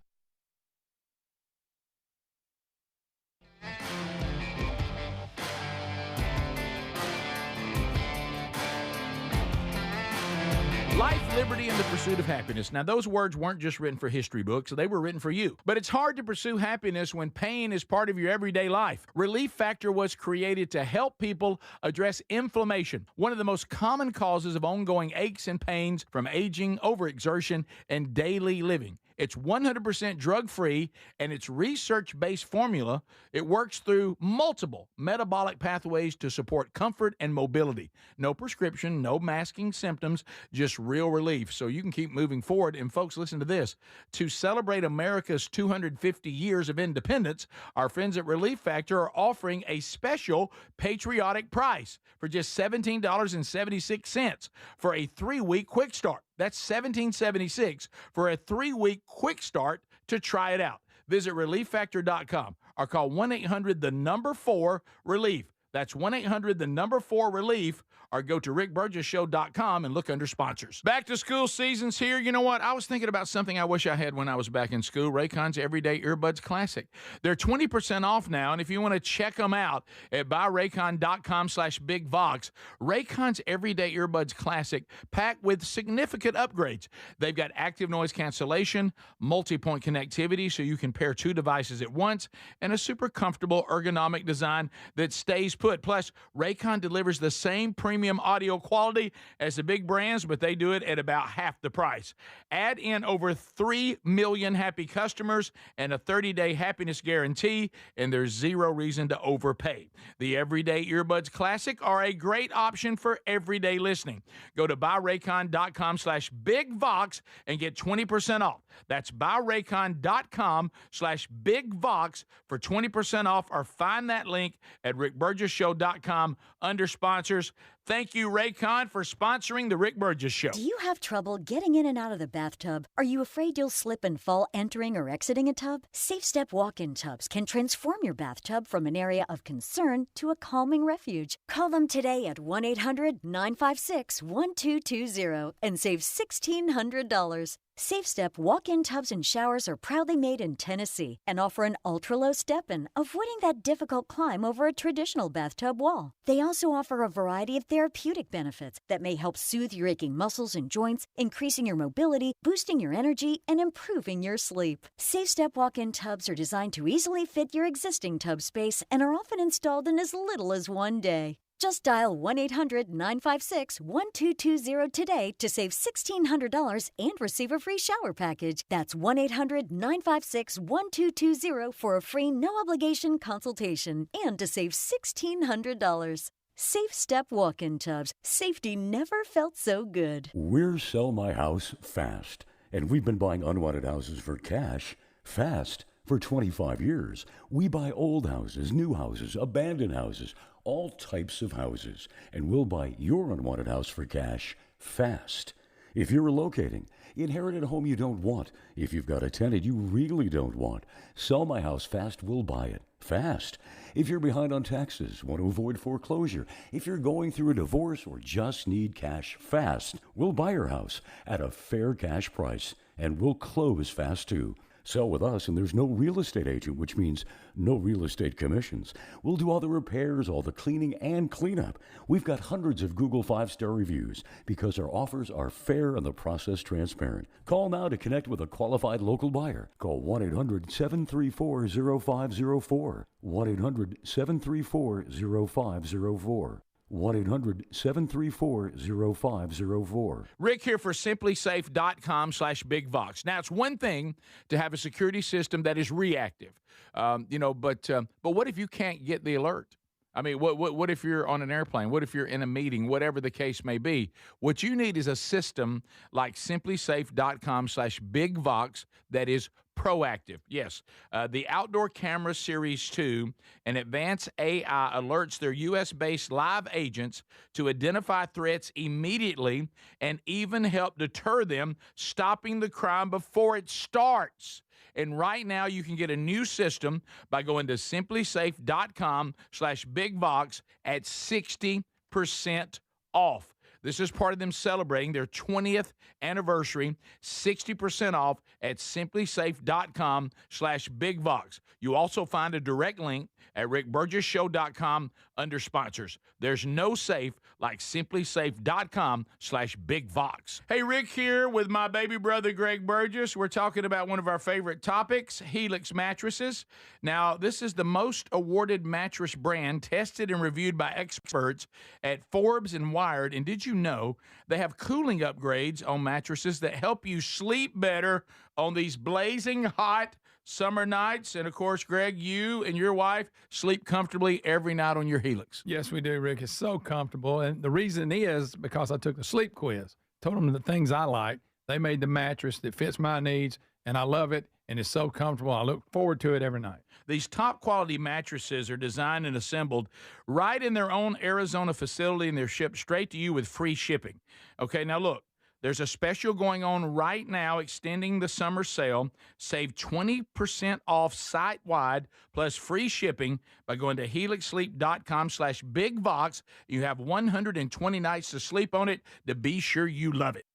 Life, liberty, and the pursuit of happiness. Now, those words weren't just written for history books. They were written for you. But it's hard to pursue happiness when pain is part of your everyday life. Relief Factor was created to help people address inflammation, one of the most common causes of ongoing aches and pains from aging, overexertion, and daily living. It's 100% drug-free, and its research-based formula, it works through multiple metabolic pathways to support comfort and mobility. No prescription, no masking symptoms, just real relief so you can keep moving forward. And folks, listen to this. To celebrate America's 250 years of independence, our friends at Relief Factor are offering a special patriotic price for just $17.76 for a 3-week quick start. That's $17.76 for a 3-week quick start to try it out. Visit ReliefFactor.com or call 1-800-4-RELIEF. That's 1-800-4-RELIEF, or go to rickburgessshow.com and look under sponsors. Back to school season's here. You know what? I was thinking about something I wish I had when I was back in school, Raycon's Everyday Earbuds Classic. They're 20% off now, and if you want to check them out at buyraycon.com/bigvox, Raycon's Everyday Earbuds Classic packed with significant upgrades. They've got active noise cancellation, multi-point connectivity so you can pair 2 devices at once, and a super comfortable ergonomic design that stays put. Plus, Raycon delivers the same premium premium audio quality as the big brands, but they do it at about half the price. Add in over 3 million happy customers and a 30-day happiness guarantee, and there's zero reason to overpay. The Everyday Earbuds Classic are a great option for everyday listening. Go to buyraycon.com/bigvox and get 20% off. That's buyraycon.com/bigvox for 20% off, or find that link at rickburgess.show.com under sponsors. Thank you, Raycon, for sponsoring the Rick Burgess Show. Do you have trouble getting in and out of the bathtub? Are you afraid you'll slip and fall entering or exiting a tub? Safe Step walk-in tubs can transform your bathtub from an area of concern to a calming refuge. Call them today at 1-800-956-1220 and save $1,600. Safe Step walk-in tubs and showers are proudly made in Tennessee and offer an ultra-low step-in, avoiding that difficult climb over a traditional bathtub wall. They also offer a variety of therapeutic benefits that may help soothe your aching muscles and joints, increasing your mobility, boosting your energy, and improving your sleep. Safe Step walk-in tubs are designed to easily fit your existing tub space and are often installed in as little as one day. Just dial 1-800-956-1220 today to save $1,600 and receive a free shower package. That's 1-800-956-1220 for a free no-obligation consultation and to save $1,600. Safe Step walk-in tubs. Safety never felt so good. We're Sell My House Fast, and we've been buying unwanted houses for cash fast for 25 years. We buy old houses, new houses, abandoned houses, all types of houses, and we'll buy your unwanted house for cash fast. If you're relocating, inherited a home you don't want, if you've got a tenant you really don't want, Sell My House Fast will buy it fast. If you're behind on taxes, want to avoid foreclosure, if you're going through a divorce or just need cash fast, we'll buy your house at a fair cash price, and we'll close fast too. Sell with us, and there's no real estate agent, which means no real estate commissions. We'll do all the repairs, all the cleaning, and cleanup. We've got hundreds of Google 5-star reviews because our offers are fair and the process transparent. Call now to connect with a qualified local buyer. Call 1-800-734-0504. 1-800-734-0504. 1-800-734-0504. Rick here for simplysafe.com/bigvox. Now, it's one thing to have a security system that is reactive, but what if you can't get the alert? I mean, what if you're on an airplane? What if you're in a meeting? Whatever the case may be. What you need is a system like simplysafe.com/bigvox that is proactive. Yes, the Outdoor Camera Series 2 and Advanced AI alerts their U.S.-based live agents to identify threats immediately and even help deter them, stopping the crime before it starts. And right now, you can get a new system by going to simplysafe.com/bigvox at 60% off. This is part of them celebrating their 20th anniversary, 60% off at simplysafe.com/bigvox. You also find a direct link at rickburgess.show.com under sponsors. There's no safe like simplysafe.com/bigvox. Hey, Rick here with my baby brother, Greg Burgess. We're talking about one of our favorite topics, Helix mattresses. Now, this is the most awarded mattress brand tested and reviewed by experts at Forbes and Wired. And did you know they have cooling upgrades on mattresses that help you sleep better on these blazing hot summer nights? And of course, Greg, you and your wife sleep comfortably every night on your Helix. Yes, we do, Rick. It's so comfortable. And the reason is because I took the sleep quiz, told them the things I like. They made the mattress that fits my needs, and I love it. And it's so comfortable. I look forward to it every night. These top quality mattresses are designed and assembled right in their own Arizona facility, and they're shipped straight to you with free shipping. Okay, now look, there's a special going on right now extending the summer sale. Save 20% off site-wide plus free shipping by going to helixsleep.com/bigvox. You have 120 nights to sleep on it to be sure you love it.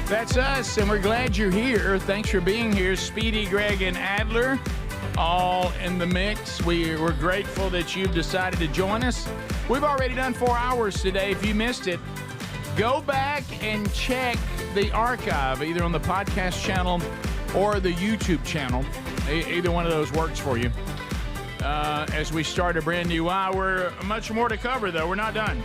That's us, and we're glad you're here. Thanks for being here. Speedy, Greg, and Adler, all in the mix. We're grateful that you've decided to join us. We've already done 4 hours today. If you missed it, go back and check the archive, either on the podcast channel or the YouTube channel. Either one of those works for you. As we start a brand new hour, much more to cover, though. We're not done.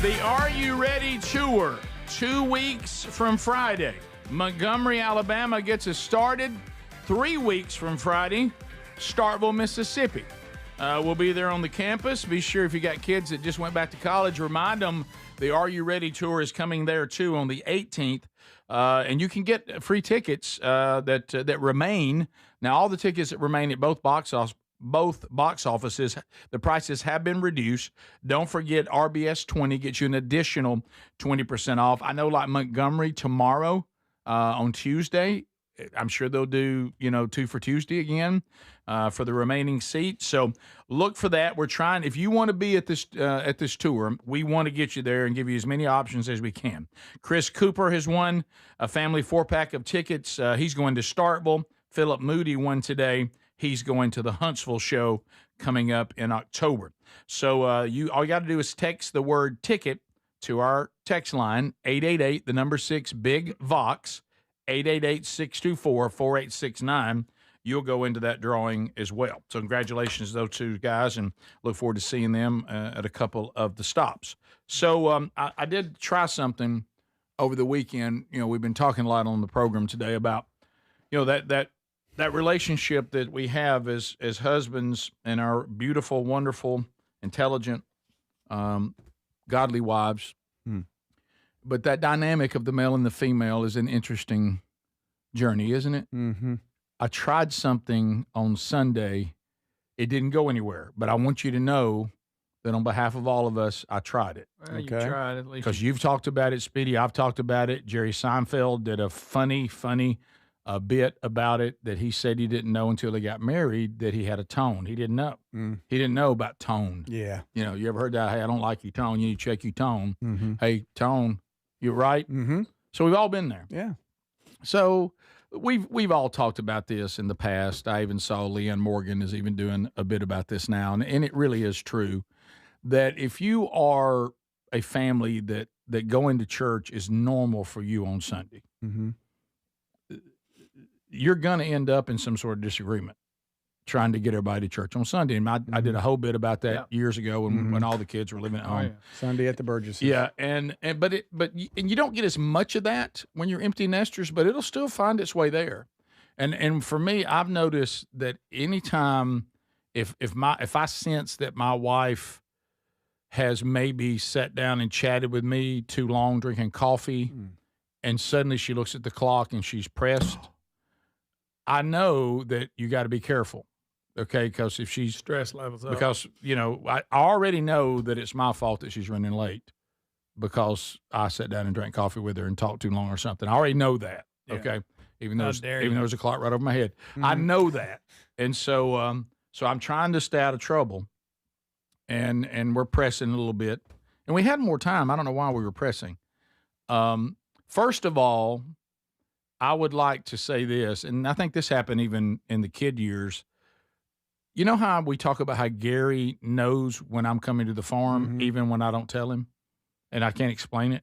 The Are You Ready Tour, 2 weeks from Friday. Montgomery, Alabama gets us started. 3 weeks from Friday, Starkville, Mississippi. We'll be there on the campus. Be sure if you got kids that just went back to college, remind them the Are You Ready Tour is coming there too on the 18th. And you can get free tickets that remain. Now, all the tickets that remain at both box offices, the prices have been reduced. Don't forget, RBS 20 gets you an additional 20% off. I know, like Montgomery tomorrow on Tuesday, I'm sure they'll do 2 for Tuesday again for the remaining seats. So look for that. We're trying. If you want to be at this tour, we want to get you there and give you as many options as we can. Chris Cooper has won a family 4-pack of tickets. He's going to Starkville. Philip Moody won today. He's going to the Huntsville show coming up in October. So all you got to do is text the word ticket to our text line, 888, the number 6, Big Vox, 888-624-4869. You'll go into that drawing as well. So congratulations to those 2 guys, and look forward to seeing them at a couple of the stops. So I did try something over the weekend. We've been talking a lot on the program today about, that relationship that we have as husbands and our beautiful, wonderful, intelligent, godly wives. But that dynamic of the male and the female is an interesting journey, isn't it? Mm-hmm. I tried something on Sunday. It didn't go anywhere, but I want you to know that on behalf of all of us, I tried it. Well, you tried at least. Because you've talked about it, Speedy. I've talked about it. Jerry Seinfeld did a funny bit about it, that he said he didn't know until he got married that he had a tone. He didn't know. He didn't know about tone. Yeah. You ever heard that? Hey, I don't like your tone. You need to check your tone. Mm-hmm. Hey, tone, you're right. Mm-hmm. So we've all been there. Yeah. So we've all talked about this in the past. I even saw Leanne Morgan is even doing a bit about this now, and it really is true that if you are a family that going to church is normal for you on Sunday, mm-hmm. you're going to end up in some sort of disagreement trying to get everybody to church on Sunday. And I did a whole bit about that years ago when all the kids were living at home. Sunday at the Burgess. Yeah, but you don't get as much of that when you're empty nesters, but it'll still find its way there. And for me, I've noticed that anytime if I sense that my wife has maybe sat down and chatted with me too long drinking coffee, and suddenly she looks at the clock and she's pressed, I know that you got to be careful. Okay, because if she's stress levels up, because I already know that it's my fault that she's running late because I sat down and drank coffee with her and talked too long or something. I already know that. Yeah. Okay, even though there's a clock right over my head, I know that, and so I'm trying to stay out of trouble, and we're pressing a little bit, and we had more time. I don't know why we were pressing. First of all, I would like to say this, and I think this happened even in the kid years. You know how we talk about how Gary knows when I'm coming to the farm, even when I don't tell him, and I can't explain it?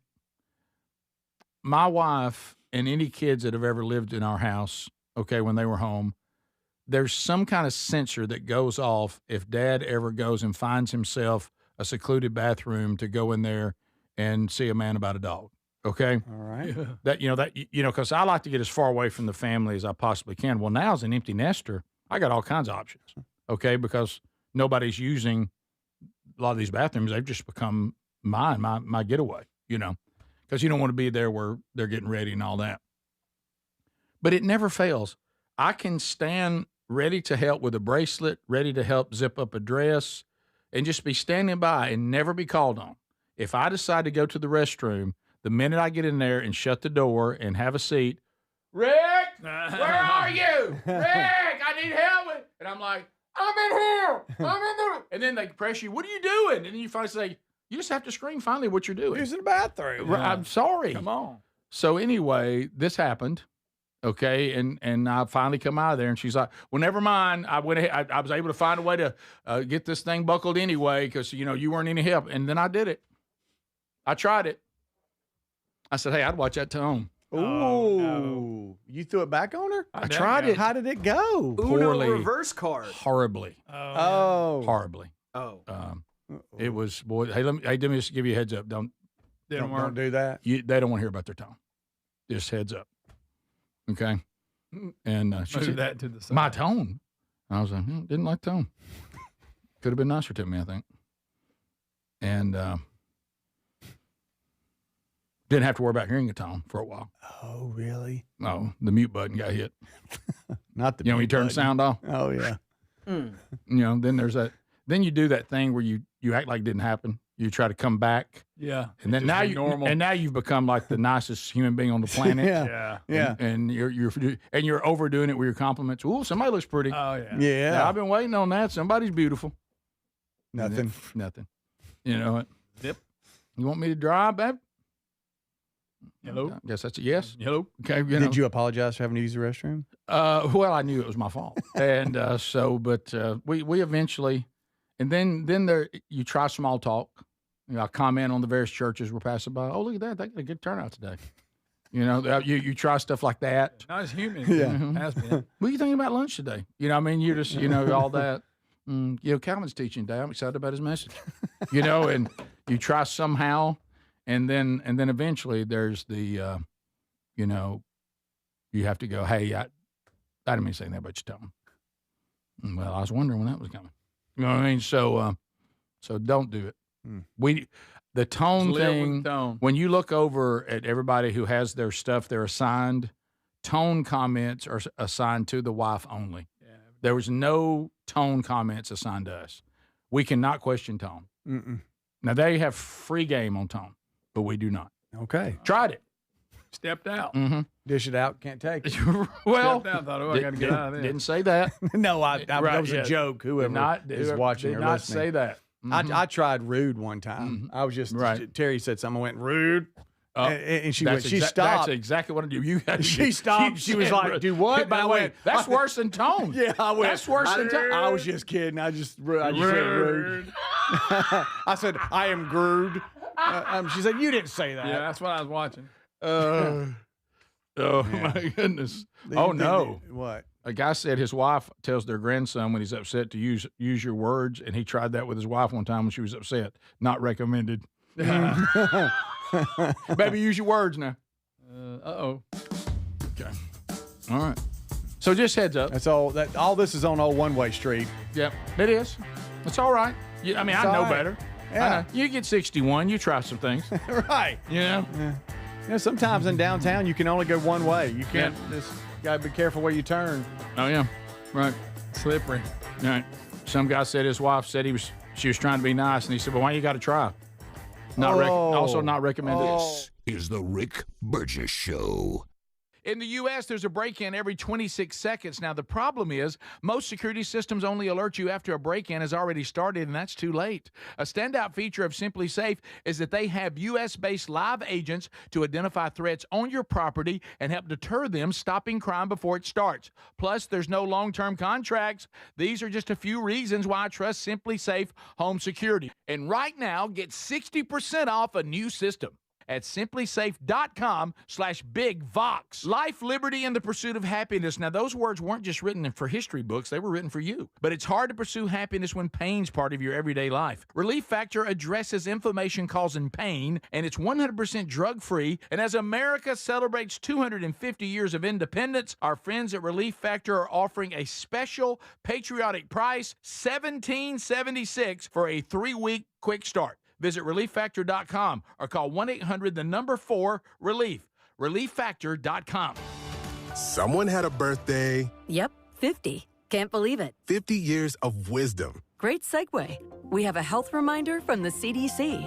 My wife and any kids that have ever lived in our house, okay, when they were home, there's some kind of sensor that goes off if Dad ever goes and finds himself a secluded bathroom to go in there and see a man about a dog. Okay. All right. Because I like to get as far away from the family as I possibly can. Well, now as an empty nester, I got all kinds of options. Okay, because nobody's using a lot of these bathrooms. They've just become my getaway. Because you don't want to be there where they're getting ready and all that. But it never fails. I can stand ready to help with a bracelet, ready to help zip up a dress, and just be standing by and never be called on. If I decide to go to the restroom, the minute I get in there and shut the door and have a seat, Rick, where are you? Rick, I need help. And I'm like, I'm in here. I'm in there. And then they press you, what are you doing? And then you finally say, You just have to scream finally what you're doing. Using the bathroom. Right, I'm sorry. Come on. So anyway, this happened. Okay, and I finally come out of there, and she's like, "Well, never mind. I went ahead. I was able to find a way to get this thing buckled anyway, because you weren't any help." And then I did it. I tried it. I said, "Hey, I'd watch that tone." Ooh, no. You threw it back on her? I tried it. How did it go? Poorly. Uno reverse card. Horribly. Horribly. Oh. It was, boy. Hey, let me just give you a heads up. Don't do that. They don't want to hear about their tone. Just heads up. Okay. And she Move said, that to the side. my tone. I was like, didn't like tone. Could have been nicer to me, I think. And didn't have to worry about hearing a tone for a while. Oh, really? No, the mute button got hit. Not the when you turn the button. sound off. Oh, yeah. Then there's that. Then you do that thing where you act like it didn't happen. You try to come back. Yeah. And then Just be normal. you've become like the nicest human being on the planet. Yeah. And you're overdoing it with your compliments. Ooh, somebody looks pretty. Oh, yeah. Yeah. Now, I've been waiting on that. Somebody's beautiful. Nothing. Nothing. You know what? Yep. You want me to drive, babe? Hello. I guess that's a yes. Hello. Okay. Did you apologize for having to use the restroom? Well, I knew it was my fault, and we eventually, and then there you try small talk. I comment on the various churches we're passing by. Oh, look at that! They got a good turnout today. You try stuff like that. Not as human. Yeah. Has been. What are you thinking about lunch today? You just all that. Calvin's teaching today. I'm excited about his message. And you try somehow, and then eventually there's the, you have to go. Hey, I didn't mean to say that about your tone. Well, I was wondering when that was coming. You know what I mean? So don't do it. The tone thing. When you look over at everybody who has their stuff they're assigned, tone comments are assigned to the wife only. Yeah. There was no tone comments assigned to us. We cannot question tone. Mm-mm. Now they have free game on tone, but we do not. Okay. Tried it. Stepped out. Mm-hmm. Dish it out. Can't take it. Well, Stepped out. Thought, I got to get out of there. Didn't say that. No, that was a joke. Whoever is watching or did not listening. say that. Mm-hmm. I tried rude one time. I was just Terry said something. I went rude, and she stopped. That's exactly what I do. She stopped. She was like, "Do what?" But I went, "That's worse than tone." Yeah, I went. That's worse than tone. I was just kidding. I just said rude. I said I am grude. She said, "You didn't say that." Yeah, that's what I was watching. My goodness. No. What? A guy said his wife tells their grandson when he's upset to use your words, and he tried that with his wife one time when she was upset. Not recommended. Baby, use your words now. Uh-oh. Okay. All right. So just heads up. That's all. All this is on old one-way street. Yep, it is. It's all right. I mean, I know better. Yeah. I know. You get 61, you try some things. Right. Yeah. Sometimes in downtown you can only go one way. You can't. Just gotta be careful where you turn. Oh yeah. Right. Slippery. All right. Some guy said his wife said she was trying to be nice, and he said, "Well, why you got to try?" Also not recommended. This is the Rick Burgess Show. In the U.S., there's a break-in every 26 seconds. Now, the problem is most security systems only alert you after a break-in has already started, and that's too late. A standout feature of Simply Safe is that they have U.S.-based live agents to identify threats on your property and help deter them, stopping crime before it starts. Plus, there's no long-term contracts. These are just a few reasons why I trust Simply Safe Home Security. And right now, get 60% off a new system at simplysafe.com/bigvox. Life, liberty, and the pursuit of happiness. Now, those words weren't just written for history books. They were written for you. But it's hard to pursue happiness when pain's part of your everyday life. Relief Factor addresses inflammation causing pain, and it's 100% drug-free. And as America celebrates 250 years of independence, our friends at Relief Factor are offering a special patriotic price, $17.76 for a 3-week quick start. Visit ReliefFactor.com or call 1-800-4-RELIEF. ReliefFactor.com. Someone had a birthday. Yep, 50. Can't believe it. 50 years of wisdom. Great segue. We have a health reminder from the CDC.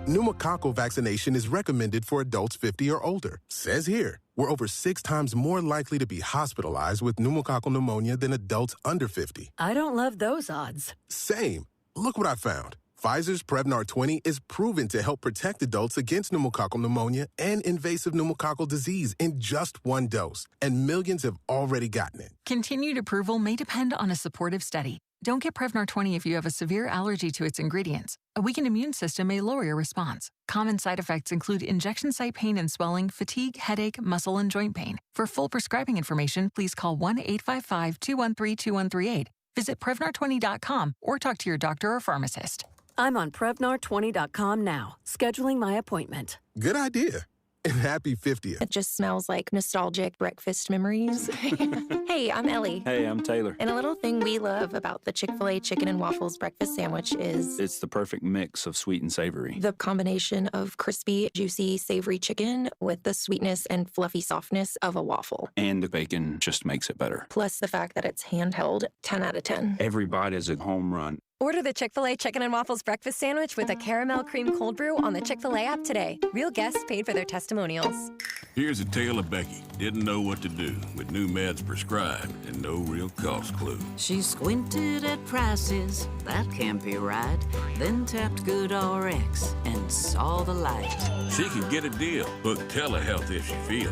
Pneumococcal vaccination is recommended for adults 50 or older. Says here, we're over 6 times more likely to be hospitalized with pneumococcal pneumonia than adults under 50. I don't love those odds. Same. Look what I found. Pfizer's Prevnar 20 is proven to help protect adults against pneumococcal pneumonia and invasive pneumococcal disease in just one dose, and millions have already gotten it. Continued approval may depend on a supportive study. Don't get Prevnar 20 if you have a severe allergy to its ingredients. A weakened immune system may lower your response. Common side effects include injection site pain and swelling, fatigue, headache, muscle, and joint pain. For full prescribing information, please call 1-855-213-2138. Visit Prevnar20.com or talk to your doctor or pharmacist. I'm on Prevnar20.com now, scheduling my appointment. Good idea. And happy 50th. It just smells like nostalgic breakfast memories. Hey, I'm Ellie. Hey, I'm Taylor. And a little thing we love about the Chick-fil-A chicken and waffles breakfast sandwich is... It's the perfect mix of sweet and savory. The combination of crispy, juicy, savory chicken with the sweetness and fluffy softness of a waffle. And the bacon just makes it better. Plus the fact that it's handheld, 10 out of 10. Every bite is a home run. Order the Chick-fil-A Chicken and Waffles breakfast sandwich with a caramel cream cold brew on the Chick-fil-A app today. Real guests paid for their testimonials. Here's a tale of Becky. Didn't know what to do with new meds prescribed and no real cost clue. She squinted at prices, that can't be right. Then tapped GoodRx and saw the light. She could get a deal. Book telehealth if she feel.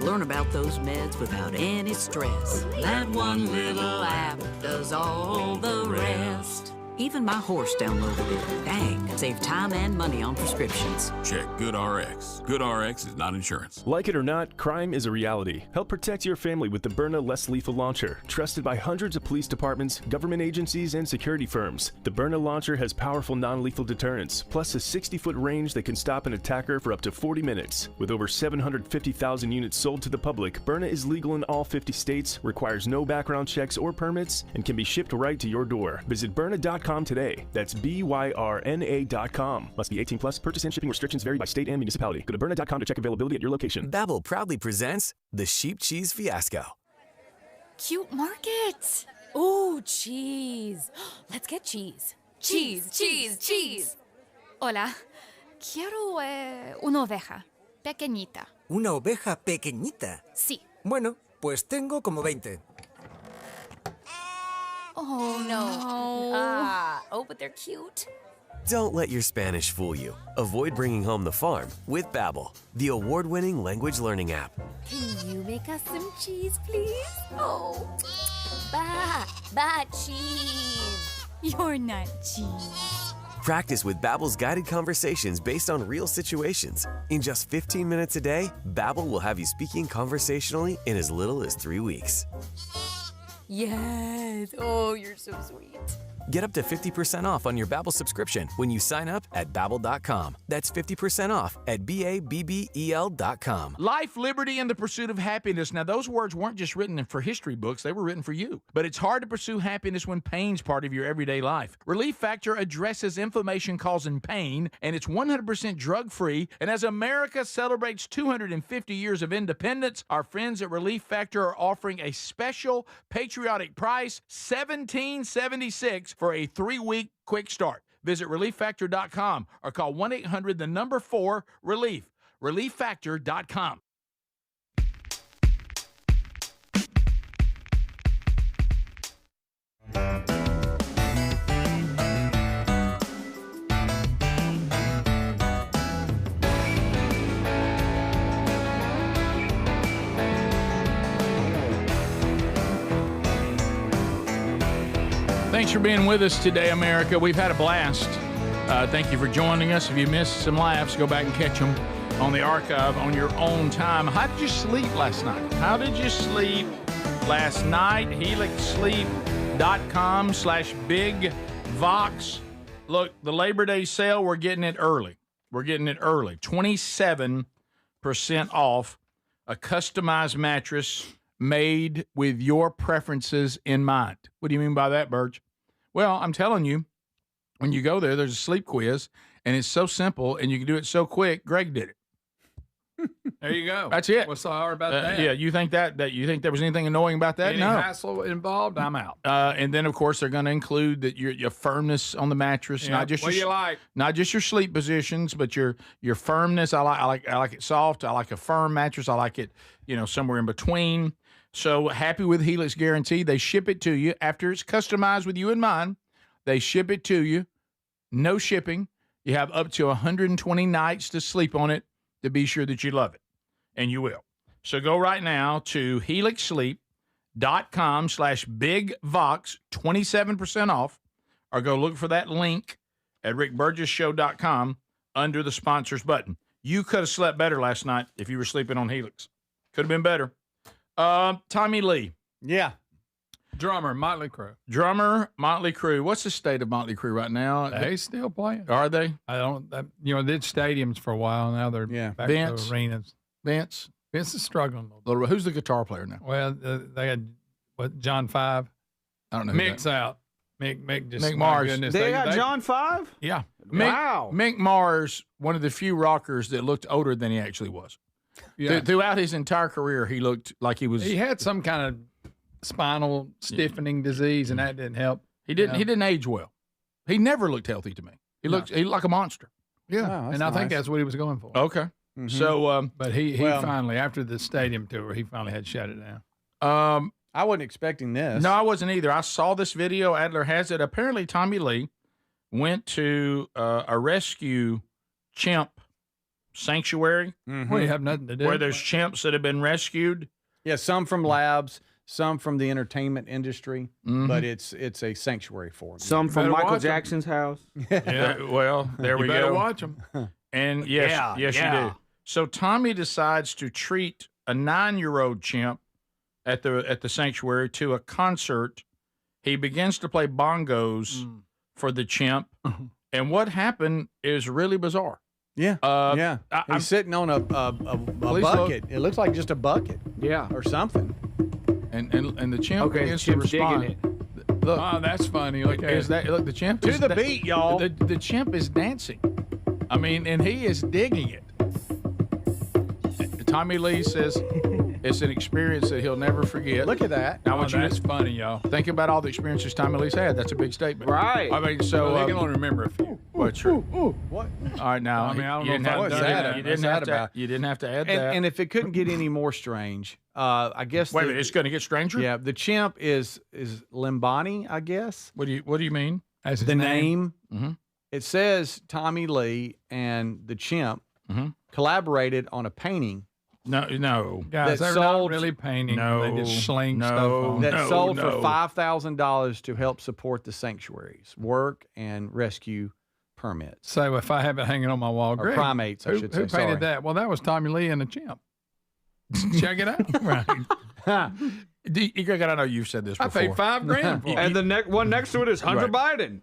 Learn about those meds without any stress. That one little app does all the rest. Even my horse downloaded it. Dang, save time and money on prescriptions. Check GoodRx. GoodRx is not insurance. Like it or not, crime is a reality. Help protect your family with the Byrna Less Lethal Launcher, trusted by hundreds of police departments, government agencies, and security firms. The Byrna launcher has powerful non-lethal deterrence, plus a 60-foot range that can stop an attacker for up to 40 minutes. With over 750,000 units sold to the public, Byrna is legal in all 50 states, requires no background checks or permits, and can be shipped right to your door. Visit Byrna.com today. That's BYRNA.com. Must be 18 plus. Purchase and shipping restrictions vary by state and municipality. Go to Byrna.com to check availability at your location. Babbel proudly presents the Sheep Cheese Fiasco. Cute market. Ooh, cheese. Let's get cheese. Cheese, cheese, cheese. Hola. Quiero una oveja. Pequeñita. ¿Una oveja pequeñita? Sí. Bueno, pues tengo como 20. Oh, no. But they're cute. Don't let your Spanish fool you. Avoid bringing home the farm with Babbel, the award-winning language learning app. Can you make us some cheese, please? Oh, cheese. You're not cheese. Practice with Babbel's guided conversations based on real situations. In just 15 minutes a day, Babbel will have you speaking conversationally in as little as 3 weeks. Yes. Oh, you're so sweet. Get up to 50% off on your Babbel subscription when you sign up at Babbel.com. That's 50% off at BABBEL.com. Life, liberty, and the pursuit of happiness. Now, those words weren't just written for history books. They were written for you. But it's hard to pursue happiness when pain's part of your everyday life. Relief Factor addresses inflammation-causing pain, and it's 100% drug-free. And as America celebrates 250 years of independence, our friends at Relief Factor are offering a special patriotic price, $17.76 for a 3-week quick start. Visit ReliefFactor.com or call 1-800-4-RELIEF. ReliefFactor.com. Thanks for being with us today, America. We've had a blast. Thank you for joining us. If you missed some laughs, go back and catch them on the archive on your own time. How did you sleep last night? How did you sleep last night? HelixSleep.com/BigVox. Look, the Labor Day sale, we're getting it early. 27% off a customized mattress made with your preferences in mind. What do you mean by that, Burge? Well, I'm telling you, when you go there, there's a sleep quiz, and it's so simple, and you can do it so quick. Greg did it. There you go. That's it. What's so hard about that? Yeah, you think you think there was anything annoying about that? Any No. hassle involved? I'm out. And then, of course, they're going to include that your firmness on the mattress, Yeah, not just what do you like? not just your sleep positions, but your firmness. I like it soft. I like a firm mattress. I like it, somewhere in between. So happy with Helix Guarantee. They ship it to you after it's customized with you in mind. They ship it to you no shipping. You have up to 120 nights to sleep on it to be sure that you love it, and you will. So go right now to helixsleep.com/bigvox, 27% off, or go look for that link at rickburgesshow.com under the sponsors button. You could have slept better last night if you were sleeping on Helix. Could have been better. Tommy Lee. Yeah. Drummer, Motley Crue. Drummer, Motley Crue. What's the state of Motley Crue right now? They still playing. Are they? I don't. They did stadiums for a while. Now they're back Vince, to arenas. Vince is struggling a little bit. Who's the guitar player now? Well, they had John Five. I don't know. Mick's out. Mick just Mick Mars. Goodness, They got John 5? Yeah. Wow. Mick Mars, one of the few rockers that looked older than he actually was. Yeah. Throughout his entire career, he looked like he was. He had some kind of spinal stiffening disease, and that didn't help. He didn't. He didn't age well. He never looked healthy to me. He looked like a monster. Yeah, and I think that's what he was going for. Okay. Mm-hmm. So, but he finally, after the stadium tour, he finally had to shut it down. I wasn't expecting this. No, I wasn't either. I saw this video. Adler has it. Apparently, Tommy Lee went to a rescue chimp sanctuary. Mm-hmm. Well, you have nothing to do. Where there's chimps that have been rescued. Yeah, some from labs, some from the entertainment industry, but it's a sanctuary for them. Some from Michael Jackson's house. Yeah. Well, there we better go. Watch them. And yes, you do. So Tommy decides to treat a 9-year-old chimp at the sanctuary to a concert. He begins to play bongos for the chimp, and what happened is really bizarre. Yeah, He's sitting on a bucket. It looks like just a bucket. Yeah, or something. And the chimp begins to chimp's respond. digging it. Look, Oh, that's funny. Look, look, the chimp To is the beat, y'all. The chimp is dancing. I mean, and he is digging it. Tommy Lee says it's an experience that he'll never forget. Look at that. Now, I want you that's to funny, y'all. think about all the experiences Tommy Lee's had. That's a big statement. Right. I mean, so Well, they can only remember a few. well, true. What? All right, now I mean, I don't you know didn't if have I've to- done that. you didn't have to. You didn't have to add that. And if it couldn't get any more strange, I guess. Wait a minute, it's going to get stranger. Yeah, the chimp is Limbani, I guess. What do you mean? That's his The name. Mhm. It says Tommy Lee and the chimp collaborated on a painting No. Guys, that they're not sold- really painting. No, They just sling no, stuff on. that sold for no. $5,000 to help support the sanctuary's work and rescue permits. So if I have it hanging on my wall, Or Greg, primates, I who, should who say. painted Sorry. that? Well, that was Tommy Lee and the chimp. Check it out. Right. Greg, I know you've said this I before. paid $5,000 for it. And the one next to it is Hunter Biden.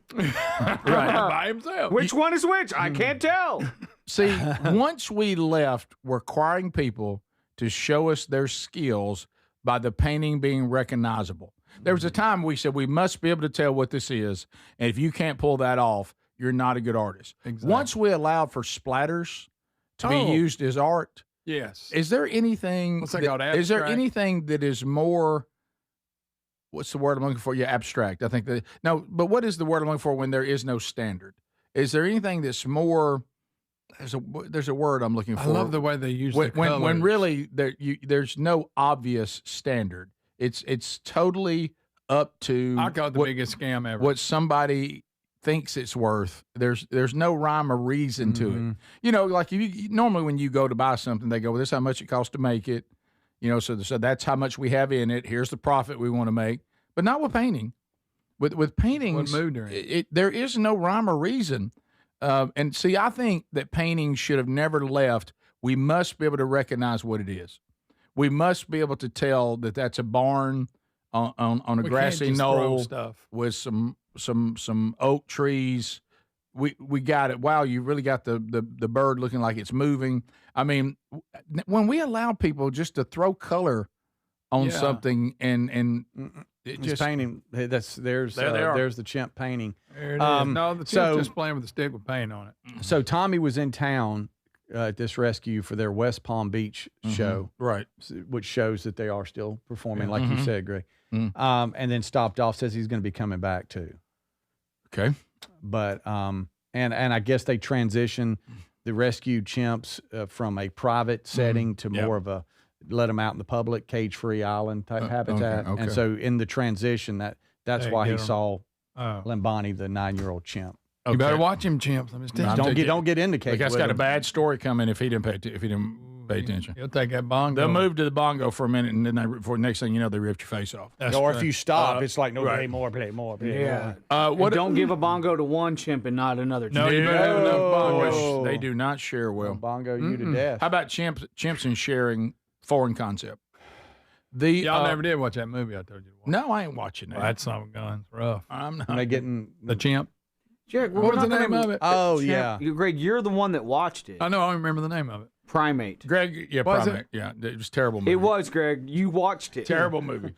By himself. Which one is which? I can't tell. See, once we left requiring people to show us their skills by the painting being recognizable. There was a time we said we must be able to tell what this is, and if you can't pull that off, you're not a good artist. Exactly. Once we allowed for splatters to be Oh. used as art, Yes. is there anything? What's that called, Is there abstract? anything that is more? What's the word I'm looking for? Yeah, abstract. I think that no, but what is the word I'm looking for when there is no standard? Is there anything that's more? There's a word I'm looking for. I love the way they use when, the when colors. really there's no obvious standard. It's totally up to I call it the biggest scam ever. what somebody thinks it's worth. There's no rhyme or reason to it. You know, like normally when you go to buy something, they go, well, this is how much it costs to make it. You know, so that's how much we have in it. Here's the profit we want to make. But not with painting. With paintings, What mood they're in. there is no rhyme or reason. And see, I think that painting should have never left. We must be able to recognize what it is. We must be able to tell that that's a barn on a We can't grassy just throw knoll stuff. with some oak trees. We got it. Wow, you really got the bird looking like it's moving. I mean, when we allow people just to throw color on Yeah. something and it It's just painting. There's There they are. there's the chimp painting. There it is. So- No, the chimp's just playing with a stick with paint on it. So Tommy was in town at this rescue for their West Palm Beach show, right, which shows that they are still performing, Yeah. like you Mhm. said, Greg. Mm. And then stopped off. Says he's going to be coming back too. Okay. But and I guess they transition the rescued chimps from a private setting to Yep. more of a let them out in the public, cage-free island type habitat. okay. And so in the transition, that's They why he get 'em. saw Oh. Limbani, the 9-year-old chimp. You better watch him, chimps. I'm just telling you. Don't get into cake. The guy's got a bad story coming if he didn't pay attention. He'll take that bongo. They'll move to the bongo for a minute, and then for the next thing you know, they ripped your face off. Or if you stop, it's like, no, play more, play more, play Yeah. more. Don't give a bongo to one chimp and not another chimp. No, you better have enough bongos. They do not share well. Bongo you to death. How about chimps and sharing foreign concept? Y'all never did watch that movie I told you to watch. No, I ain't watching that. Well, that's some guns. Rough. I'm not. Are they getting the chimp? Jared, what was the name of it? Oh, yeah. Greg, you're the one that watched it. I know. I don't remember the name of it. Primate. Greg, yeah, Was Primate. Yeah, it was a terrible movie. It was, Greg. You watched it. Terrible movie. It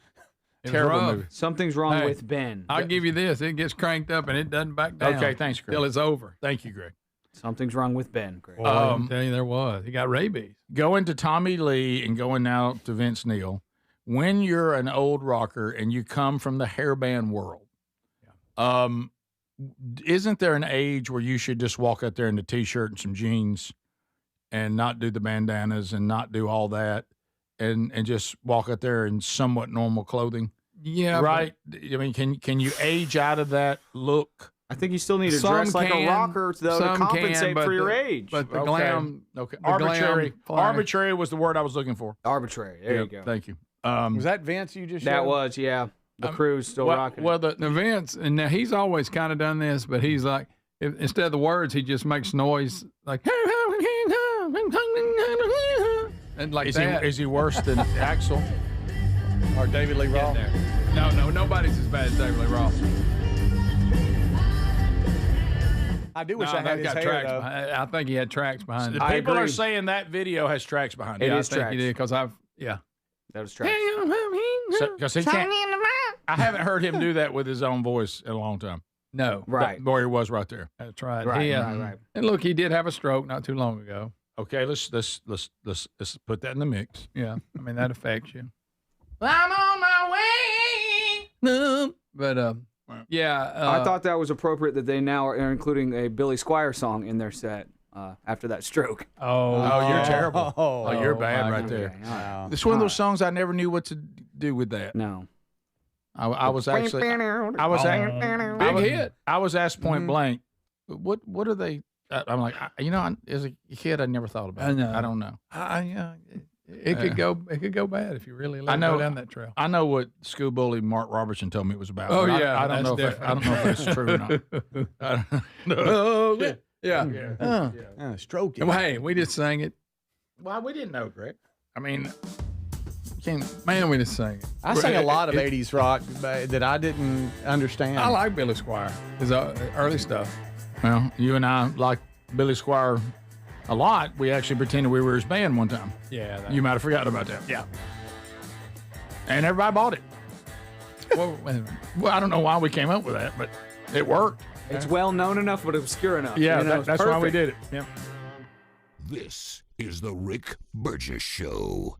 was Terrible rough. movie. Something's wrong with Ben. I'll give you this. It gets cranked up and it doesn't back down. Okay, thanks, Greg. Till it's over. Thank you, Greg. Something's wrong with Ben, Greg. Boy, I'm telling you, there was. He got rabies. Going to Tommy Lee and going now to Vince Neil. When you're an old rocker and you come from the hairband world, isn't there an age where you should just walk out there in the T-shirt and some jeans and not do the bandanas and not do all that and just walk out there in somewhat normal clothing? Yeah. Right? I mean, can you age out of that look? I think you still need to dress like a rocker, though, to compensate for your age. But the glam. Okay. The Arbitrary. glam flag. Arbitrary was the word I was looking for. Arbitrary. There you go. Thank you. Was that Vince you just That showed? was, yeah. The crew's still rocking. Well, the Vince, and now he's always kind of done this, but he's like, instead of the words, he just makes noise like, and like that. Is he worse than Axel? Or David Lee Roth? No, nobody's as bad as David Lee Roth. I do wish No, I had they've his got hair, tracks though. behind it. I think he had tracks behind it. The people are agree. saying that video has tracks behind it. It I is think tracks. he did because That was tracks. Because he can't. I haven't heard him do that with his own voice in a long time. No. Right. Boy, he was right there. That's right. Right, He, right. And look, he did have a stroke not too long ago. Okay, let's put that in the mix. Yeah. I mean, that affects you. I'm on my way. But, yeah. I thought that was appropriate that they now are including a Billy Squier song in their set after that stroke. Oh, you're terrible. Oh, you're bad my right God. there. Wow. It's one of those songs I never knew what to do with that. No. I was actually Big hit. I was asked point blank, what are they? I'm like, as a kid, I never thought about it. I don't know. Yeah. It could go bad if you really let it go down that trail. I know what school bully Mark Robertson told me it was about. Oh, but yeah, I don't know. that's I don't know if that's true or not. I don't know. Oh, yeah. Stroke it. Well, hey, we just sang it. Well, we didn't know, Greg. I mean, Man, we just sang it. I sang a lot of 80s rock that I didn't understand. I like Billy Squier, his early stuff. well, you and I like Billy Squier a lot. We actually pretended we were his band one time. Yeah. You might have forgotten about that. Yeah. And everybody bought it. Well, wait a minute. Well, I don't know why we came up with that, but it worked. It's well known enough, but obscure enough. Yeah, You know, it's that's why we perfect. did it. Yeah. This is the Rick Burgess Show.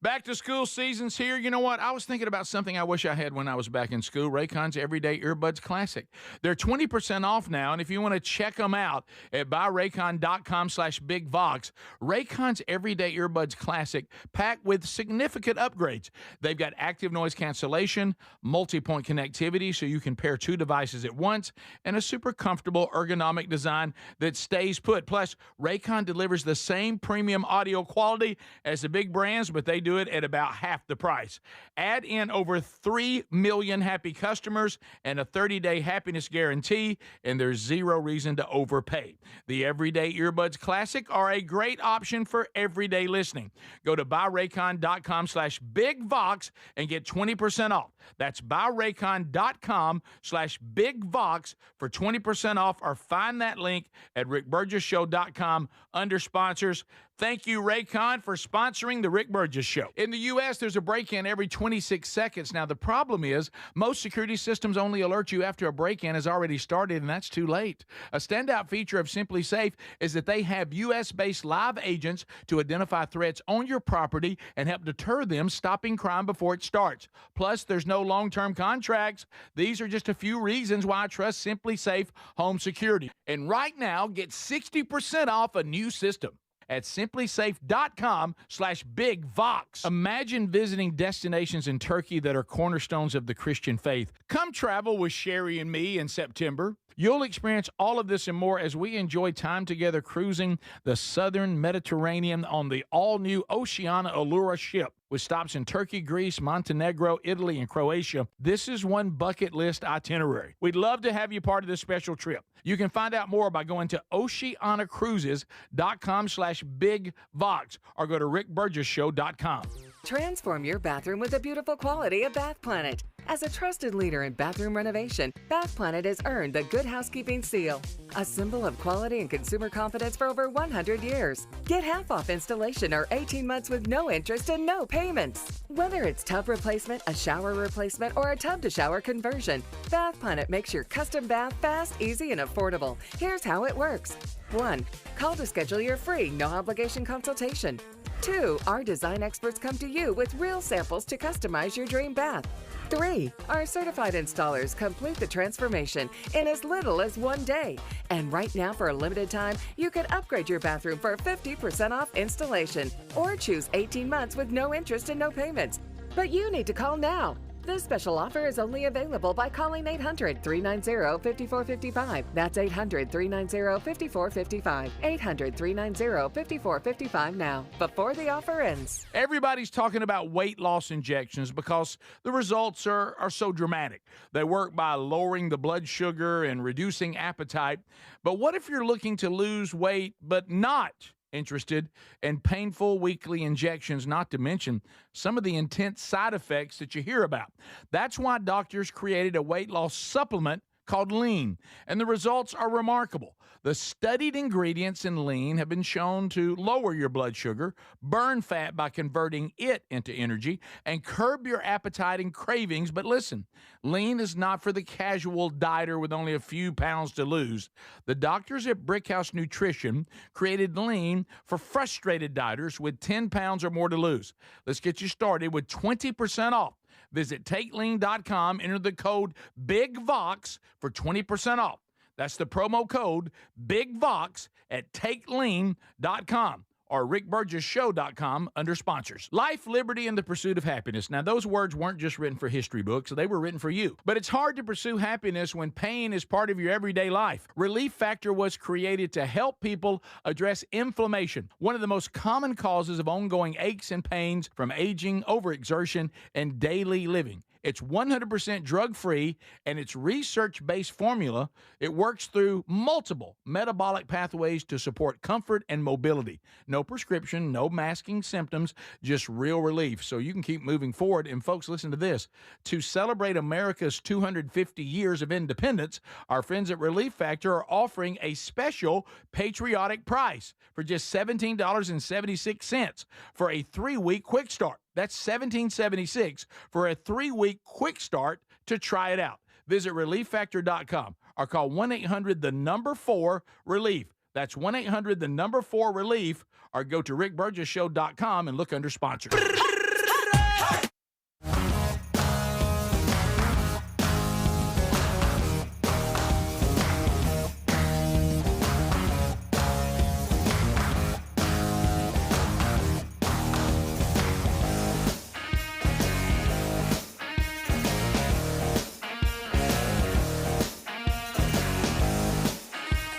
Back to school season's here. You know what? I was thinking about something I wish I had when I was back in school. Raycon's Everyday Earbuds Classic. They're 20% off now, and if you want to check them out at buyraycon.com/bigvox, Raycon's Everyday Earbuds Classic packed with significant upgrades. They've got active noise cancellation, multi-point connectivity so you can pair two devices at once, and a super comfortable ergonomic design that stays put. Plus, Raycon delivers the same premium audio quality as the big brands, but they do it at about half the price. Add in over 3 million happy customers and a 30-day happiness guarantee, and there's zero reason to overpay. The Everyday Earbuds Classic are a great option for everyday listening. Go to buyraycon.com/bigvox and get 20% off. That's buyraycon.com/bigvox for 20% off, or find that link at rickburgesshow.com under sponsors. Thank you, Raycon, for sponsoring the Rick Burgess Show. In the U.S., there's a break-in every 26 seconds. Now, the problem is most security systems only alert you after a break-in has already started, and that's too late. A standout feature of Simply Safe is that they have U.S.-based live agents to identify threats on your property and help deter them, stopping crime before it starts. Plus, there's no long-term contracts. These are just a few reasons why I trust Simply Safe Home Security. And right now, get 60% off a new system. at simplysafe.com/bigvox. Imagine visiting destinations in Turkey that are cornerstones of the Christian faith. Come travel with Sherry and me in September. You'll experience all of this and more as we enjoy time together cruising the southern Mediterranean on the all-new Oceania Allura ship. With stops in Turkey, Greece, Montenegro, Italy, and Croatia, this is one bucket list itinerary. We'd love to have you part of this special trip. You can find out more by going to oceanacruises.com/bigvox or go to rickburgesshow.com. Transform your bathroom with the beautiful quality of Bath Planet. As a trusted leader in bathroom renovation, Bath Planet has earned the Good Housekeeping seal, a symbol of quality and consumer confidence for over 100 years. Get half off installation or 18 months with no interest and no payments. Whether it's tub replacement, a shower replacement, or a tub-to-shower conversion, Bath Planet makes your custom bath fast, easy, and affordable. Here's how it works. 1. Call to schedule your free, no-obligation consultation. 2. Our design experts come to you with real samples to customize your dream bath. 3. Our certified installers complete the transformation in as little as 1 day. And right now, for a limited time, you can upgrade your bathroom for 50% off installation or choose 18 months with no interest and no payments. But you need to call now. This special offer is only available by calling 800-390-5455. That's 800-390-5455. 800-390-5455 now, before the offer ends. Everybody's talking about weight loss injections because the results are so dramatic. They work by lowering the blood sugar and reducing appetite. But what if you're looking to lose weight but not interested in painful weekly injections, not to mention some of the intense side effects that you hear about? That's why doctors created a weight loss supplement called Lean, and the results are remarkable. The studied ingredients in Lean have been shown to lower your blood sugar, burn fat by converting it into energy, and curb your appetite and cravings. But listen, Lean is not for the casual dieter with only a few pounds to lose. The doctors at Brickhouse Nutrition created Lean for frustrated dieters with 10 pounds or more to lose. Let's get you started with 20% off. Visit TakeLean.com, enter the code BIGVOX for 20% off. That's the promo code BIGVOX at TakeLean.com or rickburgesshow.com under sponsors. Life, liberty, and the pursuit of happiness. Now, those words weren't just written for history books. They were written for you. But it's hard to pursue happiness when pain is part of your everyday life. Relief Factor was created to help people address inflammation, one of the most common causes of ongoing aches and pains from aging, overexertion, and daily living. It's 100% drug-free, and its research-based formula, it works through multiple metabolic pathways to support comfort and mobility. No prescription, no masking symptoms, just real relief, so you can keep moving forward. And folks, listen to this. To celebrate America's 250 years of independence, our friends at Relief Factor are offering a special patriotic price for just $17.76 for a 3-week quick start. That's $17.76 for a 3-week quick start to try it out. Visit ReliefFactor.com or call 1-800-4-RELIEF. That's 1-800-4-RELIEF or go to rickburgesshow.com and look under sponsors.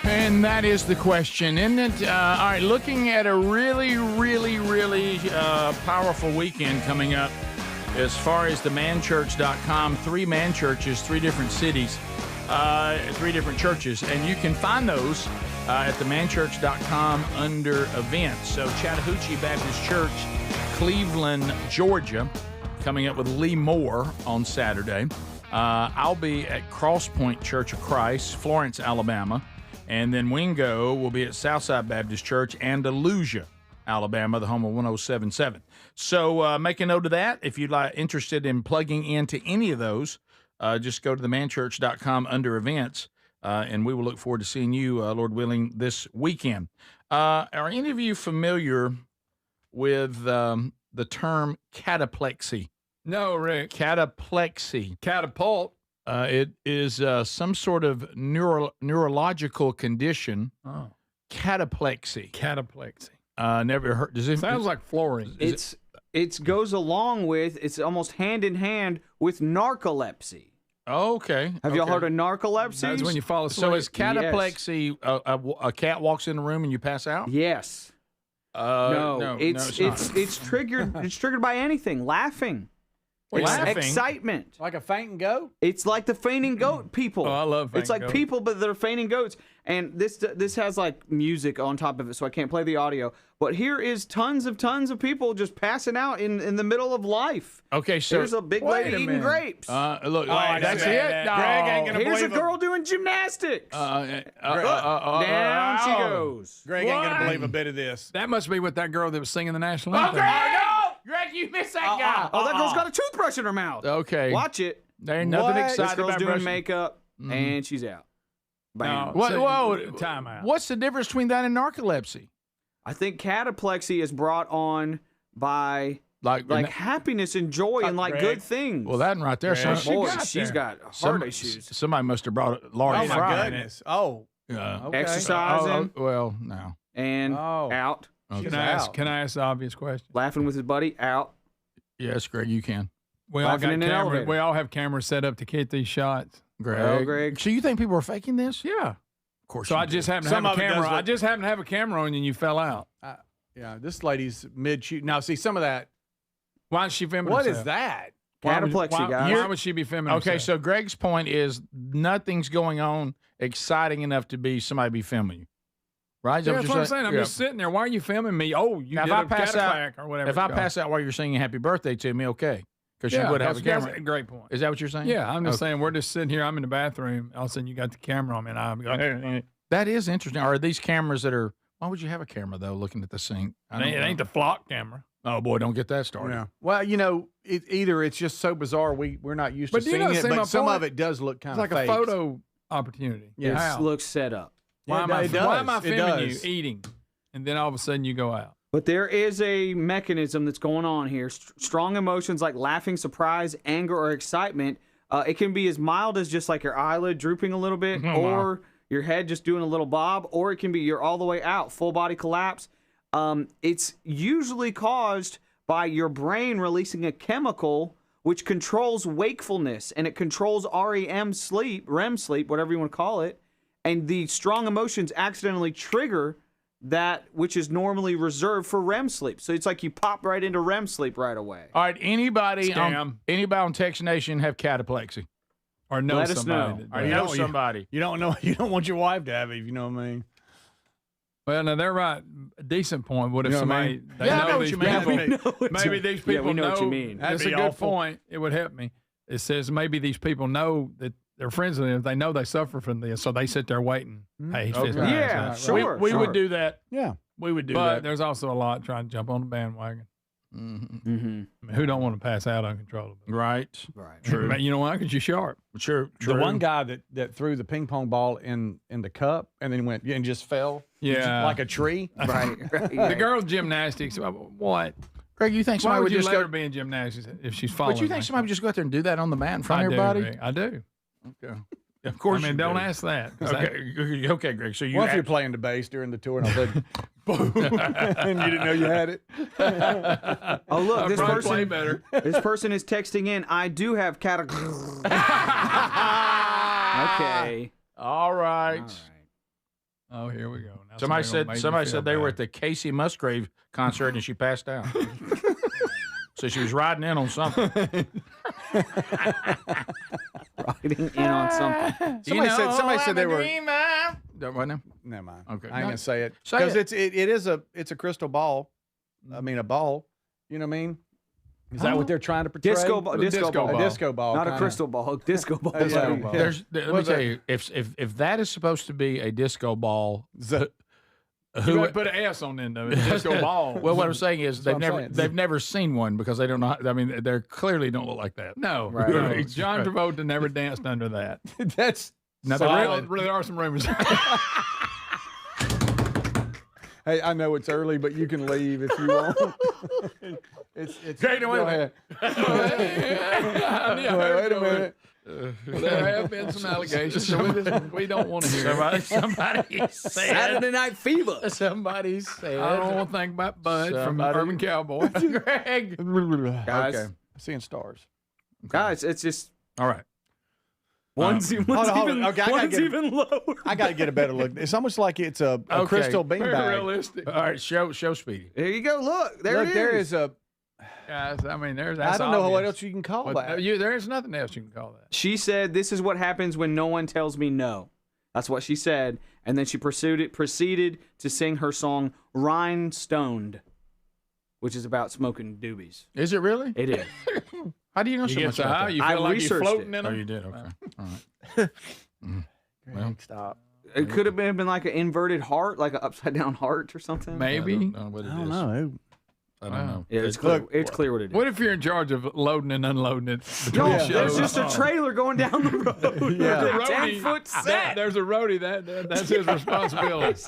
And that is the question, isn't it? All right, looking at a really powerful weekend coming up as far as the manchurch.com, 3 man churches, 3 different cities, 3 different churches. And you can find those at the manchurch.com under events. So Chattahoochee Baptist Church, Cleveland, Georgia, coming up with Lee Moore on Saturday. I'll be at Cross Point Church of Christ, Florence, Alabama. And then Wingo will be at Southside Baptist Church, Andalusia, Alabama, the home of 107.7. So make a note of that. If you're interested in plugging into any of those, just go to themanchurch.com under events, and we will look forward to seeing you, Lord willing, this weekend. Are any of you familiar with the term cataplexy? No, Rick. Cataplexy. Catapult. It is some sort of neurological condition. Oh. Cataplexy. Cataplexy. Never heard. Does it Sounds like flooring. It goes along with, it's almost hand in hand with narcolepsy. Oh, okay. Have y'all heard of narcolepsy? That's when you fall asleep. So is cataplexy a cat walks in the room and you pass out? Yes. No, it's triggered. It's triggered by anything. Laughing. Excitement. Like a faint and go? It's like the fainting goat people. Oh, I love fainting It's like goat. people, but they're fainting goats. And this has like music on top of it, so I can't play the audio. But here is tons of people just passing out in the middle of life. Okay, so there's a big lady eating grapes. Look, that's it. No. Greg ain't gonna Here's a believe girl doing gymnastics. Down she goes. Greg ain't going to believe a bit of this. That must be with that girl that was singing the national anthem. Greg, you missed that guy. Oh, that girl's got a toothbrush in her mouth. Okay. Watch it. There ain't nothing This exciting girl's about doing brushing. makeup, and she's out. Bam. Whoa, time out. What's the difference between that and narcolepsy? I think cataplexy is brought on by like happiness and joy and like good things. Well, that one right there. Yeah, Son, boy, she's got heart issues. Somebody must have brought Laurie Oh, my Fry. goodness. Oh. Yeah. Okay. Exercising. Well, no. And out. Okay. Can I ask the obvious question? Laughing with his buddy. Out. Yes, Greg, you can. We all Laughing got in an cameras. elevator. We all have cameras set up to get these shots. Greg. So you think people are faking this? Yeah. Of course. So you I do. just happened to have a camera. I just happened to have a camera on you and you fell out. Yeah, this lady's mid-shoot. Now, see, some of that. Why is she filming What herself? is that? Cataplexy, guys. Why would she be filming Okay, herself? so Greg's point is nothing's going on exciting enough to be somebody be filming you. Right? Yeah, that's what I'm saying. I'm just sitting there. Why are you filming me? Oh, you Now, did if I a pass cataplexy out, or whatever. if I pass out while you're singing happy birthday to me, okay. Because Yeah, you would have a that's camera. a great point. Is that what you're saying? Yeah, I'm just Okay. saying we're just sitting here. I'm in the bathroom. All of a sudden, you got the camera on me, and I'm going. That is interesting. Are these cameras that are? Why would you have a camera though, looking at the sink? It ain't the flock camera. Oh boy, don't get that started. Yeah. Well, you know, either it's just so bizarre we're not used to But do you seeing know, it, see my but some point? of it does look kind It's of like fake. a photo opportunity. It How? looks set up. Why Yeah, am I it does. why am I It filming you does. eating, and then all of a sudden you go out? But there is a mechanism that's going on here. Strong emotions like laughing, surprise, anger, or excitement. It can be as mild as just like your eyelid drooping a little bit, or your head just doing a little bob, or it can be you're all the way out, full body collapse. It's usually caused by your brain releasing a chemical which controls wakefulness, and it controls REM sleep, whatever you want to call it. And the strong emotions accidentally trigger that which is normally reserved for REM sleep. So it's like you pop right into REM sleep right away. All right, anybody Scam. on Text Nation have cataplexy? Or know Let us somebody. know. that Or does. know somebody? You don't know. You don't want your wife to have it. If you know what I mean. Well, no, they're right. A decent point. What if You know what I somebody? mean? They Yeah, I know know what these you mean. people. Maybe these people Yeah, we know what you know- mean. That's That'd a be good awful. point. It would help me. It says maybe these people know that they're friends with them. They know they suffer from this, so they sit there waiting. Hey, he's just Yeah, right. sure. We would do that. Yeah. We would do But that. there's also a lot trying to jump on the bandwagon. Mm-hmm. I mean, who don't want to pass out uncontrollably? Right. Right. True. You know why? Because you're sharp. True. The one guy that threw the ping pong ball in the cup and then went and just fell. Yeah. Like a tree. Right. The girls' gymnastics. What? Greg, you think Why somebody would would you just let go? her be in gymnastics if she's falling? But you think like somebody would just go out there and do that on the mat in front I of do, everybody? Greg. I do. Okay. Of course. I mean, you don't do. ask that. 'cause that- Okay. Okay, Greg. So you. What if you're playing the bass during the tour and I said, boom, and you didn't know you had it? Oh, look, this probably play person, better. this person is texting in, I do have Okay. All right. All right. Oh, here we go. Now Somebody gonna make said me feel they were bad. at the Casey Musgrave concert and she passed out. So she was riding in on something. Riding in on something. Somebody said they were. What now? Never mind. Okay. I ain't gonna say it Say because it. it's a crystal ball. I mean a ball. You know what I mean? Is that what they're trying to portray? Disco ball. Disco ball. A disco ball. Not a kinda. crystal ball. Disco ball. Yeah. Disco Yeah. ball. Let me tell you, if that is supposed to be a disco ball, You gotta put an S on the end of it. Disco ball. Well, what I'm saying is That's what I'm saying. they've never seen one because they don't know. I mean, they clearly don't look like that. No, Right. no. Right. John Travolta never danced under that. That's Now solid. there are some rumors. Hey, I know it's early, but you can leave if you want. it's Great, go wait a ahead. Yeah, Wait a minute. There have been some allegations. So we don't want to hear somebody said. Saturday Night Fever. Somebody said. I don't want to think about Bud from Urban Cowboy. Greg. Guys, Okay. Seeing stars. Guys, it's just All right. one's even lower. I got to get a better look. It's almost like it's a Okay. crystal Very beanbag. realistic. All right. Show Speedy. There you go. Look, there Look, it is. there is a. Guys, I mean, I that's don't know what obvious. else you can call But, that. there's nothing else you can call that. She said, "This is what happens when no one tells me no." That's what she said, and then she proceeded to sing her song "Rhinestoned," which is about smoking doobies. Is it really? It is. How do you know You so get much so about high, that? you I feel like you're researched floating it. in Oh, them. you did. Okay. All right. Well, Stop. It could have been like an inverted heart, like an upside down heart or something. Maybe. I don't know what it I don't is. know. I don't know. Yeah, it's clear. It's clear what it is. What if you're in charge of loading and unloading it between No, shows? there's just a trailer going down the road. Yeah. With a Roadie, 10-foot set. There's a roadie. That's his responsibility.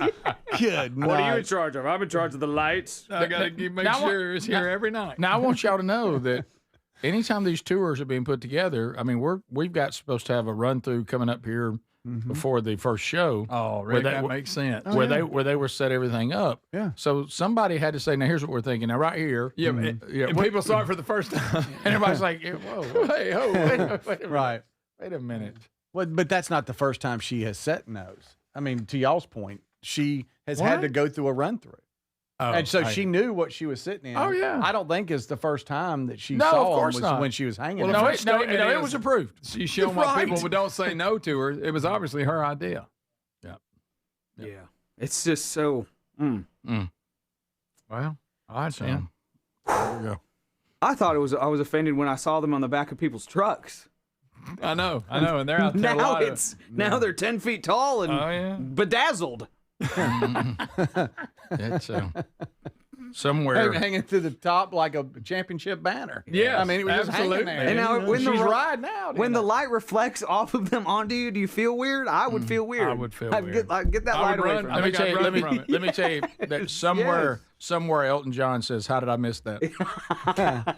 Good What are you in night. charge of? I'm in charge of the lights. I got to make Now, sure it's here every night. Now I want y'all to know that anytime these tours are being put together, I mean we've got supposed to have a run through coming up here before the first show. Oh, where Rick, that makes sense. where they were set everything up. Yeah. So somebody had to say, now here's what we're thinking. Now right here. Yeah, and people saw it for the first time. And everybody's like, whoa, hey, ho, wait a minute. Right. Wait a minute. Well, but that's not the first time she has set no's. I mean, to y'all's point, she has had to go through a run through. Oh, And so she knew what she was sitting in. Oh, yeah. I don't think it's the first time that she No, saw of him course was not. when she was hanging Well, out. no, No, first statement it is- was approved. She's showing why Right. people don't say no to her. It was obviously her idea. Yeah. It's just so. Well, all right, Sam. There we go. I thought I was offended when I saw them on the back of people's trucks. I know, and they're out there. a Now lot now they're 10 feet tall and Oh, yeah. bedazzled. It's somewhere. hanging to the top like a championship banner. Yes, I mean, it was just absolutely. hanging there. And now when she's the riding out. when the light reflects off of them onto you, do you feel weird? I would feel weird. I would feel I'd weird. Get that I light would away run. from I me. Let me think tell I'd you. run Let me from it. let me tell you that somewhere Elton John says, "How did I miss that?"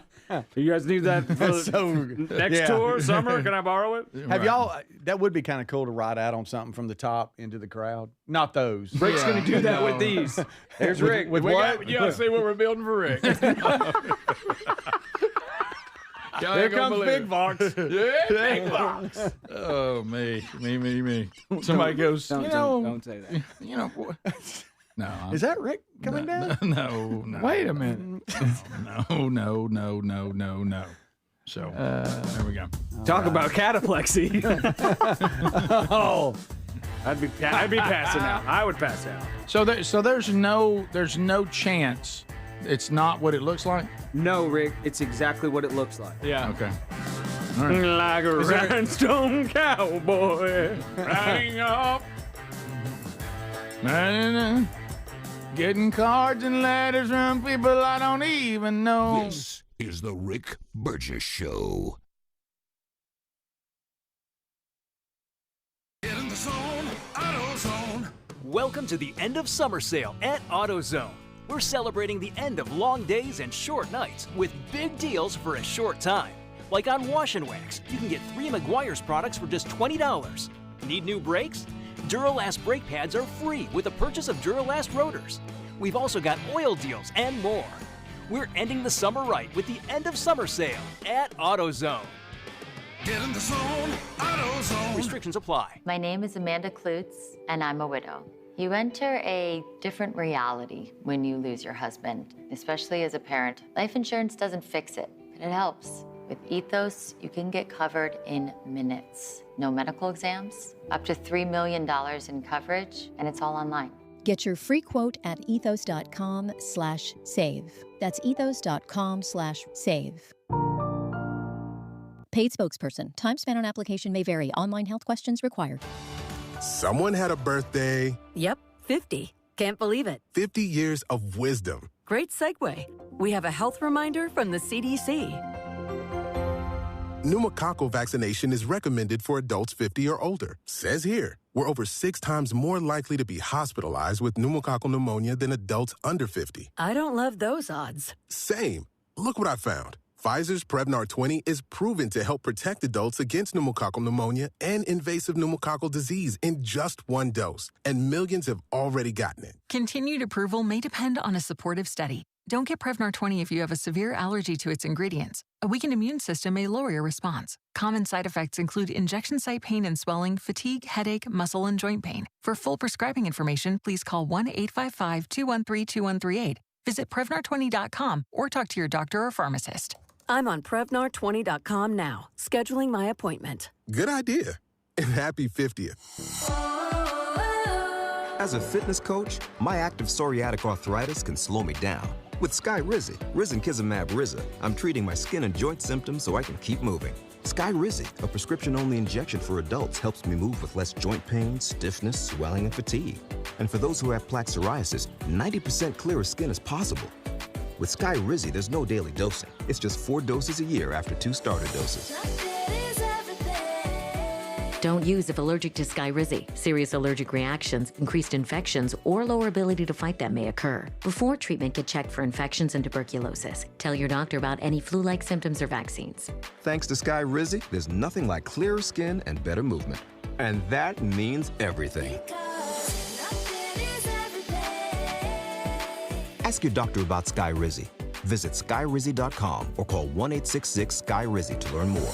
You guys need that for so next tour, summer? Can I borrow it? Have y'all? That would be kind of cool to ride out on something from the top into the crowd. Not those. Rick's going to do that with these. There's Rick. With We what? got, you got to see what we're building for Rick. Here comes Big Box. Yeah, Big Box. Oh me. Somebody goes, Don't say that. you know, what? No, Is that Rick coming down? no. Wait a minute. No. So there we go. Talk about cataplexy. Oh, I'd be passing out. I would pass out. So there's no chance it's not what it looks like. No, Rick, it's exactly what it looks like. Yeah. Okay. Like a rhinestone cowboy. Riding up. Getting cards and letters from people I don't even know. This is the Rick Burgess Show. Get in the zone, AutoZone. Welcome to the end of summer sale at AutoZone. We're celebrating the end of long days and short nights with big deals for a short time. Like on Wash and Wax, you can get 3 Meguiar's products for just $20. Need new brakes? Duralast brake pads are free with the purchase of Duralast rotors. We've also got oil deals and more. We're ending the summer right with the end of summer sale at AutoZone. Get in the zone, AutoZone. Restrictions apply. My name is Amanda Klutz, and I'm a widow. You enter a different reality when you lose your husband, especially as a parent. Life insurance doesn't fix it, but it helps. With Ethos, you can get covered in minutes. No medical exams, up to $3 million in coverage, and it's all online. Get your free quote at ethos.com/save. That's ethos.com/save. Paid spokesperson. Time spent on application may vary. Online health questions required. Someone had a birthday. Yep, 50. Can't believe it. 50 years of wisdom. Great segue. We have a health reminder from the CDC. Pneumococcal vaccination is recommended for adults 50 or older. Says here, we're over 6 times more likely to be hospitalized with pneumococcal pneumonia than adults under 50. I don't love those odds. Same. Look what I found. Pfizer's Prevnar 20 is proven to help protect adults against pneumococcal pneumonia and invasive pneumococcal disease in just one dose, and millions have already gotten it. Continued approval may depend on a supportive study. Don't get Prevnar 20 if you have a severe allergy to its ingredients. A weakened immune system may lower your response. Common side effects include injection site pain and swelling, fatigue, headache, muscle, and joint pain. For full prescribing information, please call 1-855-213-2138. Visit Prevnar20.com or talk to your doctor or pharmacist. I'm on Prevnar20.com now, scheduling my appointment. Good idea. And happy 50th. As a fitness coach, my active psoriatic arthritis can slow me down. With Skyrizi, Risankizumab Riza, I'm treating my skin and joint symptoms so I can keep moving. Skyrizi, a prescription-only injection for adults, helps me move with less joint pain, stiffness, swelling, and fatigue. And for those who have plaque psoriasis, 90% clearer skin is possible. With Skyrizi, there's no daily dosing. It's just 4 doses a year after 2 starter doses. Don't use if allergic to Skyrizi. Serious allergic reactions, increased infections, or lower ability to fight them may occur. Before treatment, get checked for infections and tuberculosis. Tell your doctor about any flu-like symptoms or vaccines. Thanks to Skyrizi, there's nothing like clearer skin and better movement. And that means everything. Ask your doctor about Skyrizi. Visit Skyrizi.com or call 1-866-SKY-RIZI to learn more.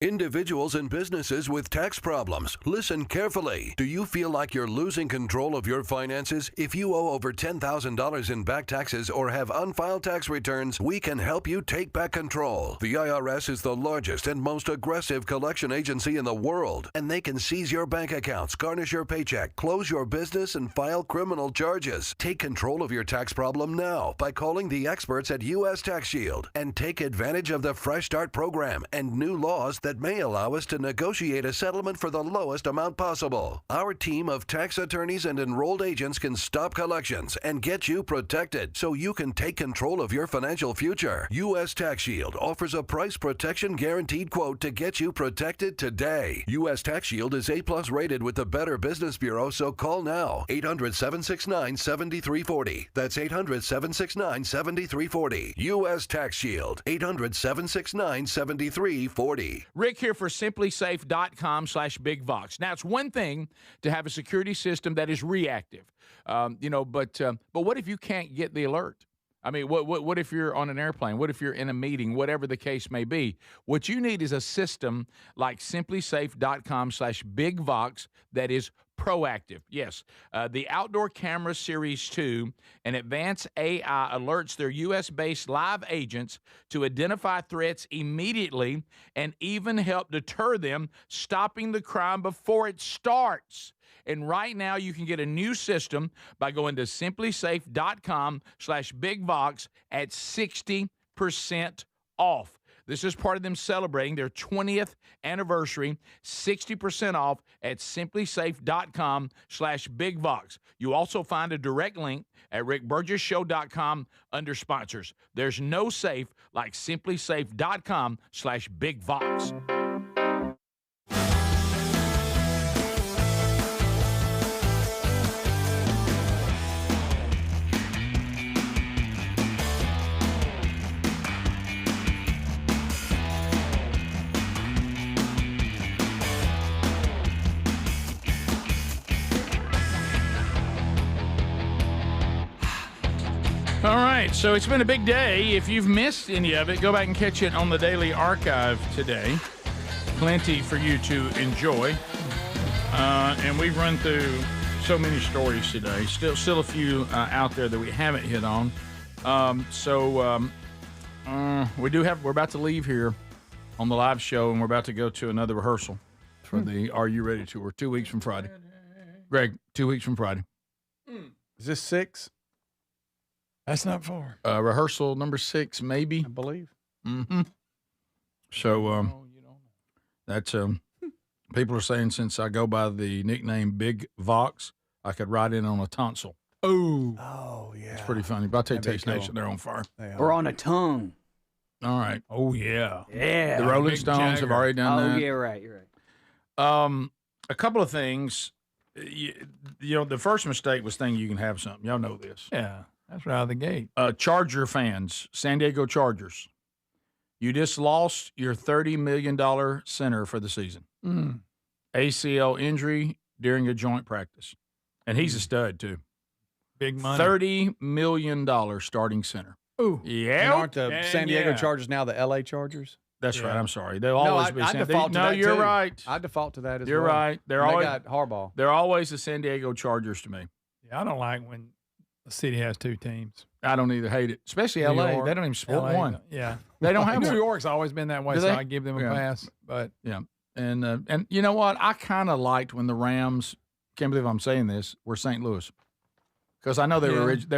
Individuals and businesses with tax problems, listen carefully. Do you feel like you're losing control of your finances? If you owe over $10,000 in back taxes or have unfiled tax returns, we can help you take back control. The IRS is the largest and most aggressive collection agency in the world, and they can seize your bank accounts, garnish your paycheck, close your business, and file criminal charges. Take control of your tax problem now by calling the experts at U.S. Tax Shield and take advantage of the Fresh Start program and new laws that may allow us to negotiate a settlement for the lowest amount possible. Our team of tax attorneys and enrolled agents can stop collections and get you protected so you can take control of your financial future. U.S. Tax Shield offers a price protection guaranteed quote to get you protected today. U.S. Tax Shield is A+ rated with the Better Business Bureau, so call now. 800-769-7340. That's 800-769-7340. U.S. Tax Shield. 800-769-7340. Rick here for simplysafe.com/bigvox. Now, it's one thing to have a security system that is reactive, but what if you can't get the alert? I mean, what if you're on an airplane? What if you're in a meeting? Whatever the case may be. What you need is a system like simplysafe.com/bigvox that is proactive. Yes, the Outdoor Camera Series 2 and advanced AI alerts their U.S.-based live agents to identify threats immediately and even help deter them, stopping the crime before it starts. And right now, you can get a new system by going to simplysafe.com/bigvox at 60% off. This is part of them celebrating their 20th anniversary, 60% off at simplysafe.com/bigvox. You also find a direct link at rickburgessshow.com under sponsors. There's no safe like simplysafe.com/bigvox. All right, so it's been a big day. If you've missed any of it, go back and catch it on the Daily Archive today. Plenty for you to enjoy. And we've run through so many stories today. Still a few out there that we haven't hit on. We're about to leave here on the live show, and we're about to go to another rehearsal for the Are You Ready tour, 2 weeks from Friday. Greg, 2 weeks from Friday. Is this 6? That's not far. Rehearsal number 6, maybe. I believe. Mm-hmm. So that's people are saying since I go by the nickname Big Vox, I could ride in on a tonsil. Oh, yeah. It's pretty funny. But I'll tell you, Taste Nation, they're on fire. Or on a tongue. All right. Oh, yeah. Yeah. The Rolling Stones have already done that. Oh, yeah, right. You're right. A couple of things. The first mistake was thinking you can have something. Y'all know this. Yeah. That's right out of the gate. Charger fans, San Diego Chargers. You just lost your $30 million center for the season. ACL injury during a joint practice. And he's a stud, too. Big money. $30 million starting center. Ooh. Yeah. And aren't the San Diego Chargers now the LA Chargers? That's right. I'm sorry. They'll always be San Diego. No, you're right. I default to that as You're well. right. They got Harbaugh. They're always the San Diego Chargers to me. Yeah, I don't like when a city has two teams. I don't either hate it, especially New LA. York, They don't even support LA, one. Yeah. They don't have New one. York's always been that way, Do so they? I give them a Yeah. pass. But yeah, and you know what? I kind of liked when the Rams. Can't believe I'm saying this. Were St. Louis, because I know they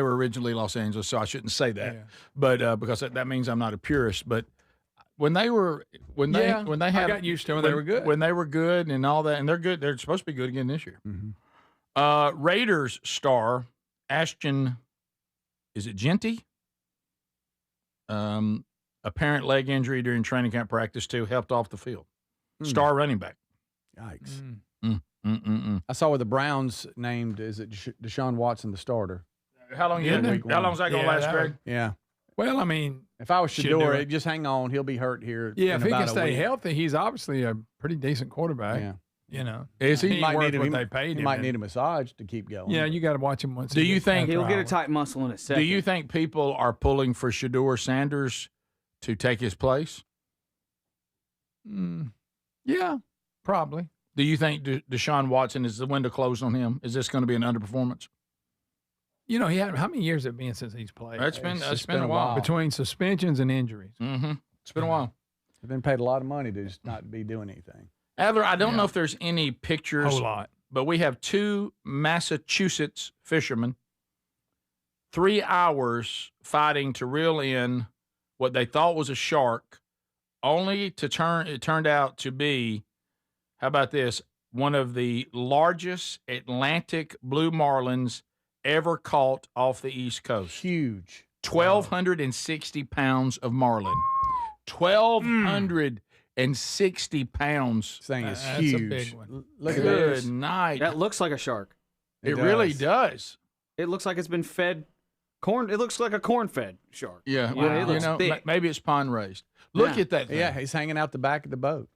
were originally Los Angeles, so I shouldn't say that. Yeah. But because that means I'm not a purist. But when they had, I got used to them. They were good. When they were good and all that, and they're good. They're supposed to be good again this year. Raiders star Ashton, is it Genty? Apparent leg injury during training camp practice too, helped off the field. Star running back. Yikes. I saw where the Browns named, is it Deshaun Watson the starter? How long is that going to last, Greg? Yeah. Well, I mean, if I was Shador, just hang on. He'll be hurt here. Yeah, if he can about a stay week. healthy, he's obviously a pretty decent quarterback. Yeah. You know, Is he? He might worth need what him. they paid He him. might need a massage to keep going. Yeah, you got to watch him once. Do you think he'll get a tight muscle in a second? Do you think people are pulling for Shador Sanders to take his place? Yeah, probably. Do you think Deshaun Watson, is the window closed on him? Is this going to be an underperformance? You know, he had how many years has it been since he's played? It's been a while. Between suspensions and injuries. Mm-hmm. It's been a while. They've been paid a lot of money to just not be doing anything. Adler, I don't know if there's any pictures. Whole lot. But we have two Massachusetts fishermen, 3 hours fighting to reel in what they thought was a shark, only to it turned out to be, how about this, one of the largest Atlantic blue marlins ever caught off the East Coast. Huge. 1,260 pounds of marlin. 1,260 pounds. This thing is That's huge. a big one. Look at Good this. night. That looks like a shark. It really does. It looks like it's been fed corn. It looks like a corn-fed shark. Yeah, It looks thick. maybe it's pond raised. Look at that thing. Yeah, he's hanging out the back of the boat.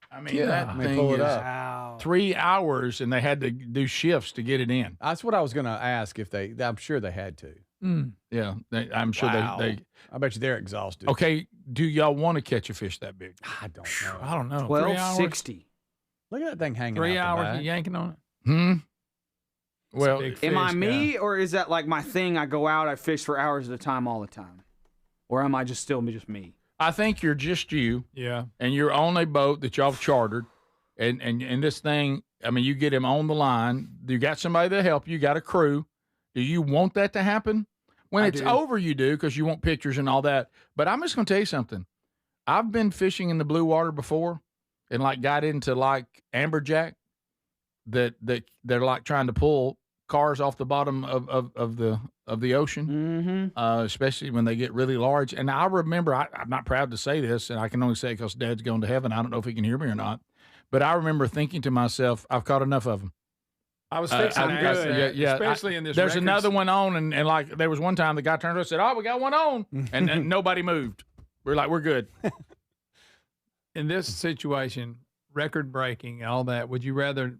I mean, that Let me thing pull it is up. 3 hours, and they had to do shifts to get it in. That's what I was going to ask if they. I'm sure they had to. Yeah, I'm sure Wow. they. I bet you they're exhausted. Okay, do y'all want to catch a fish that big? I don't know. I don't know. 1260. Look at that thing hanging 3 out the hours back. yanking on it. Well, Am I me, or is that like my thing? I go out, I fish for hours at a time all the time, or am I just me? I think you're just you. Yeah. And you're on a boat that y'all have chartered, and this thing. I mean, you get him on the line. You got somebody to help you. You got a crew. Do you want that to happen? When it's over, you do, because you want pictures and all that. But I'm just going to tell you something. I've been fishing in the blue water before, and like got into like amberjack that they're like trying to pull cars off the bottom of the ocean, especially when they get really large. And I remember, I'm not proud to say this, and I can only say because Dad's going to heaven. I don't know if he can hear me or not. But I remember thinking to myself, I've caught enough of them. I was fixing to ask that, especially in this. There's records. another one on, and like there was one time the guy turned around and said, "Oh, we got one on," and nobody moved. We're like, we're good. In this situation, record breaking, all that. Would you rather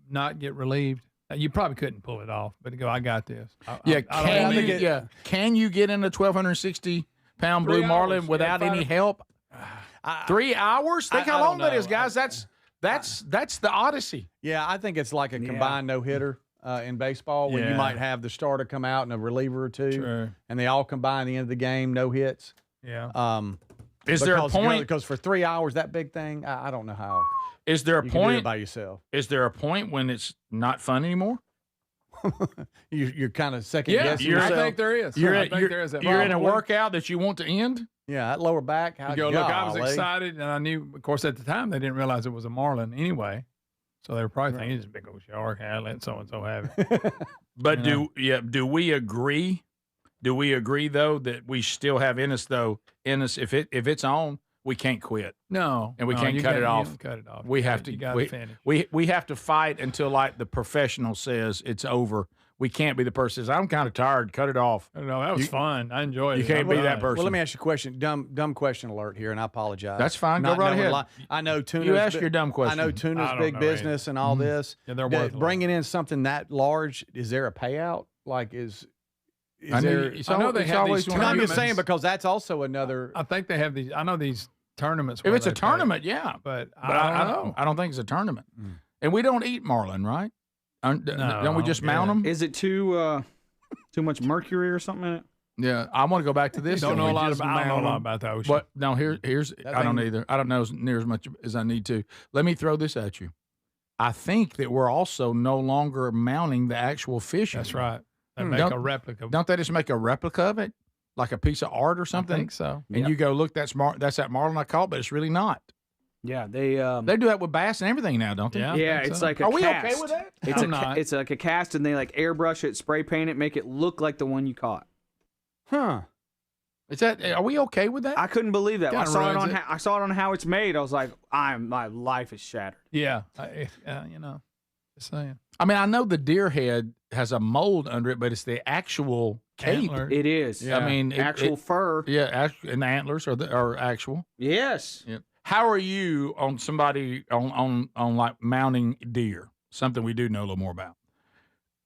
not get relieved? You probably couldn't pull it off, but go, I got this. Can you get in a 1,260-pound blue marlin without any help? 3 hours? Think how long that is, guys. That's the Odyssey. Yeah, I think it's like a combined no-hitter in baseball when you might have the starter come out and a reliever or two, and they all combine at the end of the game, no hits. Yeah. Is there a point? Because for 3 hours, that big thing, I don't know how. Is there a you point can do it by yourself? Is there a point when it's not fun anymore? You're kind of second guessing I yourself. think there is. You're There in a workout that you want to end. Yeah, that lower back. You go, look, I was excited, and I knew, of course, at the time, they didn't realize it was a marlin anyway. So they were probably thinking, it's a big old shark. I'll let so-and-so have it. But do we agree? Do we agree, though, that we still have in us, if it's on, we can't quit. No. And we can't cut it off. Cut it off. We have to You gotta finish. we have to fight until like the professional says it's over. we can't be the person that says, I'm kind of tired, cut it off. No, that was fun. I enjoyed it. You can't be that person. Well, let me ask you a question. Dumb question alert here, and I apologize. That's fine. Go right ahead. I know Tuna's You ask your dumb question. I know Tuna's big business and all this. Yeah, they're worth a lot. Bringing in something that large, is there a payout? Like, is I there? know they have these I'm just saying tournaments. because that's also another. I think they have these. I know these tournaments. If where it's a they pay, tournament, yeah. but I don't think it's a tournament. And we don't eat marlin, right? Don't we just mount them? Is it too much mercury or something in it? Yeah, I want to go back to this. I don't know a lot about the ocean. But no, here's I don't either. I don't know near as much as I need to. Let me throw this at you. I think that we're also no longer mounting the actual fish. That's right. They make a replica. Don't they just make a replica of it, like a piece of art or something? I think so. And you go, look, that's that marlin I caught, but it's really not. Yeah, they do that with bass and everything now, don't they? Yeah, it's like a Are we cast. okay with that? It's like a cast, and they like airbrush it, spray paint it, make it look like the one you caught. Huh? Are we okay with that? I couldn't believe that. I Kinda saw it ruins on. I saw it on How It's Made. I was like, my life is shattered. Yeah, just saying. I mean, I know the deer head has a mold under it, but it's the actual cape. Antler. It is. I mean, actual fur. Yeah, and the antlers are actual. Yes. Yeah. How are you on somebody on like mounting deer? Something we do know a little more about.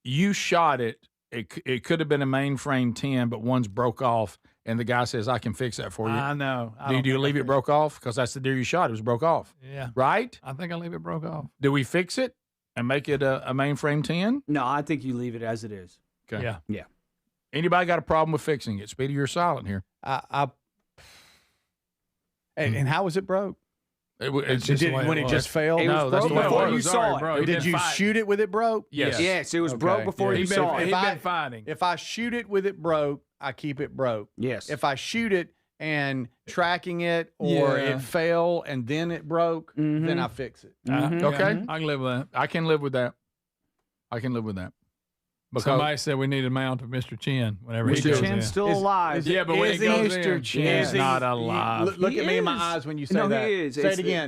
You shot it. It could have been a mainframe 10, but one's broke off, and the guy says, "I can fix that for you." I know. Do you leave it broke off? Because that's the deer you shot. It was broke off. Yeah. Right? I think I leave it broke off. Do we fix it and make it a mainframe 10? No, I think you leave it as it is. Okay. Yeah. Yeah. Anybody got a problem with fixing it? Speedy, you're silent here. And how was it broke? It's just when it just failed? No, that's the way before you saw it. Did you shoot it with it broke? Yes. Yes, it was broke before you saw it. He'd been fighting. If I shoot it with it broke, I keep it broke. Yes. If I shoot it and tracking it or it fell and then it broke, then I fix it. Okay. I can live with that. I can live with that. Because Somebody said we need a mount of Mr. Chin whenever he Mr. goes Chin's in. still alive. Yeah, but when he goes Mr. in, Chin's not alive. Look He at me in my is. eyes when you say No, that. he is. Say It's it again.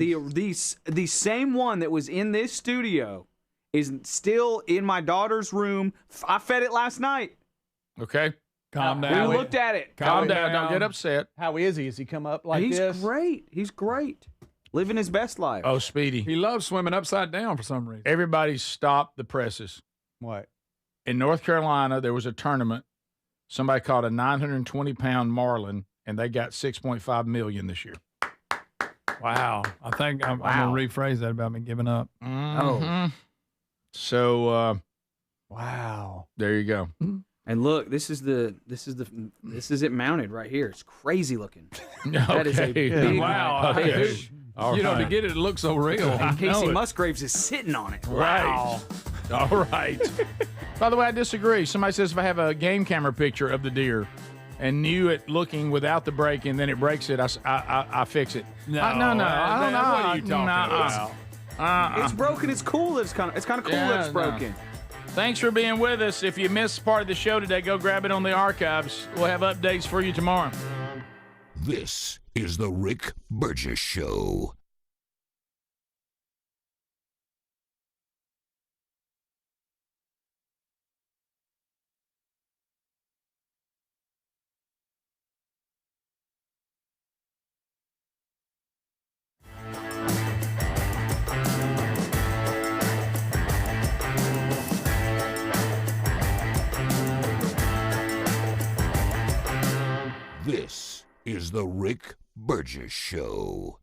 The same one that was in this studio is still in my daughter's room. I fed it last night. Okay. Calm We down. looked at it. Calm down. Don't get upset. How is he? Has he come up like He's this? great. He's great. Living his best life. Oh, Speedy. He loves swimming upside down for some reason. Everybody stop the presses. What? In North Carolina, there was a tournament. Somebody caught a 920-pound marlin, and they got $6.5 million this year. Wow. I think I'm going to rephrase that about me giving up. Oh. So, wow. There you go. And look, this is it mounted right here. It's crazy looking. That is a Okay. big Wow. Okay. Hey, All you know, to right. get it looks so real. I know Casey it. Musgraves is sitting on it. Right. All right. By the way, I disagree. Somebody says if I have a game camera picture of the deer and knew it looking without the break and then it breaks it, I fix it. No, I don't know. what are you talking about? It's broken. It's cool. It's kind of cool that it's broken. Thanks for being with us. If you missed part of the show today, go grab it on the archives. We'll have updates for you tomorrow. This is the Rick Burgess Show. This is the Rick Burgess Show.